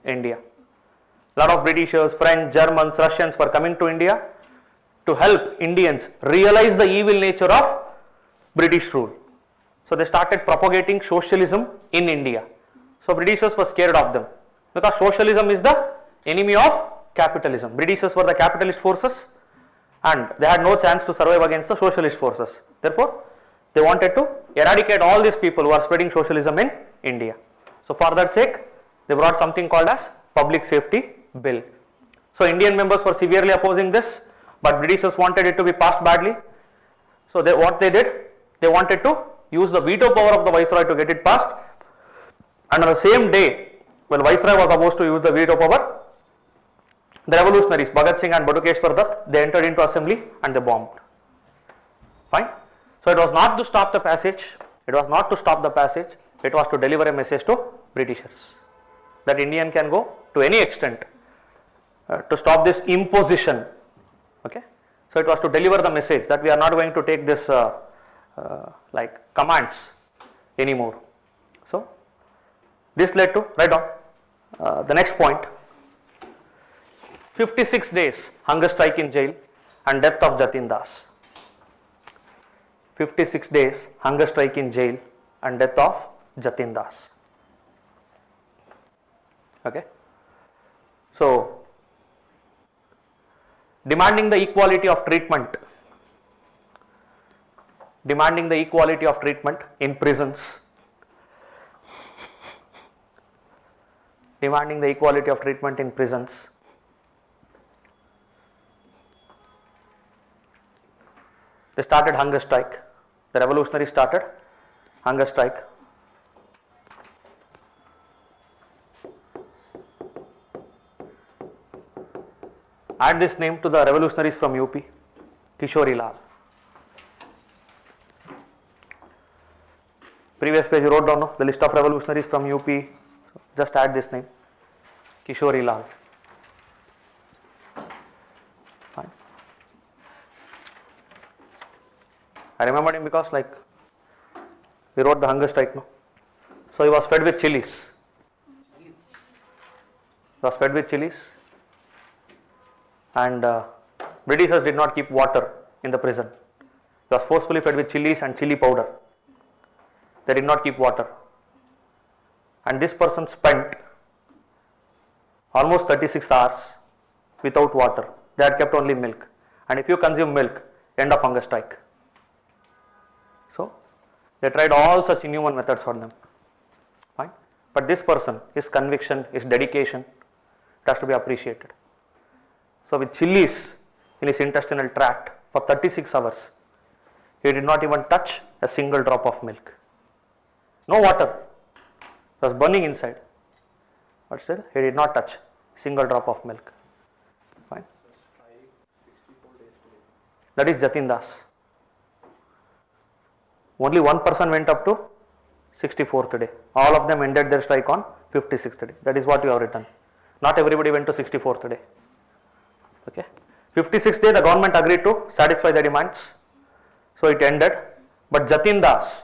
India. A lot of Britishers, French, Germans, Russians were coming to India to help Indians realize the evil nature of British rule. So they started propagating socialism in India. So Britishers were scared of them because socialism is the enemy of capitalism. Britishers were the capitalist forces and they had no chance to survive against the socialist forces. Therefore, they wanted to eradicate all these people who are spreading socialism in India. So for that sake, they brought something called as public safety bill. So Indian members were severely opposing this, but Britishers wanted it to be passed badly. So what they did, they wanted to use the veto power of the Viceroy to get it passed. And on the same day, when Viceroy was supposed to use the veto power, the revolutionaries, Bhagat Singh and Badukeshwar Dutt, they entered into assembly and they bombed. Fine. So it was not to stop the passage, it was not to stop the passage, it was to deliver a message to Britishers that Indian can go to any extent to stop this imposition. Okay. So it was to deliver the message that we are not going to take this like commands anymore. So this led to, write down the next point, 56 days hunger strike in jail and death of Jatin Das. 56 days hunger strike in jail and death of Jatin Das. Okay. So demanding the equality of treatment in prisons, demanding the equality of treatment in prisons. They started hunger strike. The revolutionaries started hunger strike. Add this name to the revolutionaries from UP, Kishori Lal. Previous page you wrote down the list of revolutionaries from UP. Just add this name, Kishori Lal. Fine. I remembered him because like we wrote the hunger strike, no? So he was fed with chilies. He was fed with chilies. And Britishers did not keep water in the prison. He was forcefully fed with chilies and chili powder. They did not keep water. And this person spent almost 36 hours without water. They had kept only milk. And if you consume milk, end of hunger strike. So they tried all such inhuman methods on them. Fine. But this person, his conviction, his dedication, it has to be appreciated. So with chilies in his intestinal tract for 36 hours, he did not even touch a single drop of milk. No water. It was burning inside. But still, he did not touch a single drop of milk. Fine. That is Jatin Das. Only one person went up to 64th day. All of them ended their strike on 56th day. That is what you have written. Not everybody went to 64th day. Okay. 56th day the government agreed to satisfy the demands. So it ended. But Jatin Das,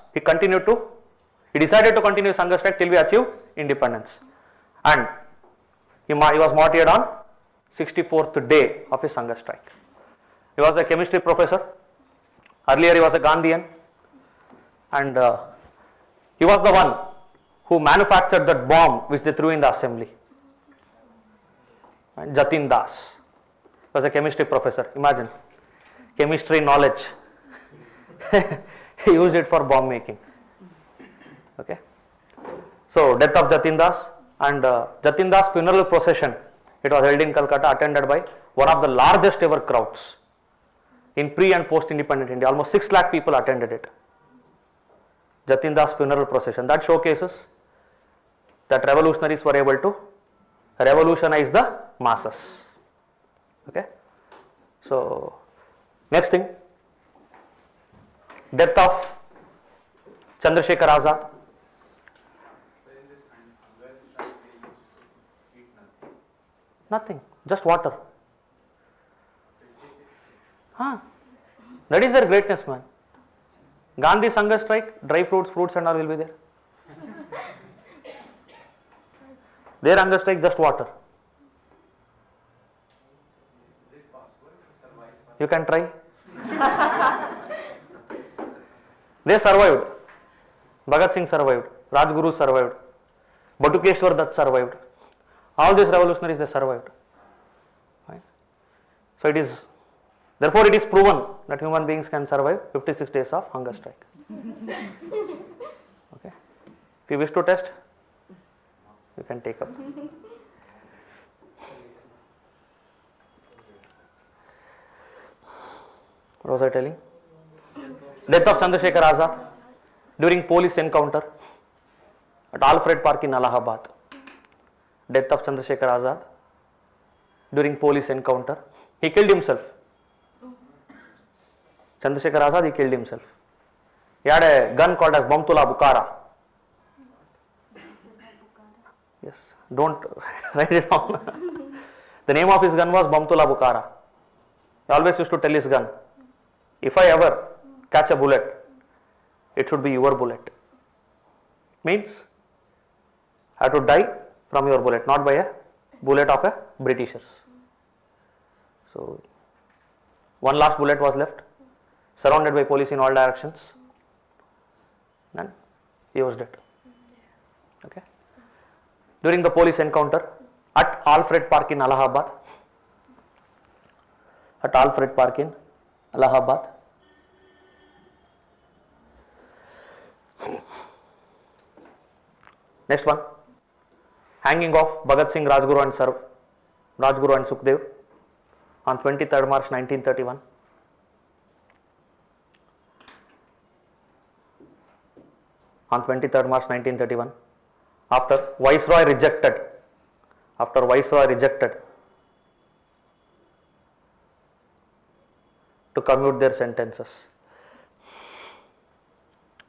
he decided to continue his hunger strike till we achieve independence. And he was martyred on 64th day of his hunger strike. He was a chemistry professor. Earlier he was a Gandhian. And he was the one who manufactured that bomb which they threw in the assembly. And Jatin Das was a chemistry professor. Imagine, chemistry knowledge. He used it for bomb making. Okay. So death of Jatin Das, and Jatin Das funeral procession, it was held in Calcutta, attended by one of the largest ever crowds in pre and post independent India. Almost 6 lakh people attended it. Jatin Das funeral procession. That showcases that revolutionaries were able to revolutionize the masses. Okay. So next thing, death of Chandrasekhar Azad. Nothing, just water. That is their greatness, man. Gandhi's hunger strike, dry fruits and all will be there. Their hunger strike, just water. You can try. They survived. Bhagat Singh survived. Rajguru survived. Batukeshwar Dutt survived. All these revolutionaries, they survived. Right? So therefore it is proven that human beings can survive 56 days of hunger strike. Okay. If you wish to test, you can take up. What was I telling? Death of Chandrasekhar Azad during police encounter at Alfred Park in Allahabad. Death of Chandrasekhar Azad during police encounter. He killed himself. Chandrasekhar Azad, he killed himself. He had a gun called as Bamtula Bukhara. Yes, don't write it down. The name of his gun was Bamtula Bukhara. He always used to tell his gun, if I ever catch a bullet, it should be your bullet. Means I have to die from your bullet, not by a bullet of a Britishers. So one last bullet was left, surrounded by police in all directions, and he was dead. Okay. During the police encounter at Alfred Park in Allahabad, Next one, hanging of Bhagat Singh, Rajguru and Sukhdev on 23rd March 1931. On 23rd March 1931, after Viceroy rejected to commute their sentences.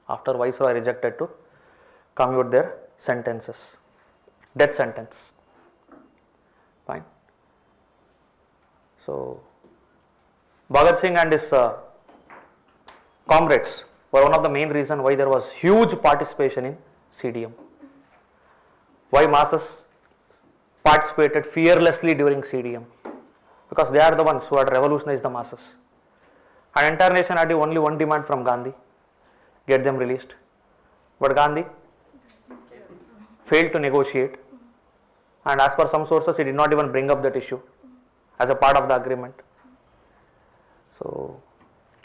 After Viceroy rejected to commute their sentences. Death sentence. Fine. So, Bhagat Singh and his comrades were one of the main reasons why there was huge participation in CDM. Why masses participated fearlessly during CDM? Because they are the ones who had revolutionized the masses. An entire nation had only one demand from Gandhi, get them released. But Gandhi failed to negotiate, and as per some sources he did not even bring up that issue as a part of the agreement. So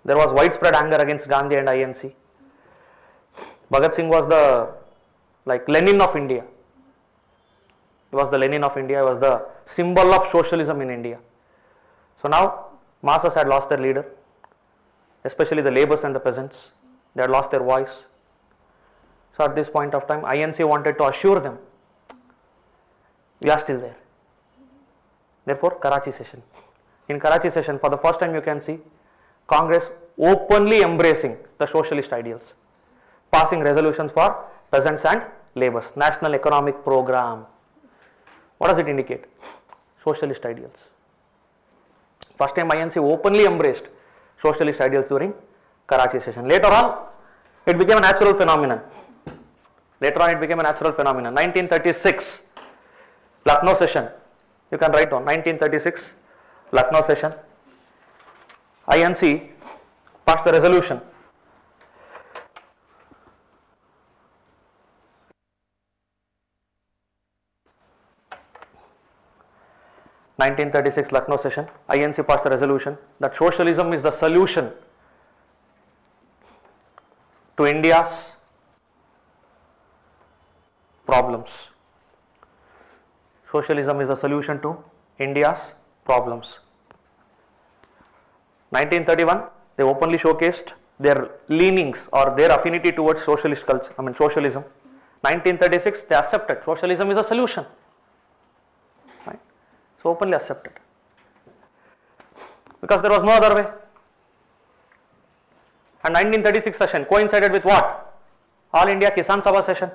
there was widespread anger against Gandhi and INC. Bhagat Singh was the Lenin of India. He was the Lenin of India. He was the symbol of socialism in India. So now masses had lost their leader, especially the labourers and the peasants. They had lost their voice. So at this point of time, INC wanted to assure them, we are still there. Therefore, Karachi session. In Karachi session, for the first time you can see Congress openly embracing the socialist ideals, passing resolutions for peasants and labourers. National Economic Program. What does it indicate? Socialist ideals. First time INC openly embraced socialist ideals during Karachi session. Later on, it became a natural phenomenon. 1936, Lucknow session. You can write down 1936, Lucknow session. INC passed the resolution. Lucknow session. INC passed the resolution that socialism is the solution to India's problems. Socialism is the solution to India's problems. 1931, they openly showcased their leanings or their affinity towards socialist culture, socialism. 1936, they accepted socialism is a solution. Right? So openly accepted. Because there was no other way. And 1936 session coincided with what? All India Kisan Sabha session.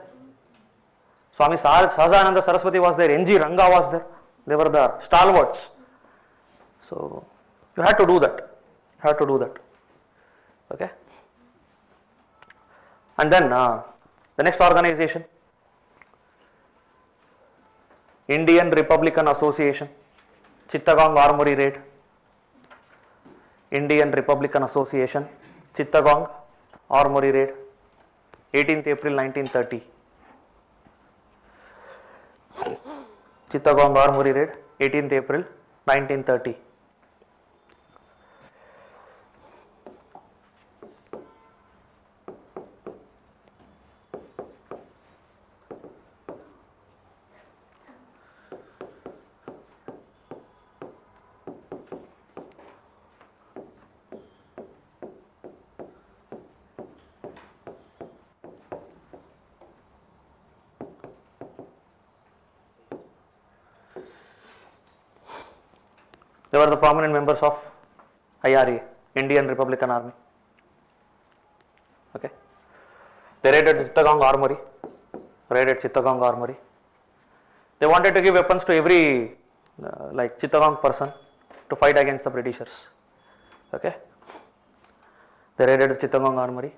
Swami Sahajananda Saraswati was there, N.G. Ranga was there. They were the stalwarts. So you had to do that. Okay. And then the next organization, Indian Republican Association, Chittagong Armory raid. Indian Republican Association, Chittagong Armory raid, 18th April 1930. Chittagong Armory raid, 18th April 1930. They were the prominent members of IRA, Indian Republican Army. Okay. They raided Chittagong Armory. They wanted to give weapons to every like Chittagong person to fight against the Britishers. Okay. They raided Chittagong Armory.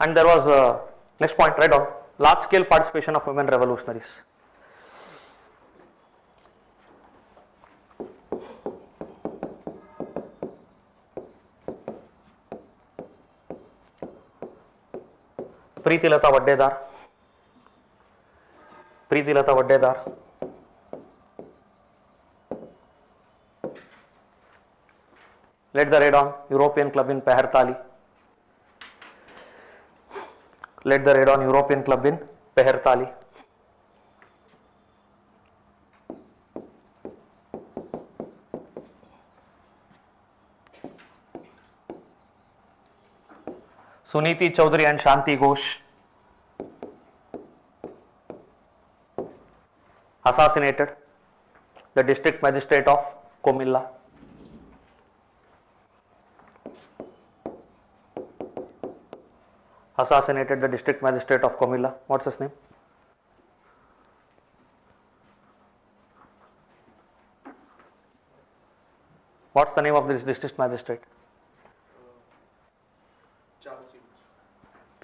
And there was next point, write down, large scale participation of women revolutionaries. Preetilata Vaddedar, led the raid on European club in Pehertali. Suniti Chaudhary and Shanti Ghosh assassinated the district magistrate of Comilla. What's his name? What's the name of this district magistrate?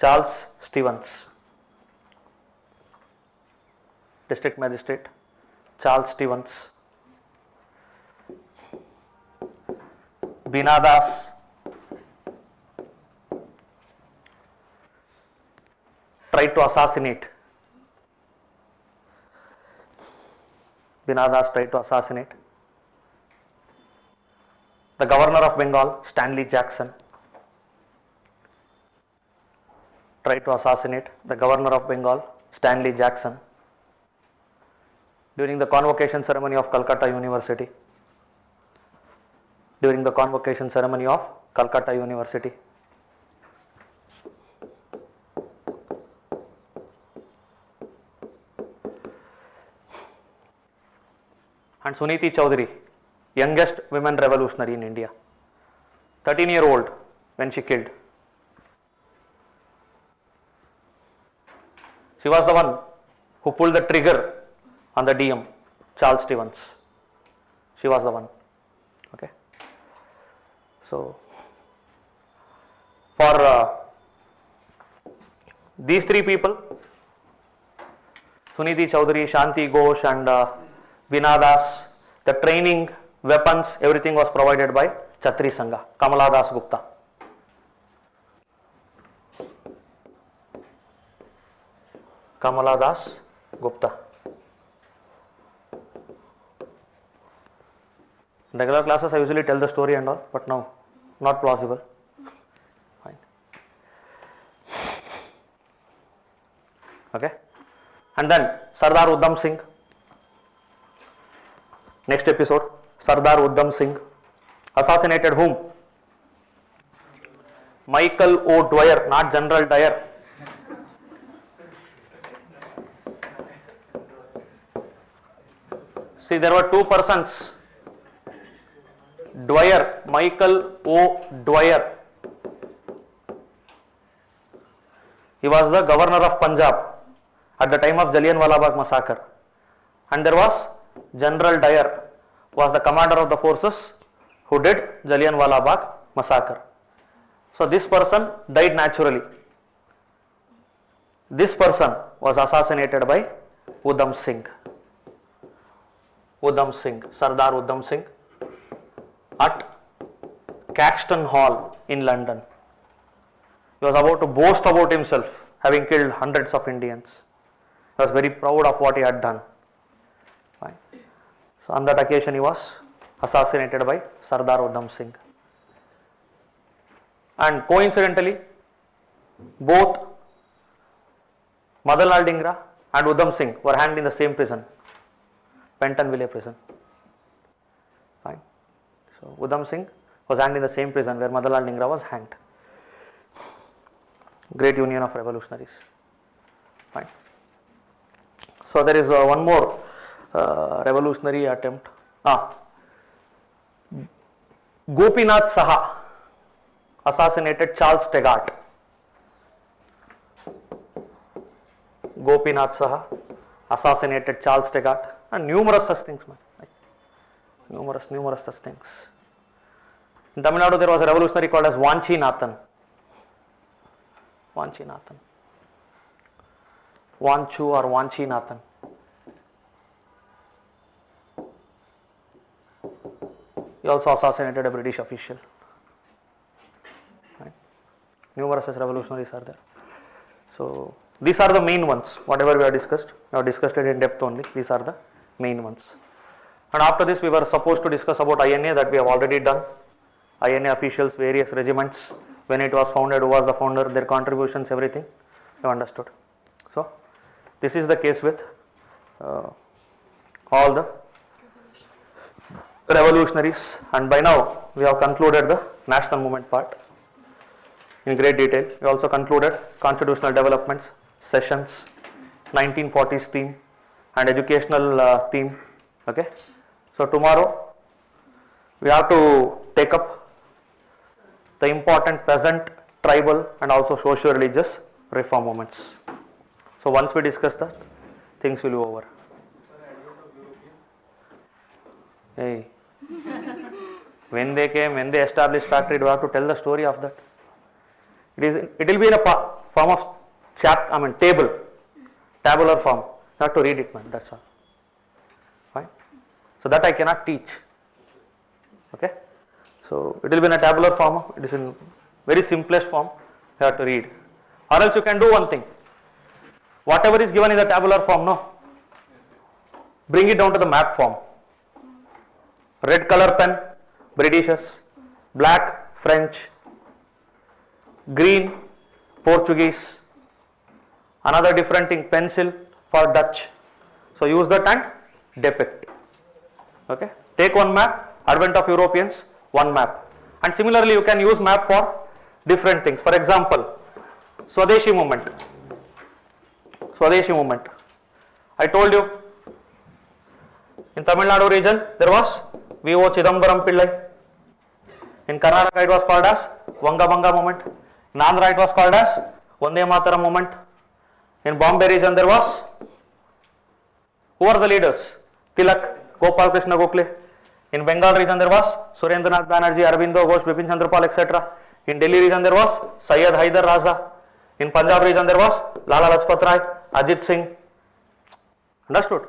Charles Stevens. District magistrate Charles Stevens. Bina Das tried to assassinate. The governor of Bengal, Stanley Jackson, tried to assassinate the governor of Bengal, Stanley Jackson, during the convocation ceremony of Calcutta University. And Suniti Chaudhary, youngest women revolutionary in India, 13-year-old when she killed. She was the one who pulled the trigger on the DM, Charles Stevens. She was the one. Okay. So, for these three people, Suniti Chaudhary, Shanti Ghosh and Bina Das, the training, weapons, everything was provided by Chatri Sangha, Kamala Das Gupta. In regular classes I usually tell the story and all, but now not plausible. Fine. Okay. And then Sardar Udham Singh. Next episode, Sardar Udham Singh assassinated whom? Michael O. Dwyer, not General Dyer. See, there were two persons. Dwyer, Michael O. Dwyer. He was the governor of Punjab at the time of Jallianwala Bagh massacre. And there was General Dyer, was the commander of the forces who did Jallianwala Bagh massacre. So this person died naturally. This person was assassinated by Udham Singh. Udham Singh, Sardar Udham Singh, at Caxton Hall in London. He was about to boast about himself, having killed hundreds of Indians. He was very proud of what he had done. Fine. So on that occasion he was assassinated by Sardar Udham Singh. And coincidentally, both Madanlal Dhingra and Udham Singh were hanged in the same prison, Pentonville prison. Fine. So Udham Singh was hanged in the same prison where Madanlal Dhingra was hanged. Great union of revolutionaries. Fine. So there is one more revolutionary attempt. Gopinath Saha assassinated Charles Teggart. Gopinath Saha assassinated Charles Teggart, and numerous such things, man. Like numerous such things. In Tamil Nadu, there was a revolutionary called as Vanchinathan. Vanchu or Vanchinathan. He also assassinated a British official. Right. Numerous such revolutionaries are there. So these are the main ones. Whatever we have discussed it in depth only. These are the main ones. And after this, we were supposed to discuss about INA, that we have already done. INA officials, various regiments, when it was founded, who was the founder, their contributions, everything you understood. So this is the case with all the revolutionaries, and by now we have concluded the national movement part in great detail. We also concluded constitutional developments, sessions, 1940s theme and educational theme. Okay, so tomorrow we have to take up the important present tribal and also socio-religious reform movements. So once we discuss that, things will be over. Hey, when they came, when they established factory, we have to tell the story of that. It will be in a form of tabular form. You have to read it, man. That's all. Fine. So that I cannot teach. Okay. So it will be in a tabular form. It is in very simplest form. You have to read. Or else you can do one thing. Whatever is given in the tabular form, no, bring it down to the map form. Red color pen, Britishers; black, French; green, Portuguese; another different thing, pencil for Dutch. So use that and depict. Okay. Take one map, advent of Europeans, one map. And similarly, you can use map for different things. For example, Swadeshi movement. I told you, in Tamil Nadu region, there was V.O. Chidambaram Pillai. In Karnataka, it was called as Vanga Banga movement. In Andhra, it was called as Vande Mataram movement. In Bombay region, there was, who are the leaders? Tilak, Gopal Krishna Gokhale. In Bengal region, there was Surendranath Banerjee, Arvindo Ghosh, Bipin Chandra Pal, etc. In Delhi region, there was Syed Haidar Raza. In Punjab region, there was Lala Lajpat Rai, Ajit Singh. Understood?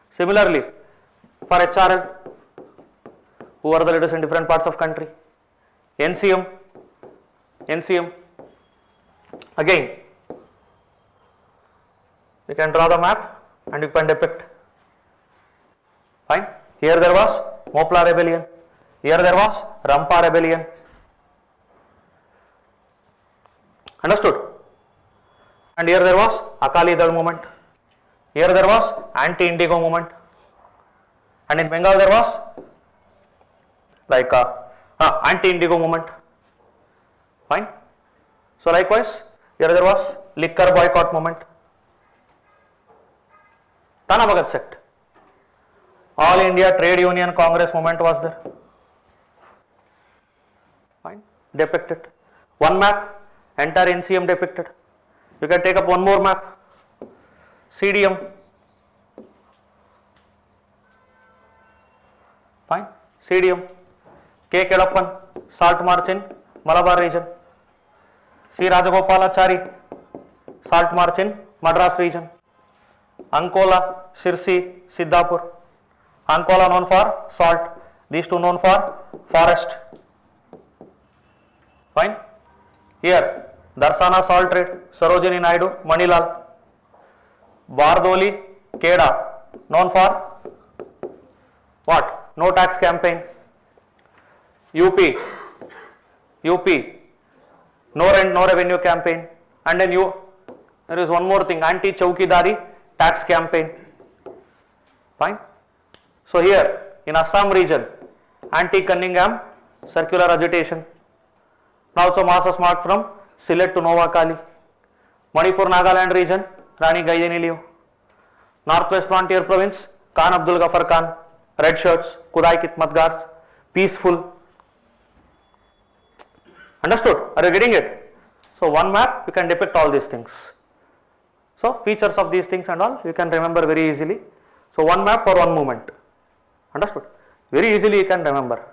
Similarly, for HRL, who are the leaders in different parts of country? NCM. Again, you can draw the map and you can depict. Fine. Here there was Mopla rebellion. Here there was Rampa rebellion. Understood? And here there was Akali Dal movement. Here there was anti-indigo movement. And in Bengal there was like anti-indigo movement. Fine. So likewise, here there was liquor boycott movement. Tana Bhagat sect. All India Trade Union Congress movement was there. Fine. Depicted. One map, entire NCM depicted. You can take up one more map. CDM. Fine. CDM. K. Kedappan, salt march in Malabar region. C. Rajagopalachari, salt march in Madras region. Ankola, Shirsi, Siddhapur. Ankola known for salt, these two known for forest. Fine. Here, Darsana salt trade, Sarojini Naidu, Manilal. Bardoli, Keda, known for what? No tax campaign. UP, no rent, no revenue campaign. And then there is one more thing, anti-Chowkidari tax campaign. Fine. So here in Assam region, anti-Cunningham circular agitation. Now also masses marched from Sylhet to Noakhali. Manipur, Nagaland region, Rani Gaidiniliu. Northwest Frontier Province, Khan Abdul Ghaffar Khan, red shirts, Kudai Kitmatgars, peaceful. Understood? Are you getting it? So one map, you can depict all these things. So features of these things and all, you can remember very easily. So one map for one movement. Understood? Very easily you can remember.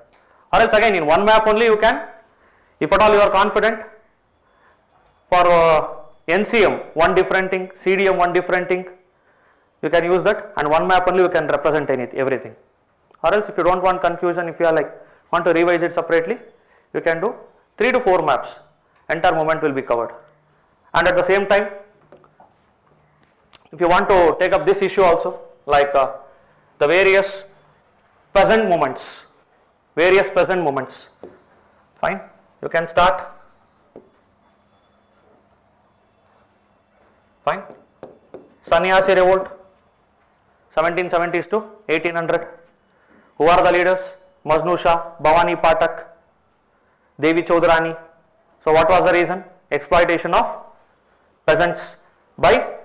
Or else again in one map only you can, if at all you are confident, for NCM one different thing, CDM one different thing, you can use that, and one map only you can represent everything. Or else if you don't want confusion, if you are like want to revise it separately, you can do 3 to 4 maps, entire movement will be covered. And at the same time, if you want to take up this issue also, like the various present moments, fine, you can start. Fine. Sannyasi revolt, 1770s to 1800. Who are the leaders? Majnu Shah, Bhavani Patak, Devi Chaudhrani. So what was the reason? Exploitation of peasants by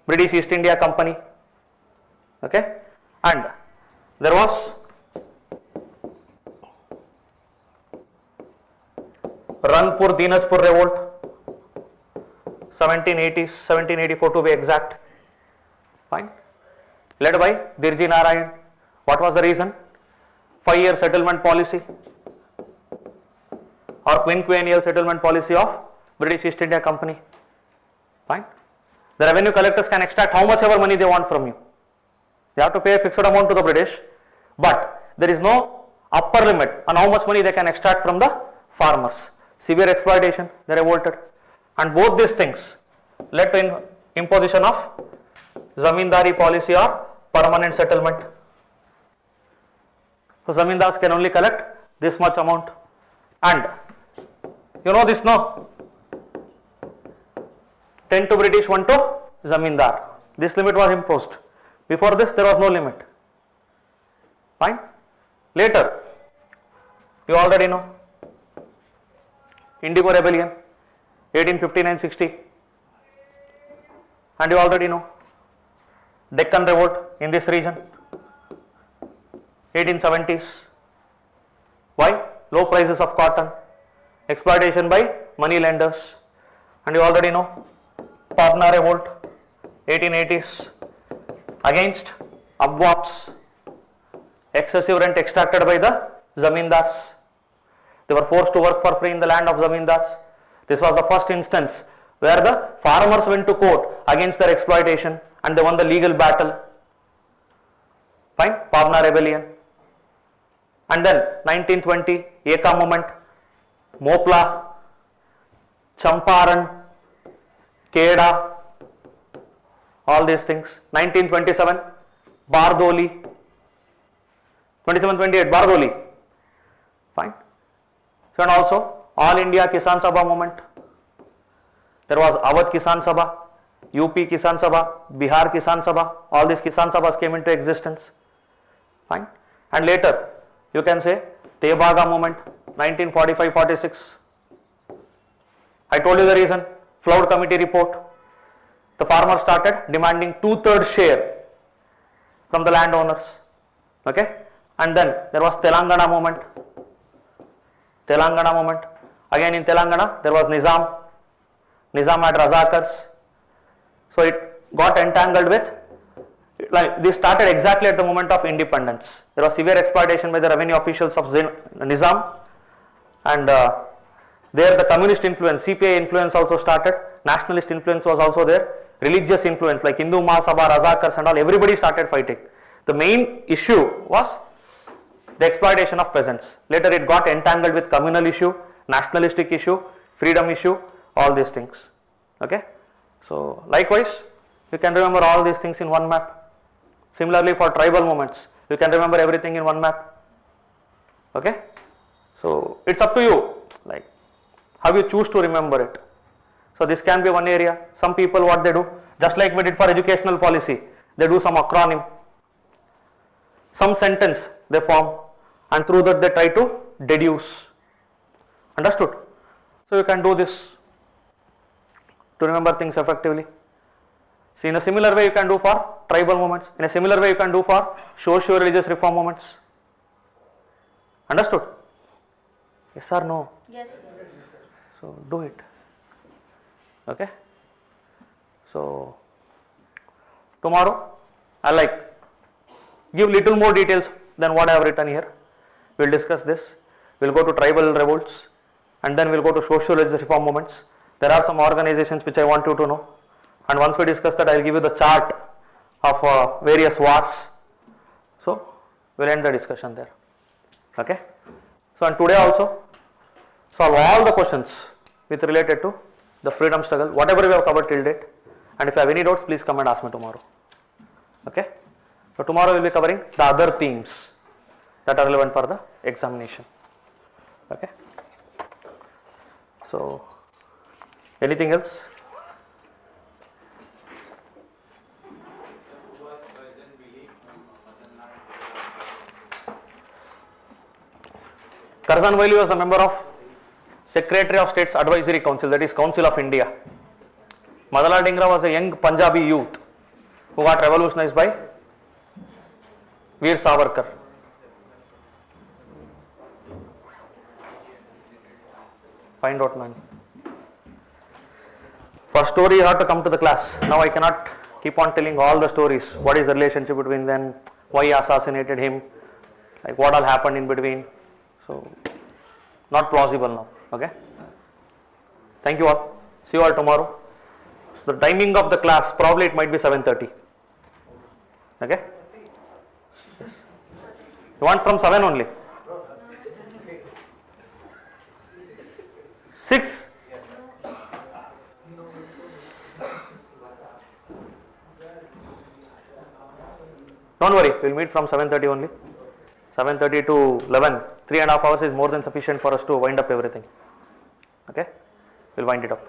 British East India Company. Okay, and there was Ranpur Dinajpur revolt, 1780s, 1784 to be exact. Fine, led by Dirji Narayan. What was the reason? 5-year settlement policy or quinquennial settlement policy of British East India Company. Fine. The revenue collectors can extract how much ever money they want from you. They have to pay a fixed amount to the British, but there is no upper limit on how much money they can extract from the farmers. Severe exploitation, they revolted, and both these things led to imposition of zamindari policy or permanent settlement. So zamindars can only collect this much amount, and you know this, no? 10 to British, 1 to zamindar. This limit was imposed. Before this, there was no limit. Fine. Later, you already know, Indigo Rebellion, 1859-60, and you already know Deccan Revolt in this region, 1870s. Why? Low prices of cotton, exploitation by money lenders, and you already know Pabna Revolt, 1880s, against Abwaps, excessive rent extracted by the zamindars. They were forced to work for free in the land of zamindars. This was the first instance where the farmers went to court against their exploitation and they won the legal battle. Fine, Pabna Rebellion. And then 1920, Eka movement, Mopla, Champaran, Keda, all these things. 1927, Bardoli, 27-28, Bardoli. Fine. So, and also All India Kisan Sabha movement. There was Awadh Kisan Sabha, UP Kisan Sabha, Bihar Kisan Sabha. All these Kisan Sabhas came into existence. Fine. And later, you can say Tebaga movement, 1945-46. I told you the reason. Flood Committee report. The farmers started demanding 2/3 share from the landowners. Okay. And then there was Telangana movement. Telangana movement. Again in Telangana there was Nizam. Nizam had Razakars. So it got entangled with, like this started exactly at the moment of independence. There was severe exploitation by the revenue officials of Nizam, and There the communist influence, CPI influence also started, nationalist influence was also there, religious influence like Hindu Mahasabha, Razakars and all, everybody started fighting. The main issue was the exploitation of peasants. Later it got entangled with communal issue, nationalistic issue, freedom issue, all these things. Okay. So likewise, you can remember all these things in one map. Similarly for tribal movements, you can remember everything in one map. Okay. So it's up to you, like how you choose to remember it. So this can be one area. Some people what they do, just like we did for educational policy, they do some acronym, some sentence they form, and through that they try to deduce. Understood? So you can do this to remember things effectively. See, in a similar way you can do for tribal movements, in a similar way you can do for socio-religious reform movements. Understood? Yes or no? Yes. So do it. Okay. So tomorrow I'll give little more details than what I have written here. We'll discuss this. We'll go to tribal revolts and then we'll go to socio-religious reform movements. There are some organizations which I want you to know, and once we discuss that I'll give you the chart of various wars. So we'll end the discussion there. Okay. So and today also solve all the questions with related to the freedom struggle, whatever we have covered till date, and if you have any doubts please come and ask me tomorrow. Okay. So tomorrow we will be covering the other themes that are relevant for the examination. Okay. So anything else? Curzon Whaley was the member of Secretary of State's Advisory Council, that is Council of India. Madala Dhingra was a young Punjabi youth who got revolutionized by Veer Savarkar. Find out, man. For story you have to come to the class. Now I cannot keep on telling all the stories. What is the relationship between them? Why he assassinated him? Like what all happened in between? So not plausible now. Okay. Thank you all. See you all tomorrow. So the timing of the class probably it might be 7:30. Okay. Yes. You want from 7 only? 6? Don't worry, we'll meet from 7:30 only. 7:30 to 11. 3.5 hours is more than sufficient for us to wind up everything. Okay? We'll wind it up.